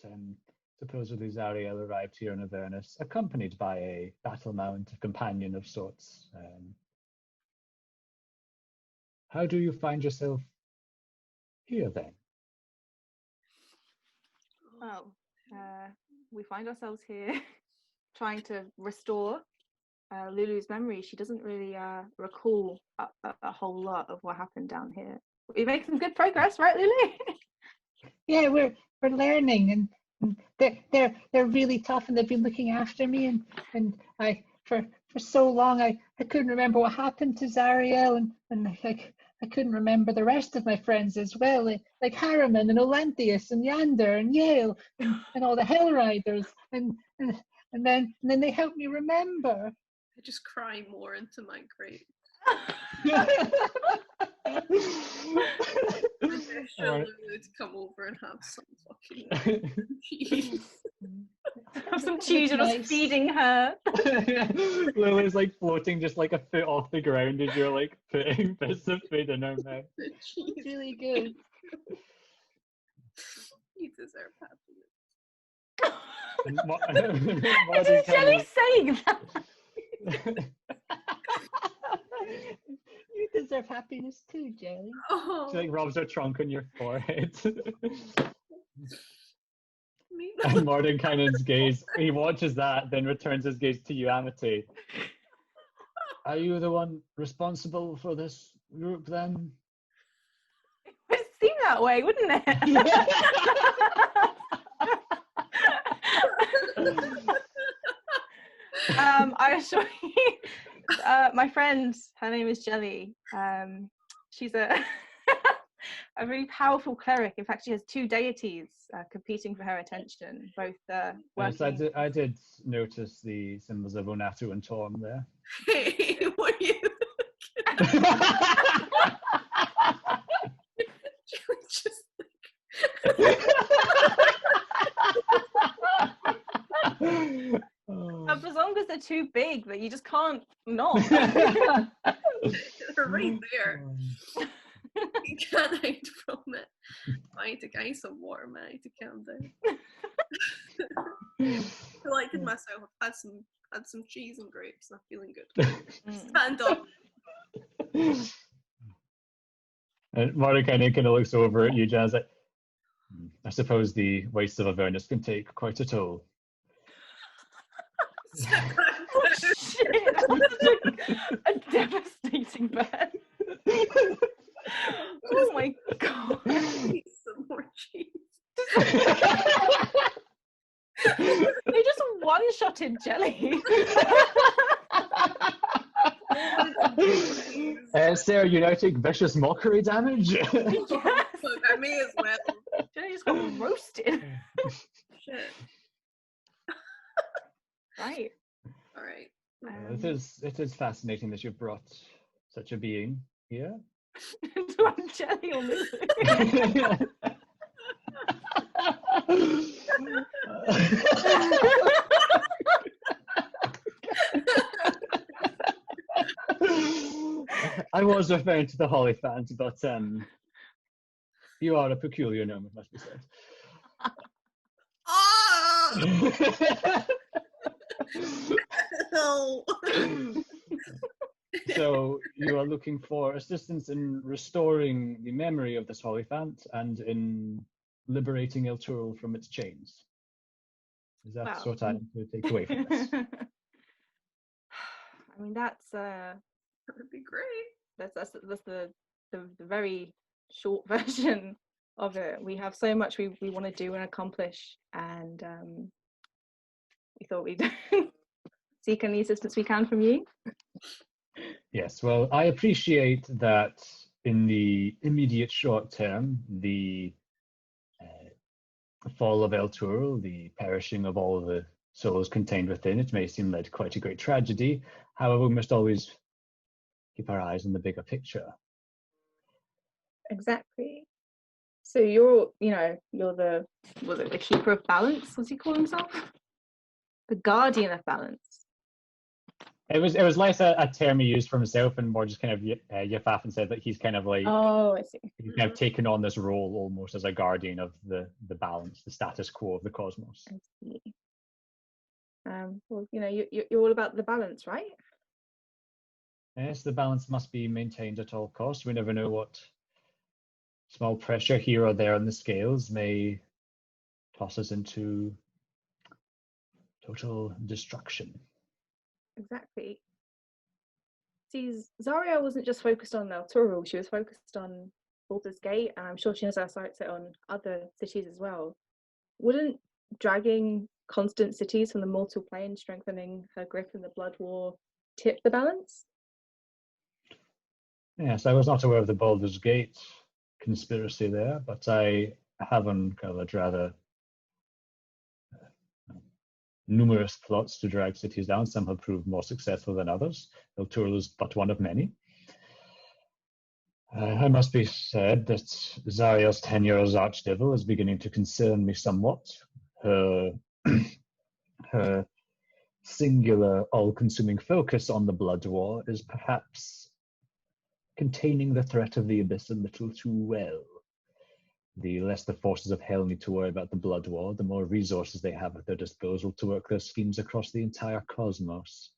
supposedly Zariel arrived here in Avernus, accompanied by a battle-mount, a companion of sorts. How do you find yourself here then? Well, we find ourselves here trying to restore Lulu's memory. She doesn't really recall a whole lot of what happened down here. We make some good progress, right, Lulu? Yeah, we're learning, and they're really tough, and they've been looking after me, and I for so long I couldn't remember what happened to Zariel, and I couldn't remember the rest of my friends as well, like Harriman and Olanthius and Yander and Yale and all the Hell Riders, and then they helped me remember. I just cry more into my grave. She'll to come over and have some fucking cheese. Have some cheese and us feeding her. Lily's like floating just like a foot off the ground as you're like putting bits of food in her mouth. The cheese. It's really good. You deserve happiness. Is Jellie saying that? You deserve happiness too, Jelly. Oh, She like rubs her trunk on your forehead. me. And Mordenkainen's gaze, he watches that, then returns his gaze to you, Amity. Are you the one responsible for this group then? It would seem that way, wouldn't it? I assure you, my friend, her name is Jellie. She's a a really powerful cleric. In fact, she has two deities competing for her attention, both Yes, working. I did notice the symbols of Onatu and Torm there. Hey, what are you? Just As long as they're too big that you just can't not. they're right there. You can't hide from it. I need to get some water, man. I need to calm down. Delighted myself. I've had some cheese and grapes. I'm feeling good. Stand up. And Mordenkainen kind of looks over at you, Jan's like, I suppose the wastes of Avernus can take quite a toll. Oh shit! That's a devastating burn. Oh my god! Need some more cheese. They just one-shotted Jelly. Sarah, you now take vicious mockery damage. Yes. Look, I may as well. Jelly just got roasted. Shit. Right. All right. It is fascinating that you've brought such a being here. Do I have Jelly or Lulu? I was referring to the Holly fans, but You are a peculiar gnome, it must be said. No. So you are looking for assistance in restoring the memory of this Hollyphant and in liberating El Turul from its chains. Is that Wow. what I'm to take away from this? I mean, that's That would be great. that's the very short version of it. We have so much we want to do and accomplish, and we thought we'd seek any assistance we can from you. Yes, well, I appreciate that in the immediate short term, the fall of El Turul, the perishing of all the souls contained within it, may seem like quite a great tragedy. However, we must always keep our eyes on the bigger picture. Exactly. So you're the was it the keeper of balance? What's he call himself? The guardian of balance. It was less a term he used for himself and more just kind of Yafafan said that he's kind of like Oh, I see. he's kind of taken on this role almost as a guardian of the balance, the status quo of the cosmos. I see. Well, you're all about the balance, right? Yes, the balance must be maintained at all costs. We never know what small pressure here or there on the scales may toss us into total destruction. Exactly. See, Zarya wasn't just focused on El Turul, she was focused on Baldur's Gate, and I'm sure she has her sights set on other cities as well. Wouldn't dragging constant cities from the mortal plane, strengthening her grip in the Blood War, tip the balance? Yes, I was not aware of the Baldur's Gate conspiracy there, but I have uncovered rather numerous plots to drag cities down. Some have proved more successful than others. El Turul is but one of many. I must be said that Zariel's tenure as Archdevil is beginning to concern me somewhat. Her singular, all-consuming focus on the Blood War is perhaps containing the threat of the Abyss a little too well. The less the forces of hell need to worry about the Blood War, the more resources they have at their disposal to work their schemes across the entire cosmos.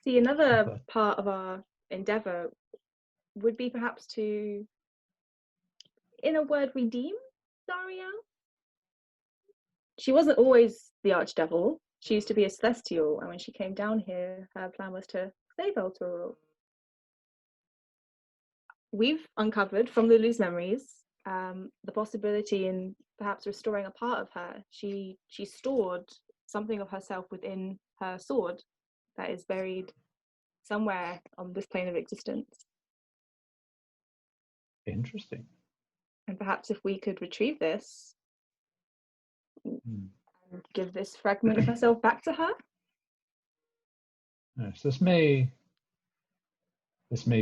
See, another part of our endeavour would be perhaps to, in a word, redeem Zariel. She wasn't always the Archdevil. She used to be a Celestial, and when she came down here, her plan was to save El Turul. We've uncovered from Lulu's memories the possibility in perhaps restoring a part of her. She stored something of herself within her sword that is buried somewhere on this plane of existence. Interesting. And perhaps if we could retrieve this and give this fragment of herself back to her. Yes, this may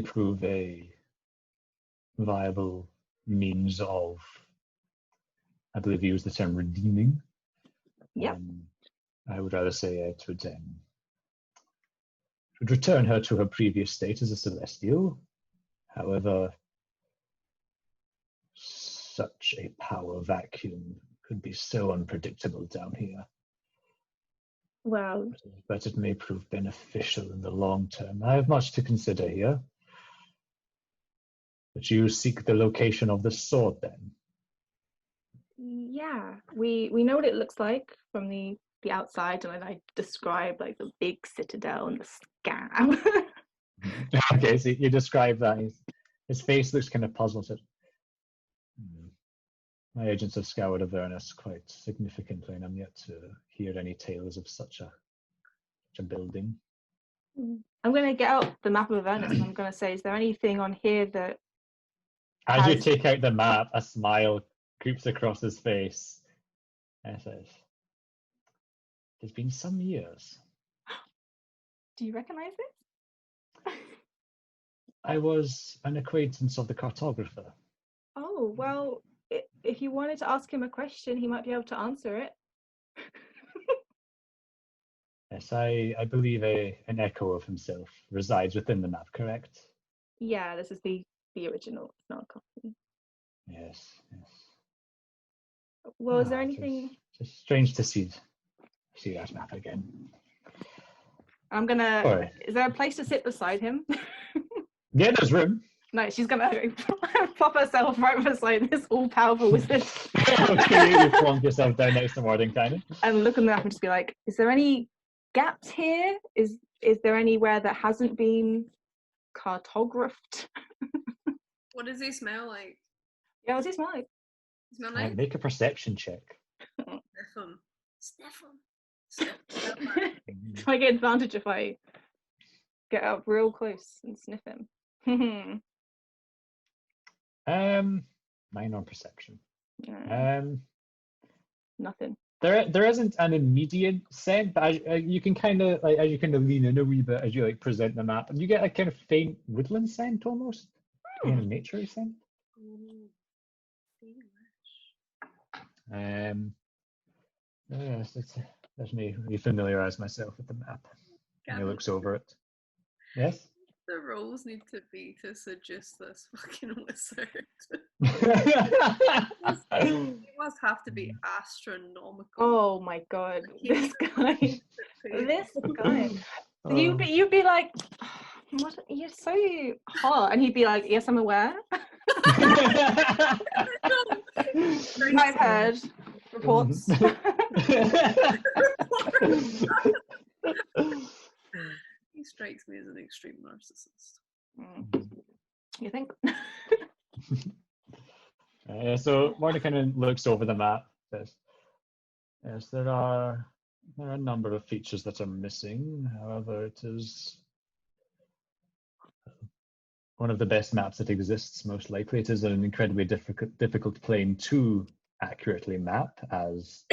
prove a viable means of, I believe you used the term redeeming. Yeah. I would rather say it would return her to her previous state as a Celestial. However, such a power vacuum could be so unpredictable down here. Well, but it may prove beneficial in the long term. I have much to consider here. But you seek the location of the sword then? yeah, we know what it looks like from the outside, and I describe like the big citadel and the scam. Okay, so you describe that. His face looks kind of puzzled. My agents have scoured Avernus quite significantly, and I'm yet to hear any tales of such a building. I'm going to get out the map of Avernus, and I'm going to say, is there anything on here that... As you take out the map, a smile creeps across his face. And says, "It's been some years." Do you recognize it? I was an acquaintance of the cartographer. Oh, well, if you wanted to ask him a question, he might be able to answer it. Yes, I believe an echo of himself resides within the map, correct? Yeah, this is the the original. It's not a copy. Yes. Well, is there Ah, anything? It's strange to see that map again. I'm gonna. Sorry. Is there a place to sit beside him? Yeah, there's room. No, she's gonna pop herself right beside this all-powerful wizard. Okay, you plonk yourself down next to Mordenkainen. And look on the map and just be like, is there any gaps here? Is there anywhere that hasn't been cartographed? What does he smell like? Yeah, what's he smell like? Smell nice? Make a perception check. Sniff him. Do I get advantage if I get up real close and sniff him? Mine on perception. Nothing. There isn't an immediate scent, but you can kind of as you kind of lean in a wee bit as you like present the map, and you get a kind of faint woodland scent almost, kind of naturey scent. Yes, let me refamiliarize myself with the map. And he looks over it. Yes. The roles need to be to seduce this fucking wizard. It must have to be astronomical. Oh my god, this guy. So you'd be like, what? You're so hot, and he'd be like, yes, I'm aware. I've heard reports. He strikes me as an extreme narcissist. You think? So Mordenkainen looks over the map. Says, "Yes, there are a number of features that are missing. However, it is one of the best maps that exists. Most likely, it is an incredibly difficult plane to accurately map, as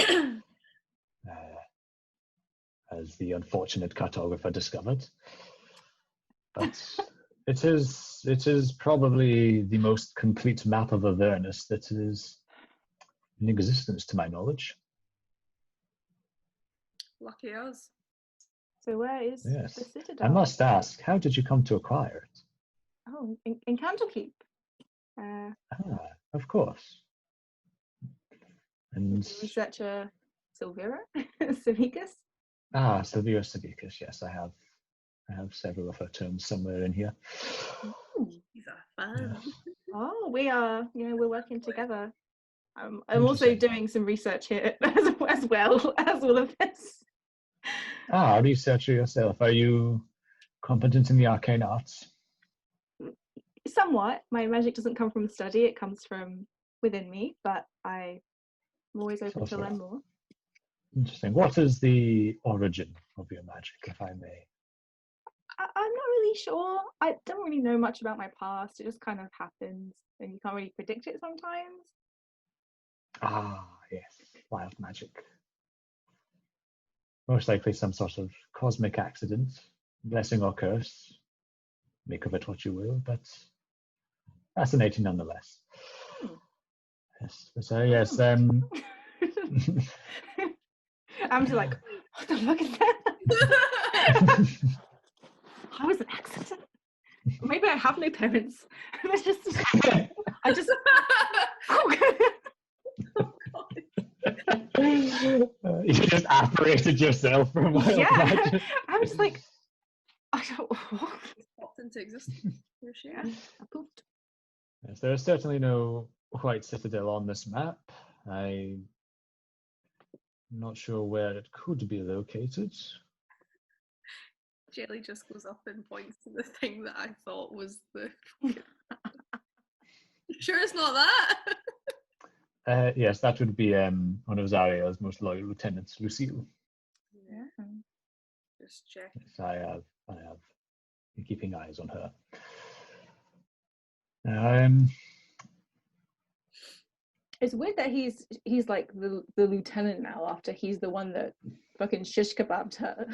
the unfortunate cartographer discovered. But it is probably the most complete map of Avernus that is in existence, to my knowledge." Lucky us. So where is Yes. the citadel? I must ask, how did you come to acquire it? Oh, in Candlekeep. Of course. And Researcher Silvira Savicus. Silvira Savicus. Yes, I have several of her terms somewhere in here. He's a fan. Yes. Oh, we are. We're working together. I'm also doing some research here as well as all of this. Researcher yourself. Are you competent in the arcane arts? Somewhat. My magic doesn't come from study; it comes from within me. But I'm always open to learn more. Interesting. What is the origin of your magic, if I may? I'm not really sure. I don't really know much about my past. It just kind of happens, and you can't really predict it sometimes. Yes, wild magic. Most likely some sort of cosmic accident, blessing or curse. Make of it what you will, but fascinating nonetheless. Yes, so yes. I'm just like, what the fuck is that? How is an accident? Maybe I have no parents. It's just, I just. You just apparated yourself from yeah. I'm just like, I don't. Popped into existence. Here she is. I pooped. Yes, there is certainly no white citadel on this map. I'm not sure where it could be located. Jellie just goes up and points to the thing that I thought was the. Sure, it's not that. Yes, that would be one of Zariel's most loyal lieutenants, Lucille. Yeah. Just check. Yes, I have been keeping eyes on her. It's weird that he's like the lieutenant now after he's the one that fucking shish kebabbed her.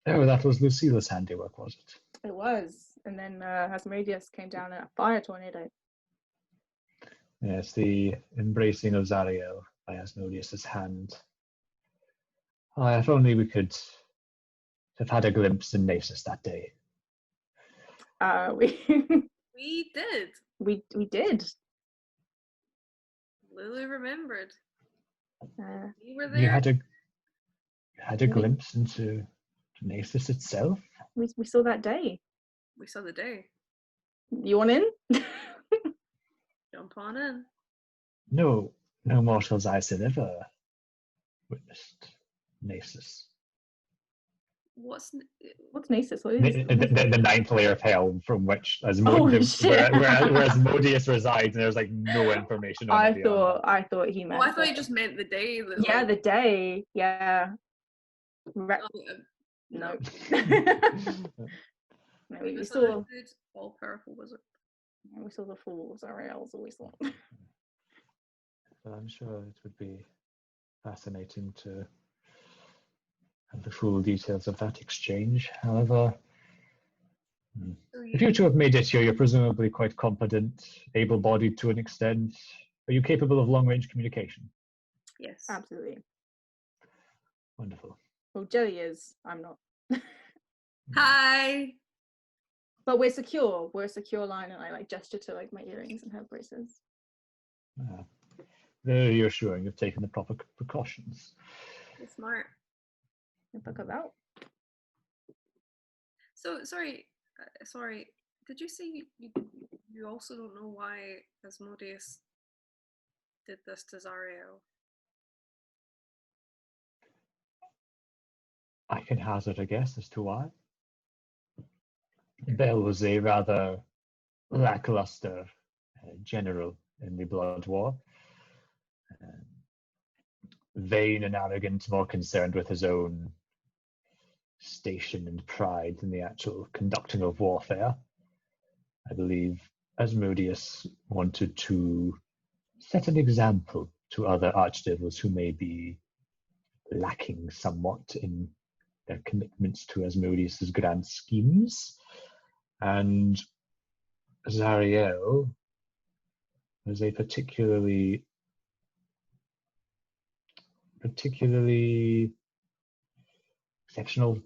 Oh, that was Lucille's handiwork, was it? It was. And then Asmodeus came down in a fire tornado. Yes, the embracing of Zariel by Asmodeus's hand. If only we could have had a glimpse in Nasus that day. We did. We did. Lily remembered. Uh, We were You there. had a glimpse into Nasus itself. we saw that day. We saw the day. You want in? Jump on in. No mortal's eyes had ever witnessed Nasus. What's Nasus? What is The ninth layer of hell from which shit. whereas Modius resides, and there's like no information on it. I thought he meant. I thought he just meant the day. That, yeah, the day. Yeah. No. No, we saw all powerful wizard. We saw the fools. Ariel's always thought. Well, I'm sure it would be fascinating to have the full details of that exchange. However, if you two have made it here, you're presumably quite competent, able-bodied to an extent. Are you capable of long-range communication? Yes. Absolutely. Wonderful. Well, Jellie is. I'm not. Hi. But we're secure. We're a secure line, and I like gesture to like my earrings and hair braces. Very reassuring. You've taken the proper precautions. You're smart. Look at that. So sorry. Did you say you also don't know why Asmodeus did this to Zariel? I can hazard a guess as to why. Bell was a rather lackluster general in the Blood War. Vain and arrogant, more concerned with his own station and pride than the actual conducting of warfare. I believe Asmodeus wanted to set an example to other archdevils who may be lacking somewhat in their commitments to Asmodeus's grand schemes. And Zariel was a particularly exceptional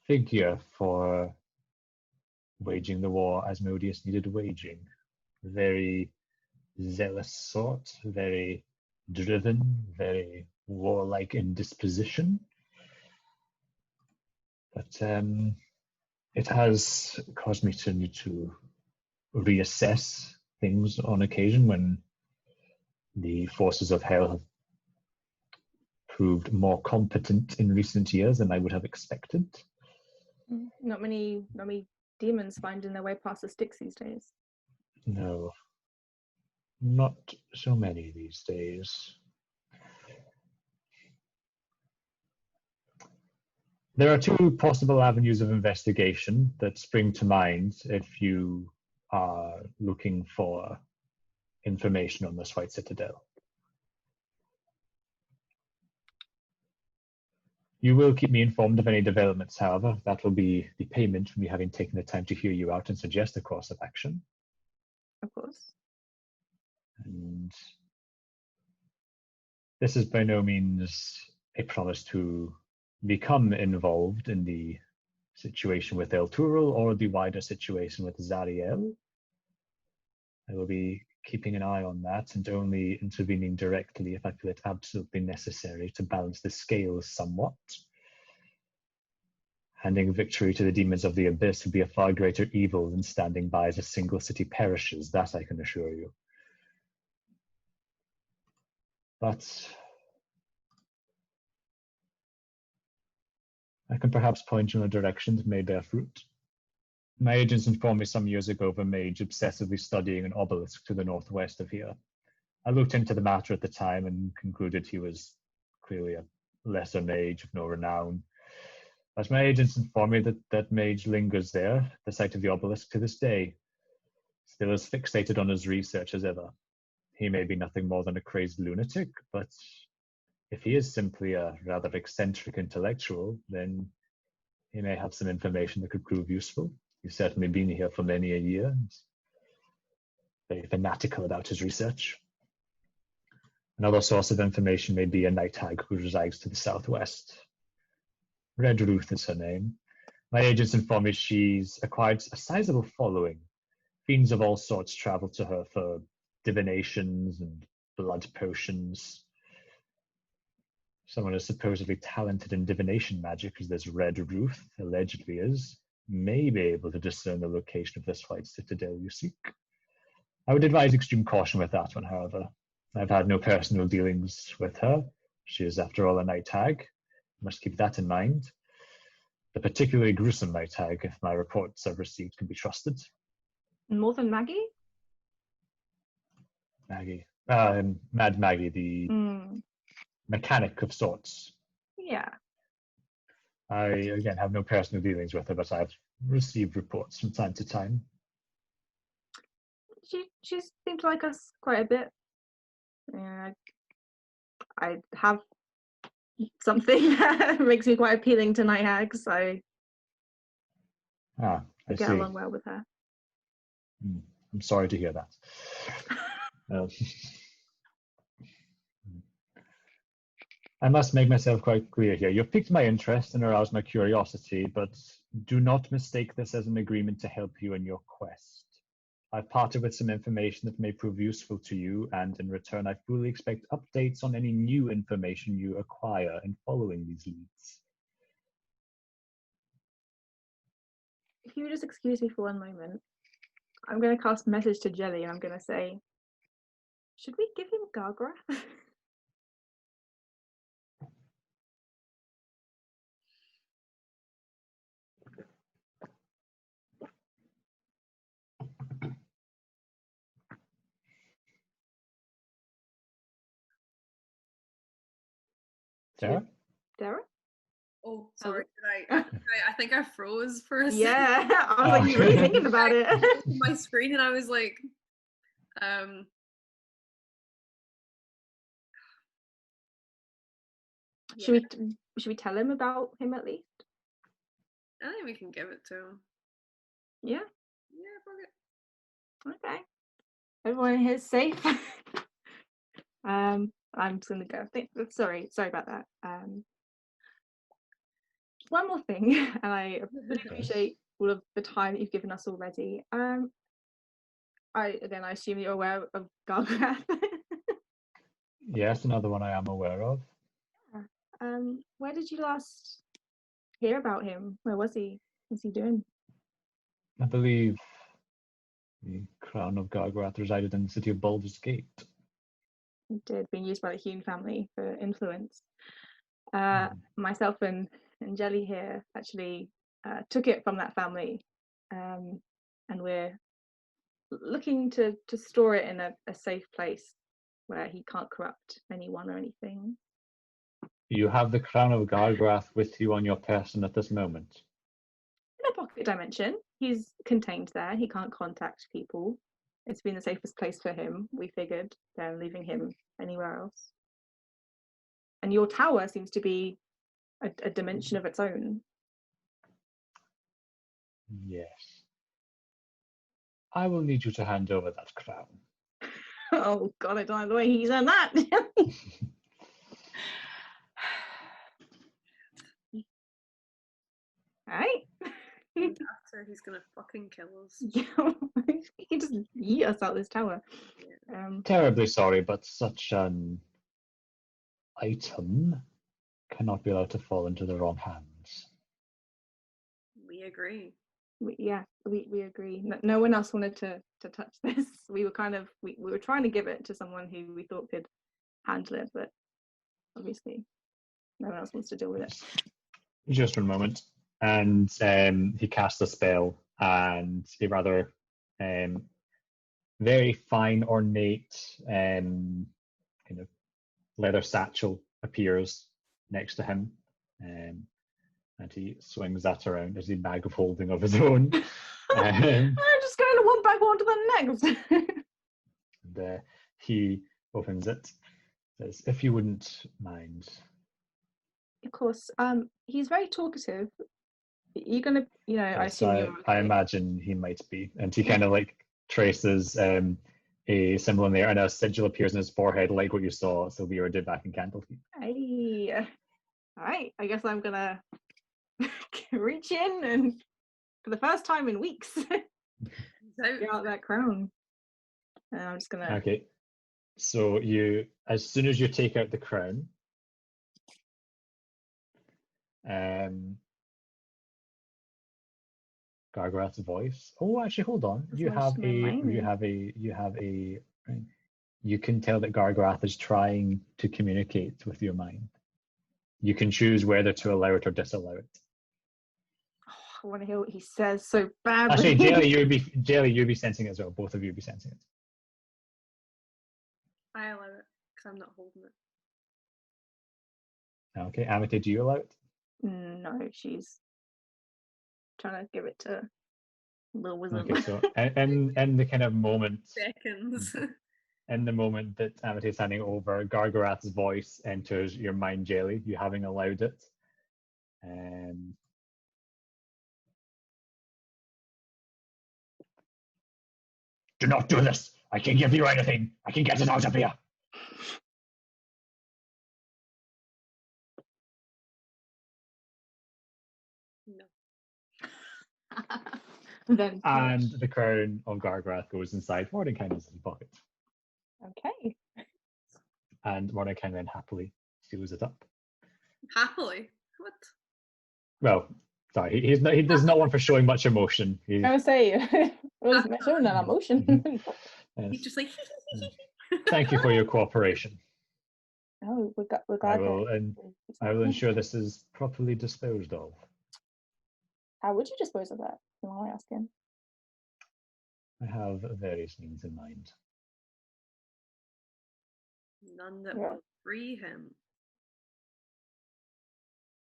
figure for waging the war Asmodeus needed waging. Very zealous sort, very driven, very warlike in disposition. But it has caused me to need to reassess things on occasion when the forces of hell have proved more competent in recent years than I would have expected. Not many demons finding their way past the sticks these days. No, not so many these days. There are two possible avenues of investigation that spring to mind if you are looking for information on this White Citadel. You will keep me informed of any developments, however. That will be the payment for me having taken the time to hear you out and suggest a course of action. Of course. And this is by no means a promise to become involved in the situation with El Turul or the wider situation with Zariel. I will be keeping an eye on that and only intervening directly if I feel it absolutely necessary to balance the scales somewhat. Handing victory to the demons of the abyss would be a far greater evil than standing by as a single city perishes, that I can assure you. But I can perhaps point you in a direction that may bear fruit. My agents informed me some years ago of a mage obsessively studying an obelisk to the northwest of here. I looked into the matter at the time and concluded he was clearly a lesser mage of no renown. But my agents informed me that that mage lingers there, the site of the obelisk, to this day, still as fixated on his research as ever. He may be nothing more than a crazed lunatic, but if he is simply a rather eccentric intellectual, then he may have some information that could prove useful. He's certainly been here for many a year, and very fanatical about his research. Another source of information may be a night hag who resides to the southwest. Red Ruth is her name. My agents inform me she's acquired a sizable following. Fiends of all sorts travel to her for divinations and blood potions. Someone is supposedly talented in divination magic, as this Red Ruth allegedly is, may be able to discern the location of this white citadel you seek. I would advise extreme caution with that one, however. I've had no personal dealings with her. She is, after all, a night hag. You must keep that in mind. A particularly gruesome night hag, if my reports I've received can be trusted. More than Maggie? Maggie. Mad Maggie, the mechanic of sorts. Yeah. I, again, have no personal dealings with her, but I've received reports from time to time. She seemed to like us quite a bit. Yeah, I have something that makes me quite appealing to night hags. I get see. along well with her. I'm sorry to hear that. I must make myself quite clear here. You've piqued my interest and aroused my curiosity, but do not mistake this as an agreement to help you in your quest. I've parted with some information that may prove useful to you, and in return I fully expect updates on any new information you acquire in following these leads. If you would just excuse me for one moment, I'm going to cast message to Jellie and I'm going to say, should we give him Gargorath? Sarah? Sarah? Oh, sorry. I think I froze for a second. Yeah, I was like, you're really thinking about it. My screen, and I was like, Should we tell him about him at least? I think we can give it to him. Yeah. Yeah, fuck it. Okay. Everyone here is safe. I'm just gonna go. Sorry about that. One more thing, and I really appreciate all of the time that you've given us already. I assume you're aware of Gargorath. Yes, another one I am aware of. Where did you last hear about him? Where was he? What's he doing? I believe the crown of Gargorath resided in the city of Baldur's Gate. It did, being used by the Hume family for influence. Myself and Jellie here actually took it from that family, and we're looking to store it in a safe place where he can't corrupt anyone or anything. You have the crown of Gargorath with you on your person at this moment. In a pocket dimension, he's contained there. He can't contact people. It's been the safest place for him, we figured, than leaving him anywhere else. And your tower seems to be a dimension of its own. Yes. I will need you to hand over that crown. Oh God, I don't know the way he's done that. Right? After he's gonna fucking kill us. He can just yeet us out this tower. Terribly sorry, but such an item cannot be allowed to fall into the wrong hands. We agree. We agree. No one else wanted to touch this. We were we were trying to give it to someone who we thought could handle it, but obviously no one else wants to deal with it. Just for a moment. And he casts a spell, and a rather very fine, ornate kind of leather satchel appears next to him, and he swings that around as a bag of holding of his own. I'm just going to one bag on to the next. And he opens it, says, "If you wouldn't mind." Of course. He's very talkative. You're gonna, Yes, I assume you're okay. I imagine he might be, and he kind of like traces a symbol in there, and a sigil appears in his forehead, like what you saw Sylvia did back in Candlekeep. Hey, all right. I guess I'm gonna reach in and, for the first time in weeks, So, get out that crown. And I'm just gonna. Okay. So as soon as you take out the crown, Gargorath's voice. Oh, actually, hold on. That's You my- have my a. miming. You have a. You can tell that Gargorath is trying to communicate with your mind. You can choose whether to allow it or disallow it. I want to hear what he says so badly. Actually, Jellie, you'd be sensing it as well. Both of you would be sensing it. I allow it because I'm not holding it. Okay, Amity, do you allow it? No, she's trying to give it to Little Wizard. Okay, so in the kind of moment, Seconds. in the moment that Amity is handing over, Gargorath's voice enters your mind, Jelly, you having allowed it. Do not do this. I can give you anything. I can get it out of here. No. Then And the crown of Gargorath goes inside Mordenkainen's pocket. okay. And Mordenkainen then happily seals it up. Happily. What? Well, sorry, he does not want for showing much emotion. He's, I would say it was showing an emotion. yes. He's just like. Thank you for your cooperation. Oh, we I got will, that. and I will ensure this is properly disposed of. How would you dispose of that? You want to ask him? I have various means in mind. None that Yeah. will free him.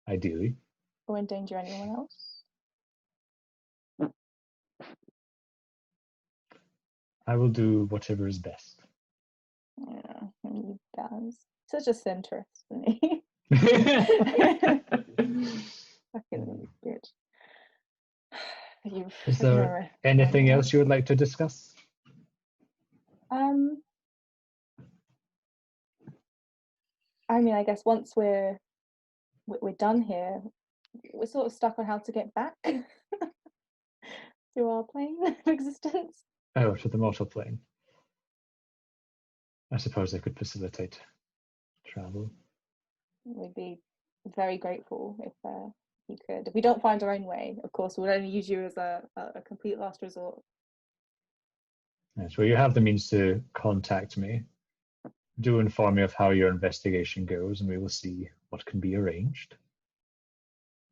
Ideally, Or endanger anyone else? I will do whatever is best. Yeah, he does. Such a centrist, isn't he? Fucking bitch. You Is fucking there remember- anything else you would like to discuss? I mean, I guess once we're done here, we're sort of stuck on how to get back to our plane of existence. Oh, to the mortal plane. I suppose I could facilitate travel. We'd be very grateful if you could. If we don't find our own way, of course, we'll only use you as a complete last resort. Yes, well, you have the means to contact me. Do inform me of how your investigation goes, and we will see what can be arranged.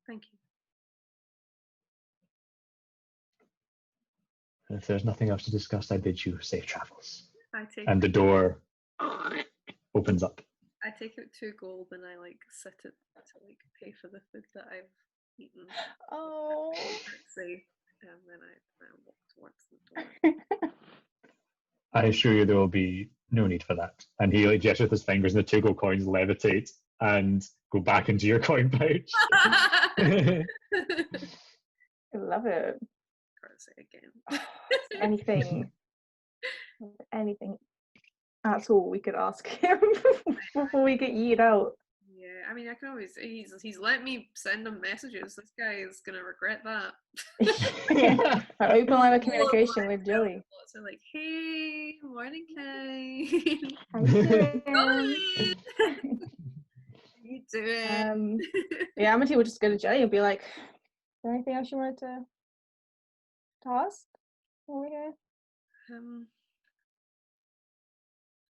Thank you. And if there's nothing else to discuss, I bid you safe travels. I take And the door opens up. I take out 2 gold and I like sit it to like pay for the food that I've eaten. Oh. Say, and then I walk towards the door. I assure you there will be no need for that. And he like gestures with his fingers, and the 2 gold coins levitate and go back into your coin pouch. I love it. Say again. anything at all we could ask him before we get yeeted out. Yeah, I mean, I can always. He's let me send him messages. This guy is gonna regret that. Our open line of communication with Jellie. So like, hey, Mordenkainen. How you doing? How you doing? Yeah, Amity would just go to Jellie and be like, "Is there anything else you wanted to ask over here?"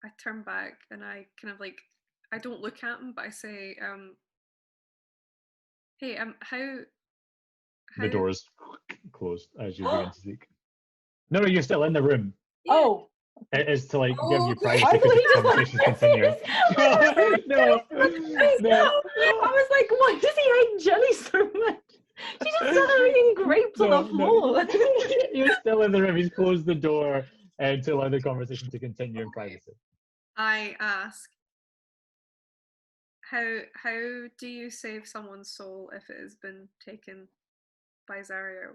I turn back and I kind of like, I don't look at him, but I say, hey, how The doors closed as you begin to speak. No, you're still in the room. Yeah. Oh, It is to like give you okay. privacy I because thought he the just conversation's continuing. No. I was like, why does he hate Jelly so much? She just started eating grapes on the floor. You're still in the room. He's closed the door to allow the conversation to continue in privacy. I ask, how do you save someone's soul if it has been taken by Zariel?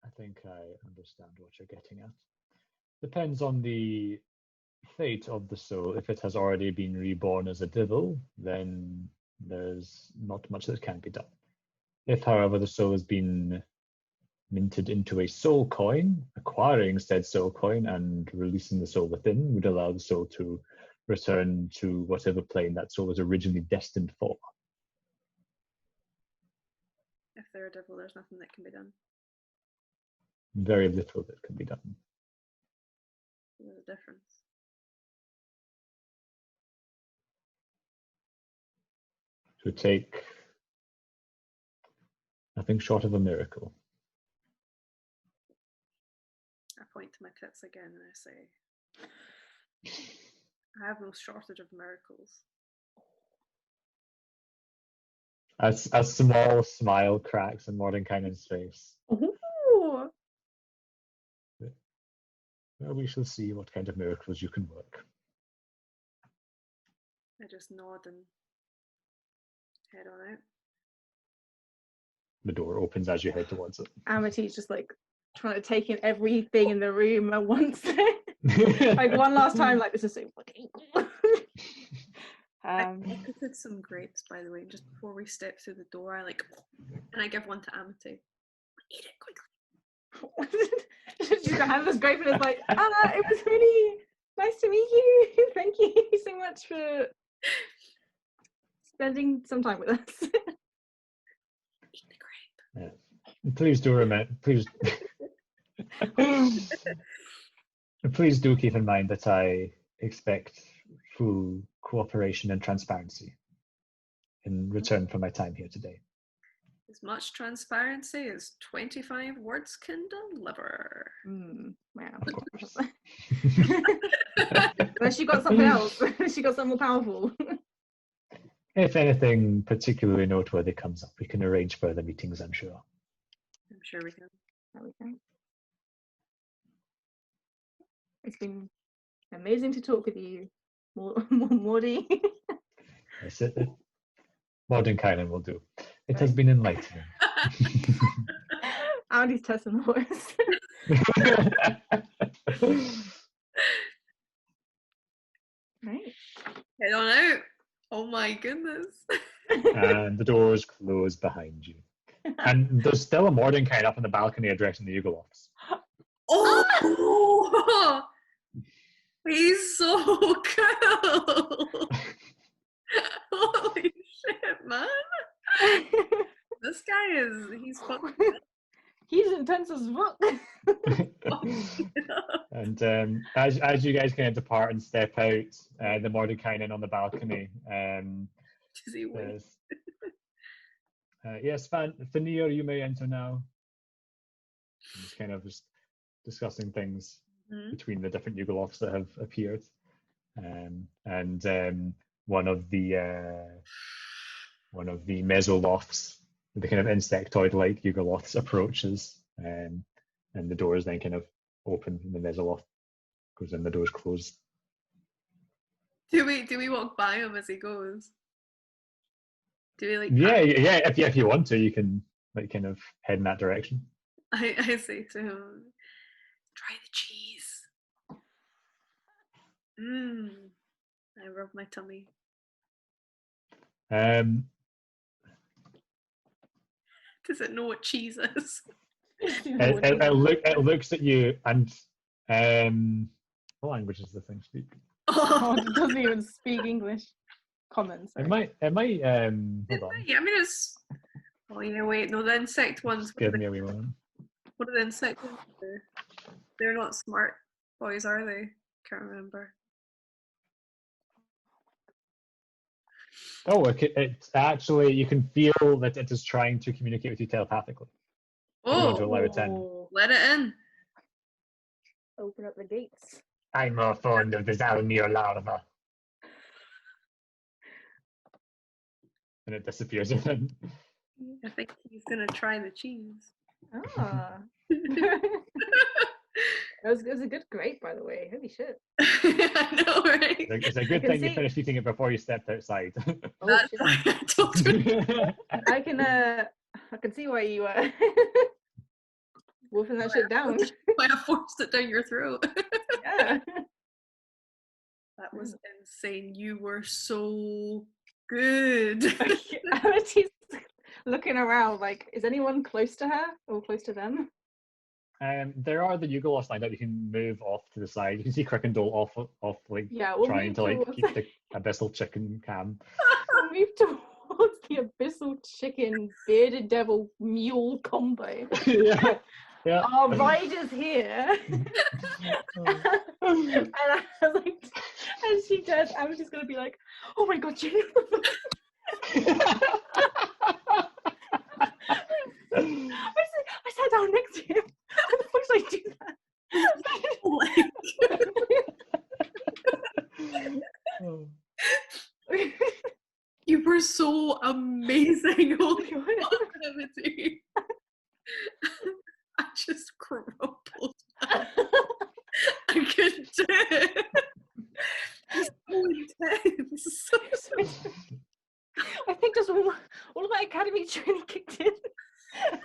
I think I understand what you're getting at. Depends on the fate of the soul. If it has already been reborn as a devil, then there's not much that can be done. If, however, the soul has been minted into a soul coin, acquiring said soul coin and releasing the soul within would allow the soul to return to whatever plane that soul was originally destined for. If they're a devil, there's nothing that can be done. Very little that can be done. There's a difference. It would take nothing short of a miracle. I point to my tits again and I say, I have no shortage of miracles. A small smile cracks in Mordenkainen's face. Ooh. Well, we shall see what kind of miracles you can work. I just nod and head on out. The door opens as you head towards it. Amity's just like trying to take in everything in the room at once. Like one last time, like this is so fucking cool. I picketed some grapes, by the way, just before we step through the door. I like, and I give one to Amity. Eat it quickly. She's got hand this grape and it's like, it was really nice to meet you. Thank you so much for spending some time with us. Eat the grape. Yeah. Please do remember. Please do keep in mind that I expect full cooperation and transparency in return for my time here today. As much transparency as 25 words can deliver. Wow. Of course. Unless she got something else. She got something more powerful. If anything particularly noteworthy comes up, we can arrange further meetings, I'm sure. I'm sure we can. There we go. It's been amazing to talk with you, Mordy. Yes, Mordenkainen will do. It has been enlightening. Andy's testing the voice. Right. Head on out. Oh my goodness. And the doors close behind you. And there's still a Mordenkainen up on the balcony addressing the Yugolovs. Oh! He's so cool! Holy shit, man! This guy he's fucking. He's intense as fuck. And as you guys kind of depart and step out, the Mordenkainen on the balcony Does he win? says, yes, Fanir, you may enter now. And just kind of just discussing things between the different Yugolovs that have appeared. And one of the mesolofts, the kind of insectoid-like Yugolovs approaches, and the doors then kind of open, and the mesoloth goes in, the doors close. Do we walk by him as he goes? Do we like? Yeah. If you want to, you can like kind of head in that direction. I say to him, "Try the cheese." I rub my tummy. Does it know what cheese is? It looks at you, and what language does this thing speak? Oh, it doesn't even speak English. Common, sorry. It might hold on. I mean, it's. Oh yeah, wait, no, the insect ones. Give me a wee moment. What do the insect ones do? They're not smart boys, are they? Can't remember. Oh, it's actually, you can feel that it is trying to communicate with you telepathically. You want to allow it in. Let it in. Open up the gates. I'm more fond of this Almir larva. And it disappears within. I think he's gonna try the cheese. Ah. It was a good grape, by the way. Holy shit. I know, right? It's a good thing you finished eating it before you stepped outside. Oh, That's shit. why I told him. I can see why you were wolfing that shit down. Why I forced it down your throat. Yeah. That was insane. You were so good. Amity's looking around like, is anyone close to her or close to them? There are the Yugoloths lined up. You can move off to the side. You can see Crickendall off like Yeah, we'll trying move to like towards keep the abyssal chicken calm. we'll move towards the abyssal chicken bearded devil mule combo. Yeah. Yeah. Our rider's here. And I was like, and she does. I was just gonna be like, oh my god, Jenny. I sat down next to him. How the fuck did I do that? Oh. You were so amazing. Holy Amity. I just crumpled. I couldn't do it. It's so intense. I think just all of my academy training kicked in. I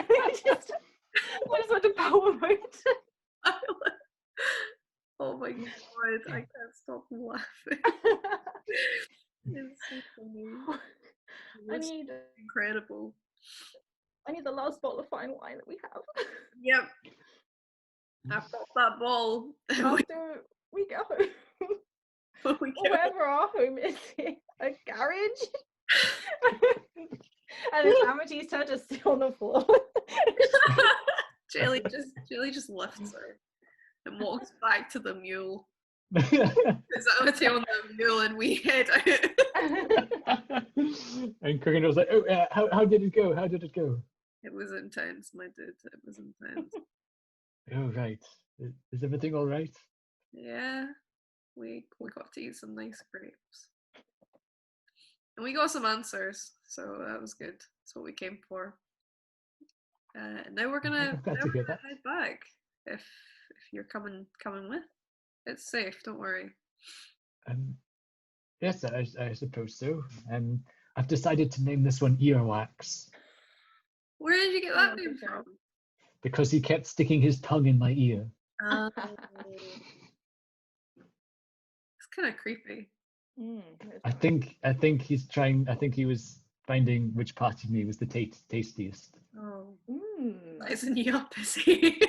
think I just went to power mode. Oh my god, I can't stop laughing. It's so funny. I need Incredible. I need the last bottle of fine wine that we have. Yep. I've got that ball. After we go home. We go. Wherever our home is, a garage. And it's Amity's turn to sit on the floor. Jellie just lifts her and walks back to the mule. There's Amity on the mule and we head out. And Crickendall's like, oh, how did it go? How did it go? It was intense, my dude. It was intense. Oh, right. Is everything all right? Yeah, we got to eat some nice grapes. And we got some answers, so that was good. That's what we came for. Now we're gonna head back. If you're coming with, it's safe. Don't worry. Yes, I suppose so. I've decided to name this one Earwax Where did you get that name from? because he kept sticking his tongue in my ear. It's kind of creepy. I think he's trying. I think he was finding which part of me was the tastiest. Oh, sizing you up, is he?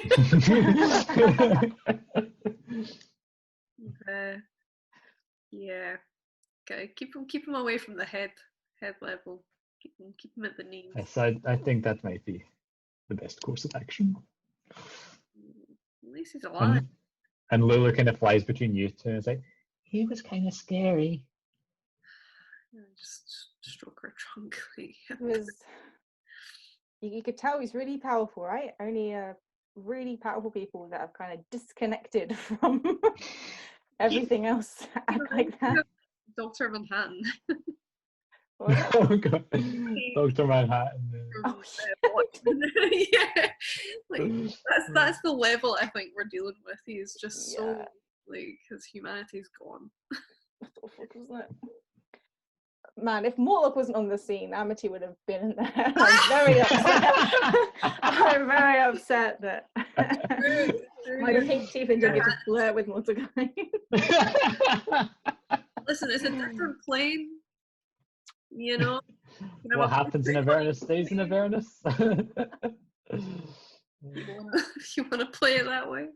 Yeah. Okay, keep him away from the head level. Keep him at the knees. Yes, I think that might be the best course of action. At least he's alive. And Lulu kind of flies between you two and is like, he was kind of scary. Yeah, just stroke her trunk. It was, you could tell he's really powerful, right? Only really powerful people that have kind of disconnected from everything else act like that. Dr. Manhattan. Oh god, Dr. Manhattan. Oh, Yeah, like that's the level I think we're dealing with. He's just so like his humanity's gone. What the fuck was that? Man, if Morlock wasn't on the scene, Amity would have been there. I'm very upset. I'm very upset that my pink teeth didn't get to flirt with Mordenkainen. Listen, it's a different plane. You know. What happens in Avernus stays in Avernus. You wanna play it that way?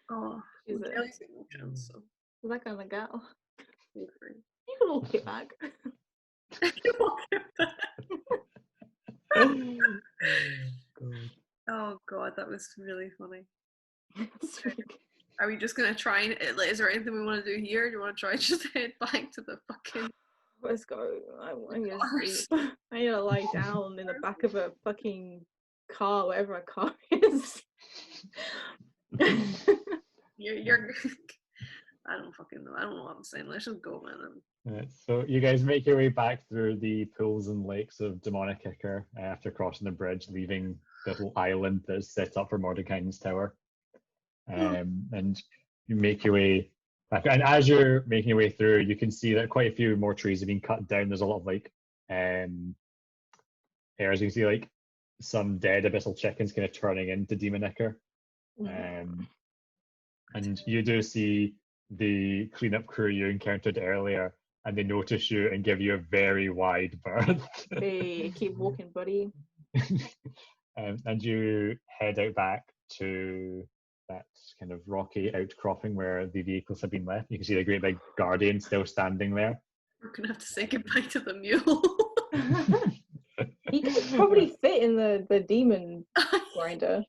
Oh, Is it? Jellie's emotions, so That kind of gal. feel free. You can all get back. Oh god, that was really funny. It's really good. Are we just gonna try and is there anything we want to do here? Do you want to try and just head back to the fucking Let's go. I'm gonna sleep. I need to lie down in the back of a fucking car, whatever a car is. you're I don't fucking know. I don't know what I'm saying. Let's just go, man. Right, so you guys make your way back through the pools and lakes of Demonic Ichor after crossing the bridge, leaving the little island that is set up for Mordenkainen's tower. And you make your way back. And as you're making your way through, you can see that quite a few more trees have been cut down. There's a lot of like areas. You can see like some dead abyssal chickens kind of turning into Demon Ichor. And you do see the cleanup crew you encountered earlier, and they notice you and give you a very wide berth. Hey, keep walking, buddy. And you head out back to that kind of rocky outcropping where the vehicles have been left. You can see the great big guardian still standing there. We're gonna have to say goodbye to the mule. He could probably fit in the demon grinder.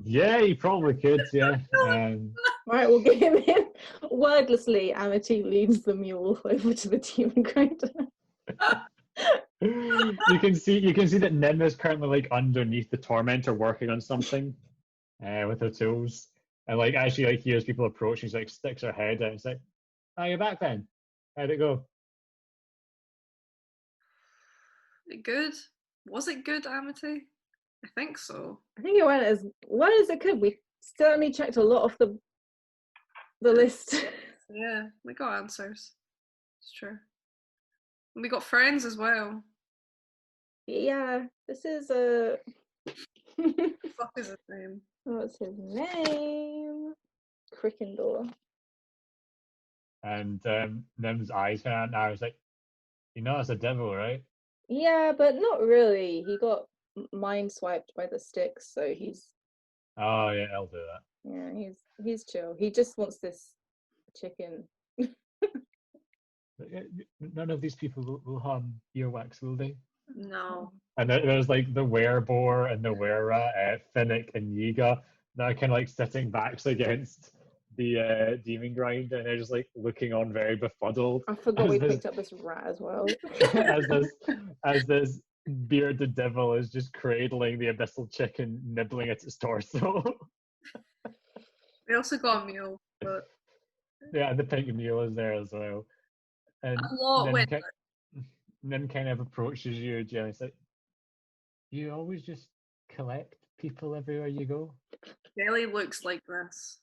Yeah, you probably could, yeah. Right, we'll get him in. Wordlessly, Amity leads the mule over to the demon grinder. You can see that Nim is currently like underneath the tormentor working on something with her tools. And like as she like hears people approach, she's like sticks her head out and it's like, "Oh, you're back then. How'd it go?" Good? Was it good, Amity? I think so. I think it went as well as it could. We certainly checked a lot off the list. Yeah, we got answers. It's true. And we got friends as well. Yeah, this is a. What the fuck is his name? What's his name? Crickendor. And Nim's eyes kind of now is like, "You know it's a devil, right?" Yeah, but not really. He got mind swiped by the sticks, so he's Oh yeah, I'll do that. yeah, he's chill. He just wants this chicken. But, none of these people will harm earwax, will they? No. And there's like the wereboar and the were-rat, Finnick and Yiga. They're kind of like sitting backs against the demon grinder, and they're just like looking on very befuddled. I forgot as we this- picked up this rat as well. as this bearded devil is just cradling the abyssal chicken, nibbling at its torso. We also got a mule, but Yeah, and the pink mule is there as well. And a lot went. Nim kind of approaches you, Jellie. It's like, "You always just collect people everywhere you go?" Jellie looks like this.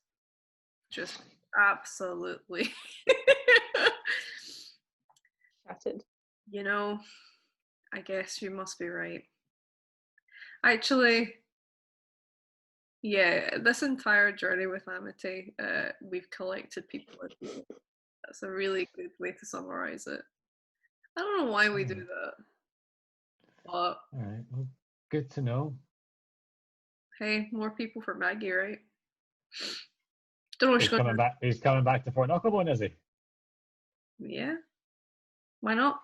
Just absolutely. Shattered. You know, I guess you must be right. Actually, yeah, this entire journey with Amity, we've collected people. That's a really good way to summarize it. I don't know why we do that, but All right, well, good to know. hey, more people for Maggie, right? Don't know what He's she's going coming to back. He's coming back to Fort Knucklebone, is he? Yeah, why not?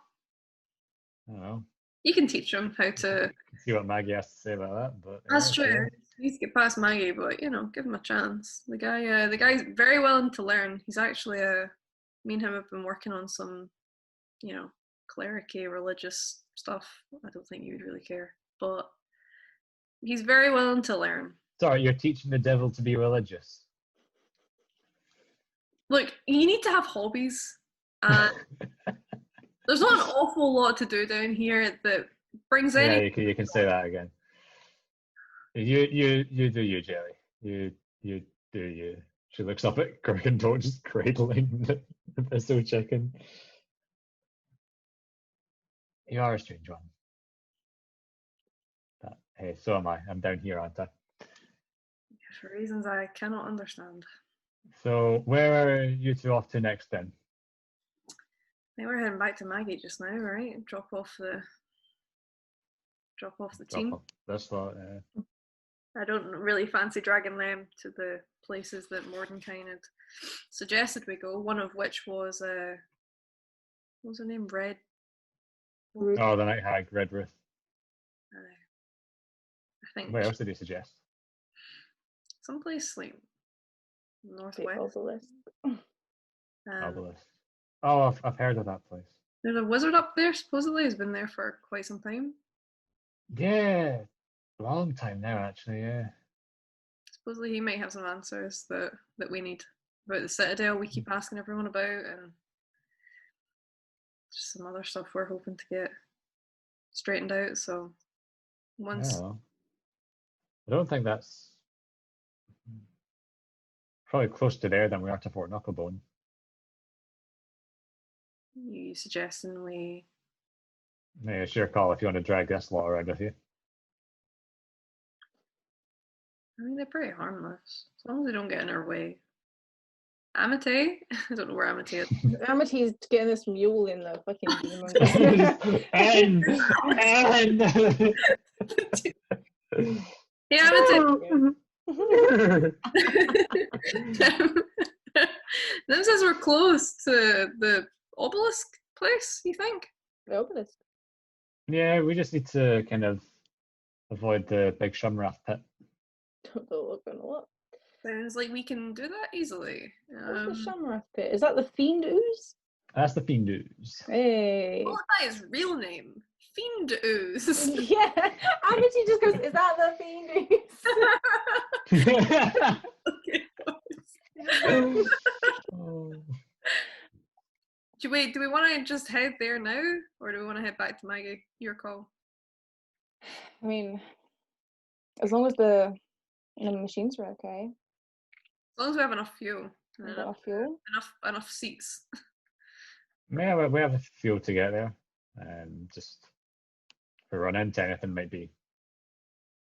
I don't know. You can teach him how to. See what Maggie has to say about that. But That's yeah, true. sure. He needs to get past Maggie, but you know, give him a chance. The guy's very willing to learn. He's actually me and him have been working on some, you know, clericy religious stuff. I don't think you would really care, but he's very willing to learn. Sorry, you're teaching the devil to be religious. Look, you need to have hobbies, and there's not an awful lot to do down here that brings Yeah, any. you can say that again. You do you, Jelly. You do you. She looks up at Gryffindor just cradling the abyssal chicken. You are a strange one. But, hey, so am I. I'm down here, aren't I? For reasons I cannot understand. So where are you two off to next then? I think we're heading back to Maggie just now, right? Drop off the team. Drop off this lot. I don't really fancy dragging them to the places that Mordenkainen had suggested we go. One of which was what was her name? Red. Oh, the Night Hag, Redruth. I think Where else did he suggest? someplace like northwest. Obelisk. Obelisk. Oh, I've heard of that place. There's a wizard up there. Supposedly, who's been there for quite some time. Yeah, long time now, actually. Yeah. Supposedly, he might have some answers that we need about the Citadel. We keep asking everyone about, and just some other stuff we're hoping to get straightened out. So once. Yeah. I don't think that's probably closer to there than we are to Fort Knucklebone. You suggesting we? Yeah, it's your call if you want to drag this lot around with you. I mean, they're pretty harmless as long as they don't get in our way. Amity? I don't know where Amity is. Amity's getting this mule in the fucking demon. and Hey, Amity! Them says we're close to the obelisk place, you think? The obelisk. yeah, we just need to kind of avoid the big Shumrath pit. Don't know what's going on. What? Sounds like we can do that easily. What's the Shamrath pit? Is that the Fiend Ooze? That's the Fiend Ooze. Hey. What is his real name? Fiend Ooze. Yeah. Amity just goes, is that the Fiend Ooze? Okay. Oh. Do we want to just head there now, or do we want to head back to Maggie? Your call. I mean, as long as the machines are okay. As long as we have enough fuel. And We've got our fuel. enough seats. Yeah, we have a fuel to get there. Just if we run into anything, might be.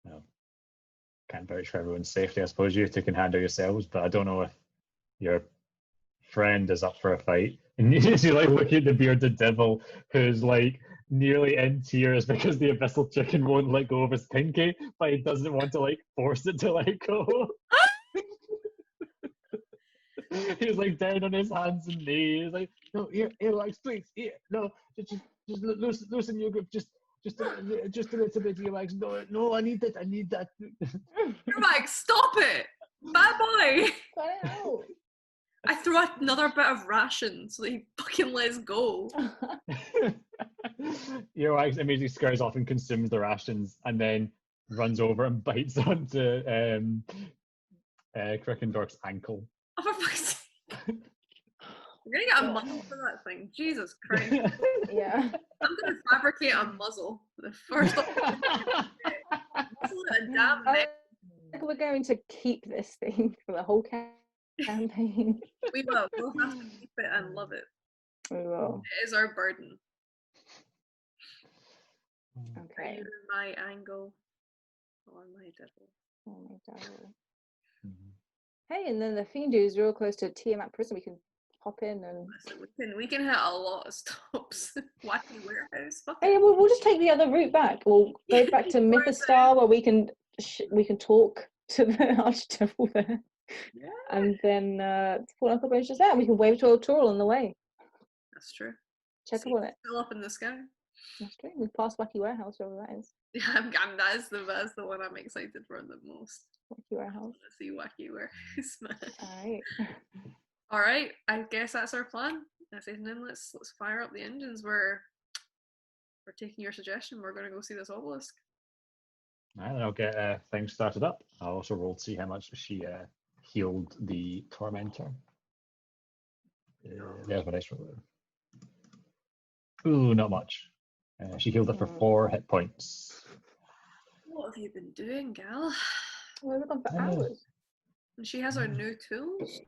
Well, can't vouch for everyone's safety. I suppose you two can handle yourselves, but I don't know if your friend is up for a fight. And you like looking at the bearded devil, who's like nearly in tears because the abyssal chicken won't let go of his pinky, but he doesn't want to like force it to let go. He's like down on his hands and knees, like, no, here, Lex, please, here, no, just loosen your grip, just a little bit, here, Lex. No, I need that. Max, stop it! Bad boy! Cut it out. I throw out another bit of ration so that he fucking lets go. Lex immediately scurries off and consumes the rations, and then runs over and bites onto Crickendorf's ankle. Oh, for fuck's sake. We're gonna get a muzzle for that thing. Jesus Christ. Yeah. I'm gonna fabricate a muzzle. The first muzzle a damn I neck. think we're going to keep this thing for the whole campaign. We will. We'll have to keep it and love it. We will. It is our burden. Okay. Right, my angle on my devil. Oh my god. Hey, and then the Fiend is real close to Tiamat prison. We can hop in and. Listen, we can hit a lot of stops. Wacky warehouse. Fuck Hey, it. we'll just take the other route back. We'll go back to Mythostar where we can talk to the Archdevil there, Yeah, and then pull up a bunch just there. And we can wave to old Toral on the way. that's true. Check See, up on it. Still up in the sky. That's true. We passed Wacky Warehouse, wherever that is. Yeah, that's the one I'm excited for the most. Wacky Warehouse. Let's see Wacky Warehouse, man. Alright. All right, I guess that's our plan. I said, then let's fire up the engines. We're taking your suggestion. We're going to go see this obelisk. And I'll get things started up. I'll also roll to see how much she healed the tormentor. There's my dice roll. Ooh, not much. She healed it for 4 hit points. What have you been doing, gal? Well, we've gone for hours. And she has our new tools.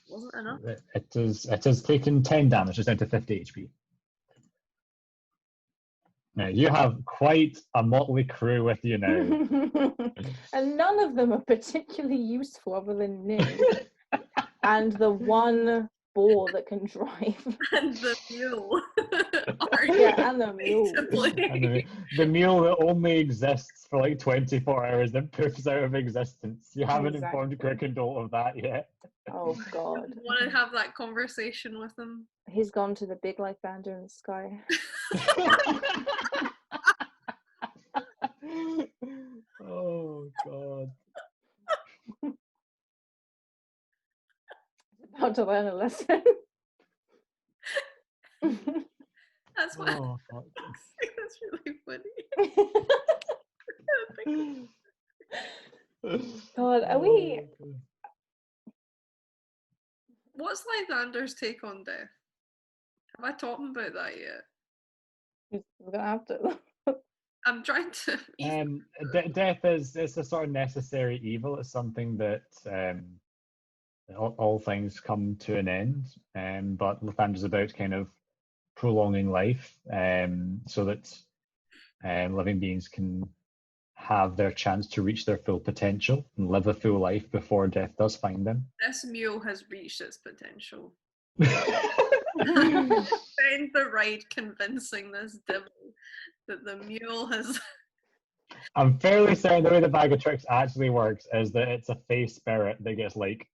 Wasn't enough. It has taken 10 damage, it's down to 50 HP. Now, you have quite a motley crew with you now. And none of them are particularly useful other than Nick and the one boar that can drive. And the mule. Yeah, and the mule. And the meal that only exists for like 24 hours, then poofs out of existence. You haven't informed Crickendall of that yet. Oh god. Want to have that conversation with him? He's gone to the big light bander in the sky. Oh god. About to learn a lesson. That's what. Oh, fuck. That's really funny. God, are we? What's Lythander's take on death? Have I talked about that yet? We're gonna have to. I'm trying to. Death is a sort of necessary evil. It's something that all things come to an end, but Lathander's about kind of prolonging life so that living beings can have their chance to reach their full potential and live a full life before death does find them. This mule has reached its potential. Spend the ride convincing this devil that the mule has. I'm fairly certain the way the bag of tricks actually works is that it's a face spirit that gets like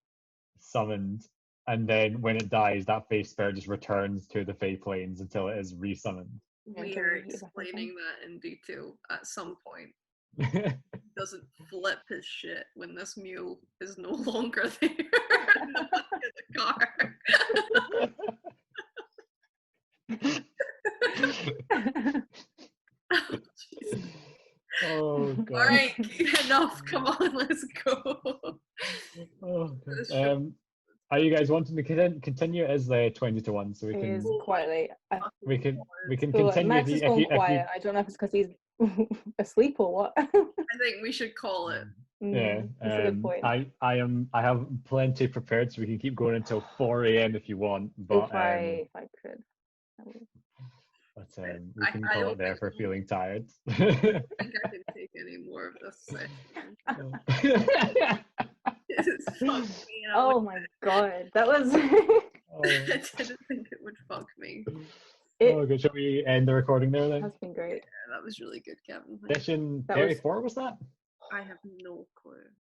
summoned, and then when it dies, that face spirit just returns to the Fey Plains until it is resummoned. We are explaining that in detail at some point. Doesn't flip his shit when this mule is no longer there in the back of the car. Oh, Jesus. Oh god. All right, enough. Come on, let's go. Oh, god. Are you guys wanting to continue as the 20-1? So we It is can quite late. I we can feel like continue Max if is you, gone if you, quiet. I don't know if it's because he's asleep or what. I think we should call it. yeah. That's a good point. I have plenty prepared, so we can keep going until 4 a.m. if you want. But if I could. I would. we can call don't it there think for feeling tired. I think I can take any more of this session. It's fucked me up. Oh my god, that was. I didn't think it would fuck me. Okay, shall we end the recording there then? That's been great. Yeah, that was really good, Kevin. Thank you. Session That was- 34 was that? I have no clue.